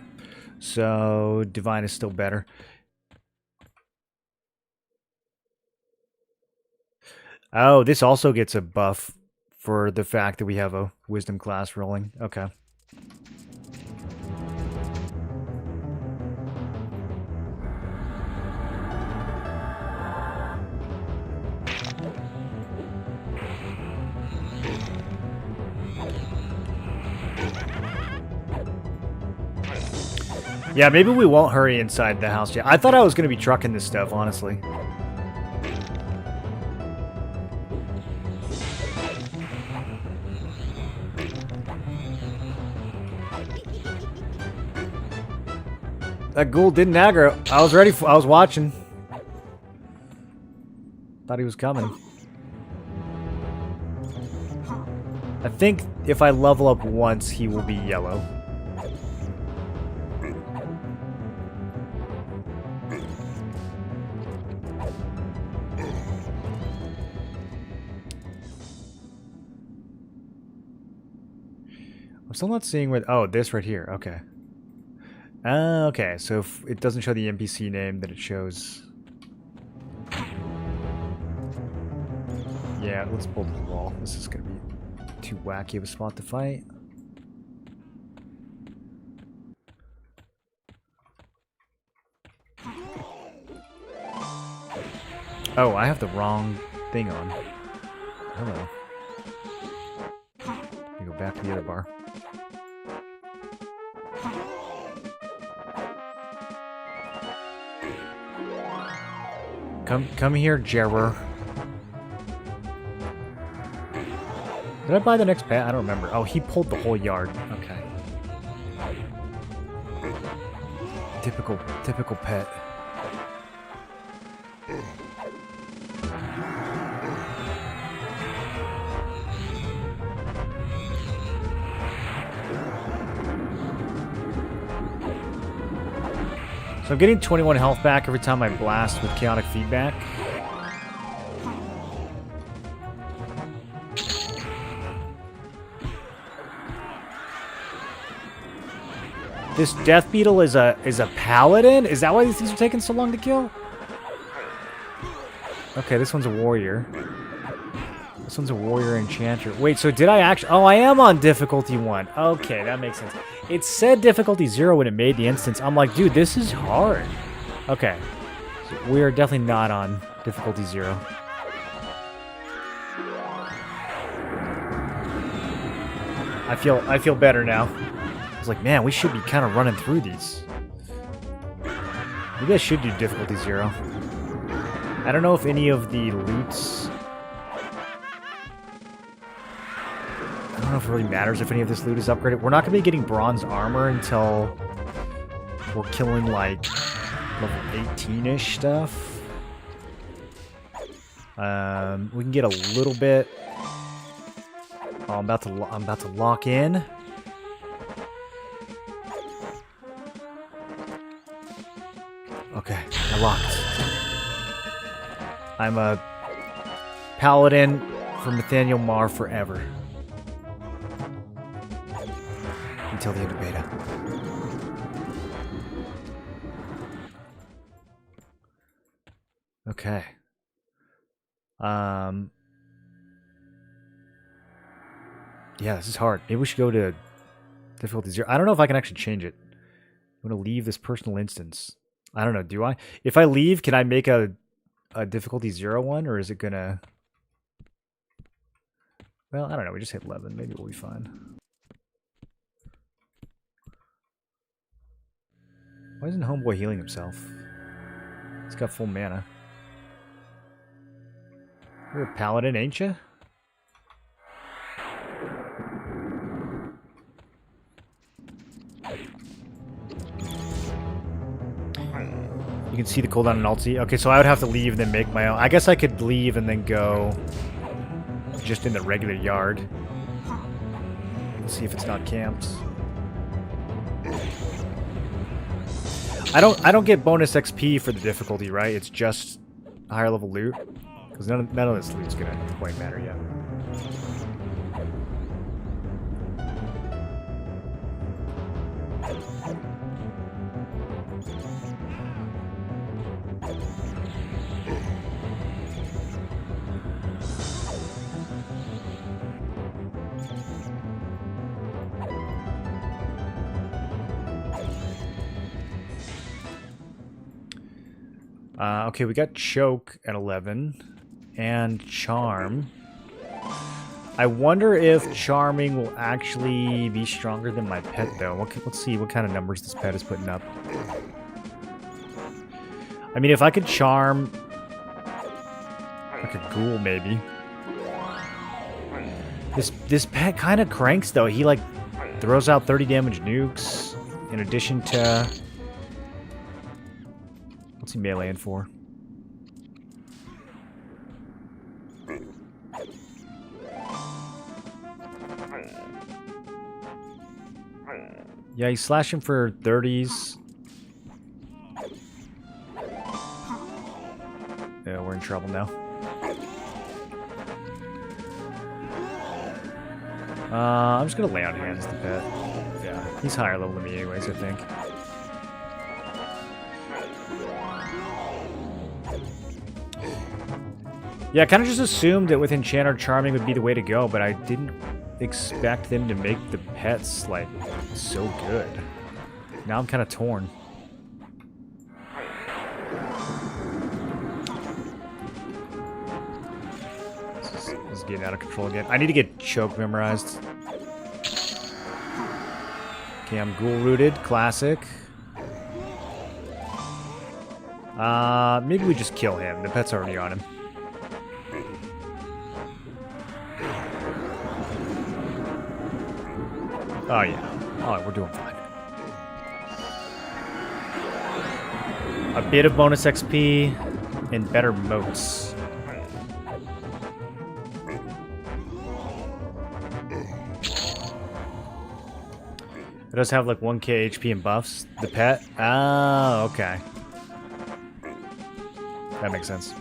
so Divine is still better. Oh, this also gets a buff for the fact that we have a Wisdom class rolling. Okay. Yeah, maybe we won't hurry inside the house yet. I thought I was going to be trucking this stuff, honestly. That ghoul didn't aggro. I was ready for... I was watching. Thought he was coming. I think if I level up once, he will be yellow. I'm still not seeing where... Oh, this right here. Okay. Okay, so if it doesn't show the NPC name, then it shows Yeah, let's pull to the wall. This is gonna be too wacky of a spot to fight. Oh, I have the wrong thing on. Hello. Let me go back to the other bar. Come here, Jerrer. Did I buy the next pet? I don't remember. Oh, he pulled the whole yard. Okay. Typical pet. So I'm getting 21 health back every time I blast with chaotic feedback. This Death Beetle is a paladin? Is that why these things are taking so long to kill? Okay, this one's a warrior. This one's a warrior enchanter. Wait, so did I actually... Oh, I am on difficulty 1. Okay, that makes sense. It said difficulty 0 when it made the instance. I'm like, dude, this is hard. Okay. So we are definitely not on difficulty 0. I feel better now. I was like, man, we should be kind of running through these. You guys should do difficulty 0. I don't know if any of the loots... I don't know if it really matters if any of this loot is upgraded. We're not going to be getting bronze armor until we're killing, like, level 18-ish stuff. We can get a little bit... Oh, I'm about to lock in. Okay, I locked. I'm a paladin for Nathaniel Marr forever. Until the end of beta. Okay. Yeah, this is hard. Maybe we should go to difficulty 0. I don't know if I can actually change it. I'm going to leave this personal instance. I don't know. Do I? If I leave, can I make a difficulty 0 one? Or is it going to... Well, I don't know. We just hit 11. Maybe we'll be fine. Why isn't Homeboy healing himself? He's got full mana. You're a paladin, ain't you? You can see the cooldown on ulti. Okay, so I would have to leave and then make my own. I guess I could leave and then go just in the regular yard. Let's see if it's not camped. I don't get bonus XP for the difficulty, right? It's just higher level loot. Because none of this loot's gonna quite matter yet. Okay, we got Choke at 11 and Charm. I wonder if Charming will actually be stronger than my pet, though. Let's see what kind of numbers this pet is putting up. I mean, if I could Charm like a ghoul, maybe. This pet kind of cranks, though. He, like, throws out 30 damage nukes in addition to... What's he meleeing for? Yeah, he's slashing for 30s. Yeah, we're in trouble now. I'm just gonna lay on hands the pet. Yeah, he's higher level than me anyways, I think. Yeah, I kind of just assumed that with Enchanter Charming would be the way to go, but I didn't expect them to make the pets, like, so good. Now I'm kind of torn. This is getting out of control again. I need to get Choke memorized. Okay, I'm Ghoul Rooted. Classic. Maybe we just kill him. The pet's already on him. Oh, yeah. Alright, we're doing fine. A bit of bonus XP and better moats. It does have like 1k HP and buffs. The pet? Oh, okay. That makes sense.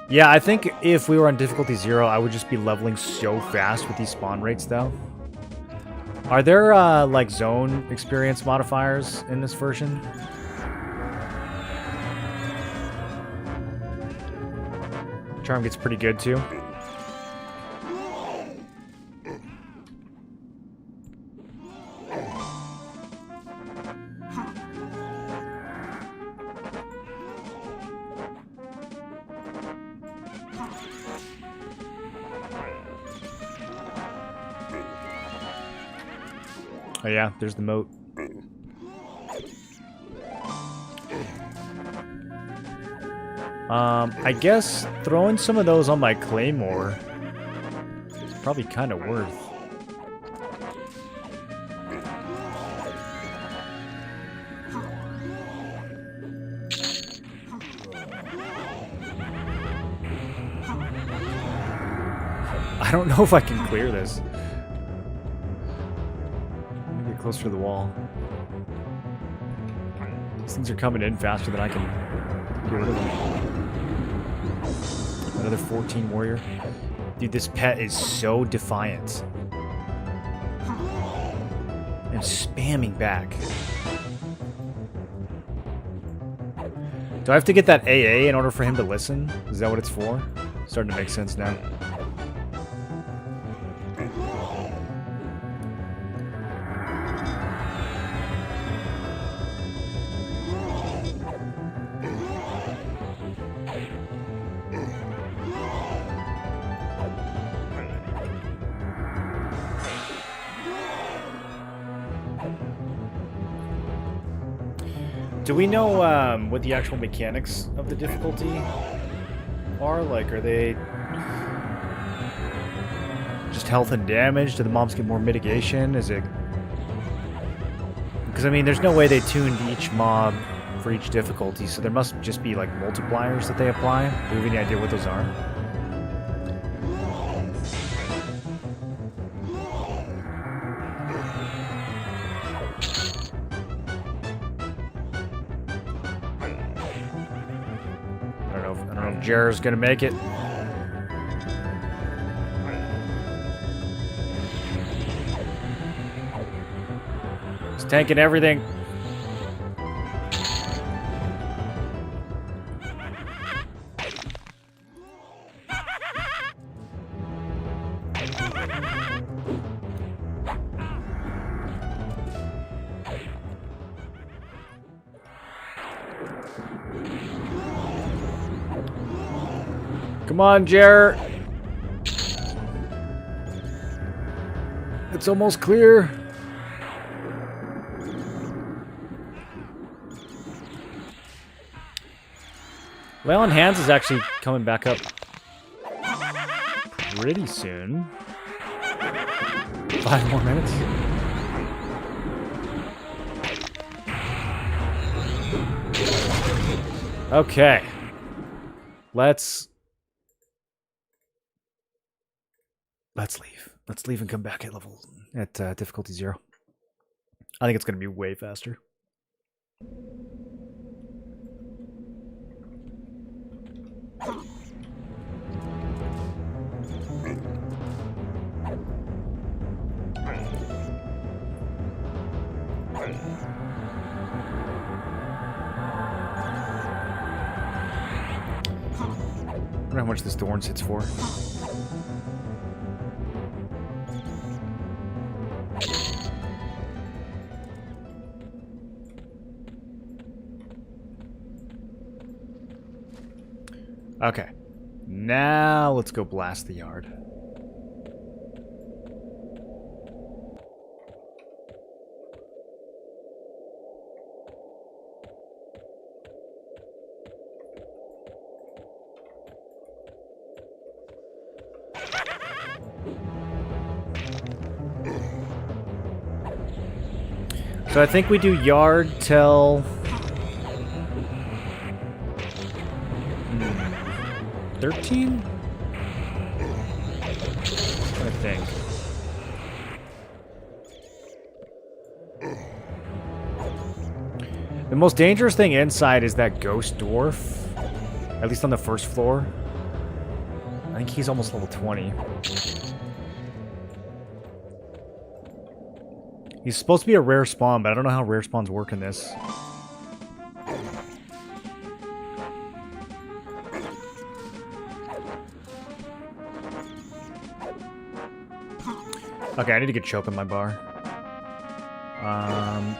Yeah, I think if we were on difficulty 0, I would just be leveling so fast with these spawn rates, though. Are there, like, zone experience modifiers in this version? Charm gets pretty good, too. Oh yeah, there's the moat. I guess throwing some of those on my claymore is probably kind of worth. I don't know if I can clear this. Closer to the wall. These things are coming in faster than I can get rid of them. Another 14 warrior. Dude, this pet is so defiant. And spamming back. Do I have to get that AA in order for him to listen? Is that what it's for? Starting to make sense now. Do we know what the actual mechanics of the difficulty are? Like, are they just health and damage? Do the mobs get more mitigation? Is it... Because, I mean, there's no way they tuned each mob for each difficulty, so there must just be, like, multipliers that they apply. Do you have any idea what those are? Jar's gonna make it. He's tanking everything. Come on, Jer. It's almost clear. Lay on Hands is actually coming back up pretty soon. 5 more minutes. Okay. Let's leave. Let's leave and come back at difficulty 0. I think it's going to be way faster. wonder how much this Thorn sits for. Okay. Now let's go blast the yard. So I think we do yard till 13? I think. The most dangerous thing inside is that ghost dwarf. At least on the first floor. I think he's almost level 20. He's supposed to be a rare spawn, but I don't know how rare spawns work in this. Okay, I need to get choke in my bar. I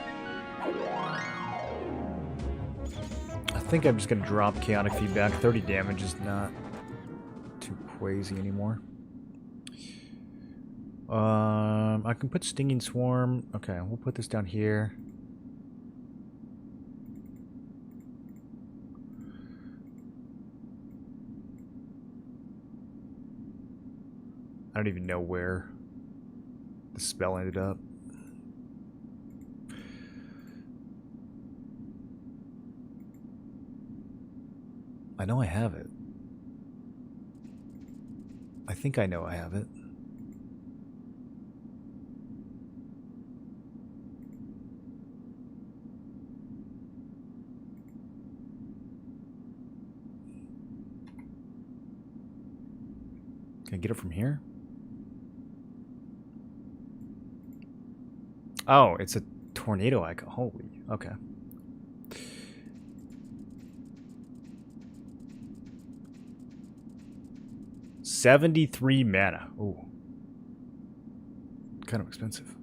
think I'm just gonna drop chaotic feedback. 30 damage is not too crazy anymore. I can put Stinging Swarm. Okay, we'll put this down here. I don't even know where the spell ended up. I know I have it. I think I know I have it. Can I get it from here? Oh, it's a tornado icon. Holy, okay. $73 mana. Ooh. Kind of expensive.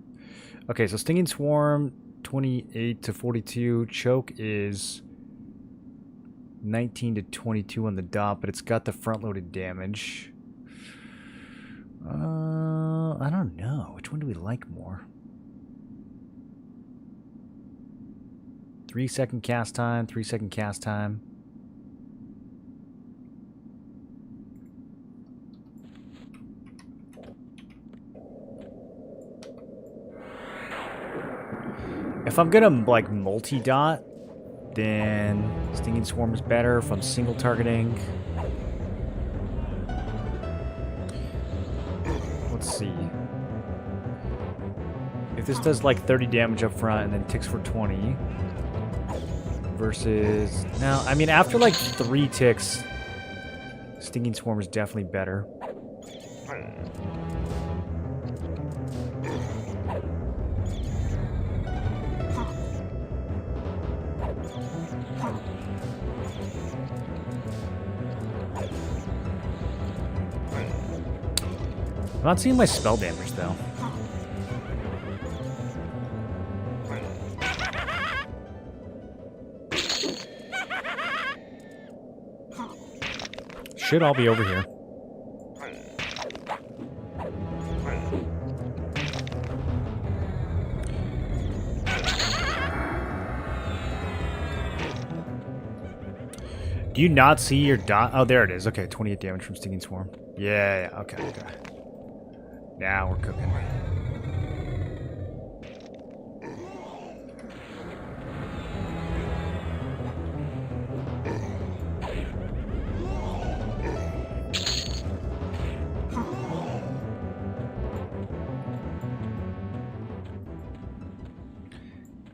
Okay, so Stinging Swarm, 28 to 42. Choke is 19 to 22 on the dot, but it's got the front-loaded damage. I don't know. Which one do we like more? 3-second cast time, 3-second cast time. If I'm gonna like multi-dot, then Stinging Swarm is better. If I'm single targeting, let's see. If this does like 30 damage up front and then ticks for 20 versus... Now, I mean, after like 3 ticks, Stinging Swarm is definitely better. I'm not seeing my spell damage, though. Should all be over here. Do you not see your dot? Oh, there it is. Okay, 28 damage from Stinging Swarm. Yeah, okay, okay. Now we're cooking.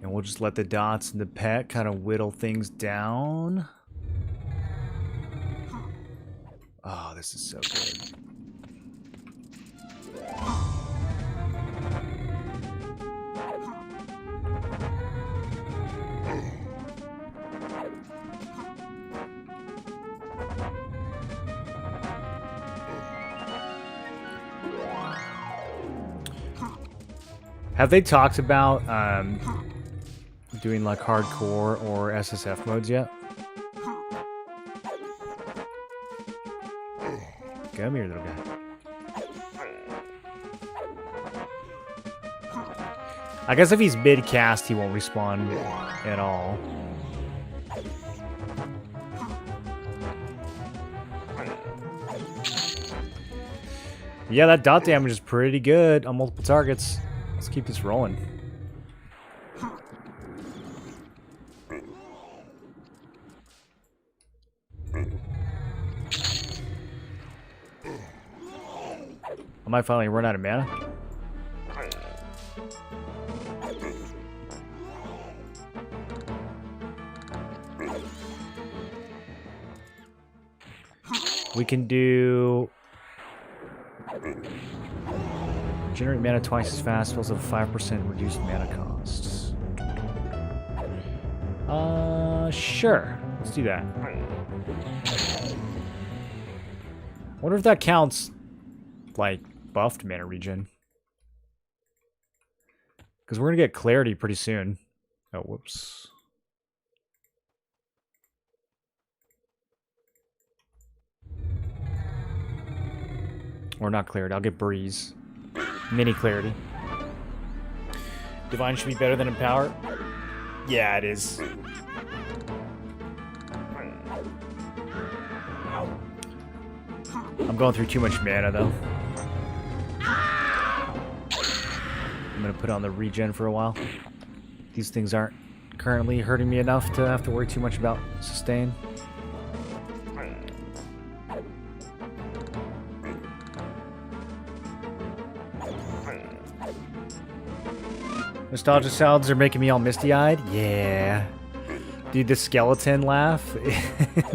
And we'll just let the dots and the pet kind of whittle things down. Oh, this is so good. Have they talked about doing like hardcore or SSF modes yet? Come here, little guy. I guess if he's mid-cast, he won't respawn at all. Yeah, that dot damage is pretty good on multiple targets. Let's keep this rolling. I might finally run out of mana. We can do... Generate mana twice as fast, spells have 5% reduced mana costs. Sure. Let's do that. Wonder if that counts, like, buffed mana regen. Because we're gonna get clarity pretty soon. Oh, whoops. Or not clarity, I'll get breeze. Mini clarity. Divine should be better than Empower? Yeah, it is. I'm going through too much mana, though. I'm gonna put on the regen for a while. These things aren't currently hurting me enough to have to worry too much about sustain. Nostalgia salads are making me all misty-eyed? Yeah. Dude, the skeleton laugh in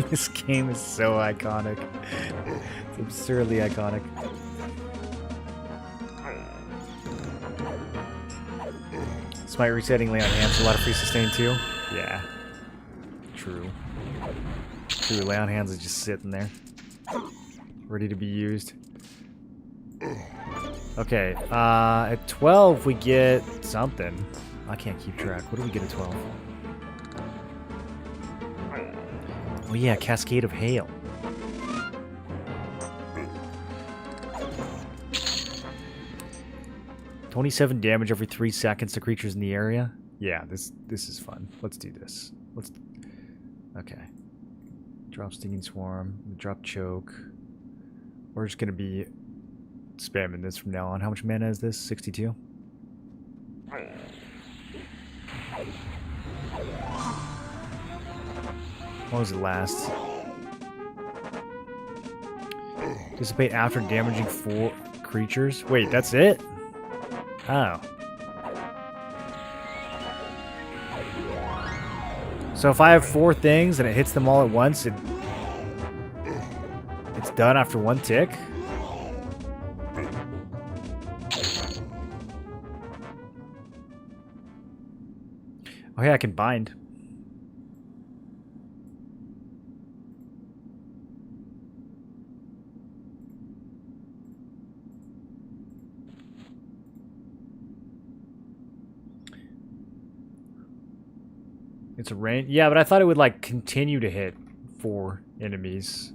this game is so iconic. It's absurdly iconic. Smite resetting lay on hands, a lot of free sustain too? Yeah. True. True, lay on hands is just sitting there. Ready to be used. Okay, at 12 we get something. I can't keep track. What do we get at 12? Oh yeah, Cascade of Hail. $27 damage every 3 seconds to creatures in the area. Yeah, this is fun. Let's do this. Okay. Drop Stinging Swarm. Drop Choke. We're just gonna be spamming this from now on. How much mana is this? 62? How long does it last? Dissipate after damaging 4 creatures? Wait, that's it? Oh. So if I have 4 things and it hits them all at once, it's done after 1 tick? Oh yeah, I can bind. It's a rain. Yeah, but I thought it would like continue to hit 4 enemies.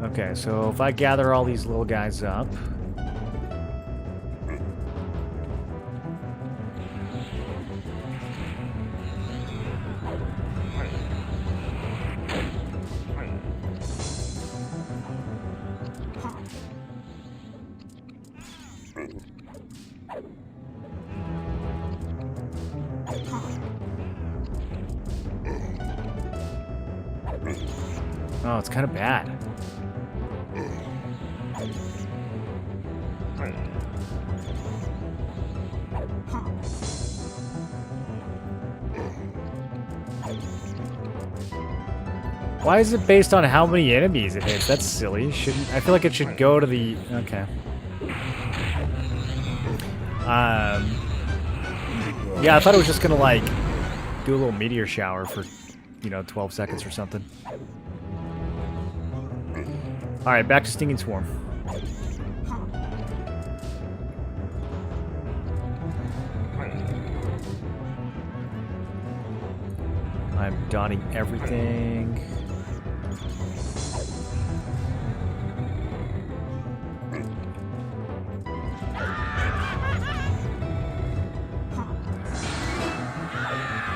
Okay, so if I gather all these little guys up. Oh, it's kind of bad. Why is it based on how many enemies it hits? That's silly. Shouldn't I feel like it should go to the okay. Yeah, I thought it was just gonna like do a little meteor shower for, you know, 12 seconds or something. Alright, back to Stinging Swarm. I'm dotting everything.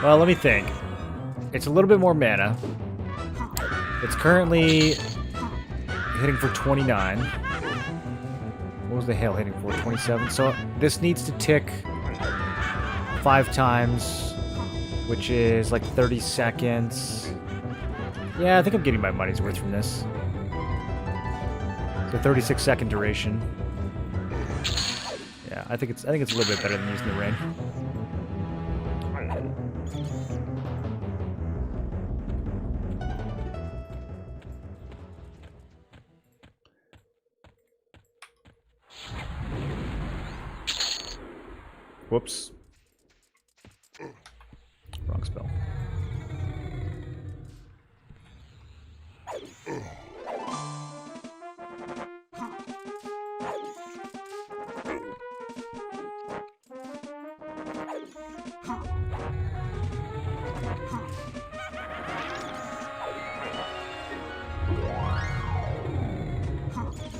Well, let me think. It's a little bit more mana. It's currently hitting for 29. What was the hail hitting for? 27. So this needs to tick 5 times, which is like 30 seconds. Yeah, I think I'm getting my money's worth from this. So 36-second duration. Yeah, I think it's a little bit better than using the rain. Whoops. Wrong spell.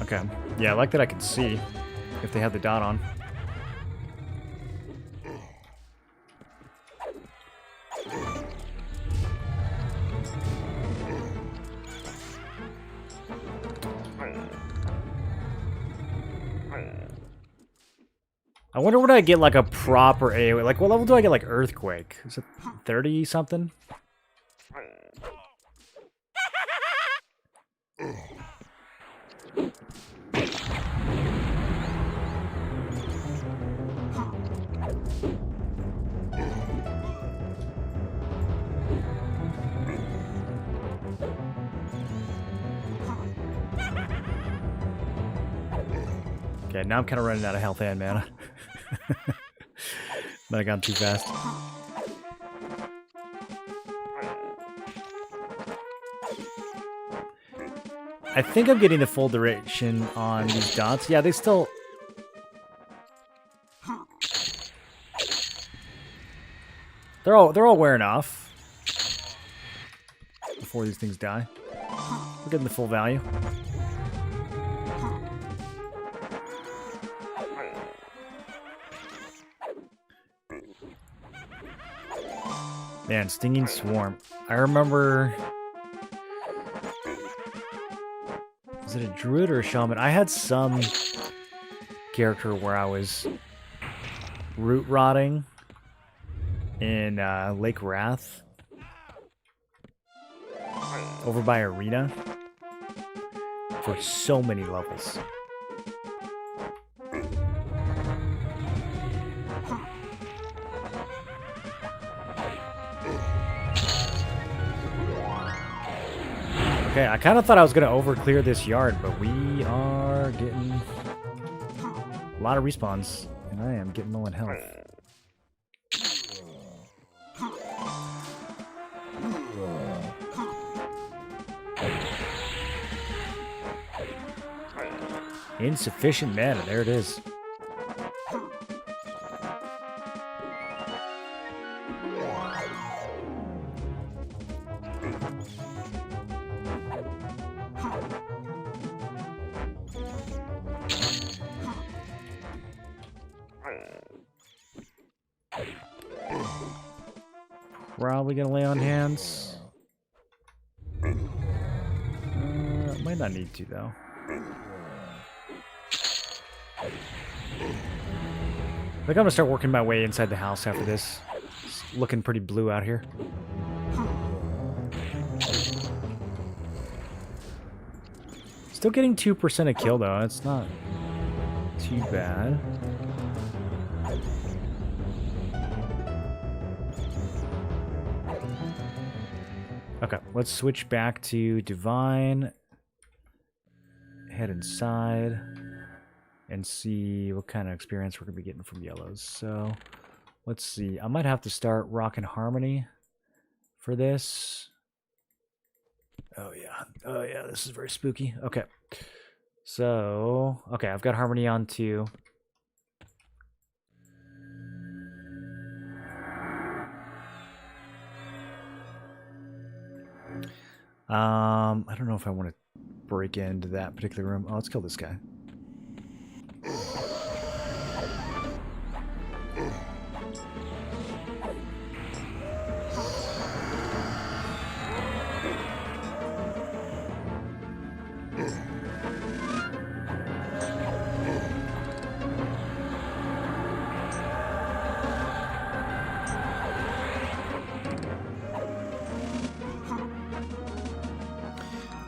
Okay. Yeah, I like that I can see if they have the dot on. I wonder what I get like a proper AoE. Like, what level do I get like Earthquake? Is it 30 something? Okay, now I'm kind of running out of health and mana. But I got too fast. I think I'm getting the full duration on these dots. Yeah, they still... They're all wearing off before these things die. We're getting the full value. Man, Stinging Swarm. I remember... Is it a druid or a shaman? I had some character where I was root rotting in Lake Wrath over by Arena for so many levels. Okay, I kind of thought I was going to over-clear this yard, but we are getting a lot of respawns, and I am getting low in health. Insufficient mana, there it is. Probably gonna lay on hands. Might not need to though. I think I'm gonna start working my way inside the house after this. It's looking pretty blue out here. Still getting 2% a kill though. It's not too bad. Okay, let's switch back to Divine. Head inside and see what kind of experience we're going to be getting from yellows. So, let's see. I might have to start Rock and Harmony for this. Oh yeah. Oh yeah, this is very spooky. Okay. So, okay, I've got Harmony on 2. I don't know if I want to break into that particular room. Oh, let's kill this guy.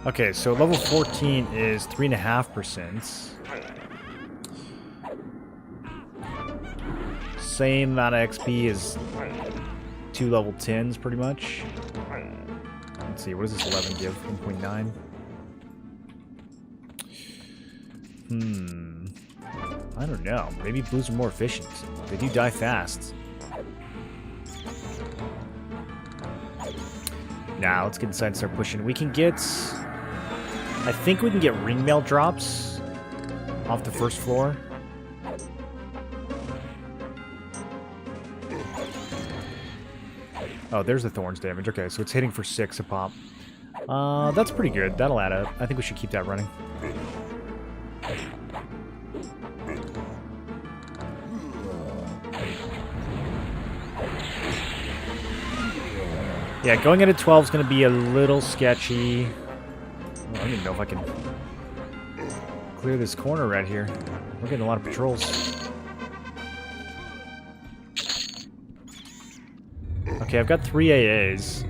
Okay, so level 14 is 3.5%. Same amount of XP as 2 level 10s, pretty much. Let's see, what does this 11 give? 1.9? I don't know. Maybe blues are more efficient. They do die fast. Now, let's get inside and start pushing. We can get... I think we can get ring mail drops off the first floor. Oh, there's the thorns damage. Okay, so it's hitting for 6 a pop. That's pretty good. That'll add up. I think we should keep that running. Yeah, going into 12 is going to be a little sketchy. I don't even know if I can clear this corner right here. We're getting a lot of patrols. Okay, I've got 3 AAs.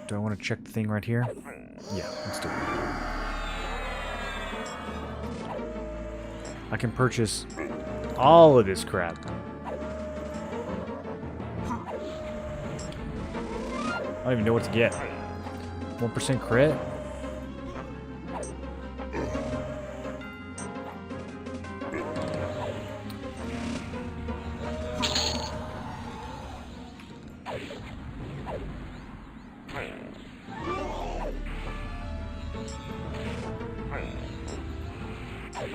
Do I want to check the thing right here? Yeah, let's do it. I can purchase all of this crap. I don't even know what to get. 1% crit?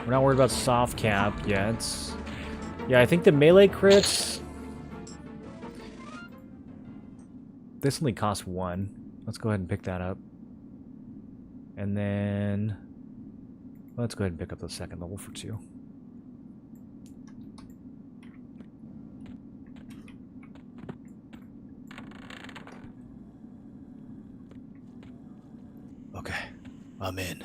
We're not worried about soft cap yet. Yeah, I think the melee crits... This only costs 1. Let's go ahead and pick that up. And then... Let's go ahead and pick up the second level for 2. Okay. I'm in.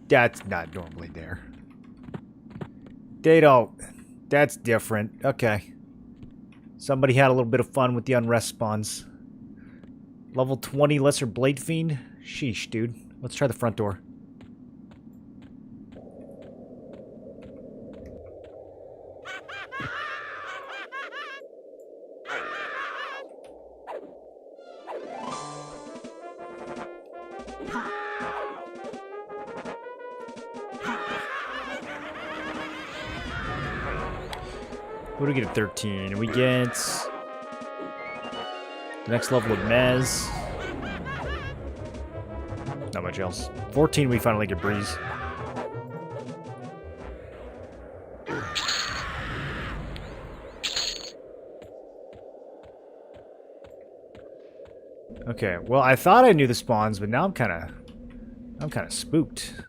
That's not normally there. They don't. That's different. Okay. Somebody had a little bit of fun with the unrest spawns. Level 20 Lesser Blade Fiend? Sheesh, dude. Let's try the front door. What do we get at 13? We get the next level of Mez. Not much else. 14, we finally get Breeze. Okay, well, I thought I knew the spawns, but now I'm kind of spooked. There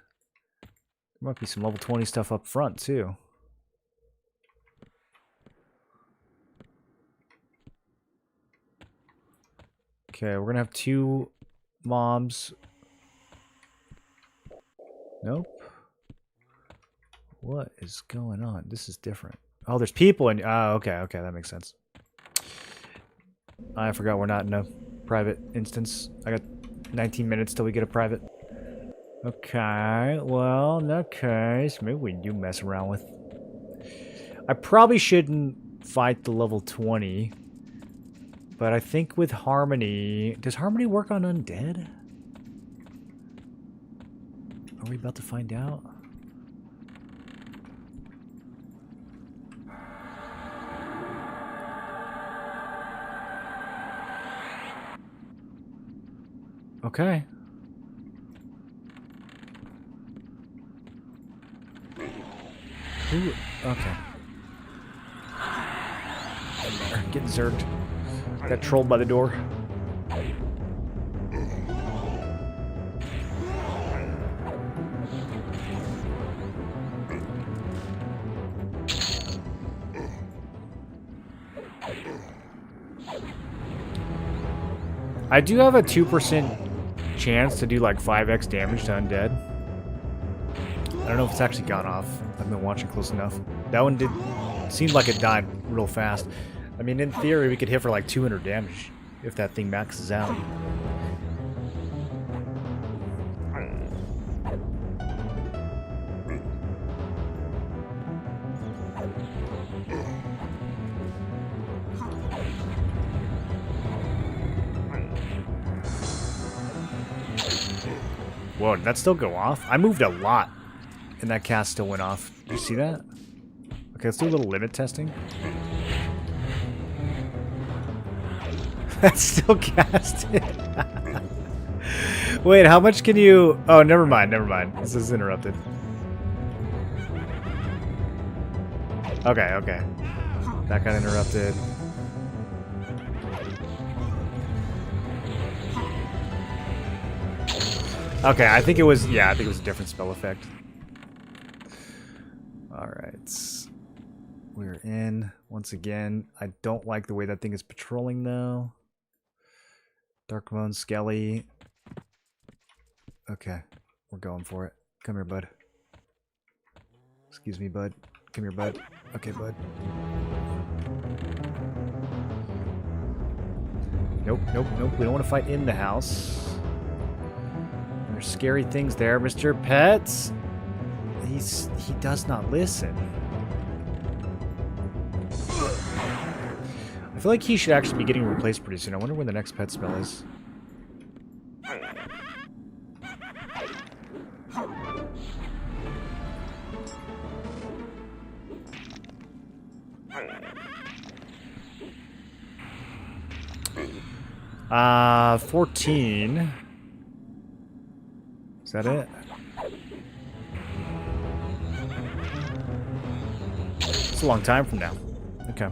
might be some level 20 stuff up front too. Okay, we're gonna have 2 mobs. Nope. What is going on? This is different. Oh, there's people in... Oh, okay, okay, that makes sense. I forgot we're not in a private instance. I got 19 minutes till we get a private. Okay, well, in that case, maybe we do mess around with... I probably shouldn't fight the level 20. But I think with Harmony... Does Harmony work on undead? Are we about to find out? Okay. Ooh, okay. Getting zerged. Got trolled by the door. I do have a 2% chance to do like 5x damage to undead. I don't know if it's actually gone off. I've been watching close enough. That one did seemed like it died real fast. I mean, in theory, we could hit for like 200 damage if that thing maxes out. Whoa, did that still go off? I moved a lot, and that cast still went off. Did you see that? Okay, let's do a little limit testing. That's still casted. Wait, how much can you... Oh, never mind, never mind. This is interrupted. Okay, okay. That got interrupted. Okay, I think it was... Yeah, I think it was a different spell effect. Alright. We're in. Once again, I don't like the way that thing is patrolling, though. Darkbone, Skelly. Okay, we're going for it. Come here, bud. Excuse me, bud. Come here, bud. Okay, bud. Nope, nope, nope. We don't want to fight in the house. There's scary things there, Mr. Pets. He does not listen. I feel like he should actually be getting replaced pretty soon. I wonder when the next pet spell is. Uh, 14. Is that it? It's a long time from now. Okay.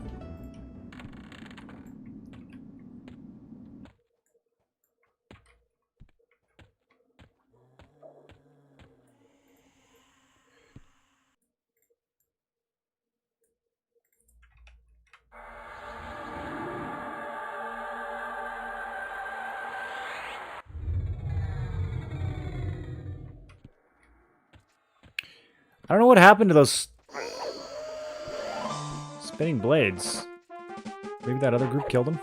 I don't know what happened to those spinning blades. Maybe that other group killed them?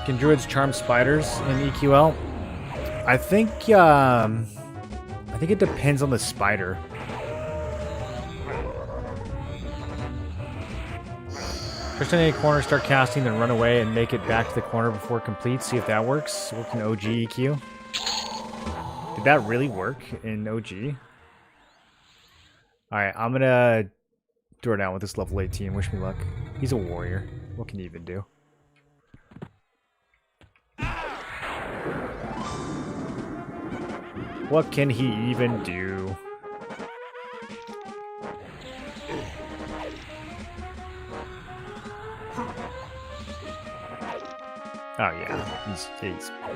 Can druids charm spiders in EQL? I think it depends on the spider. First in a corner, start casting, then run away and make it back to the corner before complete. See if that works. Work in OG EQ. Did that really work in OG? Alright, I'm gonna throw down with this level 18. Wish me luck. He's a warrior. What can he even do? What can he even do? Oh yeah,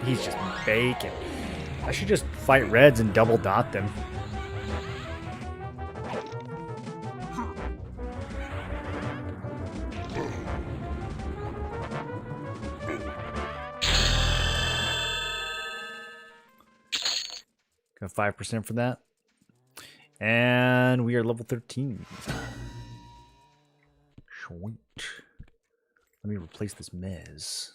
he's just baking. I should just fight reds and double dot them. Got 5% for that. And we are level 13. Sweet. Let me replace this mez.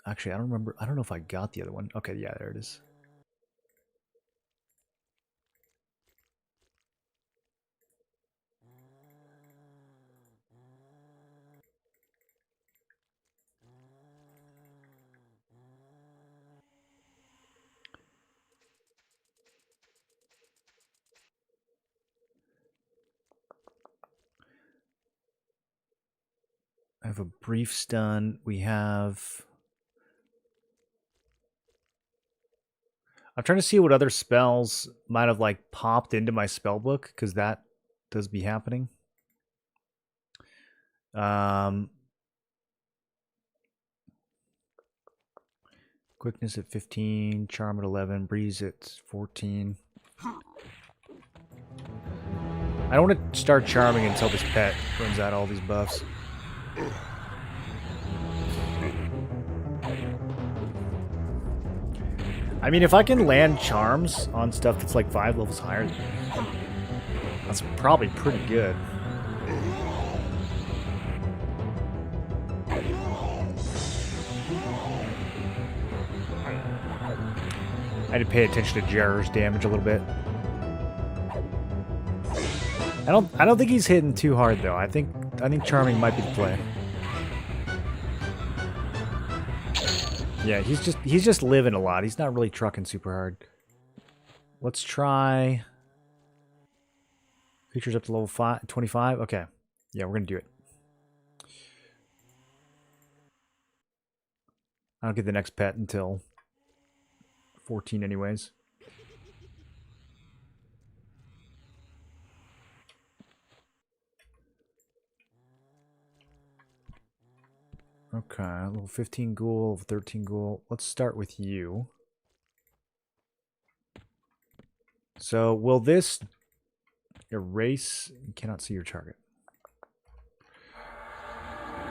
Actually, I don't remember. I don't know if I got the other one. Okay, yeah, there it is. I have a brief stun. We have... I'm trying to see what other spells might have like popped into my spell book, because that does be happening. Quickness at 15, Charm at 11, Breeze at 14. I don't want to start charming until this pet runs out all these buffs. I mean, if I can land charms on stuff that's like 5 levels higher than me, that's probably pretty good. I had to pay attention to Jarrer's damage a little bit. I don't think he's hitting too hard though. I think charming might be the play. Yeah, he's just living a lot. He's not really trucking super hard. Let's try creatures up to level 25. Okay. Yeah, we're going to do it. I don't get the next pet until 14 anyways. Okay, level 15 ghoul, level 13 ghoul. Let's start with you. So, will this erase... You cannot see your target.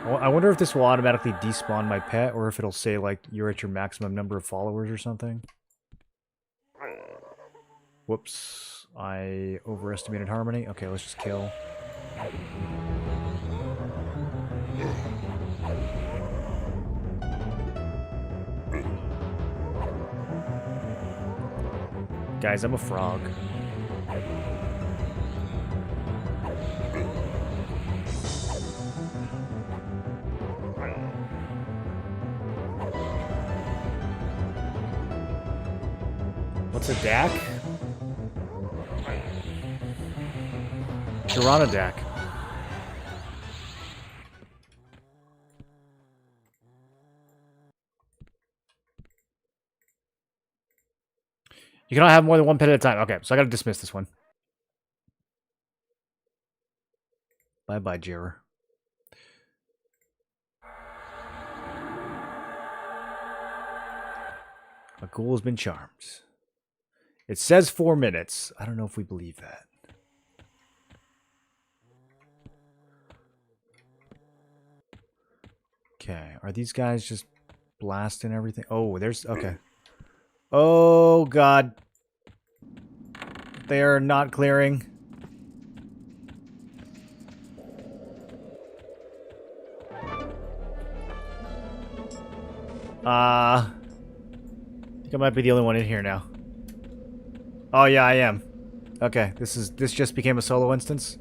I wonder if this will automatically despawn my pet, or if it'll say, like, you're at your maximum number of followers or something. Whoops. I overestimated Harmony. Okay, let's just kill. Guys, I'm a frog. What's a DAC? Pteranodach. You cannot have more than one pet at a time. Okay, so I gotta dismiss this one. Bye-bye, Jarrer. A ghoul has been charmed. It says 4 minutes. I don't know if we believe that. Okay, are these guys just blasting everything? Oh, there's... Okay. Oh, God. They are not clearing. I think I might be the only one in here now. Oh, yeah, I am. Okay, this just became a solo instance.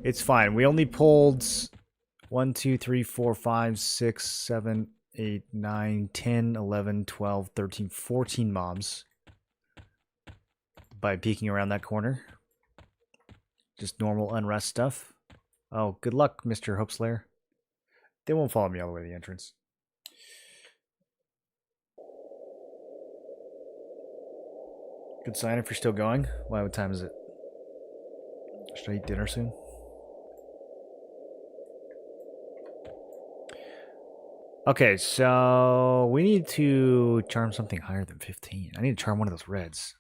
It's fine. We only pulled 1, 2, 3, 4, 5, 6, 7, 8, 9, 10, 11, 12, 13, 14 mobs by peeking around that corner. Just normal unrest stuff. Oh, good luck, Mr. Hopeslayer. They won't follow me all the way to the entrance. Good sign if you're still going. Why, what time is it? Should I eat dinner soon? Okay, so we need to charm something higher than 15. I need to charm one of those reds.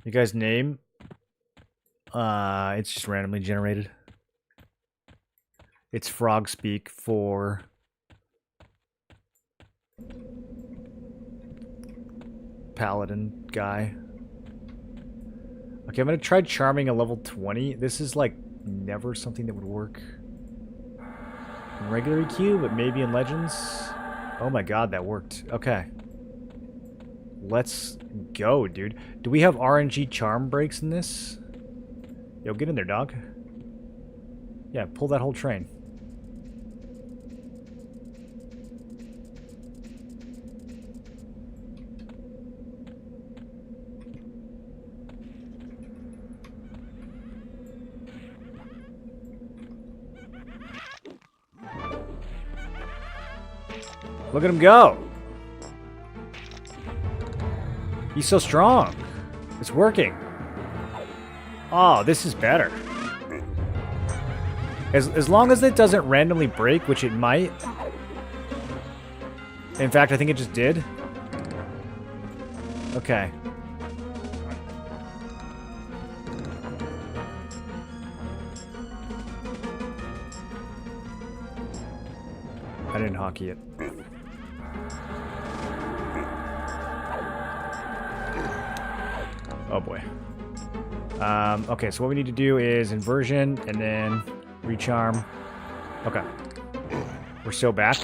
You guys' name? It's just randomly generated. It's frog speak for paladin guy. Okay, I'm gonna try charming a level 20. This is like never something that would work in regular EQ, but maybe in Legends. Oh my god, that worked. Okay. Let's go, dude. Do we have RNG charm breaks in this? Yo, get in there, dog. Yeah, pull that whole train. Look at him go. He's so strong. It's working. Oh, this is better. As long as it doesn't randomly break, which it might. In fact, I think it just did. Okay. I didn't hockey it. Oh boy. Okay, so what we need to do is inversion and then recharm. Okay. We're so back.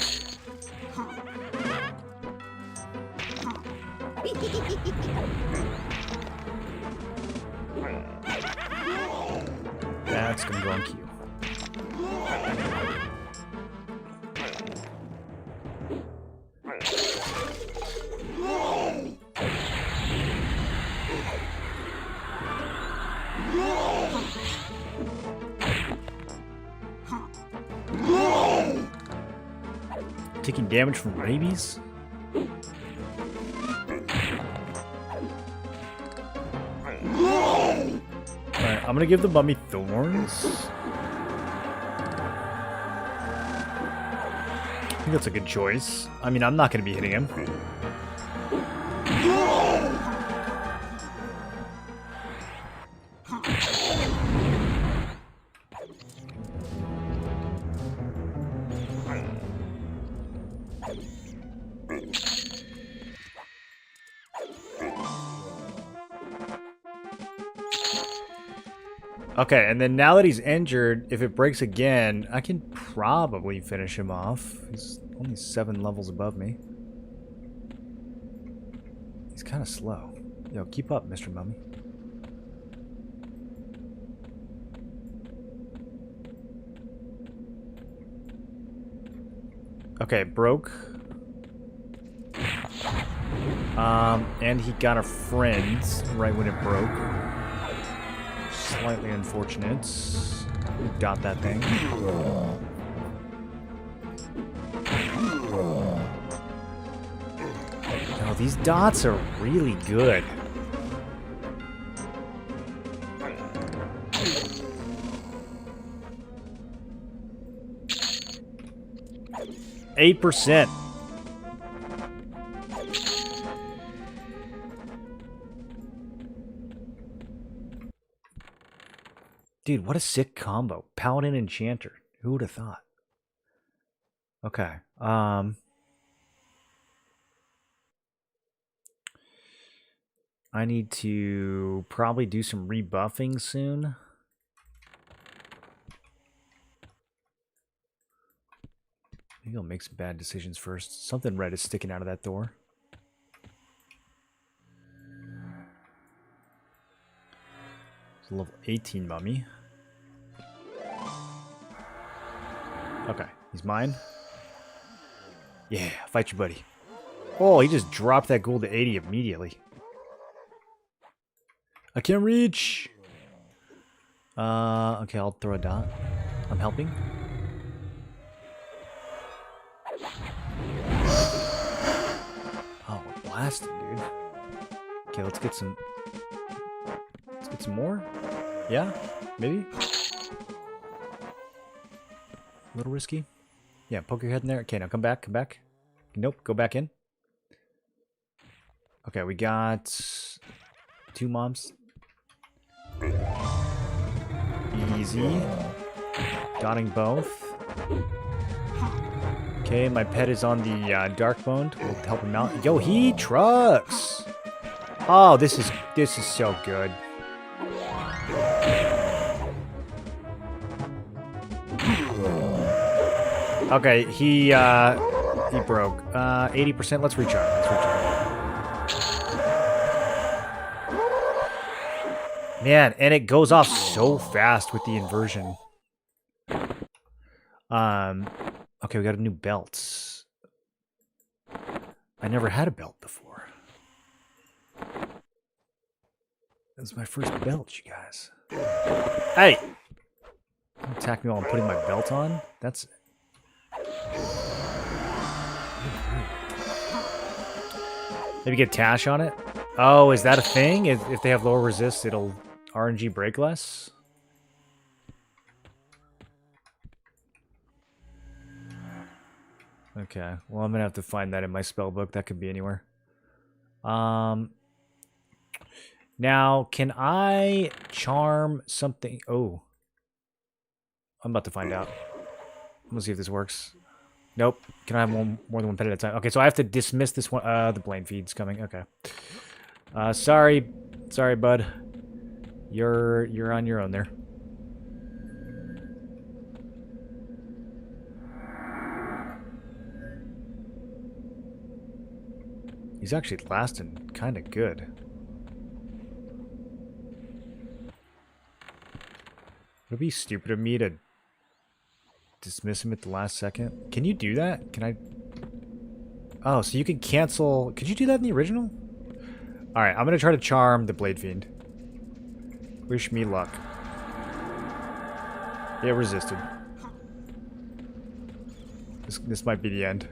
That's gonna go on cue. Taking damage from rabies? Alright, I'm gonna give the mummy thorns. I think that's a good choice. I mean, I'm not gonna be hitting him. Okay, and then now that he's injured, if it breaks again, I can probably finish him off. He's only 7 levels above me. He's kind of slow. Yo, keep up, Mr. Mummy. Okay, broke. And he got a friend right when it broke. Slightly unfortunate. We got that thing. Oh, these dots are really good. %. Dude, what a sick combo. Paladin Enchanter. Who would have thought? Okay. I need to probably do some rebuffing soon. Maybe I'll make some bad decisions first. Something red is sticking out of that door. It's a level 18 mummy. Okay, he's mine. Yeah, fight your buddy. Oh, he just dropped that gold to 80 immediately. I can't reach. Okay, I'll throw a dot. I'm helping. Oh, we're blasting, dude. Okay, let's get some. Let's get some more. Yeah, maybe. A little risky. Yeah, poke your head in there. Okay, now come back, come back. Nope, go back in. Okay, we got 2 mobs. Easy. Dotting both. Okay, my pet is on the dark bone. We'll help him out. Yo, he trucks. Oh, this is so good. Okay, he broke. 80%. Let's recharge. Let's recharge. Man, and it goes off so fast with the inversion. Okay, we got a new belt. I never had a belt before. This is my first belt, you guys. Hey! Don't attack me while I'm putting my belt on. That's... Maybe get Tash on it? Oh, is that a thing? If they have lower resist, it'll RNG break less? Okay, well, I'm gonna have to find that in my spellbook. That could be anywhere. Now, can I charm something? Oh. I'm about to find out. Let's see if this works. Nope. Can I have more than one pet at a time? Okay, so I have to dismiss this one. The blame feed's coming. Okay. Sorry. Sorry, bud. You're on your own there. He's actually lasting kind of good. Would it be stupid of me to dismiss him at the last second? Can you do that? Can I... Oh, so you can cancel... Could you do that in the original? Alright, I'm gonna try to charm the Blade Fiend. Wish me luck. It resisted. This might be the end.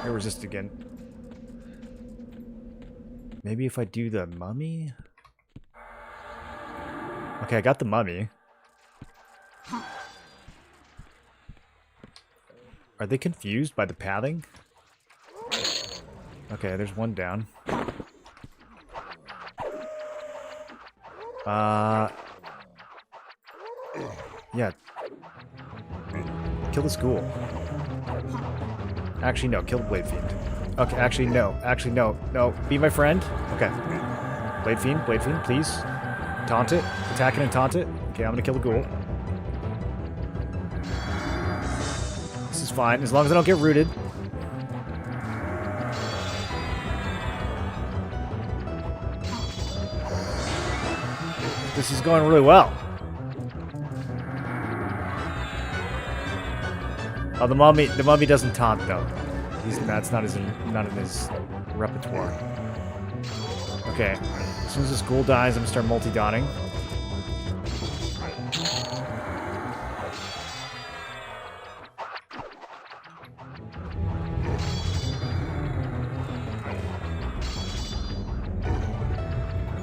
It resisted again. Maybe if I do the mummy? Okay, I got the mummy. Are they confused by the pathing? Okay, there's one down. Yeah. Kill the school. Actually, no. Kill the Blade Fiend. Okay, actually, no. Actually, no. No. Be my friend. Okay. Blade Fiend, please. Taunt it. Attack it and taunt it. Okay, I'm gonna kill the ghoul. This is fine, as long as I don't get rooted. This is going really well. Oh, the mummy doesn't taunt though. That's not in his repertoire. Okay, as soon as this ghoul dies, I'm gonna start multi-dotting.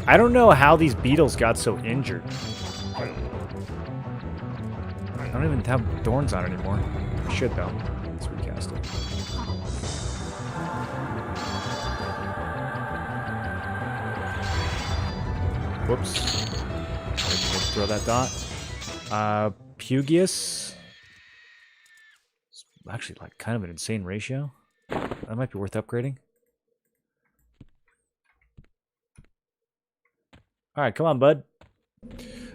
I don't know how these beetles got so injured. I don't even have thorns on anymore. I should though. Let's recast it. Whoops. Throw that dot. Pugius. It's actually like kind of an insane ratio. That might be worth upgrading. Alright, come on, bud.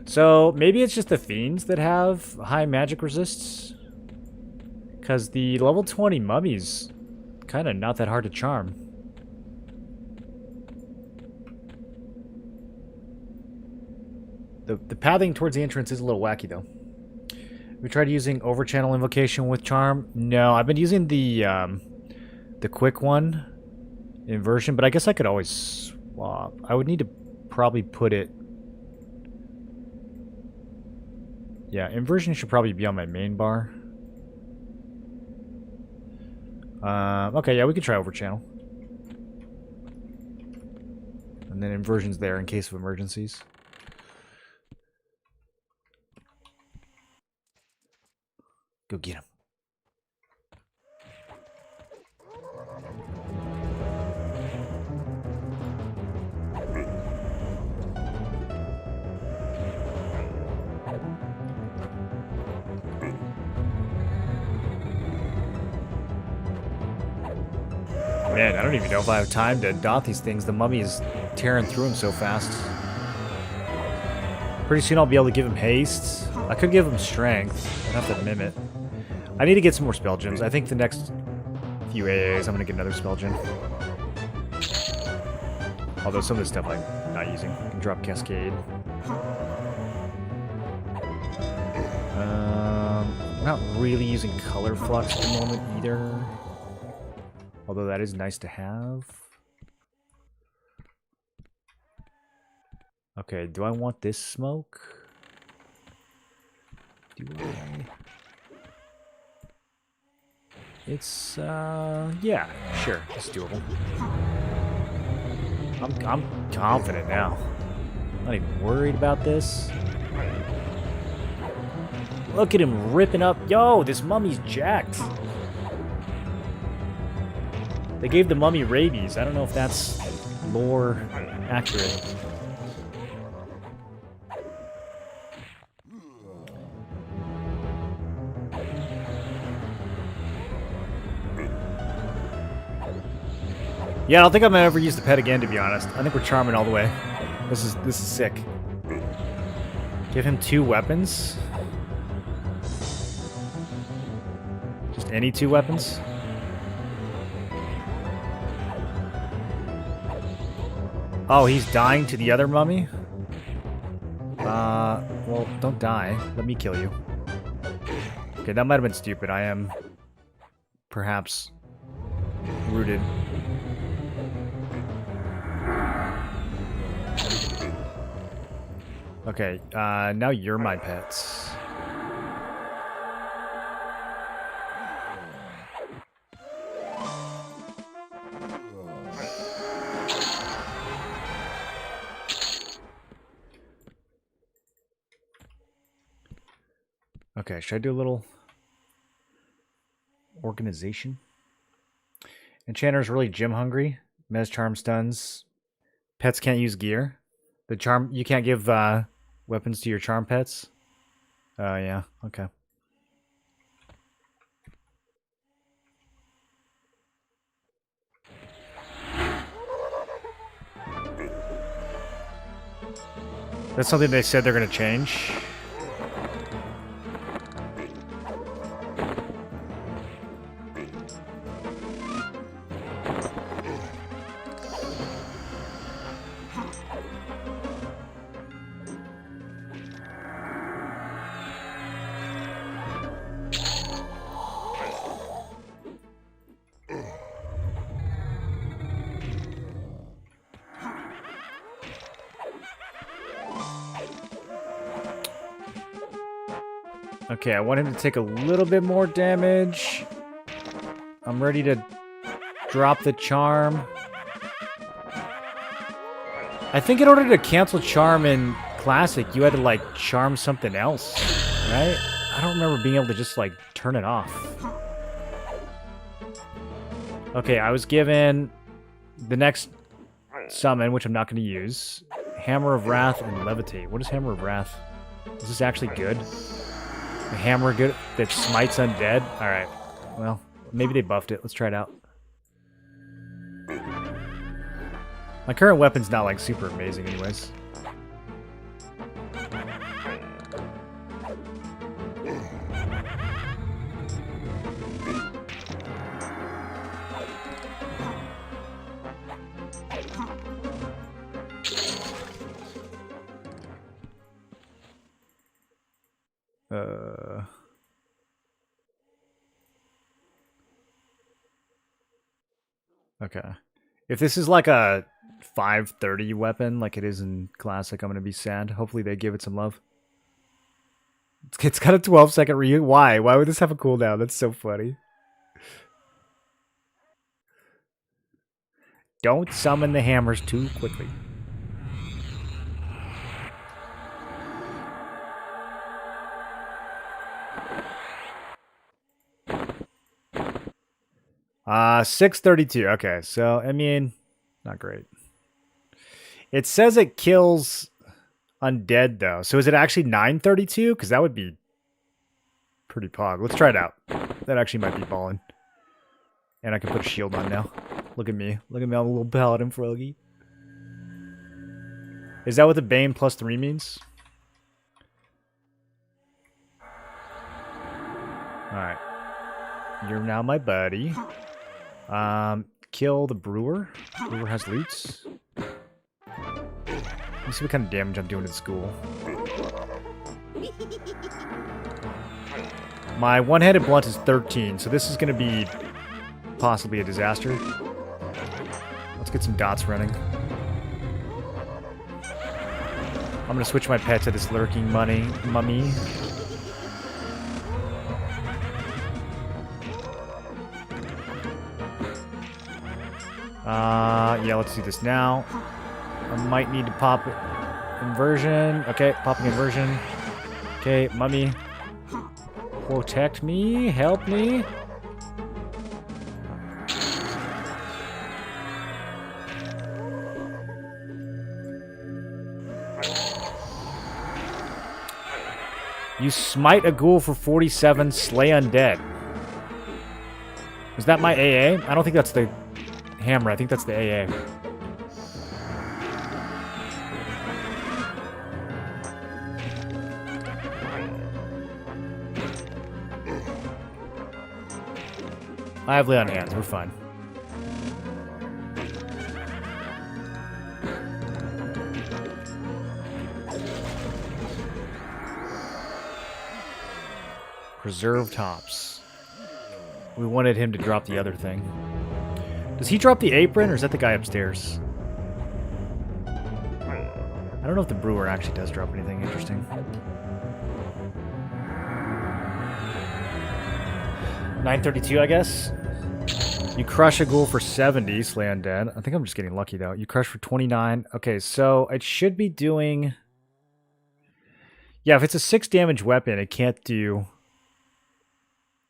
So, maybe it's just the fiends that have high magic resists? Because the level 20 mummy's kind of not that hard to charm. The pathing towards the entrance is a little wacky, though. We tried using overchannel invocation with charm. No, I've been using the quick one inversion, but I guess I could always swap. I would need to probably put it... Yeah, inversion should probably be on my main bar. Okay, yeah, we could try overchannel. And then inversion's there in case of emergencies. Go get him. Man, I don't even know if I have time to dot these things. The mummy is tearing through them so fast. Pretty soon I'll be able to give him haste. I could give him strength. I'd have to mimic. I need to get some more spell gems. I think the next few AAs I'm going to get another spell gem. Although some of this stuff I'm not using. I can drop Cascade. I'm not really using Color Flux at the moment either. Although that is nice to have. Okay, do I want this smoke? Do I? It's, yeah, sure, it's doable. I'm confident now. I'm not even worried about this. Look at him ripping up. Yo, this mummy's jacked. They gave the mummy rabies. I don't know if that's lore accurate. Yeah, I don't think I'm gonna ever use the pet again, to be honest. I think we're charming all the way. This is sick. Give him 2 weapons. Just any 2 weapons. Oh, he's dying to the other mummy? Well, don't die. Let me kill you. Okay, that might have been stupid. I am perhaps rooted. Okay, now you're my pets. Okay, should I do a little organization? Enchanter's really gym hungry. Mez charm stuns. Pets can't use gear. The charm, you can't give weapons to your charm pets. Oh, yeah, okay. That's something they said they're going to change. Okay, I want him to take a little bit more damage. I'm ready to drop the charm. I think in order to cancel charm in Classic, you had to, like, charm something else, right? I don't remember being able to just, like, turn it off. Okay, I was given the next summon, which I'm not going to use. Hammer of Wrath and Levitate. What is Hammer of Wrath? Is this actually good? A hammer good that smites undead? Alright. Well, maybe they buffed it. Let's try it out. My current weapon's not, like, super amazing anyways. Okay. If this is like a 530 weapon, like it is in Classic, I'm going to be sad. Hopefully they give it some love. It's got a 12-second reuse. Why? Why would this have a cooldown? That's so funny. Don't summon the hammers too quickly. Uh, 632. Okay, so, I mean, not great. It says it kills undead, though. So is it actually 932? Because that would be pretty pog. Let's try it out. That actually might be balling. And I can put a shield on now. Look at me. Look at me, I'm a little paladin froggy. Is that what the Bane +3 means? Alright. You're now my buddy. Kill the brewer. Brewer has loots. Let me see what kind of damage I'm doing to the school. My one-handed blunt is 13, so this is going to be possibly a disaster. Let's get some dots running. I'm going to switch my pet to this lurking mummy. Yeah, let's do this now. I might need to pop inversion. Okay, popping inversion. Okay, mummy. Protect me, help me. You smite a ghoul for 47, slay undead. Is that my AA? I don't think that's the hammer. I think that's the AA. I have lay on hands. We're fine. Preserve tops. We wanted him to drop the other thing. Does he drop the apron, or is that the guy upstairs? I don't know if the brewer actually does drop anything interesting. 932, I guess. You crush a ghoul for 70, slay undead. I think I'm just getting lucky, though. You crush for 29. Okay, so it should be doing... Yeah, if it's a 6 damage weapon, it can't do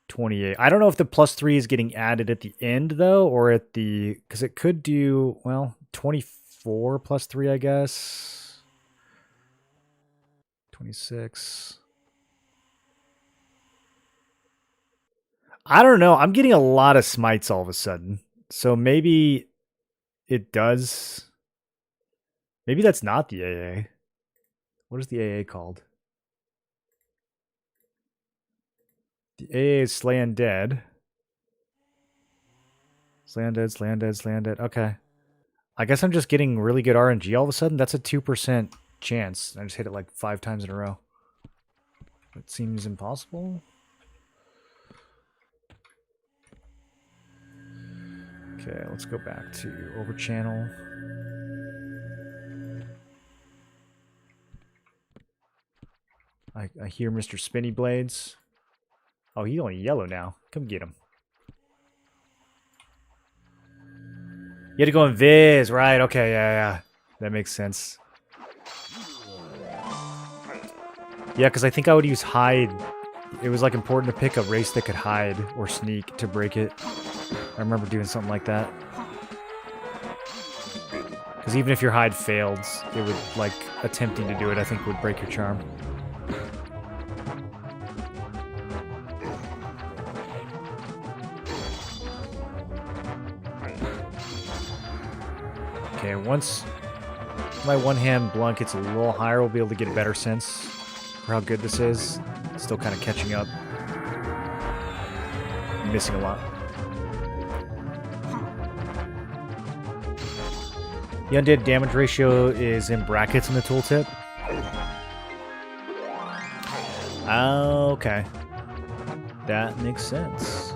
28. I don't know if the +3 is getting added at the end, though, or at the... Because it could do, well, 24 +3, I guess. 26... I don't know. I'm getting a lot of smites all of a sudden. So maybe it does. Maybe that's not the AA. What is the AA called? The AA is Slay Undead. Slay Undead, Slay Undead, Slay Undead. Okay. I guess I'm just getting really good RNG all of a sudden. That's a 2% chance. I just hit it like 5 times in a row. It seems impossible. Okay, let's go back to Overchannel. I hear Mr. Spinny Blades. Oh, he's only yellow now. Come get him. You had to go in Viz, right? Okay, yeah. That makes sense. Yeah, because I think I would use Hide. It was like important to pick a race that could hide or sneak to break it. I remember doing something like that. Because even if your hide failed, it would, like, attempting to do it, I think, would break your charm. Okay, once my one-hand blunt gets a little higher, we'll be able to get a better sense for how good this is. Still kind of catching up. I'm missing a lot. The undead damage ratio is in brackets in the tooltip. Okay. That makes sense.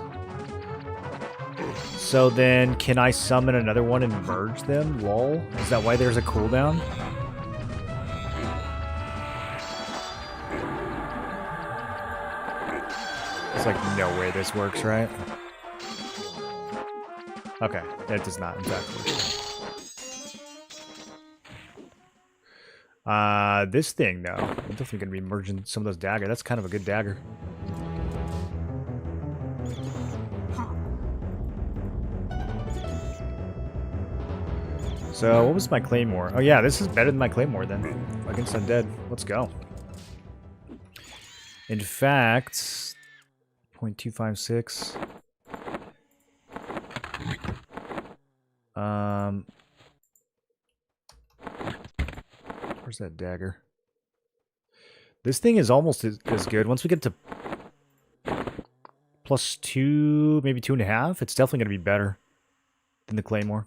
So then, can I summon another one and merge them? Lol. Is that why there's a cooldown? It's like no way this works, right? Okay, that does not in fact work. This thing, though. I'm definitely going to be merging some of those daggers. That's kind of a good dagger. So, what was my claymore? Oh, yeah, this is better than my claymore, then. Against undead. Let's go. In fact, 0.256. Where's that dagger? This thing is almost as good. Once we get to... +2, maybe 2.5. It's definitely going to be better than the Claymore.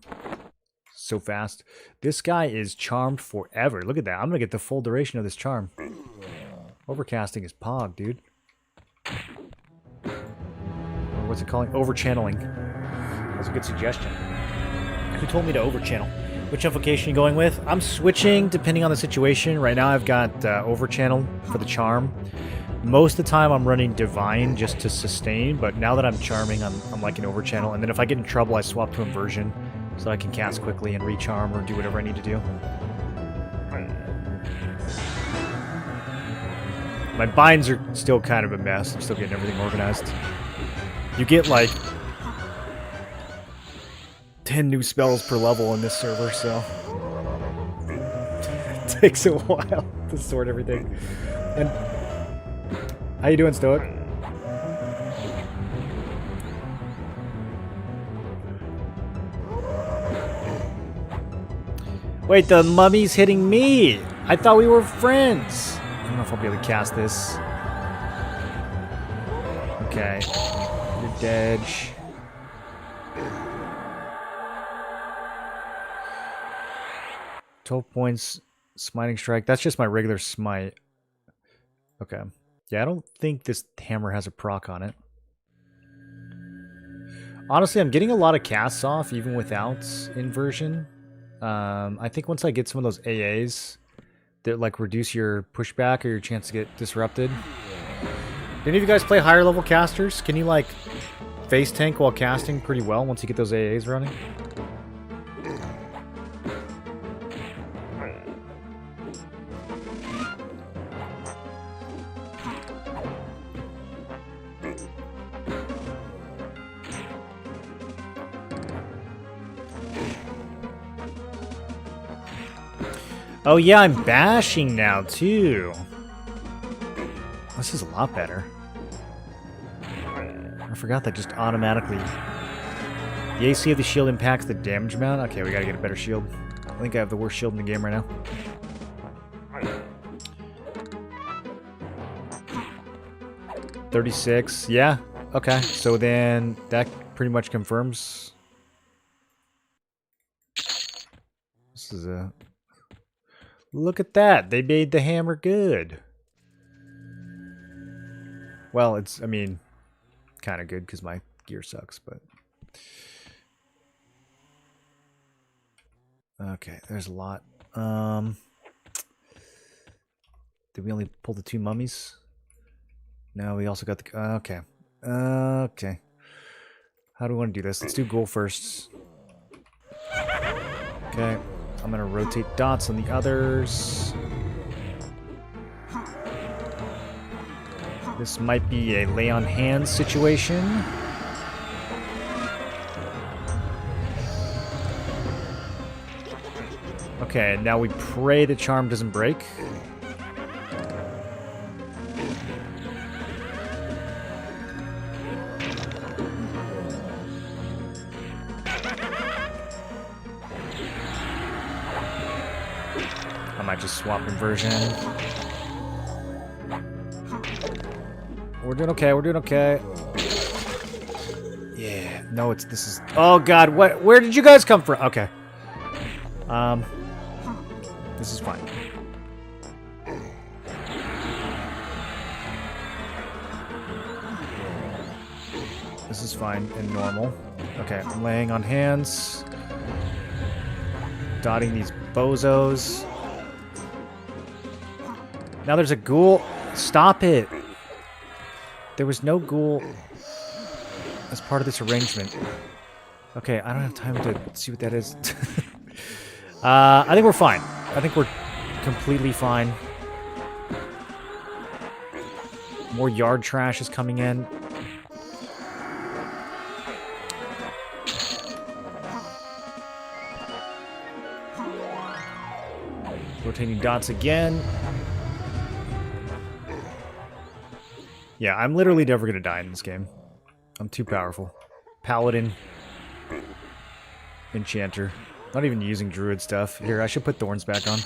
So fast. This guy is charmed forever. Look at that. I'm going to get the full duration of this charm. Overcasting is pog, dude. Or what's it calling? Overchanneling. That's a good suggestion. Who told me to overchannel? Which invocation are you going with? I'm switching depending on the situation. Right now I've got overchannel for the charm. Most of the time I'm running divine just to sustain, but now that I'm charming, I'm like an overchannel. And then if I get in trouble, I swap to inversion so I can cast quickly and recharm or do whatever I need to do. My binds are still kind of a mess. I'm still getting everything organized. You get like 10 new spells per level in this server, so it takes a while to sort everything. And how you doing, Stoic? Wait, the mummy's hitting me! I thought we were friends! I don't know if I'll be able to cast this. Okay. You're dead. 12 points. Smiting strike. That's just my regular smite. Okay. Yeah, I don't think this hammer has a proc on it. Honestly, I'm getting a lot of casts off even without inversion. I think once I get some of those AAs that like reduce your pushback or your chance to get disrupted. Do any of you guys play higher level casters? Can you like face tank while casting pretty well once you get those AAs running? Oh yeah, I'm bashing now too. This is a lot better. I forgot that just automatically... The AC of the shield impacts the damage amount? Okay, we gotta get a better shield. I think I have the worst shield in the game right now. $36, yeah. Okay, so then that pretty much confirms. This is a... Look at that! They made the hammer good. Well, it's, I mean, kind of good because my gear sucks, but... Okay, there's a lot. Did we only pull the 2 mummies? No, we also got the... okay. Okay. How do we want to do this? Let's do ghoul first. Okay. I'm going to rotate dots on the others. This might be a lay on hands situation. Okay, now we pray the charm doesn't break. I might just swap inversion. We're doing okay, we're doing okay. Yeah, no, it's, this is, oh god, what, where did you guys come from? Okay. This is fine. This is fine and normal. Okay, I'm laying on hands. Dotting these bozos. Now there's a ghoul. Stop it. There was no ghoul as part of this arrangement. Okay, I don't have time to see what that is. I think we're fine. I think we're completely fine. More yard trash is coming in. Rotating dots again. Yeah, I'm literally never going to die in this game. I'm too powerful. Paladin. Enchanter. Not even using druid stuff. Here, I should put thorns back on.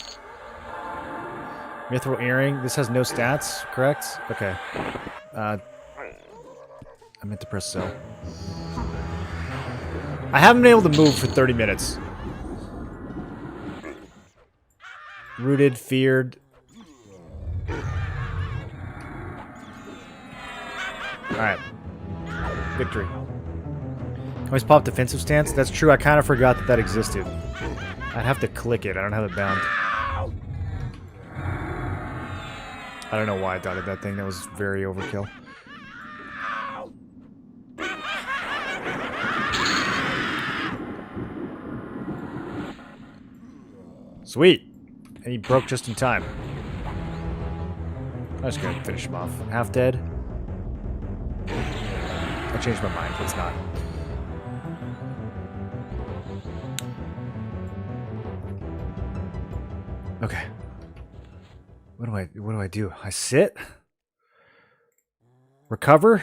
Mithril earring. This has no stats, correct? Okay. I'm meant to press so. I haven't been able to move for 30 minutes. Rooted, feared. Alright. Victory. Always pop defensive stance. That's true. I kind of forgot that that existed. I'd have to click it. I don't have it bound. I don't know why I thought of that thing. That was very overkill. Sweet. And he broke just in time. I was going to finish him off. Half dead. I changed my mind. It's not. Okay. What do I do? I sit? Recover?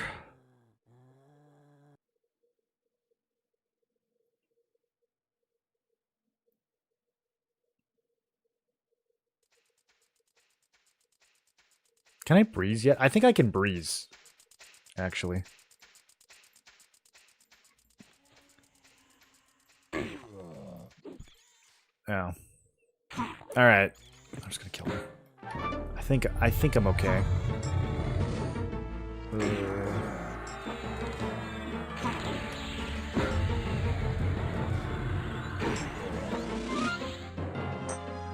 Can I breeze yet? I think I can breeze. Actually. Oh. Alright. I'm just gonna kill him. I think I'm okay.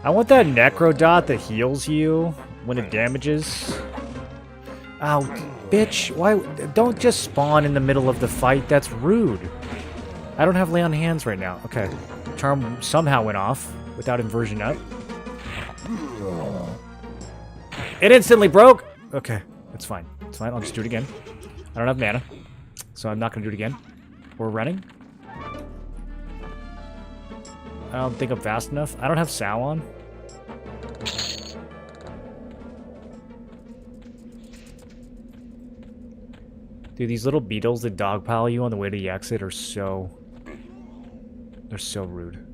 I want that necro dot that heals you when it damages. Oh, bitch. Why? Don't just spawn in the middle of the fight. That's rude. I don't have lay on hands right now. Okay. Charm somehow went off without inversion up. It instantly broke! Okay, it's fine. It's fine, I'll just do it again. I don't have mana, so I'm not going to do it again. We're running. I don't think I'm fast enough. I don't have Sow on. Dude, these little beetles that dogpile you on the way to the exit are so... They're so rude.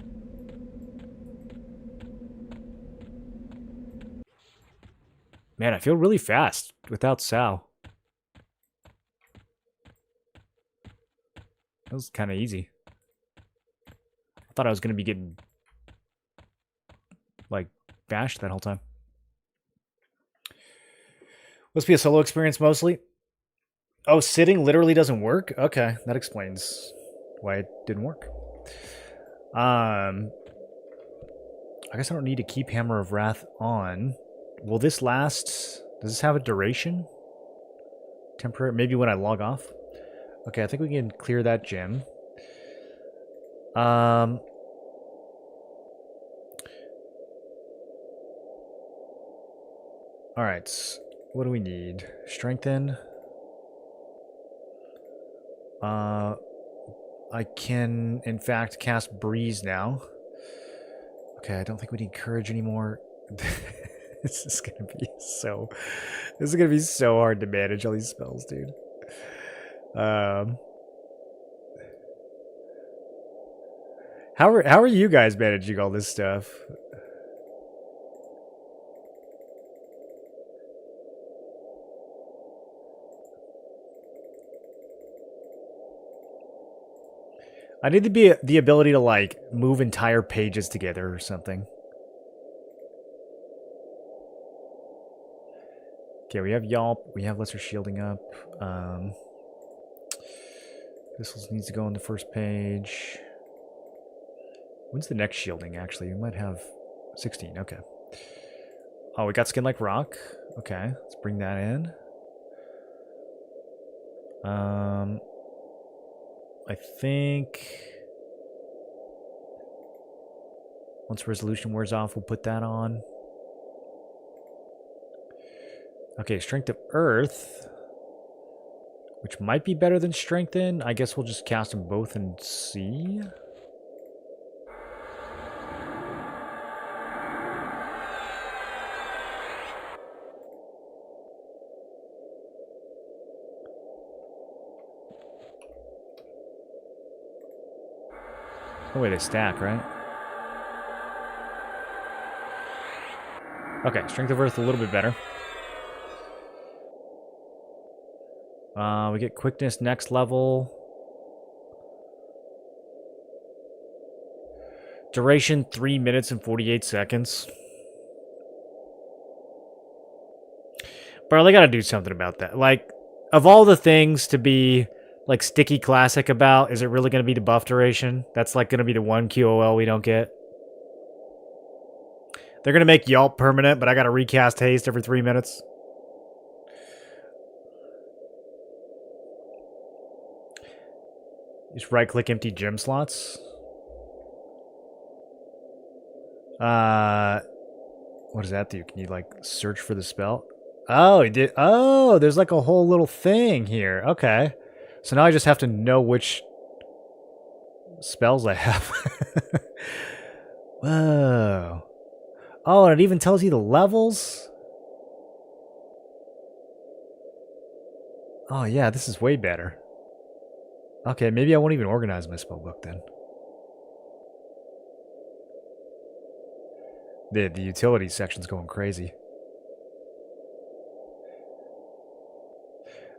Man, I feel really fast without Sow. That was kind of easy. I thought I was going to be getting, like, bashed that whole time. Must be a solo experience mostly. Oh, sitting literally doesn't work? Okay, that explains why it didn't work. I guess I don't need to keep Hammer of Wrath on. Will this last? Does this have a duration? Temporary? Maybe when I log off? Okay, I think we can clear that gem. Alright, what do we need? Strengthen. I can, in fact, cast Breeze now. Okay, I don't think we need Courage anymore. This is gonna be so... This is gonna be so hard to manage all these spells, dude. How are you guys managing all this stuff? I need to be the ability to like move entire pages together or something. Okay, we have Yelp. We have Lesser Shielding up. This needs to go on the first page. When's the next shielding, actually? We might have 16. Okay. Oh, we got Skin Like Rock. Okay, let's bring that in. I think... Once Resolution wears off, we'll put that on. Okay, Strength of Earth, which might be better than Strengthen. I guess we'll just cast them both and see. No way they stack, right? Okay, Strength of Earth a little bit better. We get quickness next level. Duration 3 minutes and 48 seconds. Bro, they gotta do something about that. Like, of all the things to be, like, sticky classic about, is it really gonna be the buff duration? That's, like, gonna be the one QOL we don't get. They're gonna make Yelp permanent, but I gotta recast Haste every 3 minutes. Just right-click empty gym slots. What does that do? Can you, like, search for the spell? Oh, it did. Oh, there's like a whole little thing here. Okay. So now I just have to know which spells I have. Whoa. Oh, and it even tells you the levels? Oh, yeah, this is way better. Okay, maybe I won't even organize my spell book then. The utility section's going crazy.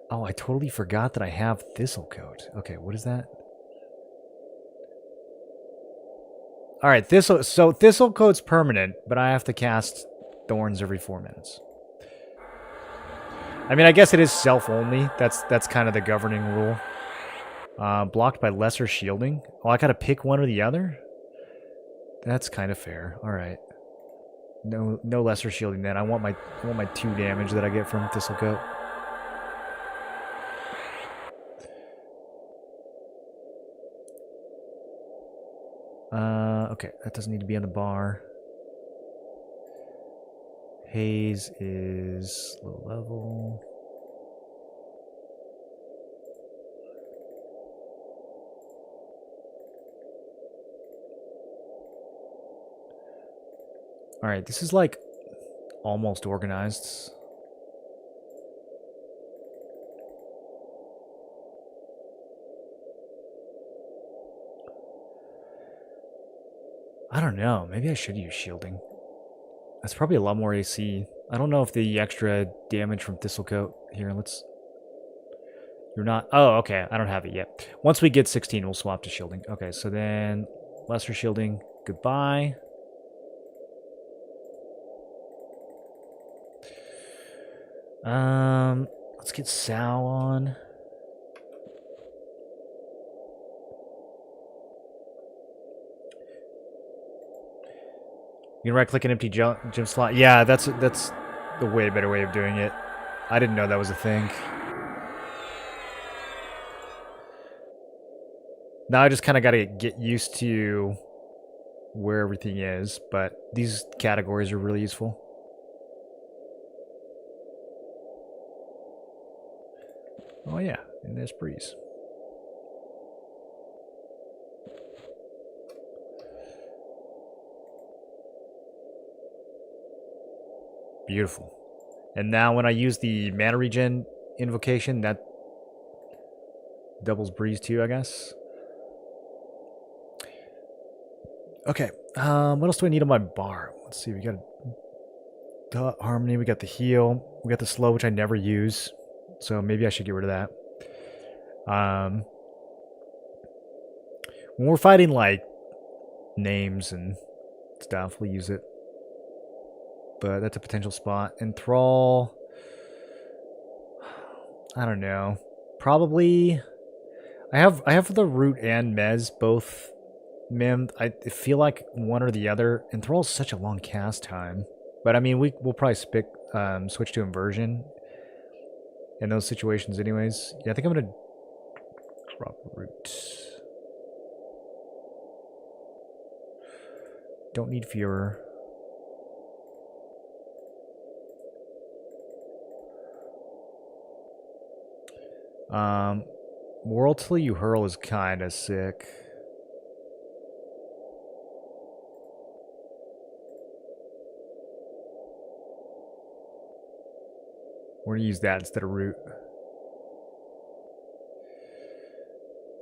Oh, I totally forgot that I have Thistlecoat. Okay, what is that? Alright, so Thistlecoat's permanent, but I have to cast Thorns every 4 minutes. I mean, I guess it is self-only. That's kind of the governing rule. Blocked by lesser shielding. Oh, I gotta pick one or the other? That's kind of fair. Alright. No lesser shielding then. I want my 2 damage that I get from Thistlecoat. Okay, that doesn't need to be on the bar. Haze is low level. Alright, this is like almost organized. I don't know. Maybe I should use shielding. That's probably a lot more AC. I don't know if the extra damage from Thistlecoat... Here, let's... You're not... Oh, okay. I don't have it yet. Once we get 16, we'll swap to shielding. Okay, so then... Lesser shielding. Goodbye. Let's get Sal on. You can right-click an empty gym slot. Yeah, that's the way better way of doing it. I didn't know that was a thing. Now I just kind of got to get used to where everything is, but these categories are really useful. Oh yeah, and there's Breeze. Beautiful. And now when I use the mana regen invocation, that doubles Breeze too, I guess. Okay, what else do I need on my bar? Let's see, we got the Harmony, we got the heal, we got the slow, which I never use, so maybe I should get rid of that. When we're fighting, like, names and stuff, we'll use it. But that's a potential spot. Enthrall, I don't know. Probably, I have the Root and Mez both mimmed. I feel like one or the other. Enthrall's such a long cast time. But I mean, we'll probably switch to Inversion in those situations anyways. Yeah, I think I'm going to drop Root. Don't need Furor. World Till You Hurl is kind of sick. We're going to use that instead of Root.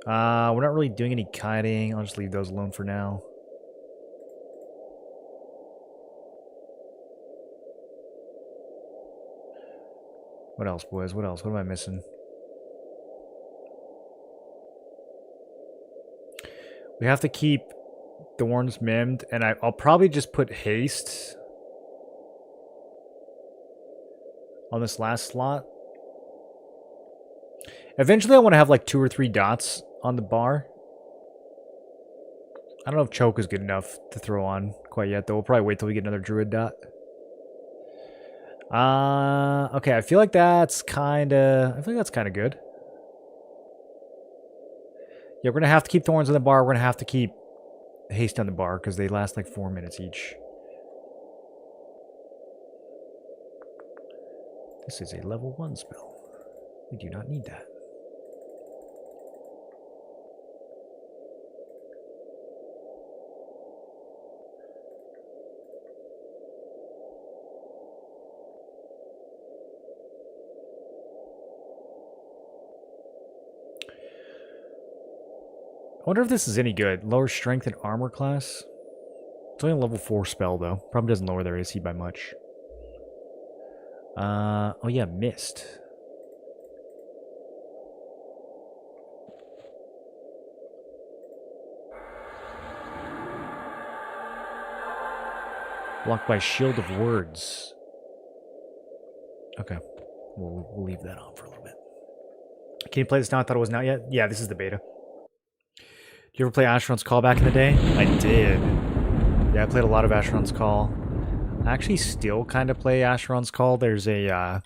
We're not really doing any kiting. I'll just leave those alone for now. What else, boys? What else? What am I missing? We have to keep Thorns mimmed, and I'll probably just put haste on this last slot. Eventually I want to have like 2 or 3 dots on the bar. I don't know if choke is good enough to throw on quite yet, though. We'll probably wait till we get another druid dot. Okay, I feel like that's kind of good. Yeah, we're going to have to keep thorns on the bar. We're going to have to keep haste on the bar because they last like 4 minutes each. This is a level 1 spell. We do not need that. I wonder if this is any good. Lower strength and armor class. It's only a level 4 spell, though. Probably doesn't lower their AC by much. Oh yeah, mist. Blocked by Shield of Words. Okay. We'll leave that on for a little bit. Can you play this now? I thought it wasn't out yet. Yeah, this is the beta. Did you ever play Asheron's Call back in the day? I did. Yeah, I played a lot of Asheron's Call. I actually still kind of play Asheron's Call. There's a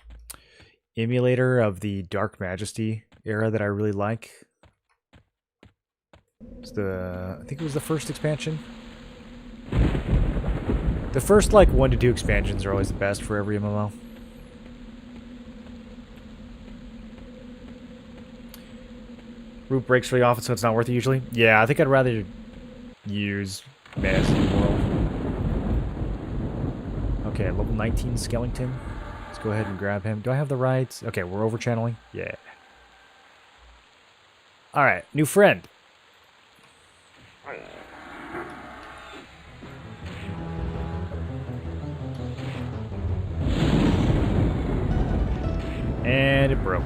emulator of the Dark Majesty era that I really like. It's I think it was the first expansion. The first like 1 to 2 expansions are always the best for every MMO. Root breaks really often, so it's not worth it usually. Yeah, I think I'd rather use Menace in the World. Okay, level 19 Skellington. Let's go ahead and grab him. Do I have the rights? Okay, we're over channeling. Yeah. Alright, new friend. And it broke.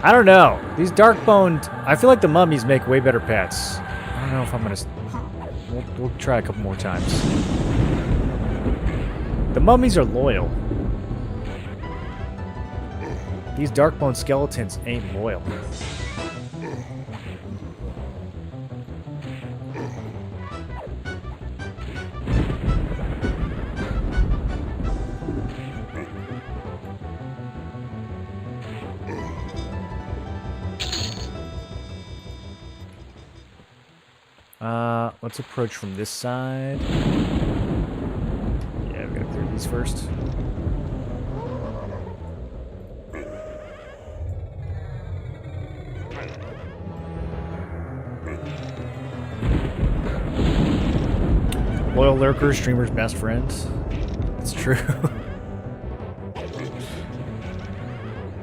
I don't know. These dark-boned... I feel like the mummies make way better pets. I don't know if I'm going to... We'll try a couple more times. The mummies are loyal. These dark-boned skeletons ain't loyal. Let's approach from this side. Yeah, we gotta clear these first. Loyal lurkers, streamers' best friends. It's true.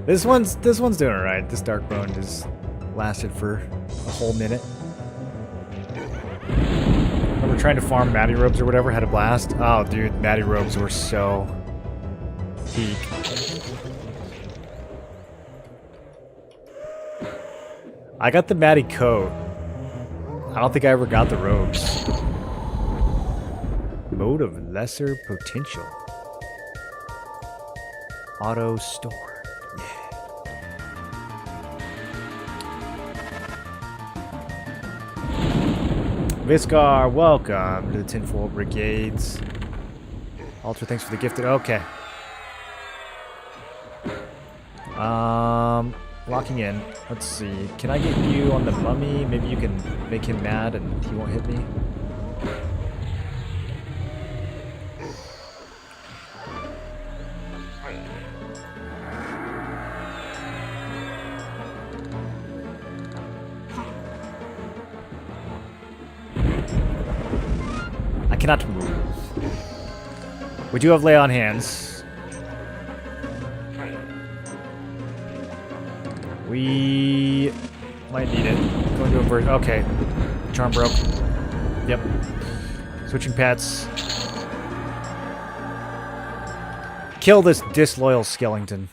This one's doing alright. This Darkbone has lasted for a whole minute. Remember trying to farm Matty Robes or whatever? Had a blast. Oh, dude, Matty Robes were so peak. I got the Matty coat. I don't think I ever got the robes. Mode of lesser potential. Auto store. Viscar, welcome to the Tinfoil Brigades. Alter, thanks for the gifted. Okay. Locking in. Let's see. Can I get you on the mummy? Maybe you can make him mad and he won't hit me. I cannot move. We do have lay on hands. We might need it. Going to avert. Okay. Charm broke. Yep. Switching pets. Kill this disloyal skeleton.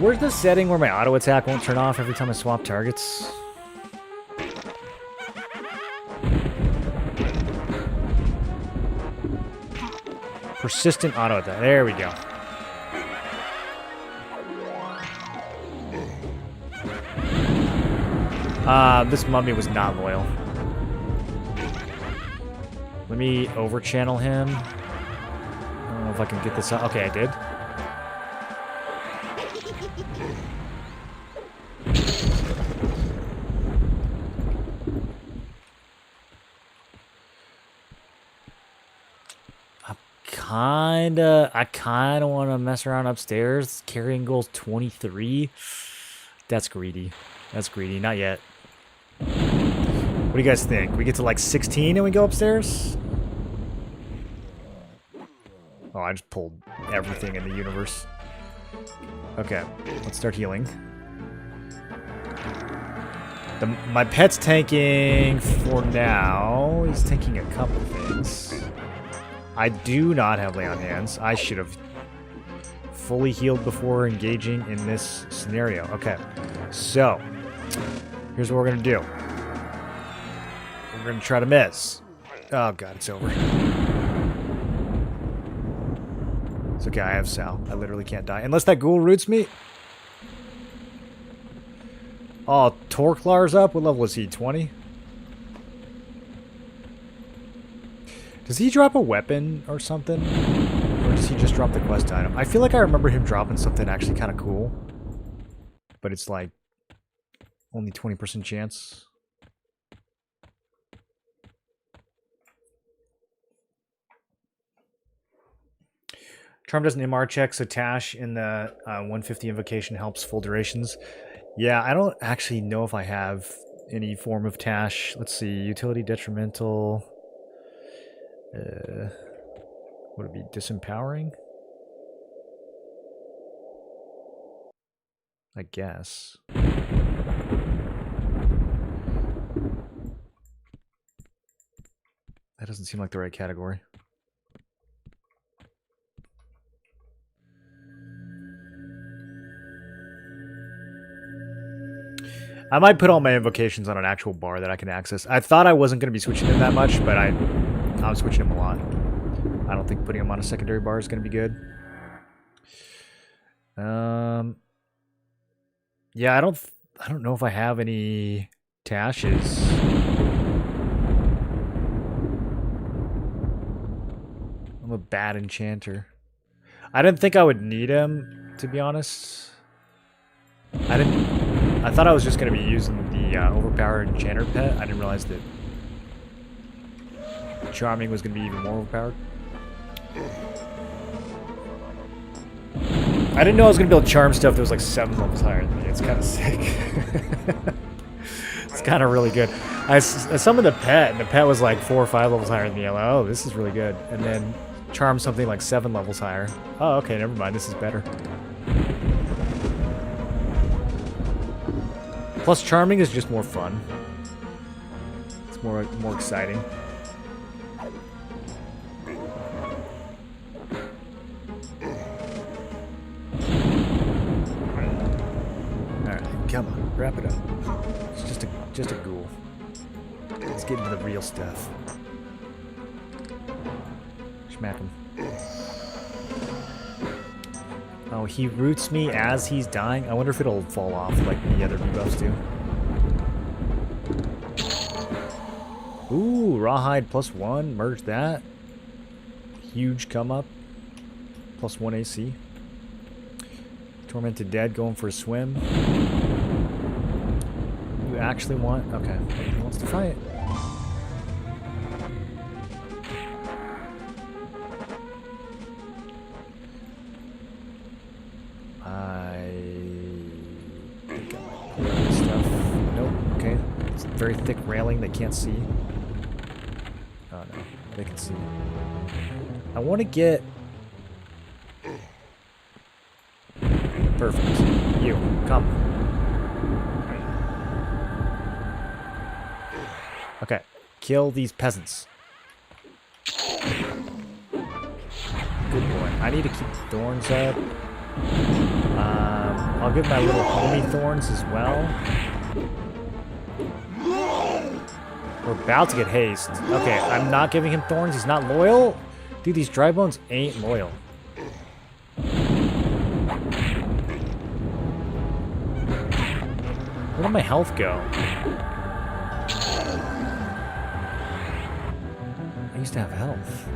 Where's the setting where my auto attack won't turn off every time I swap targets? Persistent auto attack. There we go. This mummy was not loyal. Let me over-channel him. I don't know if I can get this out. Okay, I did. I kinda want to mess around upstairs. Carrying goal's 23. That's greedy. That's greedy. Not yet. What do you guys think? We get to like 16 and we go upstairs? Oh, I just pulled everything in the universe. Okay, let's start healing. My pet's tanking for now. He's tanking a couple things. I do not have lay on hands. I should have fully healed before engaging in this scenario. Okay, so here's what we're going to do. We're going to try to miss. Oh, God, it's over. It's okay, I have Sal. I literally can't die. Unless that ghoul roots me. Oh, Torklar's up. What level is he? 20? Does he drop a weapon or something? Or does he just drop the quest item? I feel like I remember him dropping something actually kind of cool. But it's like only 20% chance. Charm does an MR check, so Tash in the 150 invocation helps full durations. Yeah, I don't actually know if I have any form of Tash. Let's see, utility detrimental. Would it be disempowering? I guess. That doesn't seem like the right category. I might put all my invocations on an actual bar that I can access. I thought I wasn't going to be switching them that much, but I'm switching them a lot. I don't think putting them on a secondary bar is going to be good. Yeah, I don't know if I have any Tashes. I'm a bad enchanter. I didn't think I would need him, to be honest. I thought I was just going to be using the overpowered enchanter pet. I didn't realize that Charming was going to be even more overpowered. I didn't know I was going to be able to charm stuff that was like 7 levels higher than me. It's kind of sick. It's kind of really good. I summoned the pet, and the pet was like 4 or 5 levels higher than me. I'm like, oh, this is really good. And then charm something like 7 levels higher. Oh, okay, never mind. This is better. Plus, charming is just more fun. It's more exciting. Alright, come on, wrap it up. It's just a ghoul. Let's get into the real stuff. Smack him. Oh, he roots me as he's dying. I wonder if it'll fall off like the other debuffs do. Ooh, Rawhide +1. Merge that. Huge come up. +1 AC. Tormented Dead going for a swim. You actually want... Okay. He wants to fight. Very thick railing they can't see. Oh no, they can see. I want to get... Perfect. You, come. Okay, kill these peasants. Good boy. I need to keep thorns up. I'll give my little homie thorns as well. We're about to get haste. Okay, I'm not giving him thorns. He's not loyal. Dude, these dry bones ain't loyal. Where did my health go? I used to have health.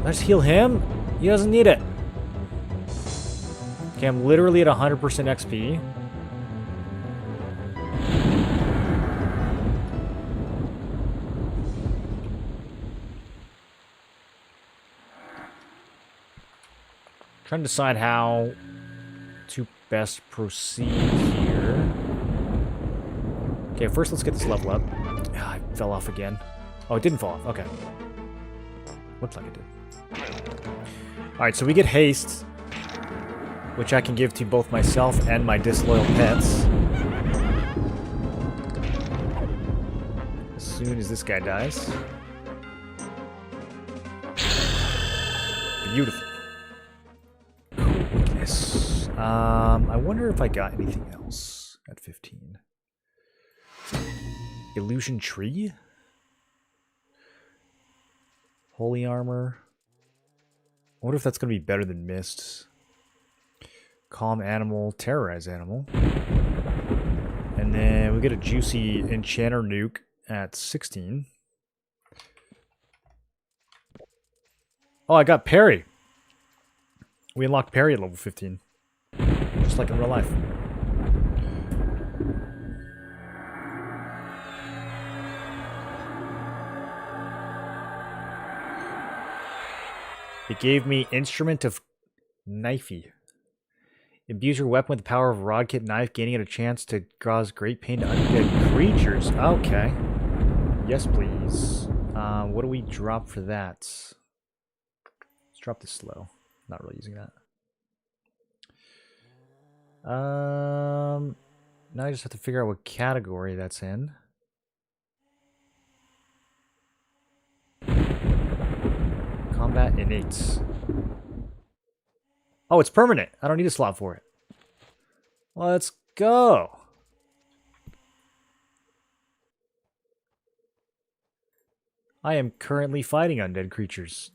Let's heal him. He doesn't need it. Okay, I'm literally at 100% XP. Trying to decide how to best proceed here. Okay, first let's get this level up. Ah, I fell off again. Oh, it didn't fall off. Okay. Looked like it did. Alright, so we get haste, which I can give to both myself and my disloyal pets. As soon as this guy dies. Beautiful. Yes. I wonder if I got anything else at 15. Illusion Tree? Holy Armor. I wonder if that's going to be better than Mists. Calm Animal, Terrorize Animal. And then we get a juicy Enchanter Nuke at 16. Oh, I got Parry. We unlocked Parry at level 15. Just like in real life. It gave me Instrument of Knifey. Imbues your weapon with the power of a Rodkit knife, gaining it a chance to cause great pain to undead creatures. Okay. Yes, please. What do we drop for that? Let's drop this slow. Not really using that. Now I just have to figure out what category that's in. Combat Innates. Oh, it's permanent. I don't need a slot for it. Let's go. I am currently fighting undead creatures.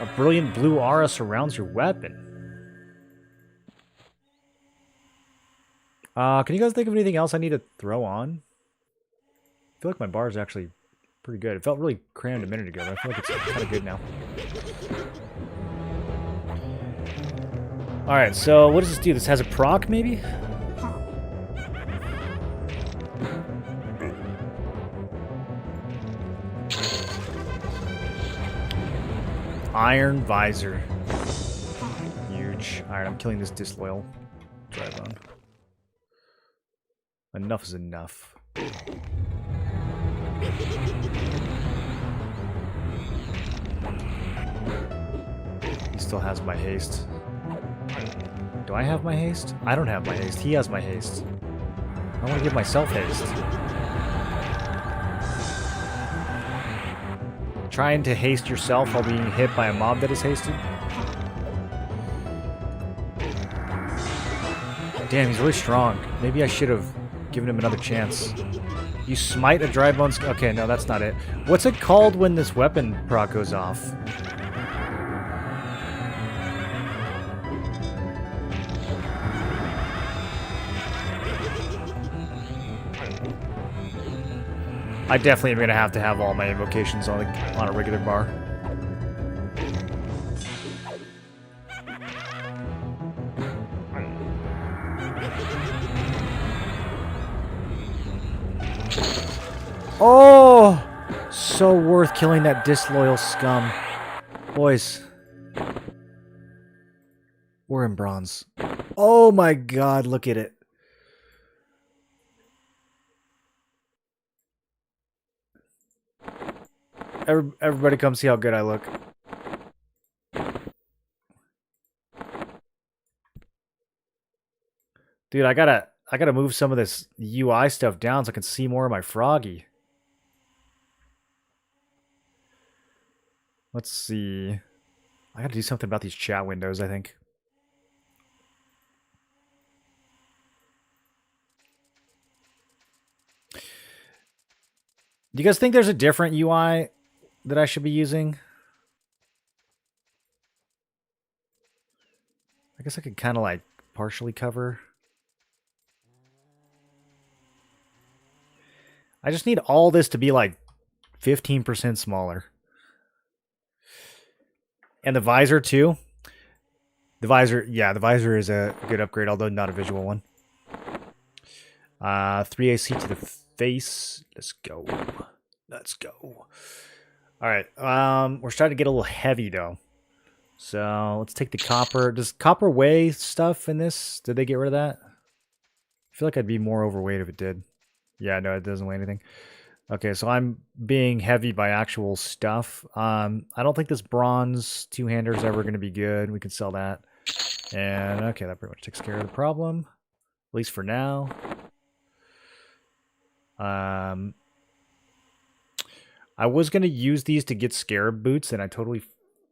A brilliant blue aura surrounds your weapon. Can you guys think of anything else I need to throw on? I feel like my bar is actually pretty good. It felt really crammed a minute ago, but I feel like it's kind of good now. Alright, so what does this do? This has a proc, maybe? Iron Visor. Huge. Alright, I'm killing this disloyal Drybone. Enough is enough. He still has my haste. Do I have my haste? I don't have my haste. He has my haste. I want to give myself haste. Trying to haste yourself while being hit by a mob that is hasted. Damn, he's really strong. Maybe I should have given him another chance. You smite a dry bones. Okay, no, that's not it. What's it called when this weapon proc goes off? I definitely am going to have all my invocations on a regular bar. Oh! So worth killing that disloyal scum. Boys. We're in bronze. Oh my god, look at it. Everybody come see how good I look. Dude, I gotta move some of this UI stuff down so I can see more of my Froggy. Let's see. I gotta do something about these chat windows, I think. Do you guys think there's a different UI that I should be using? I guess I could kind of like partially cover. I just need all this to be like 15% smaller. And the visor too. The visor, yeah, the visor is a good upgrade, although not a visual one. 3 AC to the face. Let's go. Let's go. All right. We're starting to get a little heavy though. So let's take the copper. Does copper weigh stuff in this? Did they get rid of that? I feel like I'd be more overweight if it did. Yeah, no, it doesn't weigh anything. Okay, so I'm being heavy by actual stuff. I don't think this bronze two-hander is ever going to be good. We can sell that. And okay, that pretty much takes care of the problem. At least for now. I was going to use these to get scarab boots, and I totally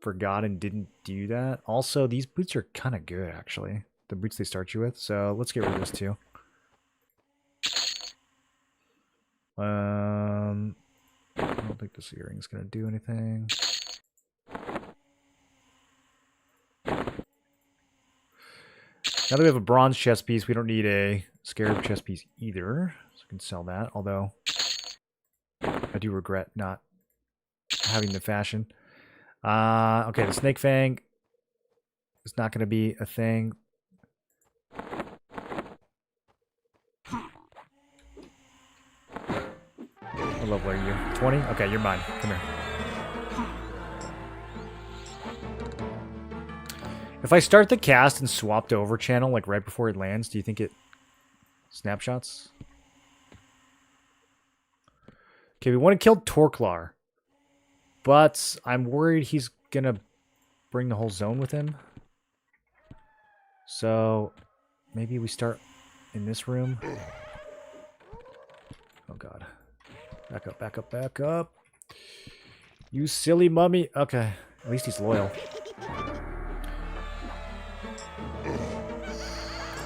forgot and didn't do that. Also, these boots are kind of good, actually. The boots they start you with. So let's get rid of this, too. I don't think this earring's going to do anything. Now that we have a bronze chest piece, we don't need a scarab chest piece either. So we can sell that, although I do regret not having the fashion. Okay, the snake fang is not going to be a thing. What level are you? 20? Okay, you're mine. Come here. If I start the cast and swap to over channel, like right before it lands, do you think it snapshots? Okay, we want to kill Torklar. But I'm worried he's going to bring the whole zone with him. So maybe we start in this room. Oh, God. Back up, back up, back up. You silly mummy. Okay, at least he's loyal.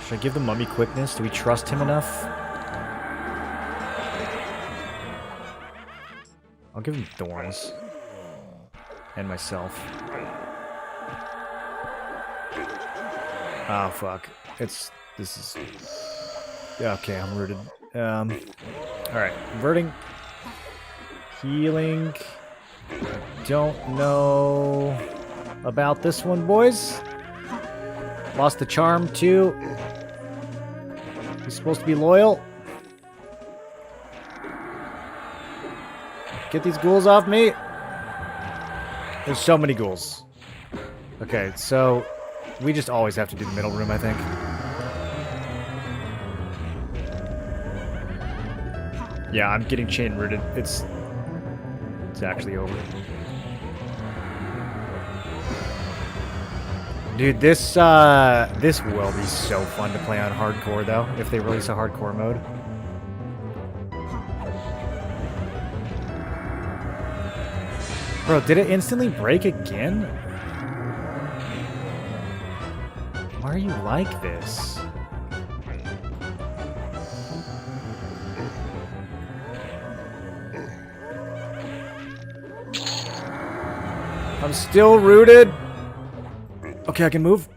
Should I give the mummy quickness? Do we trust him enough? I'll give him thorns. And myself. Oh, fuck. This is... Okay, I'm rooted. Alright, converting. Healing. Don't know about this one, boys. Lost the charm, too. He's supposed to be loyal. Get these ghouls off me. There's so many ghouls. Okay, so we just always have to do the middle room, I think. Yeah, I'm getting chain rooted. It's actually over. Dude, this will be so fun to play on hardcore, though, if they release a hardcore mode. Bro, did it instantly break again? Why are you like this? I'm still rooted. Okay, I can move.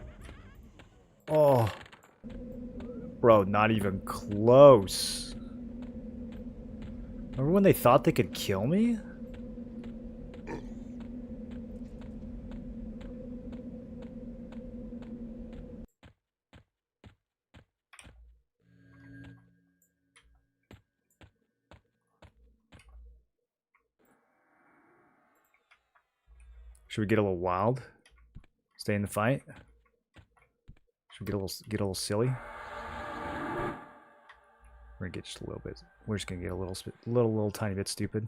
Oh. Bro, not even close. Remember when they thought they could kill me? Should we get a little wild? Stay in the fight? Should we get a little silly? We're gonna get just a little bit. We're just gonna get a little tiny bit stupid.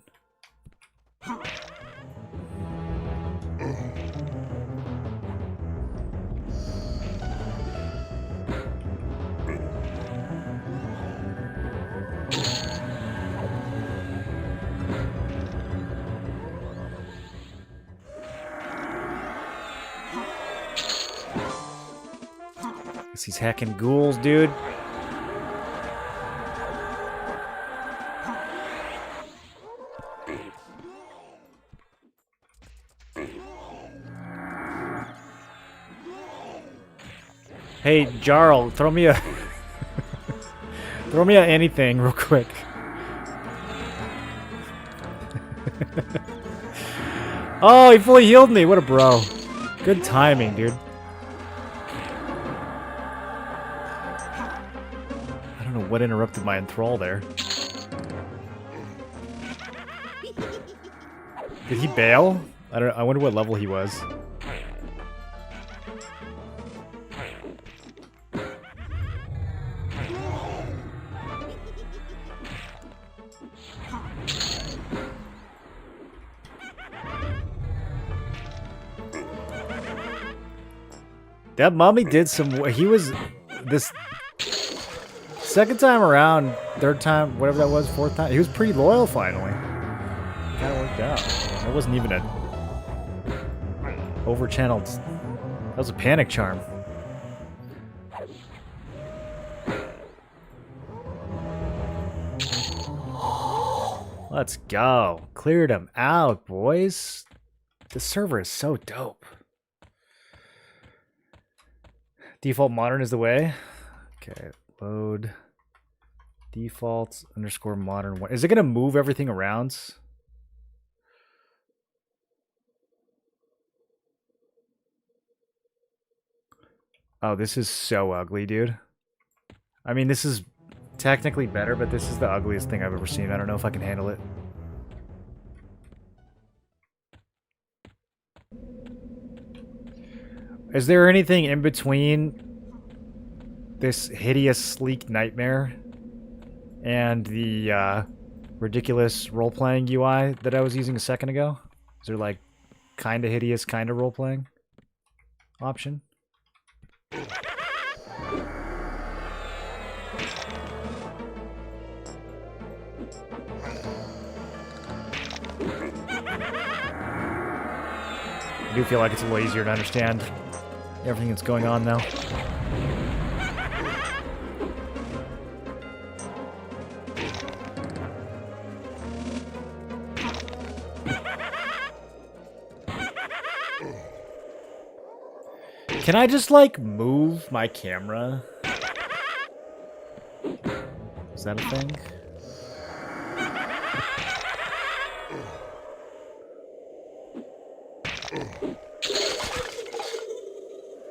These heckin' ghouls, dude. Hey, Jarl, throw me a... throw me a anything real quick. Oh, he fully healed me. What a bro. Good timing, dude. I don't know what interrupted my enthrall there. Did he bail? I wonder what level he was. That mummy did some... He was... This... Second time around, third time, whatever that was, fourth time, he was pretty loyal finally. Kind of worked out. It wasn't even a... over-channeled... That was a panic charm. Let's go. Cleared him out, boys. The server is so dope. Default modern is the way. Okay, load defaults underscore modern one. Is it gonna move everything around? Oh, this is so ugly, dude. I mean, this is technically better, but this is the ugliest thing I've ever seen. I don't know if I can handle it. Is there anything in between this hideous, sleek nightmare and the ridiculous role-playing UI that I was using a second ago? Is there like kind of hideous, kind of role-playing option? I do feel like it's a little easier to understand everything that's going on now. Can I just, like, move my camera? Is that a thing?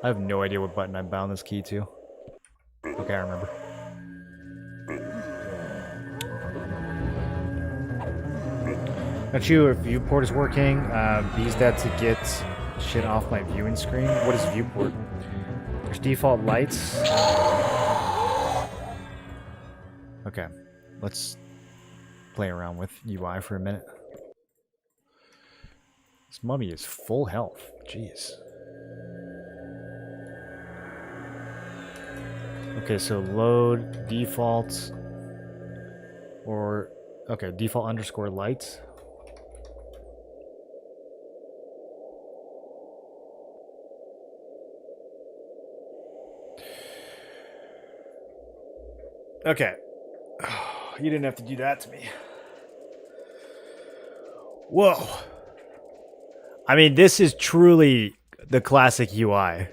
I have no idea what button I bound this key to. Okay, I remember. Not you, if viewport is working, use that to get shit off my viewing screen. What is viewport? There's default lights. Okay, let's play around with UI for a minute. This mummy is full health. Jeez. Okay, so load default or okay, default underscore lights. Okay. You didn't have to do that to me. Whoa. I mean, this is truly the classic UI.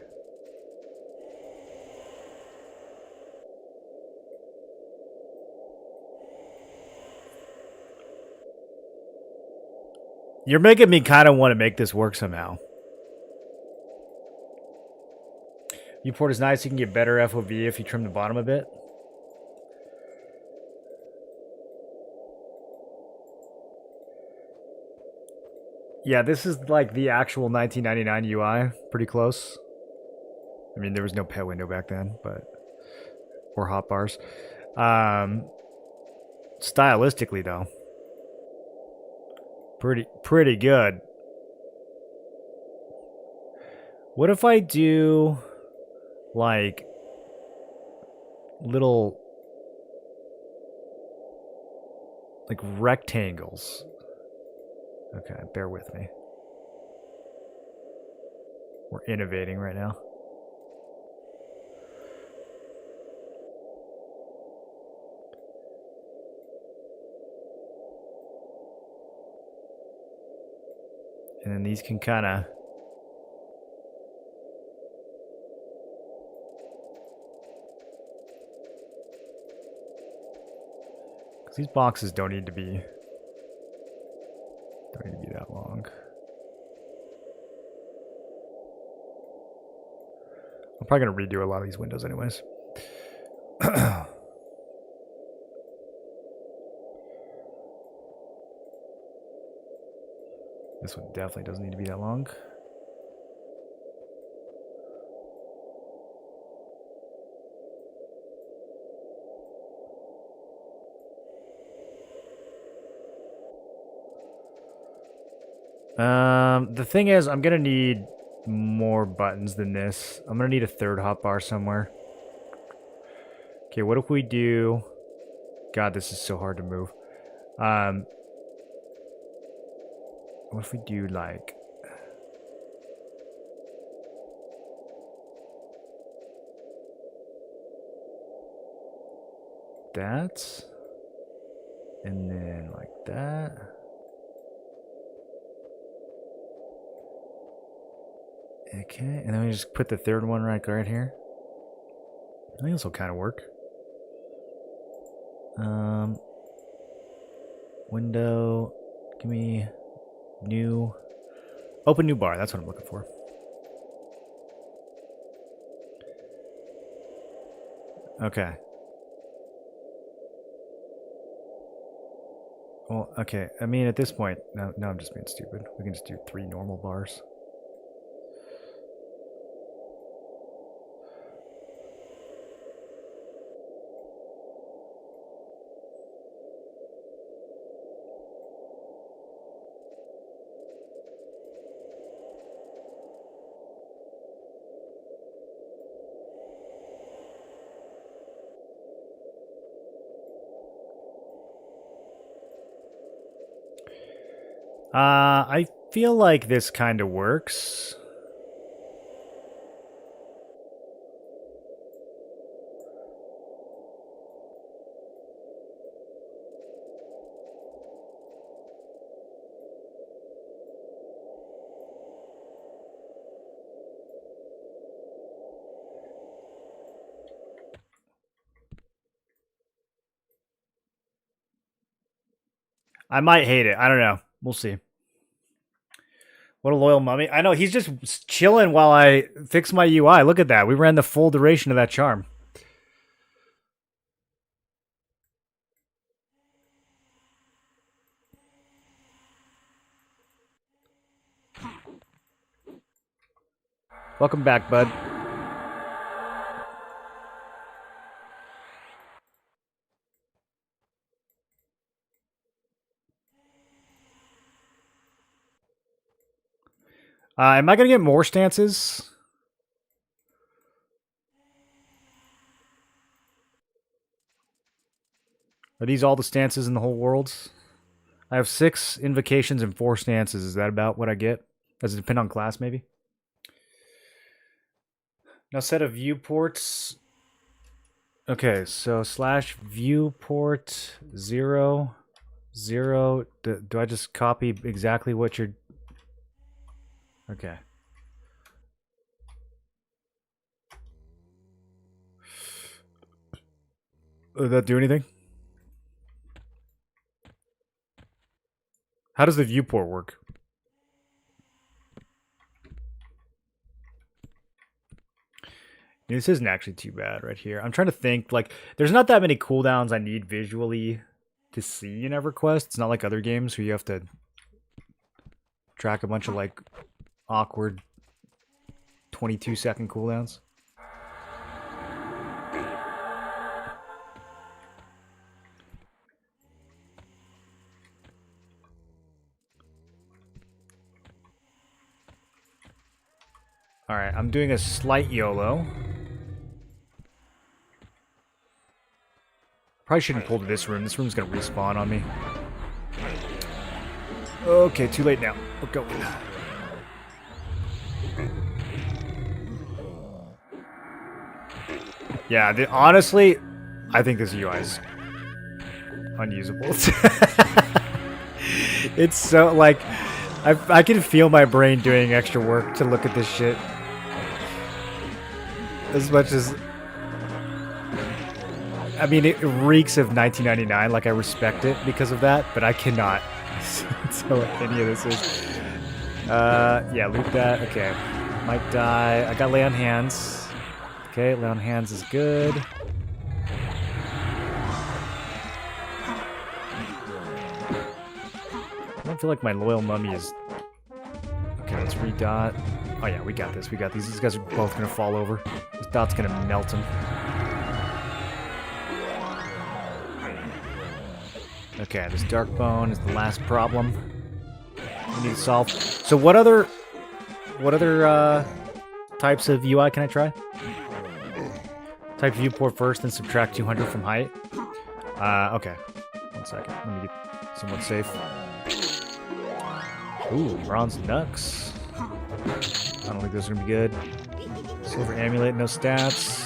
You're making me kind of want to make this work somehow. Viewport is nice. You can get better FOV if you trim the bottom a bit. Yeah, this is like the actual 1999 UI. Pretty close. I mean, there was no pet window back then, but... Or hotbars. Stylistically, though. Pretty good. What if I do... like... little... like rectangles? Okay, bear with me. We're innovating right now. And then these can kind of... Because these boxes don't need to be that long. I'm probably going to redo a lot of these windows anyways. This one definitely doesn't need to be that long. The thing is, I'm gonna need more buttons than this. I'm gonna need a third hotbar somewhere. Okay, what if we do... God, this is so hard to move. What if we do, like... that? And then like that? Okay, and then we just put the third one right here. I think this will kind of work. Window, give me new, open new bar. That's what I'm looking for. Okay. Well, okay. I mean, at this point, no, I'm just being stupid. We can just do 3 normal bars. I feel like this kind of works. I might hate it. I don't know. We'll see. What a loyal mummy. I know, he's just chilling while I fix my UI. Look at that. We ran the full duration of that charm. Welcome back, bud. Am I going to get more stances? Are these all the stances in the whole world? I have 6 invocations and 4 stances. Is that about what I get? Does it depend on class, maybe? Now set of viewports. Okay, so slash viewport 0, 0. Do I just copy exactly what you're... Okay. Did that do anything? How does the viewport work? This isn't actually too bad right here. I'm trying to think, like, there's not that many cooldowns I need visually to see in EverQuest. It's not like other games where you have to track a bunch of, like, awkward 22-second cooldowns. Alright, I'm doing a slight YOLO. Probably shouldn't pull to this room. This room's gonna respawn on me. Okay, too late now. We're going. Yeah, honestly, I think this UI is unusable. It's so, like, I can feel my brain doing extra work to look at this shit. As much as... I mean, it reeks of 1999. Like, I respect it because of that, but I cannot tell what any of this is. Yeah, loot that. Okay. Might die. I got lay on hands. Okay, lay on hands is good. I don't feel like my loyal mummy is... Okay, let's redot. Oh yeah, we got this. We got these. These guys are both gonna fall over. This dot's gonna melt them. Okay, this dark bone is the last problem we need to solve. So what other types of UI can I try? Type viewport first, then subtract 200 from height. Okay. 1 second. Let me get somewhat safe. Ooh, bronze Nux. I don't think those are gonna be good. Silver amulet, no stats.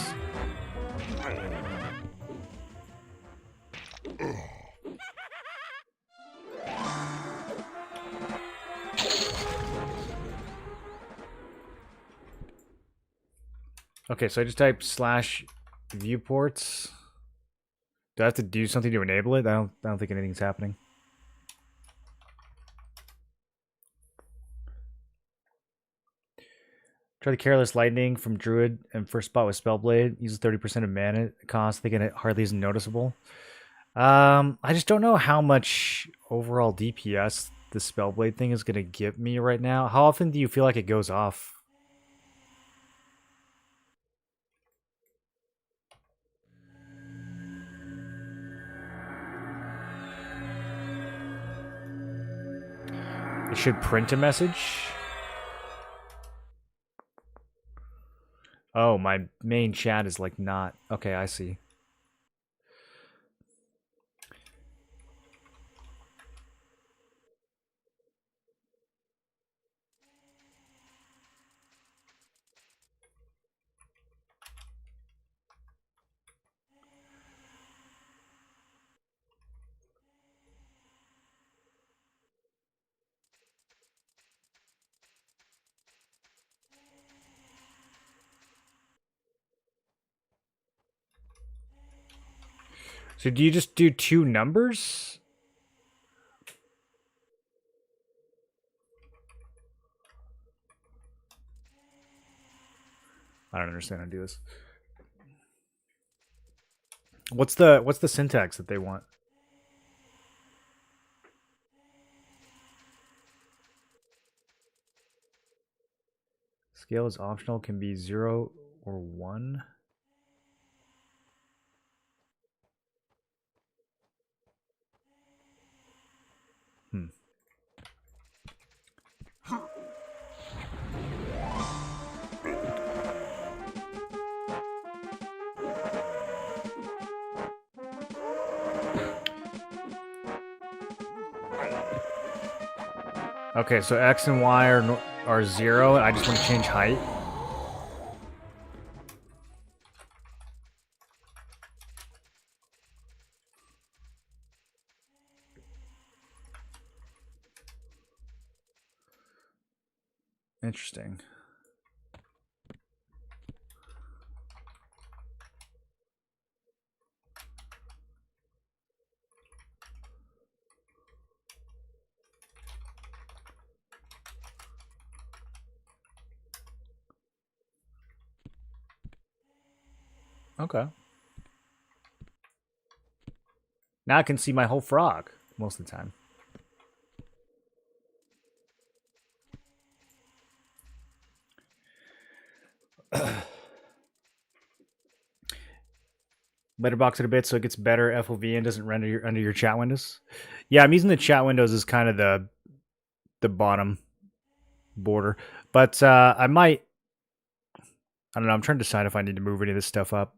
Okay, so I just type slash viewports. Do I have to do something to enable it? I don't think anything's happening. Try the Careless Lightning from Druid, and first spot with Spellblade. Uses 30% of mana cost. Thinking it hardly isn't noticeable. I just don't know how much overall DPS the Spellblade thing is going to give me right now. How often do you feel like it goes off? It should print a message. Oh, my main chat is like not... Okay, I see. So do you just do 2 numbers? I don't understand how to do this. What's the syntax that they want? Scale is optional, can be 0 or 1. Okay, so X and Y are 0, and I just want to change height. Interesting. Okay. Now I can see my whole frog most of the time. Letterbox it a bit so it gets better FOV and doesn't render under your chat windows. Yeah, I'm using the chat windows as kind of the bottom border, but I might. I don't know. I'm trying to decide if I need to move any of this stuff up.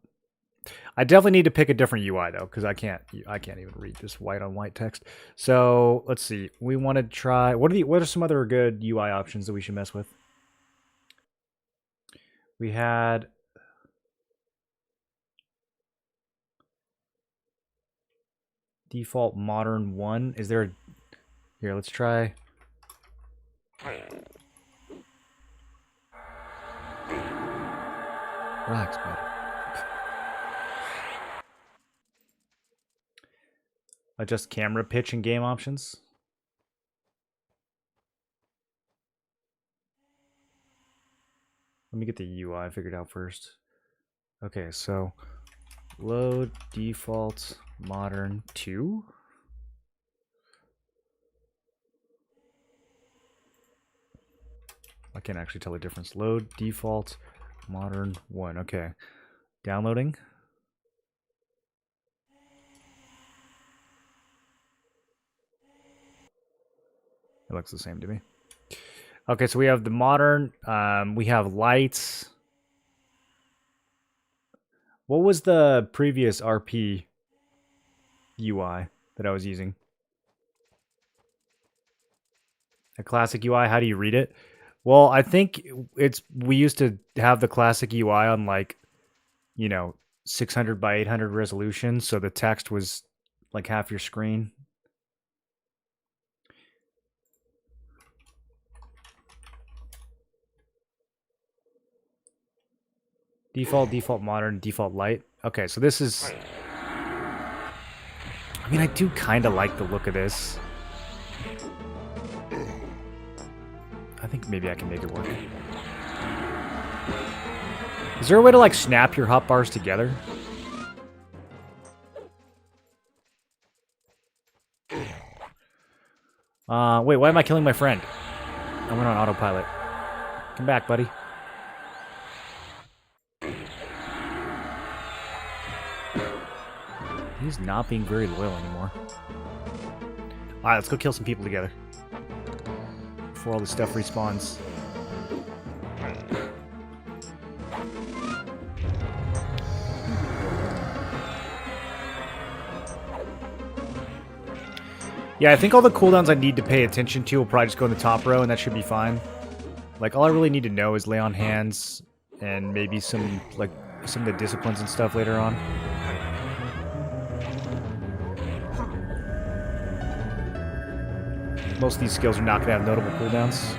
I definitely need to pick a different UI though, because I can't even read this white on white text. So let's see. We want to try. What are some other good UI options that we should mess with? We had default modern 1. Is there a... Here, let's try Relax, bud. Adjust camera pitch and game options. Let me get the UI figured out first. Okay, so load default modern 2. I can't actually tell the difference. Load default modern 1. Okay. Downloading. It looks the same to me. Okay, so we have the modern. We have lights. What was the previous RP UI that I was using? A classic UI. How do you read it? Well, I think we used to have the classic UI on like, 600 by 800 resolution, so the text was like half your screen. Default modern, default light. Okay, so this is... I mean, I do kind of like the look of this. I think maybe I can make it work. Is there a way to, like, snap your hotbars together? Wait, why am I killing my friend? I went on autopilot. Come back, buddy. He's not being very loyal anymore. Alright, let's go kill some people together. Before all this stuff respawns. Yeah, I think all the cooldowns I need to pay attention to will probably just go in the top row, and that should be fine. Like, all I really need to know is lay on hands, and maybe some of the disciplines and stuff later on. Most of these skills are not going to have notable cooldowns.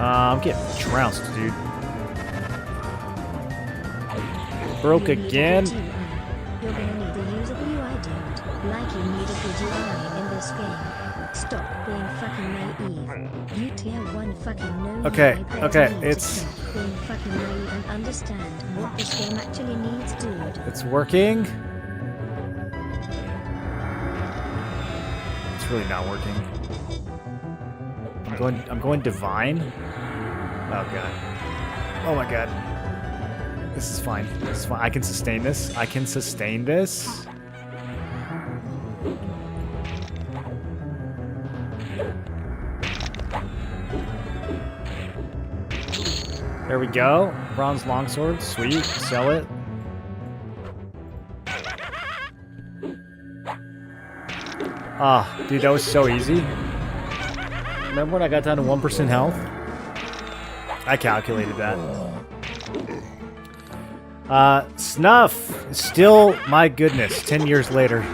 I'm getting trounced, dude. Broke again. You're gonna need a usable UI, dude. Like you need a good UI in this game. Stop being fucking naive. You tier 1 fucking no. Okay, it's... Being fucking naive and understand what this game actually needs, dude. It's working. It's really not working. I'm going divine. Oh god. Oh my god. This is fine. This is fine. I can sustain this. I can sustain this. There we go. Bronze longsword. Sweet. Sell it. Ah, dude, that was so easy. Remember when I got down to 1% health? I calculated that. Snuff! Still, my goodness, 10 years later.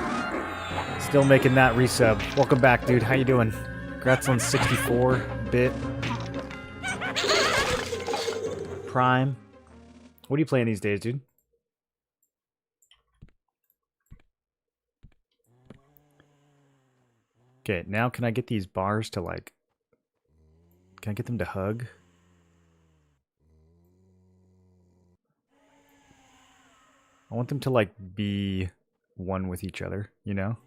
Still making that resub. Welcome back, dude. How you doing? Congrats on 64-bit. Prime. What are you playing these days, dude? Okay, now can I get these bars to, like... Can I get them to hug? I want them to, like, be one with each other, you know?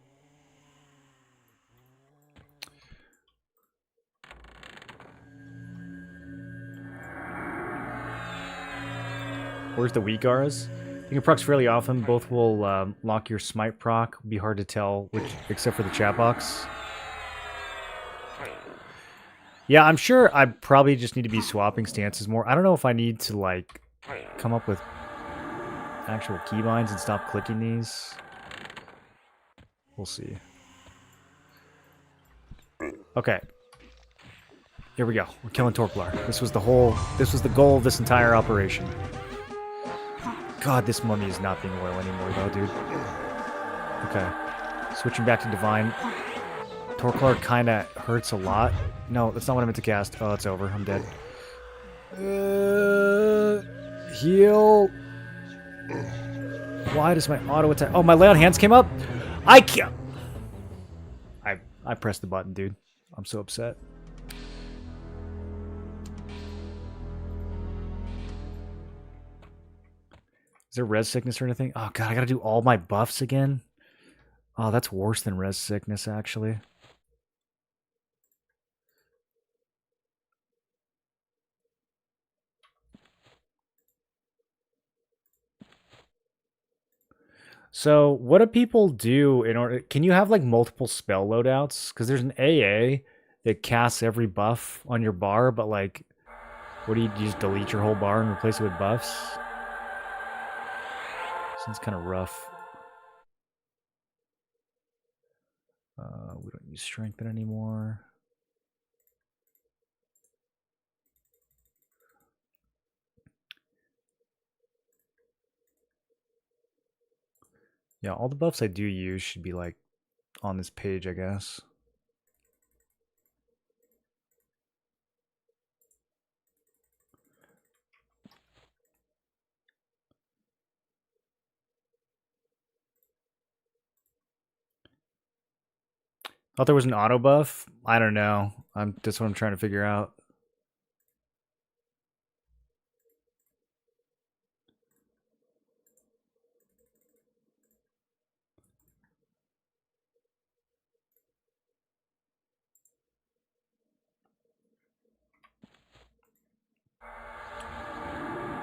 Where's the weak auras? You can procs fairly often. Both will lock your smite proc. Be hard to tell which, except for the chat box. Yeah, I'm sure I probably just need to be swapping stances more. I don't know if I need to, like, come up with actual keybinds and stop clicking these. We'll see. Okay. Here we go. We're killing Torplar. This was the goal of this entire operation. God, this mummy is not being loyal anymore, though, dude. Okay. Switching back to Divine. Torclar kind of hurts a lot. No, that's not what I meant to cast. Oh, it's over. I'm dead. Heal. Why does my auto attack? Oh, my lay on hands came up. I can't. I pressed the button, dude. I'm so upset. Is there res sickness or anything? Oh god, I gotta do all my buffs again. Oh, that's worse than res sickness, actually. So, what do people do in order? Can you have like multiple spell loadouts? Because there's an AA that casts every buff on your bar, but like, what do you just delete your whole bar and replace it with buffs? Seems kind of rough. We don't use strengthen anymore. Yeah, all the buffs I do use should be like on this page, I guess. Thought there was an auto buff. I don't know. That's what I'm trying to figure out.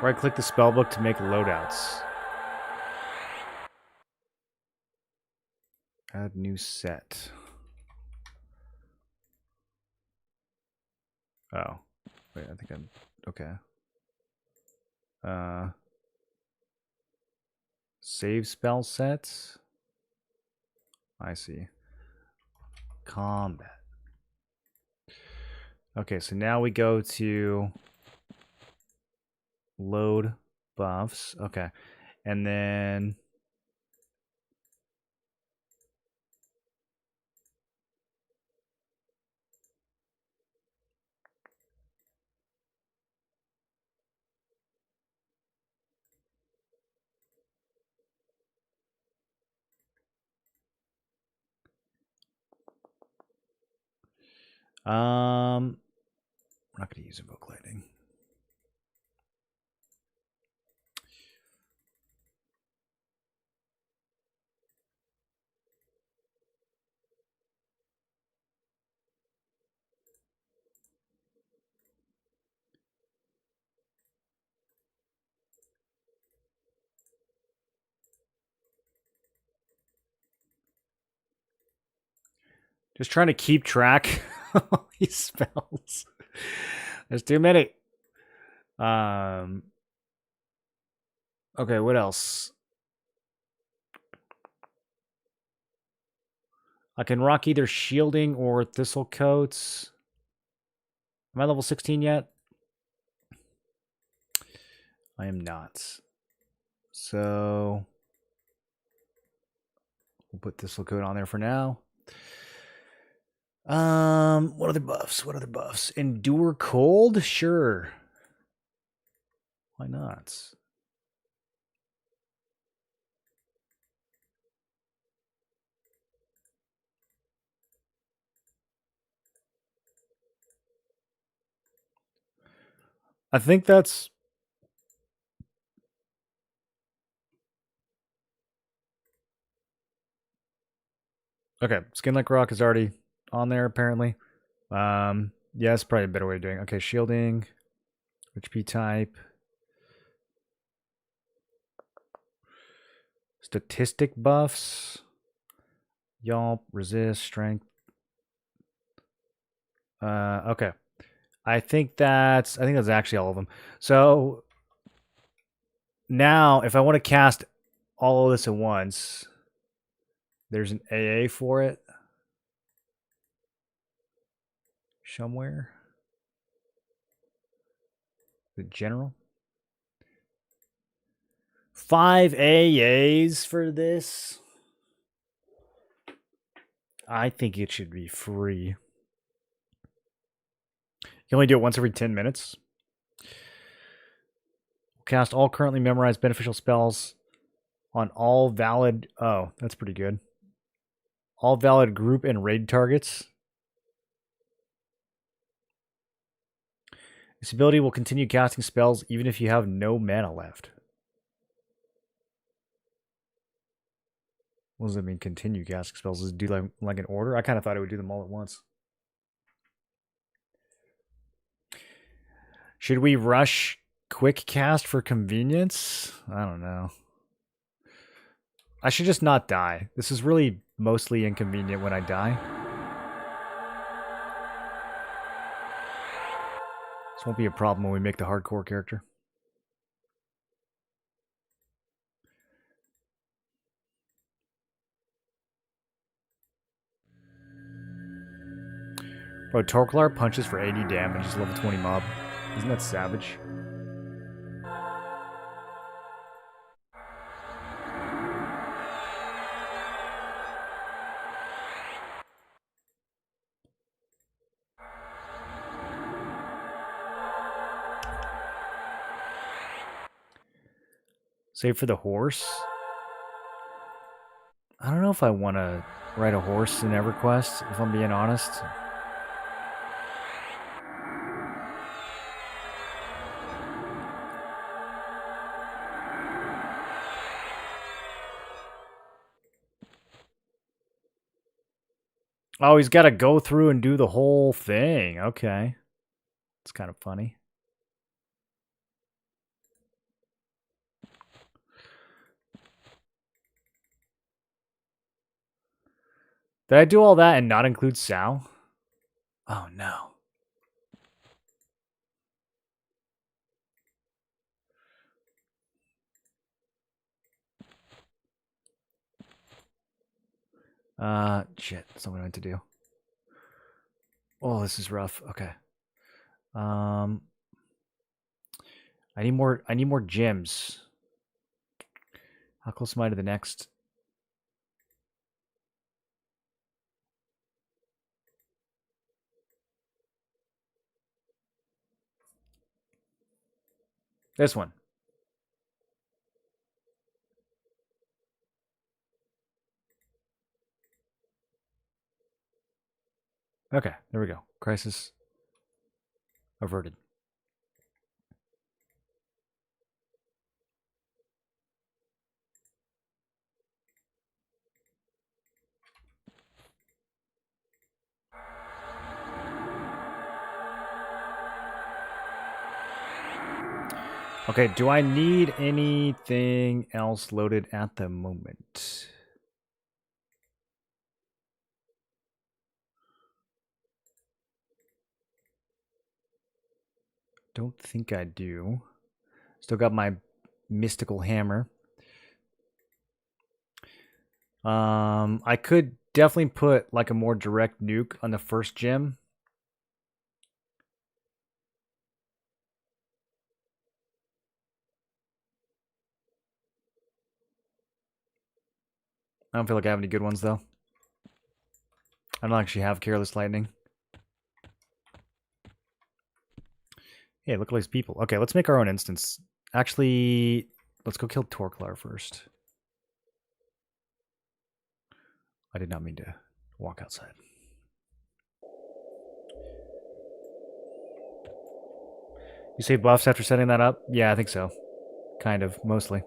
Right click the spellbook to make loadouts. Add new set. Oh. Wait, I think I'm okay. Save spell sets. I see. Combat. Okay, so now we go to load buffs. Okay. And then we're not gonna use Invoke Lightning. Just trying to keep track of all these spells. There's too many. Okay, what else? I can rock either shielding or thistle coats. Am I level 16 yet? I am not. So we'll put thistle coat on there for now. What other buffs? What other buffs? Endure cold? Sure. Why not? I think that's okay. Skin like rock is already on there apparently. Yeah, it's probably a better way of doing it. Okay, shielding, HP type, statistic buffs, yelp, resist, strength. Okay. I think that's actually all of them. So now if I want to cast all of this at once, there's an AA for it somewhere. The general. 5 AAs for this. I think it should be free. You can only do it once every 10 minutes. Cast all currently memorized beneficial spells on all valid... Oh, that's pretty good. All valid group and raid targets. This ability will continue casting spells even if you have no mana left. What does that mean, continue casting spells? Does it do like an order? I kind of thought it would do them all at once. Should we rush quick cast for convenience? I don't know. I should just not die. This is really mostly inconvenient when I die. This won't be a problem when we make the hardcore character. Bro, Torklar punches for 80 damage. He's level 20 mob. Isn't that savage? Save for the horse. I don't know if I want to ride a horse in EverQuest, if I'm being honest. Oh, he's got to go through and do the whole thing. Okay. It's kind of funny. Did I do all that and not include Sal? Oh, no. Shit. That's not what I meant to do. Oh, this is rough. Okay. I need more gems. How close am I to the next? This one. Okay, there we go. Crisis averted. Okay, do I need anything else loaded at the moment? Don't think I do. Still got my mystical hammer. I could definitely put like a more direct nuke on the first gem. I don't feel like I have any good ones though. I don't actually have Careless Lightning. Hey, look at all these people. Okay, let's make our own instance. Actually, let's go kill Torklar first. I did not mean to walk outside. You save buffs after setting that up? Yeah, I think so. Kind of, mostly.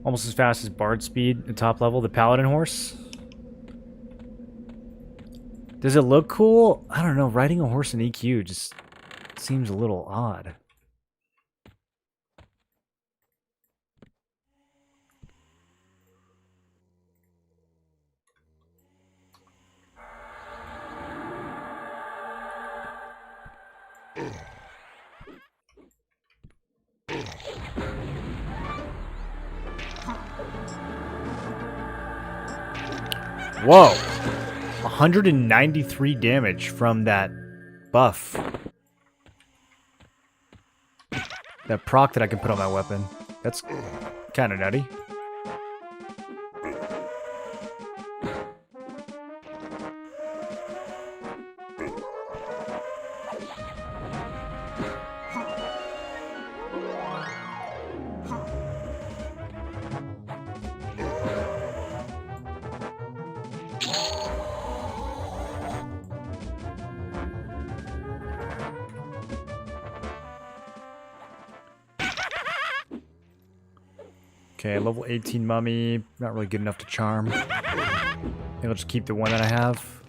Almost as fast as Bard speed at top level. The Paladin horse. Does it look cool? I don't know. Riding a horse in EQ just seems a little odd. Whoa. 193 damage from that buff. That proc that I can put on my weapon. That's kind of nutty. Okay, level 18 mummy. Not really good enough to charm. Maybe I'll just keep the one that I have.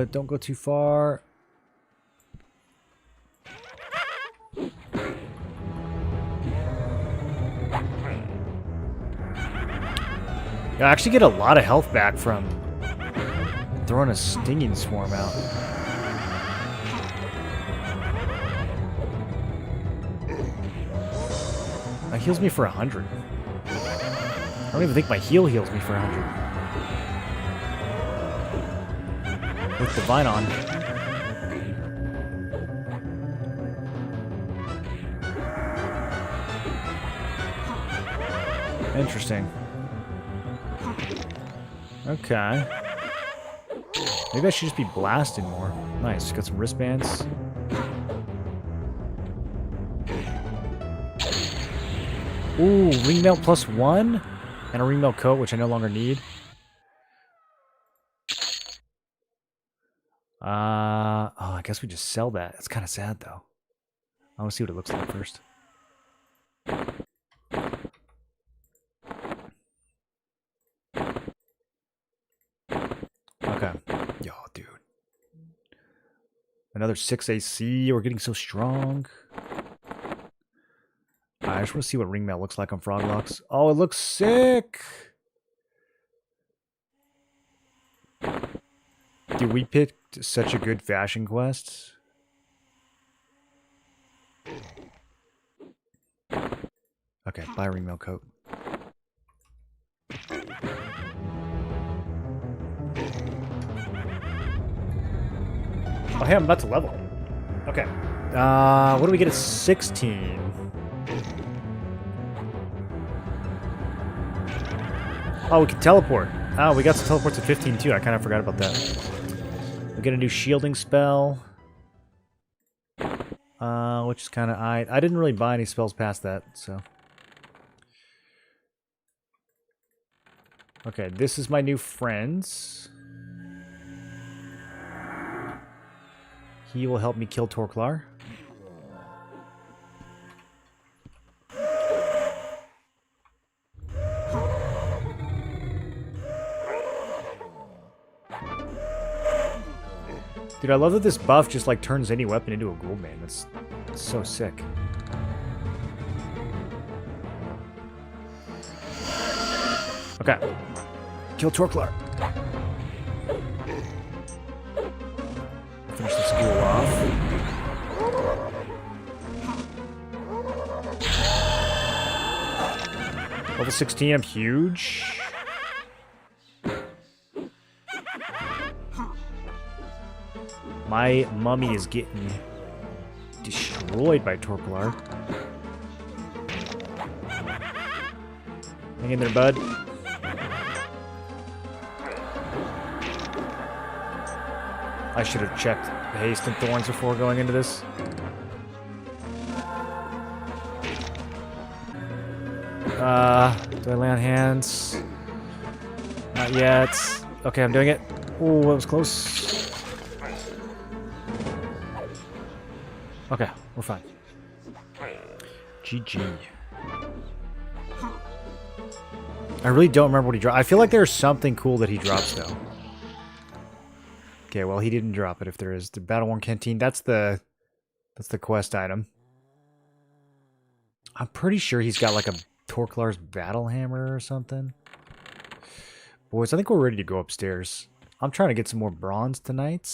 Don't go too far. I actually get a lot of health back from throwing a stinging swarm out. That heals me for 100. I don't even think my heal heals me for 100. With Divine on. Interesting. Okay. Maybe I should just be blasting more. Nice. Got some wristbands. Ooh, ring melt +1? And a ring melt coat, which I no longer need. Oh, I guess we just sell that. It's kind of sad, though. I want to see what it looks like first. Okay. Yo, dude. Another 6 AC. We're getting so strong. I just want to see what ring mail looks like on Froglocks. Oh, it looks sick! Dude, we picked such a good fashion quest. Okay, buy a ring mail coat. Oh, hey, I'm about to level. Okay. What do we get at 16? Oh, we can teleport. Oh, we got to teleport to 15 too. I kind of forgot about that. We get a new shielding spell. Which is kind of... I didn't really buy any spells past that, so... Okay, this is my new friends. He will help me kill Torklar. Dude, I love that this buff just like turns any weapon into a gold man. That's so sick. Okay. Kill Torklar. Finish the school off. Level 16, I'm huge. My mummy is getting destroyed by Torklar. Hang in there, bud. I should have checked the haste and thorns before going into this. Do I lay on hands? Not yet. Okay, I'm doing it. Oh, that was close. Okay, we're fine. GG. I really don't remember what he dropped. I feel like there's something cool that he drops, though. Okay, well, he didn't drop it if there is. The Battle-Worn Canteen, that's the quest item. I'm pretty sure he's got like a Torklar's Battle Hammer or something. Boys, I think we're ready to go upstairs. I'm trying to get some more bronze tonight.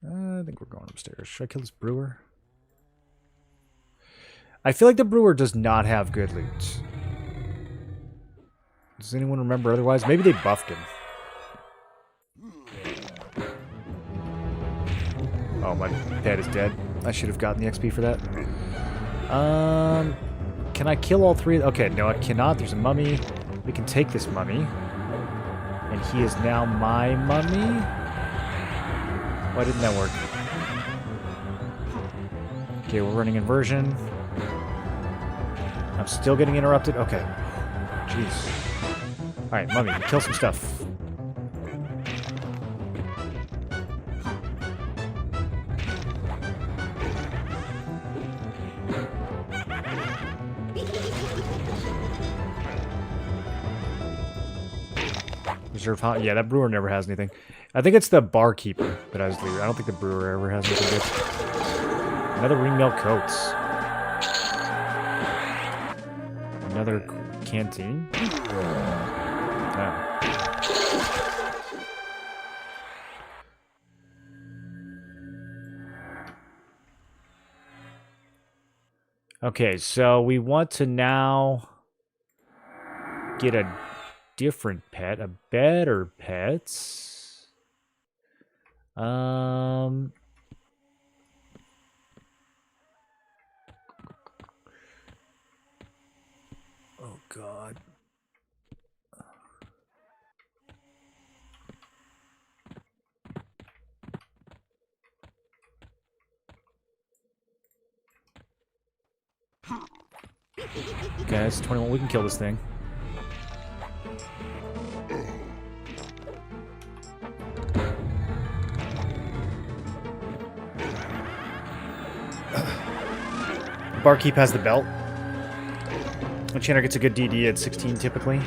I think we're going upstairs. Should I kill this brewer? I feel like the brewer does not have good loot. Does anyone remember otherwise? Maybe they buffed him. Oh, my pet is dead. I should have gotten the XP for that. Can I kill all three? Okay, no, I cannot. There's a mummy. We can take this mummy. And he is now my mummy? Why didn't that work? Okay, we're running inversion. I'm still getting interrupted. Okay. Jeez. Alright, mummy, kill some stuff. Reserve hot. Yeah, that brewer never has anything. I think it's the barkeeper that has loot. I don't think the brewer ever has anything good. Another ring-mail coats. Another canteen. Oh. Okay, so we want to now get a different pet, a better pet. Oh God. Okay, that's 21. We can kill this thing. Barkeep has the belt. Enchanter gets a good DD at 16 typically.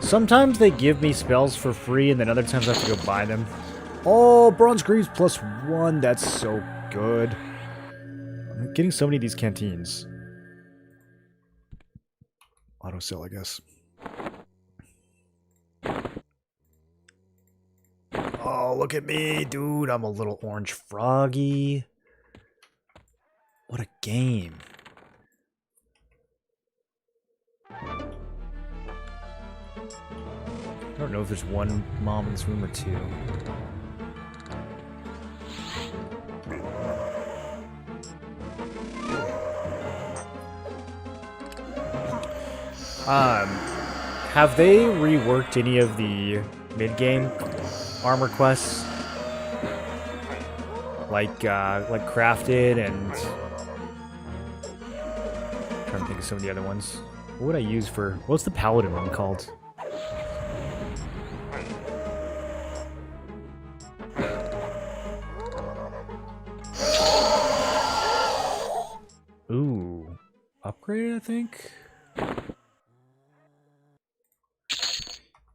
Sometimes they give me spells for free, and then other times I have to go buy them. Oh, Bronze Greaves +1. That's so good. I'm getting so many of these canteens. Auto sell, I guess. Oh, look at me, dude. I'm a little orange froggy. What a game. I don't know if there's one mom in this room or two. Have they reworked any of the mid-game armor quests? Like crafted and... I'm trying to think of some of the other ones. What would I use for... What's the paladin one called? Ooh. Upgrade, I think?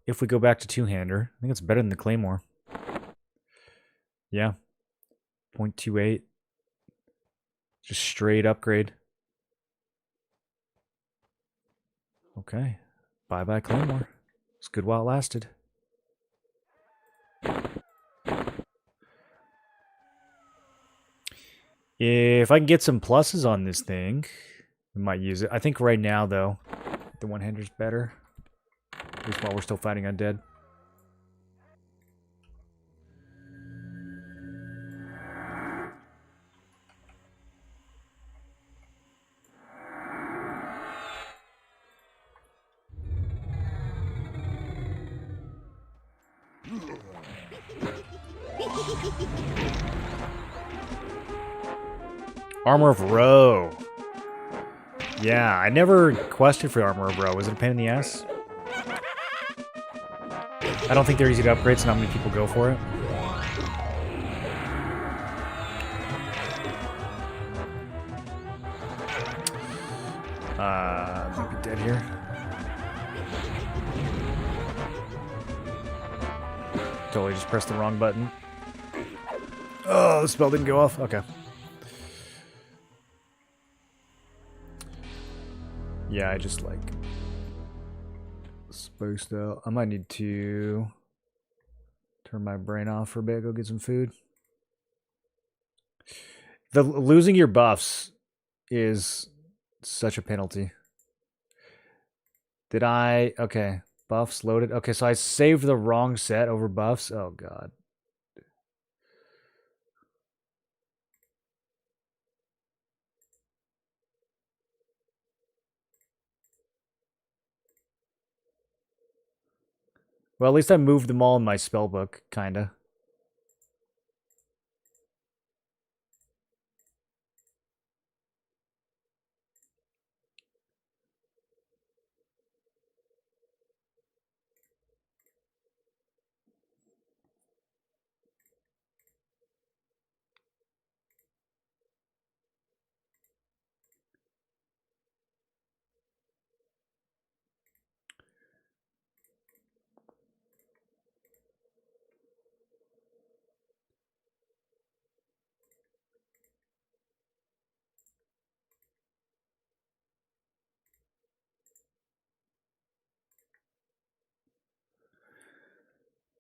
If we go back to two-hander, I think it's better than the claymore. Yeah. 0.28. Just straight upgrade. Okay. Bye-bye claymore. It's good while it lasted. If I can get some pluses on this thing, we might use it. I think right now, though, the one-hander's better. At least while we're still fighting undead. Armor of Roe. Yeah, I never questioned for Armor of Roe. Was it a pain in the ass? I don't think they're easy to upgrade, so not many people go for it. Might be dead here. Totally just pressed the wrong button. Oh, the spell didn't go off. Okay. Yeah, I just like spaced out. I might need to turn my brain off for a bit, go get some food. The losing your buffs is such a penalty. Did I? Okay. Buffs loaded. Okay, so I saved the wrong set over buffs. Oh, God. Well, at least I moved them all in my spellbook, kinda.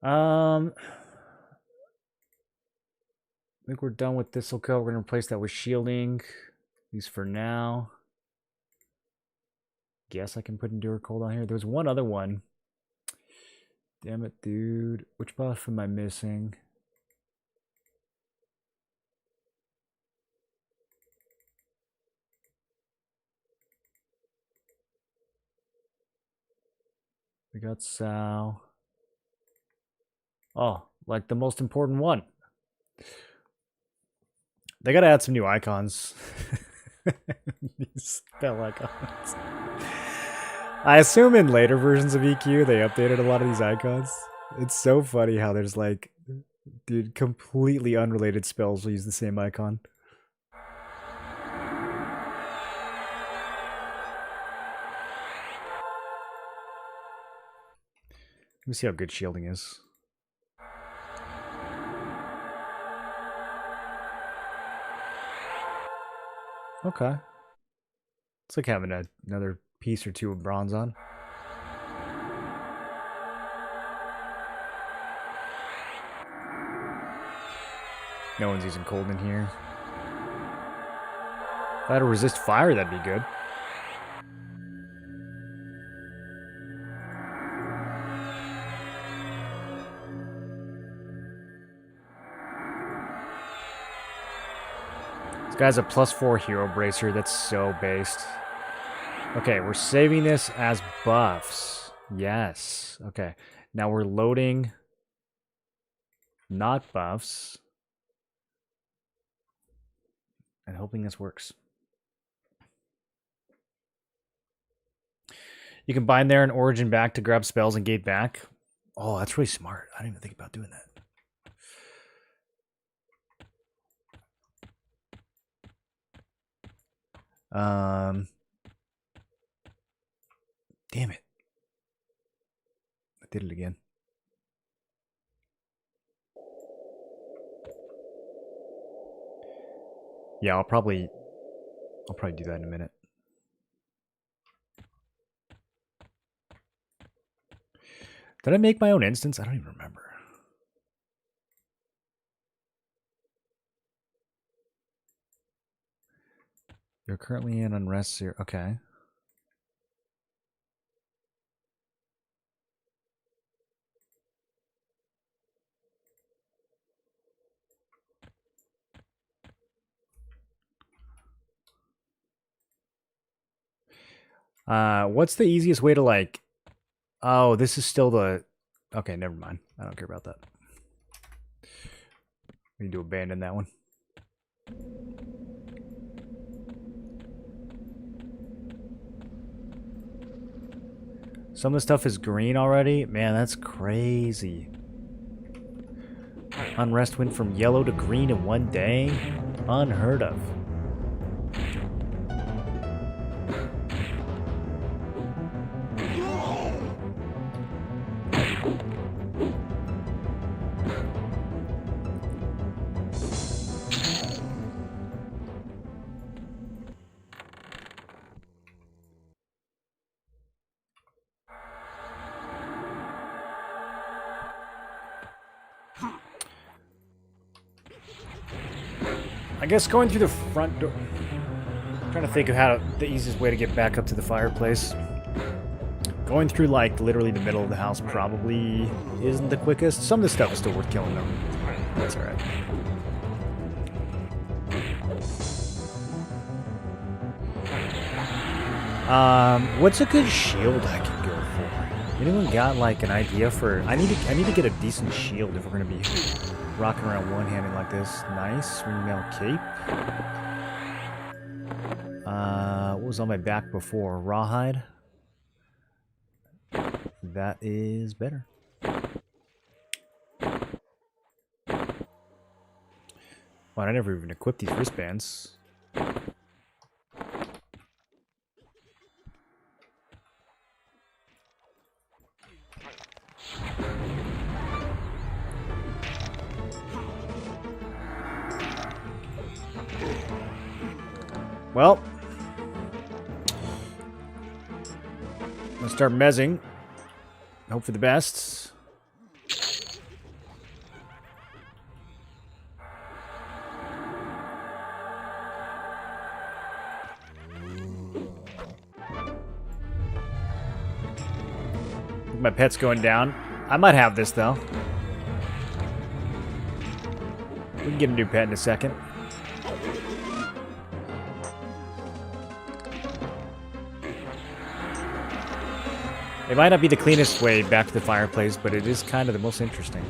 I think we're done with Thistle Coat. We're gonna replace that with shielding. At least for now. Guess I can put Endure Cold on here. There's one other one. Damn it, dude. Which buff am I missing? We got Sal. Oh, like the most important one. They gotta add some new icons. These spell icons. I assume in later versions of EQ they updated a lot of these icons. It's so funny how there's like, dude, completely unrelated spells will use the same icon. Let me see how good shielding is. Okay. It's like having another piece or two of bronze on. No one's using cold in here. If I had to resist fire, that'd be good. This guy's a +4 hero bracer. That's so based. Okay, we're saving this as buffs. Yes. Okay. Now we're loading not buffs. And hoping this works. You can bind there and origin back to grab spells and gate back. Oh, that's really smart. I didn't even think about doing that. Damn it. I did it again. Yeah, I'll probably do that in a minute. Did I make my own instance? I don't even remember. You're currently in unrest here. Okay. What's the easiest way to like... Oh, this is still the... Okay, never mind. I don't care about that. We need to abandon that one. Some of the stuff is green already? Man, that's crazy. Unrest went from yellow to green in one day? Unheard of. I guess going through the front door. I'm trying to think of how the easiest way to get back up to the fireplace. Going through, like, literally the middle of the house probably isn't the quickest. Some of the stuff is still worth killing, though. That's alright. What's a good shield I can go for? Anyone got, like, an idea for... I need to get a decent shield if we're going to be rocking around one-handed like this. Nice. Ringmail cape. What was on my back before? Rawhide? That is better. Wow, I never even equipped these wristbands. Well, let's start mezzing. Hope for the best. My pet's going down. I might have this though. We can get a new pet in a second. It might not be the cleanest way back to the fireplace, but it is kind of the most interesting.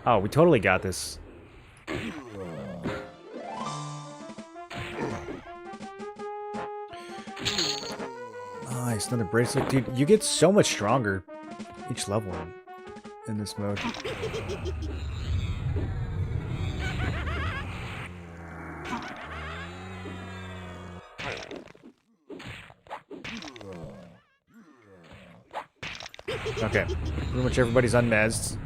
Oh, we totally got this. Nice, another bracelet. Dude, you get so much stronger each level in this mode. Okay, pretty much everybody's unmezzed.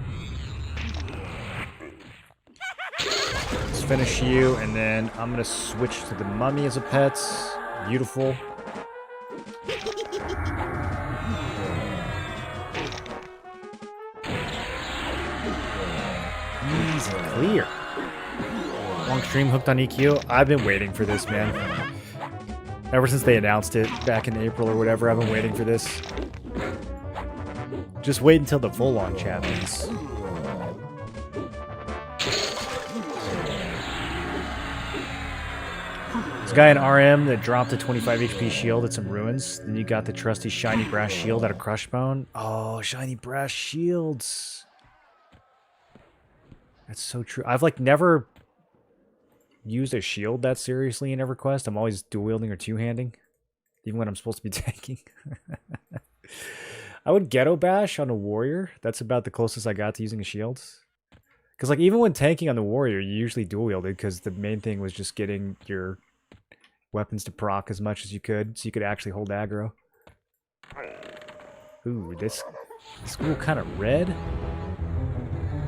Let's finish you, and then I'm gonna switch to the mummy as a pet. Beautiful. Easy clear. Long stream hooked on EQ. I've been waiting for this, man. Ever since they announced it back in April or whatever, I've been waiting for this. Just wait until the full launch happens. This guy in RM that dropped a 25 HP shield at some ruins. Then you got the trusty shiny brass shield out of Crushbone. Oh, shiny brass shields. That's so true. I've like never used a shield that seriously in Everquest. I'm always dual wielding or two-handing, even when I'm supposed to be tanking. I would ghetto bash on a warrior. That's about the closest I got to using a shield. Because like even when tanking on the warrior, you usually dual wielded because the main thing was just getting your weapons to proc as much as you could, so you could actually hold aggro. Ooh, this school kind of red.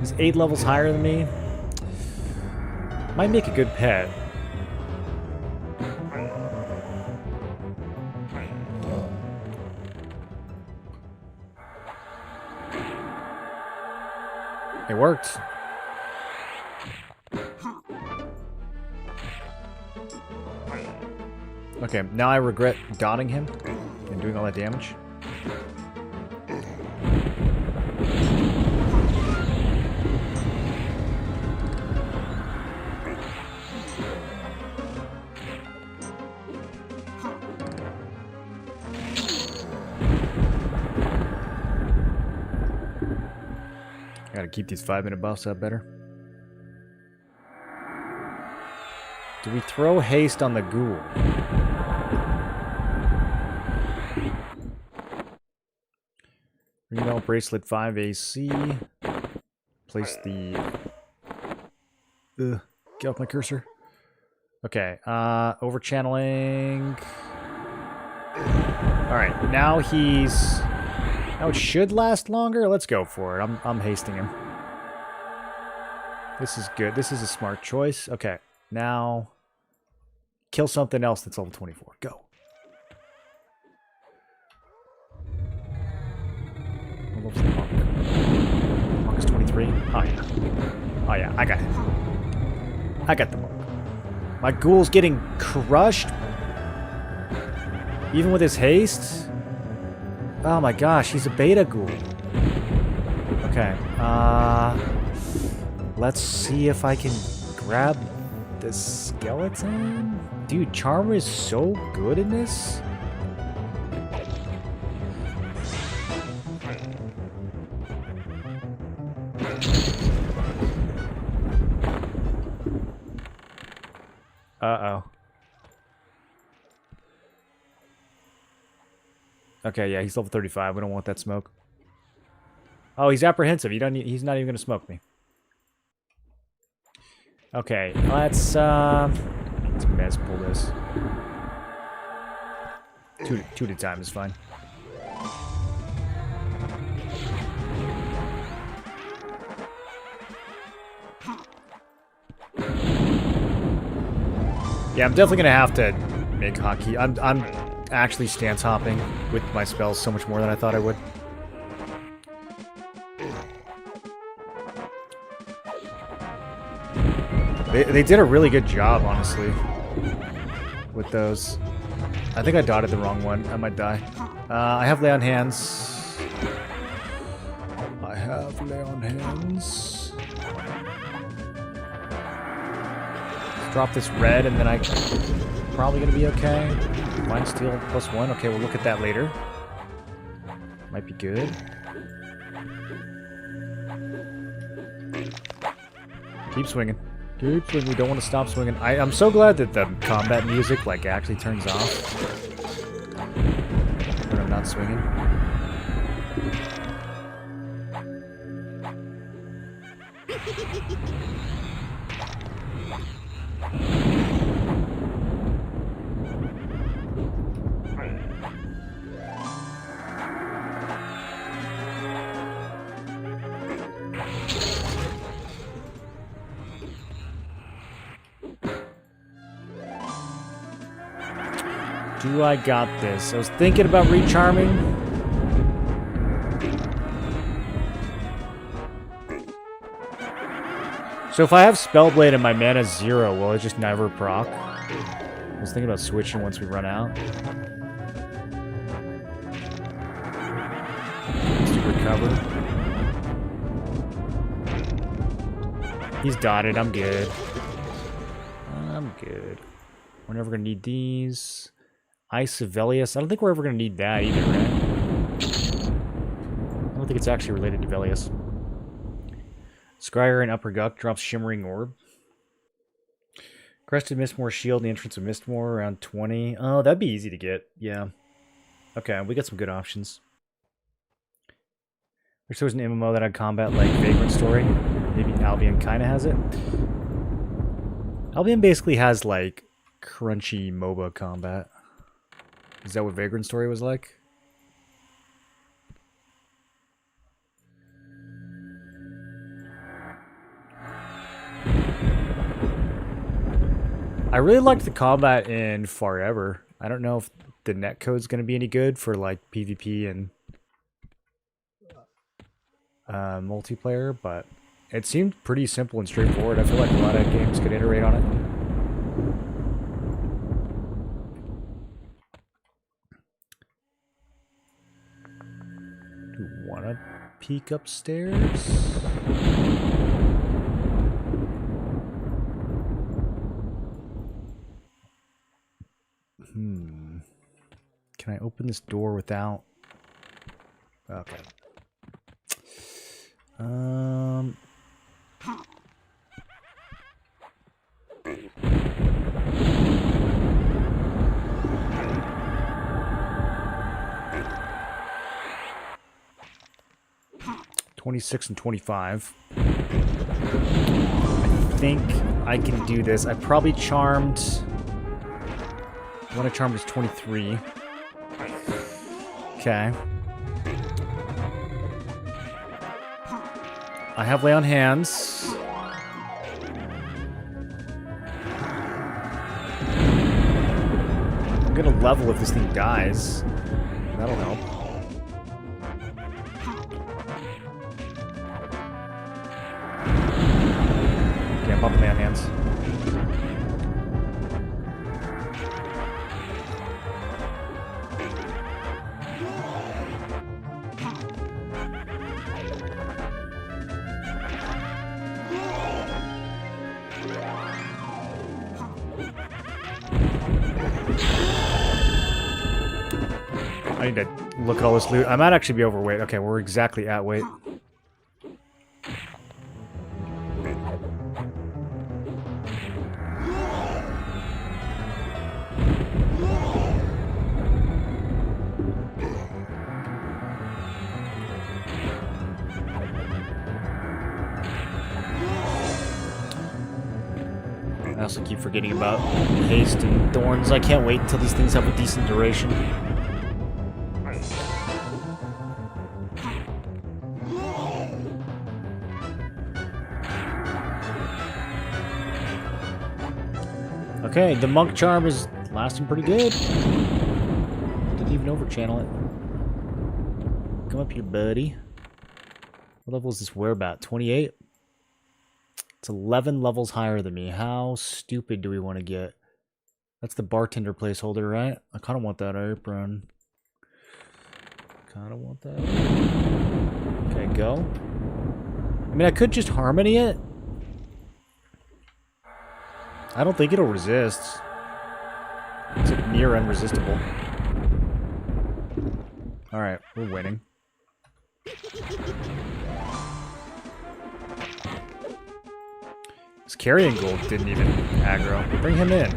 He's 8 levels higher than me. Might make a good pet. It worked. Okay, now I regret dotting him and doing all that damage. Gotta keep these 5-minute buffs up better. Do we throw haste on the ghoul? Ringmail bracelet 5 AC. Place the... get off my cursor. Okay, over channeling. Alright, now he's... Now it should last longer. Let's go for it. I'm hasting him. This is good. This is a smart choice. Okay, now kill something else that's level 24. Go. What level's the monk? Monk is 23. Oh yeah. Oh yeah, I got it. I got the monk. My ghoul's getting crushed. Even with his haste? Oh my gosh, he's a beta ghoul. Okay, let's see if I can grab the skeleton. Dude, Charmer is so good in this. Uh-oh. Okay, yeah, he's level 35. We don't want that smoke. Oh, he's apprehensive. He's not even going to smoke me. Okay, let's mess pull this. Two at a time is fine. Yeah, I'm definitely gonna have to make hotkey. I'm actually stance hopping with my spells so much more than I thought I would. They did a really good job, honestly, with those. I think I dotted the wrong one. I might die. I have lay on hands. I have lay on hands. Drop this red, and then I probably gonna be okay. Mind steal +1. Okay, we'll look at that later. Might be good. Keep swinging. Keep swinging. We don't want to stop swinging. I'm so glad that the combat music like actually turns off when I'm not swinging. Do I got this? I was thinking about recharming. So if I have Spellblade and my mana's 0, will it just never proc? I was thinking about switching once we run out. Just to recover. He's dotted. I'm good. I'm good. We're never going to need these. Ice Velius. I don't think we're ever going to need that either, right? I don't think it's actually related to Velius. Scryer and Upper Guck drops Shimmering Orb. Crested Mistmore Shield, the entrance of Mistmore around 20. Oh, that'd be easy to get. Yeah. Okay, we got some good options. Wish there was an MMO that had combat like Vagrant Story. Maybe Albion kind of has it. Albion basically has like crunchy MOBA combat. Is that what Vagrant Story was like? I really liked the combat in Forever. I don't know if the netcode's going to be any good for like PvP and multiplayer, but it seemed pretty simple and straightforward. I feel like a lot of games could iterate on it. Do you want to peek upstairs? Can I open this door without... Okay. 26 and 25. I think I can do this. I probably charmed... One I charmed is 23. Okay. I have lay on hands. I'm gonna level if this thing dies. That'll help. Okay, I'm popping lay on hands. I need to look at all this loot. I might actually be overweight. Okay, we're exactly at weight. I also keep forgetting about haste and thorns. I can't wait until these things have a decent duration. Okay, the monk charm is lasting pretty good. Didn't even overchannel it. Come up here, buddy. What level is this werebat? 28? It's 11 levels higher than me. How stupid do we want to get? That's the bartender placeholder, right? I kind of want that apron. Kind of want that. Okay, go. I mean, I could just harmony it. I don't think it'll resist. It's like near unresistible. Alright, we're winning. This carrying gold didn't even aggro. Bring him in.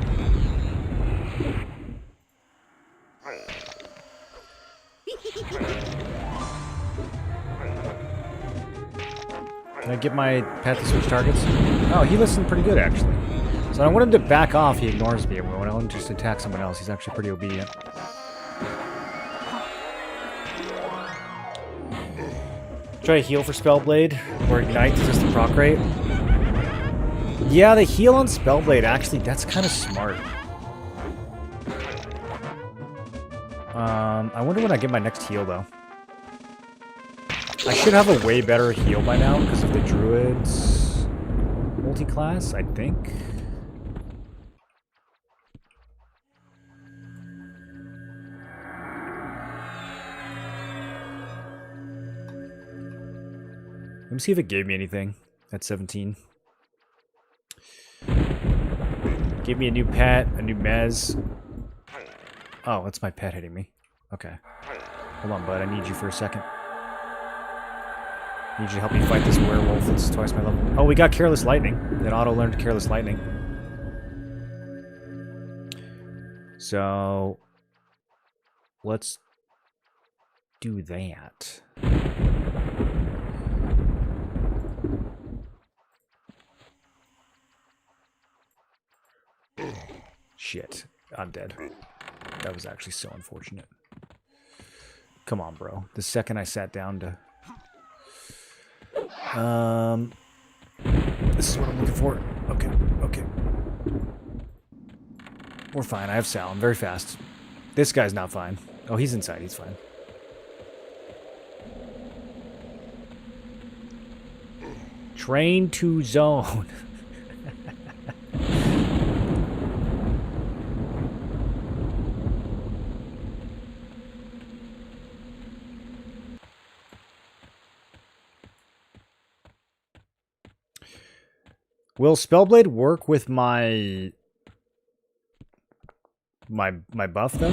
Can I get my pet to switch targets? Oh, he listened pretty good, actually. So I want him to back off, he ignores me. When I want him to just attack someone else, he's actually pretty obedient. Try to heal for Spellblade, or Ignite to just the proc rate. Yeah, the heal on Spellblade, actually, that's kind of smart. I wonder when I get my next heal, though. I should have a way better heal by now because of the Druid's multi-class, I think. Let me see if it gave me anything at 17. Gave me a new pet, a new mez. Oh, that's my pet hitting me. Okay. Hold on, bud. I need you for a second. I need you to help me fight this werewolf that's twice my level. Oh, we got Careless Lightning. It auto-learned Careless Lightning. So... let's do that. Shit. I'm dead. That was actually so unfortunate. Come on, bro. The second I sat down to... this is what I'm looking for. Okay, okay. We're fine. I have Sal. I'm very fast. This guy's not fine. Oh, he's inside. He's fine. Train to zone. Will Spellblade work with my buff though?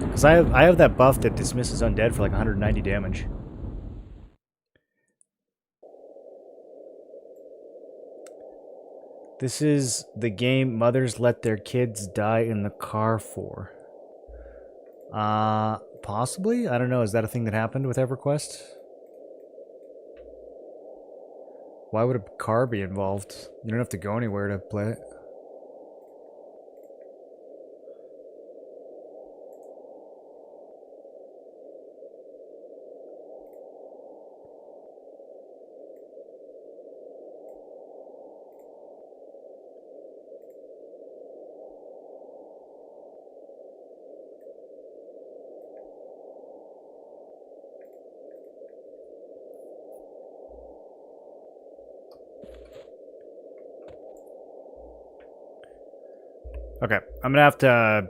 Because I have that buff that dismisses undead for like 190 damage. This is the game mothers let their kids die in the car for. Possibly? I don't know. Is that a thing that happened with Everquest? Why would a car be involved? You don't have to go anywhere to play it. Okay, I'm gonna have to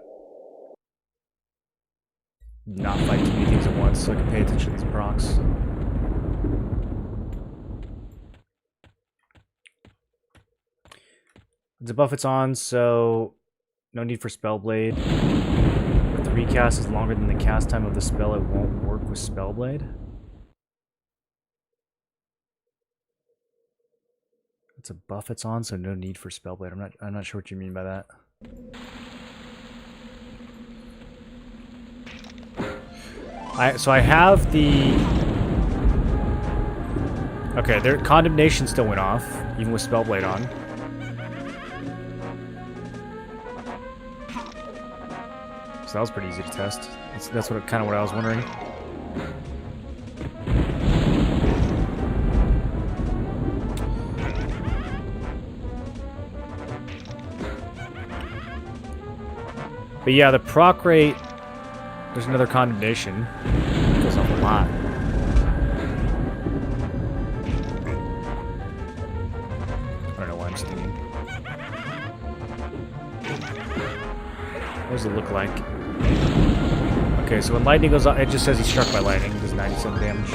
not fight too many things at once so I can pay attention to these procs. The buff it's on, so no need for Spellblade. For 3 recast is longer than the cast time of the spell, it won't work with Spellblade. It's a buff it's on, so no need for Spellblade. I'm not sure what you mean by that. So I have the... Okay, their condemnation still went off, even with Spellblade on. So that was pretty easy to test. That's kind of what I was wondering. But yeah, the proc rate... There's another condemnation. It goes up a lot. I don't know why I'm stinging. What does it look like? Okay, so when lightning goes off, it just says he's struck by lightning. It does 97 damage.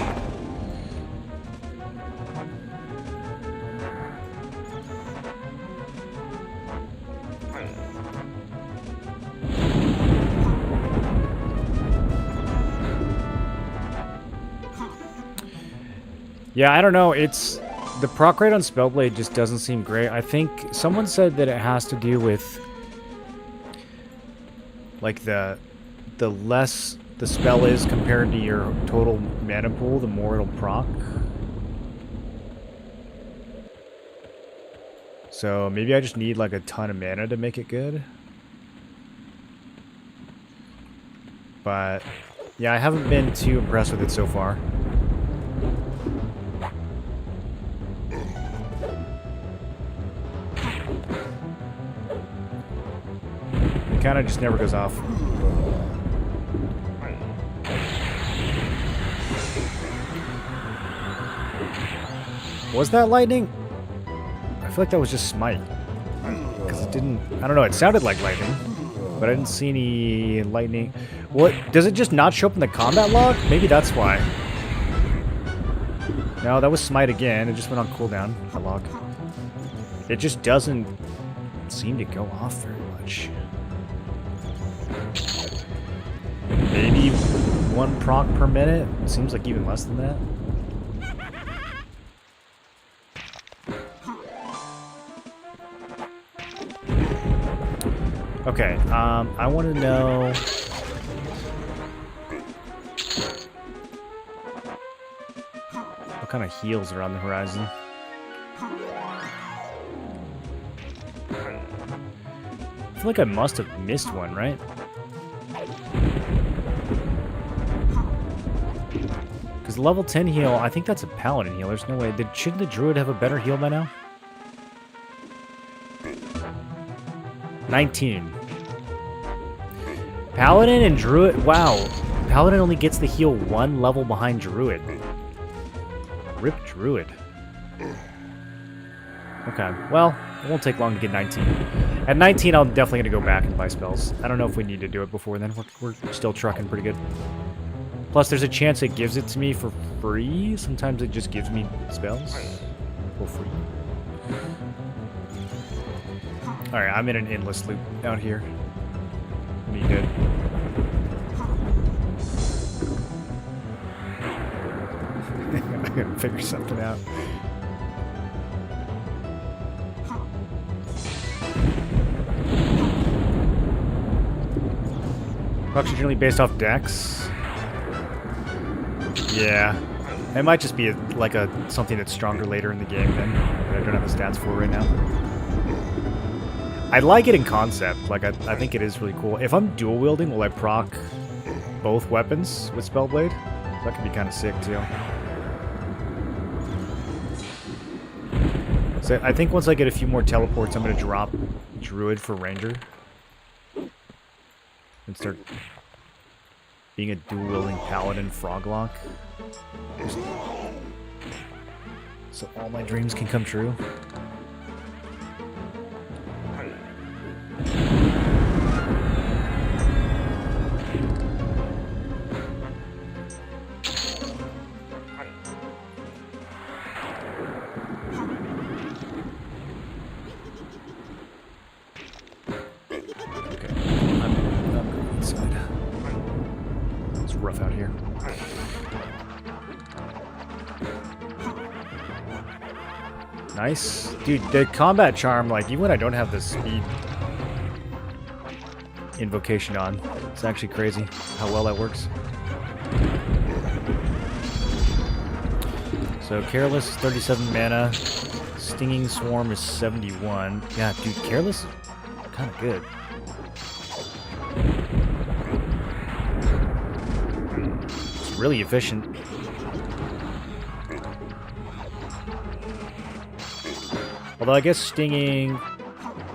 Yeah, I don't know. It's the proc rate on Spellblade just doesn't seem great. I think someone said that it has to do with like the less the spell is compared to your total mana pool, the more it'll proc. So maybe I just need like a ton of mana to make it good. But yeah, I haven't been too impressed with it so far. It kind of just never goes off. Was that lightning? I feel like that was just smite. Because it didn't... I don't know, it sounded like lightning. But I didn't see any lightning. What? Does it just not show up in the combat log? Maybe that's why. No, that was smite again. It just went on cooldown, the log. It just doesn't seem to go off very much. Maybe 1 proc per minute? Seems like even less than that. Okay, I want to know... what kind of heals are on the horizon? I feel like I must have missed one, right? Because level 10 heal, I think that's a paladin heal. There's no way. Shouldn't the druid have a better heal by now? 19. Paladin and druid. Wow. Paladin only gets the heal 1 level behind druid. Rip druid. Okay. Well, it won't take long to get 19. At 19, I'm definitely going to go back and buy spells. I don't know if we need to do it before then. We're still trucking pretty good. Plus, there's a chance it gives it to me for free. Sometimes it just gives me spells for free. Alright, I'm in an endless loop out here. Be good. I gotta figure something out. Bucks are generally based off dex. Yeah. It might just be something that's stronger later in the game then, that I don't have the stats for right now. I like it in concept. Like, I think it is really cool. If I'm dual wielding, will I proc both weapons with Spellblade? That could be kind of sick, too. So I think once I get a few more teleports, I'm going to drop Druid for Ranger. And start being a dual wielding Paladin Froglock. So all my dreams can come true. Nice. Dude, the combat charm, like, even when I don't have the speed invocation on, it's actually crazy how well that works. So, Careless is 37 mana. Stinging Swarm is 71. Yeah, dude, Careless is kind of good. It's really efficient. Although I guess Stinging...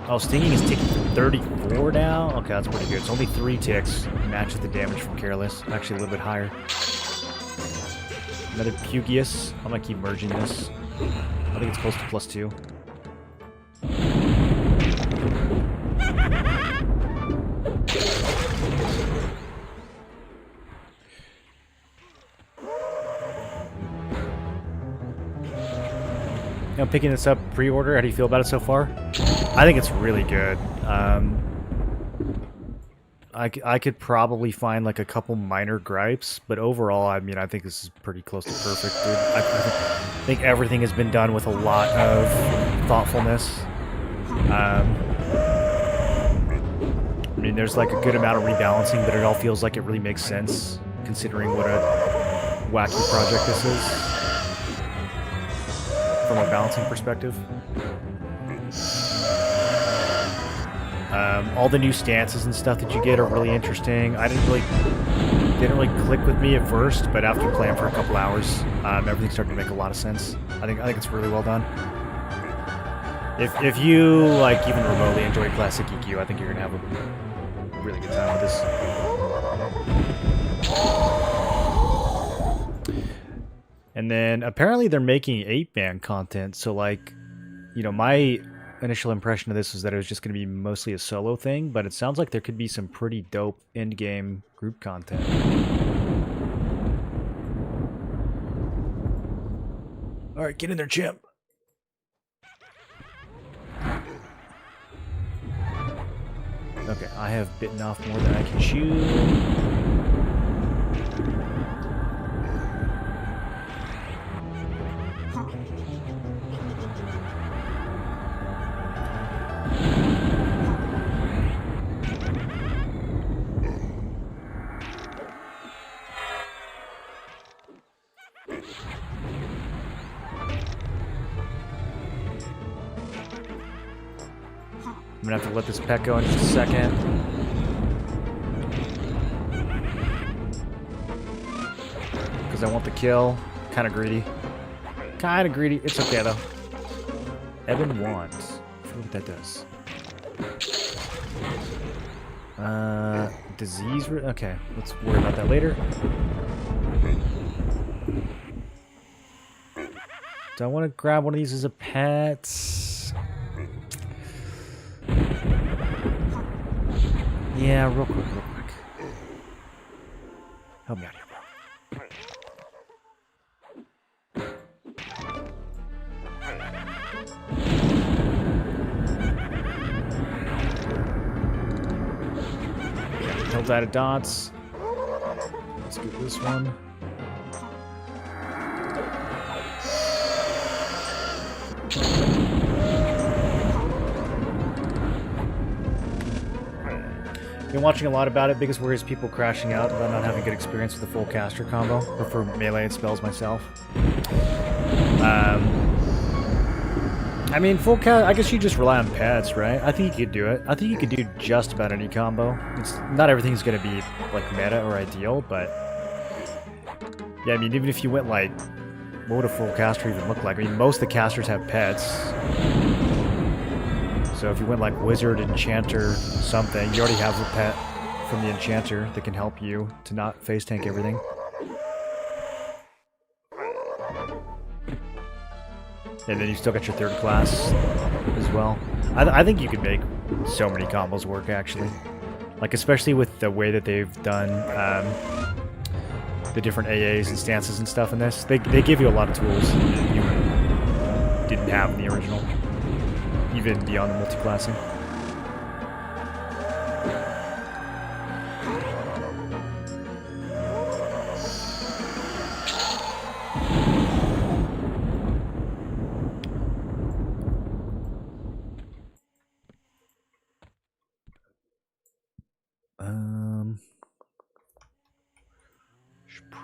Oh, Stinging is ticking 34 now? Okay, that's pretty good. It's only 3 ticks. Matches the damage from Careless. Actually, a little bit higher. Another Pugius. I'm gonna keep merging this. I think it's close to +2. I'm picking this up pre-order. How do you feel about it so far? I think it's really good. I could probably find like a couple minor gripes, but overall, I mean, I think this is pretty close to perfect, dude. I think everything has been done with a lot of thoughtfulness. I mean, there's like a good amount of rebalancing, but it all feels like it really makes sense, considering what a wacky project this is, from a balancing perspective. All the new stances and stuff that you get are really interesting. I didn't really click with me at first, but after playing for a couple hours, everything started to make a lot of sense. I think it's really well done. If you like even remotely enjoy classic EQ, I think you're gonna have a really good time with this. And then apparently they're making 8-man content, so like, you know, my initial impression of this was that it was just going to be mostly a solo thing, but it sounds like there could be some pretty dope in-game group content. Alright, get in there, chimp. Okay, I have bitten off more than I can chew. I'm gonna have to let this pet go in just a second. Because I want the kill. Kind of greedy. Kind of greedy. It's okay though. Evan wants. I forget what that does. Disease. Okay, let's worry about that later. Do I want to grab one of these as a pet? Yeah, real quick. Help me out here, bro. Held out of dots. Let's get this one. Been watching a lot about it. Biggest worry is people crashing out about not having good experience with the full caster combo, or for melee and spells myself. I mean, full cast. I guess you just rely on pets, right? I think you could do it. I think you could do just about any combo. It's not everything's gonna be like meta or ideal, but yeah, I mean, even if you went like, what would a full caster even look like? I mean, most of the casters have pets. So if you went like Wizard, Enchanter, something, you already have a pet from the Enchanter that can help you to not face tank everything. And then you still got your third class as well. I think you could make so many combos work, actually. Like, especially with the way that they've done the different AAs and stances and stuff in this. They give you a lot of tools that you didn't have in the original. Even beyond the multi-classing.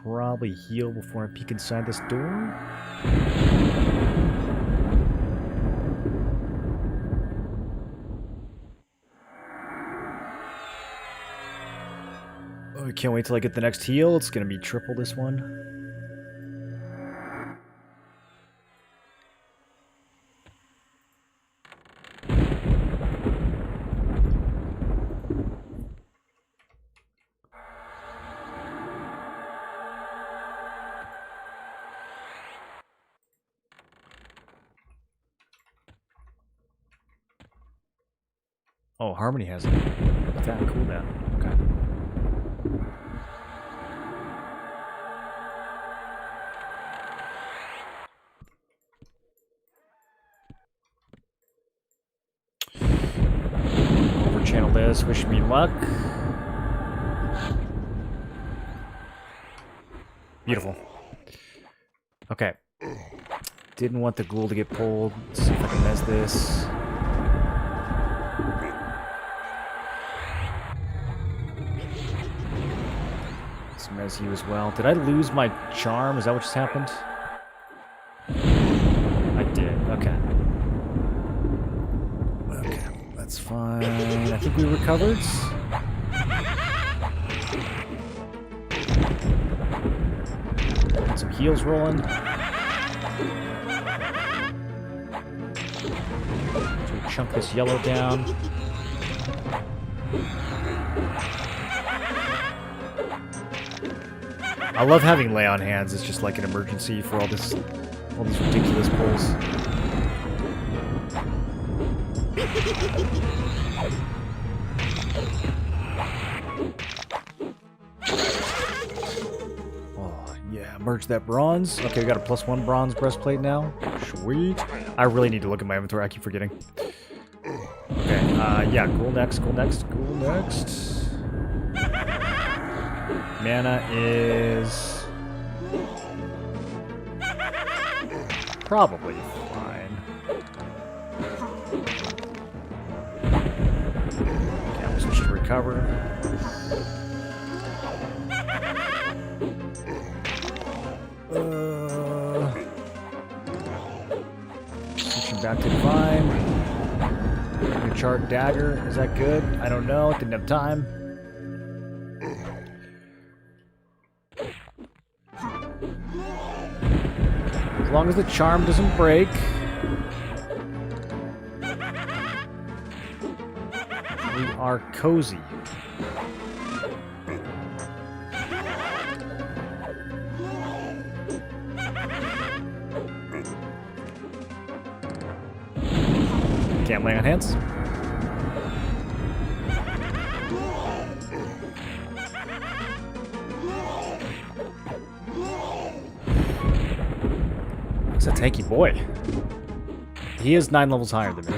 probably heal before I peek inside this door. Oh, I can't wait till I get the next heal. It's gonna be triple this one. Oh, Harmony has it. That cooldown. Okay. Over channel this. Wish me luck. Beautiful. Okay. Didn't want the ghoul to get pulled. Let's see if I can mess this. Let's mess you as well. Did I lose my charm? Is that what just happened? I did. Okay. Okay, that's fine. I think we recovered. Got some heals rolling. Chunk this yellow down. I love having lay on hands. It's just like an emergency for all these ridiculous pulls. Oh yeah, merge that bronze. Okay, we got a +1 bronze breastplate now. Sweet. I really need to look at my inventory. I keep forgetting. Okay, yeah, ghoul next, ghoul next, ghoul next. Mana is probably fine. Okay, I'm switch to recover. Switching back to divine. Chart dagger, is that good? I don't know, didn't have time. As long as the charm doesn't break. We are cozy. Okay, I'm laying on hands. He's a tanky boy. He is 9 levels higher than me.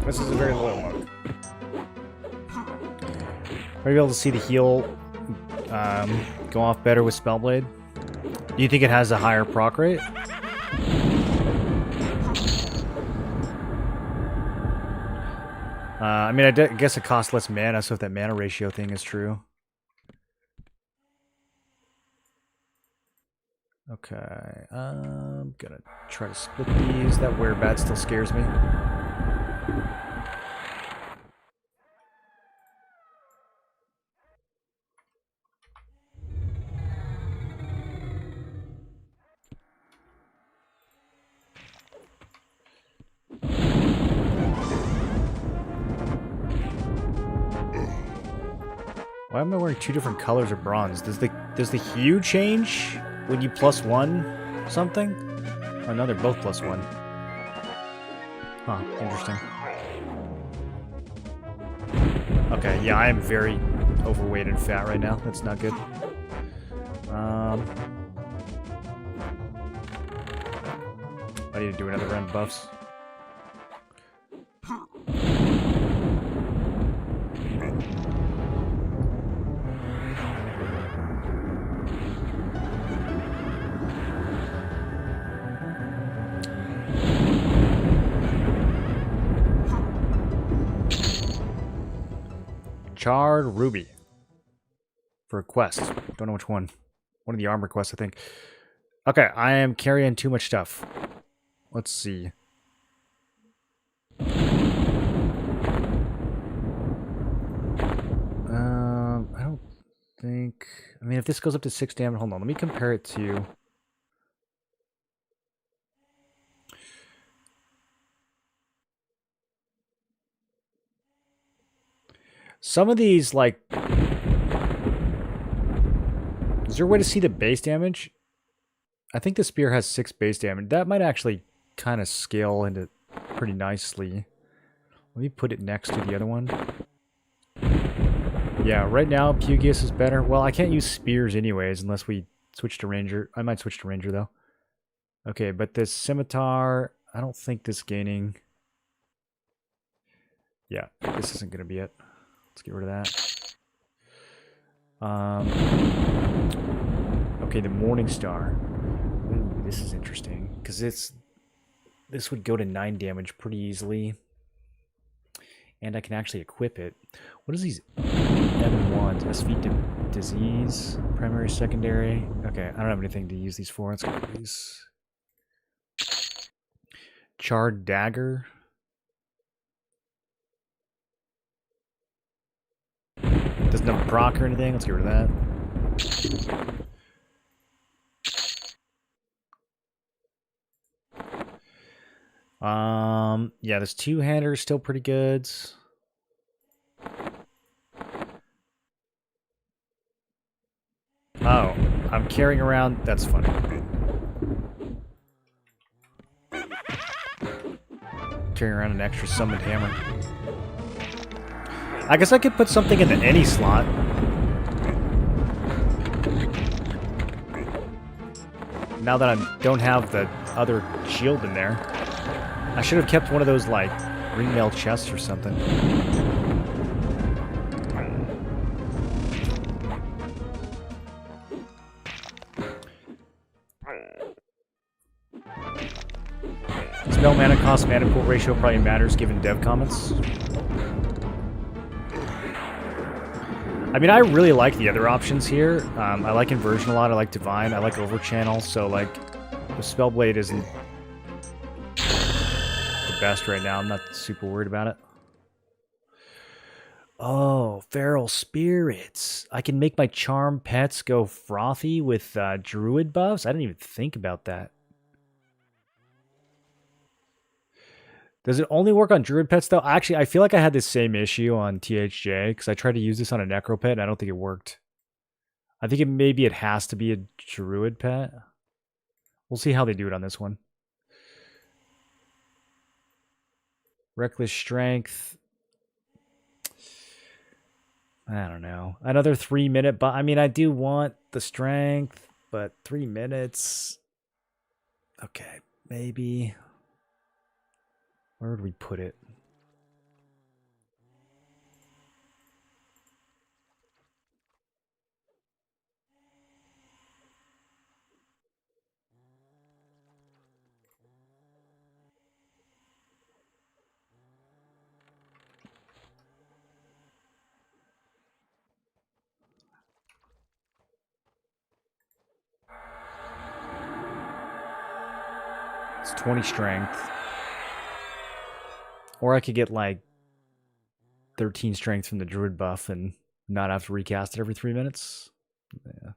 This is a very loyal monk. Are you able to see the heal go off better with Spellblade? Do you think it has a higher proc rate? I mean, I guess it costs less mana, so if that mana ratio thing is true. Okay, I'm gonna try to split these. That wherebat still scares me. Why am I wearing 2 different colors of bronze? Does the hue change when you +1 something? Oh no, they're both +1. Huh, interesting. Okay, yeah, I am very overweight and fat right now. That's not good. I need to do another round of buffs. Charred Ruby. For a quest. Don't know which one. One of the armor quests, I think. Okay, I am carrying too much stuff. Let's see. I don't think... I mean, if this goes up to 6 damage... Hold on, let me compare it to... Some of these, like... Is there a way to see the base damage? I think the spear has 6 base damage. That might actually kind of scale into pretty nicely. Let me put it next to the other one. Yeah, right now, Pugius is better. Well, I can't use spears anyways, unless we switch to Ranger. I might switch to Ranger, though. Okay, but this Scimitar, I don't think this gaining... Yeah, this isn't going to be it. Let's get rid of that. Okay, the Morning Star. Ooh, this is interesting, because this would go to 9 damage pretty easily. And I can actually equip it. What is these M1s? SV disease, primary, secondary. Okay, I don't have anything to use these for. Let's go with these. Charred dagger. Doesn't have a proc or anything. Let's get rid of that. Yeah, this two-hander is still pretty good. Oh, I'm carrying around... That's funny. Carrying around an extra summoned hammer. I guess I could put something into any slot. Now that I don't have the other shield in there. I should have kept one of those, like, ring-mail chests or something. Spell mana cost mana pool ratio probably matters given dev comments. I mean, I really like the other options here. I like Inversion a lot. I like Divine. I like Overchannel. So, like, the Spellblade isn't the best right now. I'm not super worried about it. Oh, Feral Spirits. I can make my Charm pets go frothy with Druid buffs? I didn't even think about that. Does it only work on Druid pets, though? Actually, I feel like I had this same issue on THJ, because I tried to use this on a Necro pet, and I don't think it worked. I think maybe it has to be a Druid pet. We'll see how they do it on this one. Reckless Strength. I don't know. Another 3-minute, but I mean, I do want the Strength, but 3 minutes. Okay, maybe... Where would we put it? It's 20 strength. Or I could get like 13 strength from the Druid buff and not have to recast it every 3 minutes. Yeah.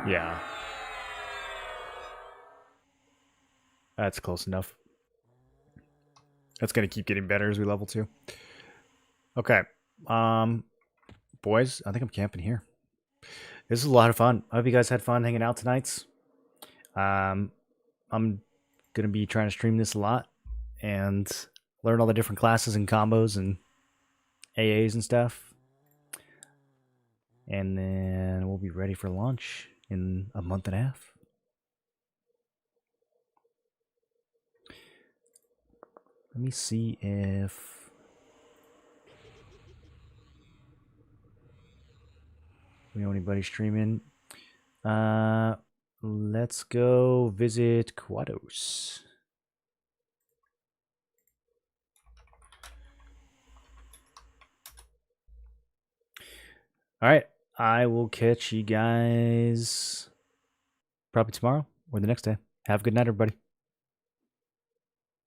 Yeah. That's close enough. That's going to keep getting better as we level 2. Okay. Boys, I think I'm camping here. This is a lot of fun. I hope you guys had fun hanging out tonight. I'm going to be trying to stream this a lot and learn all the different classes and combos and AAs and stuff. And then we'll be ready for launch in a month and a half. Let me see if we know anybody streaming. Let's go visit Quados. All right. I will catch you guys probably tomorrow or the next day. Have a good night, everybody.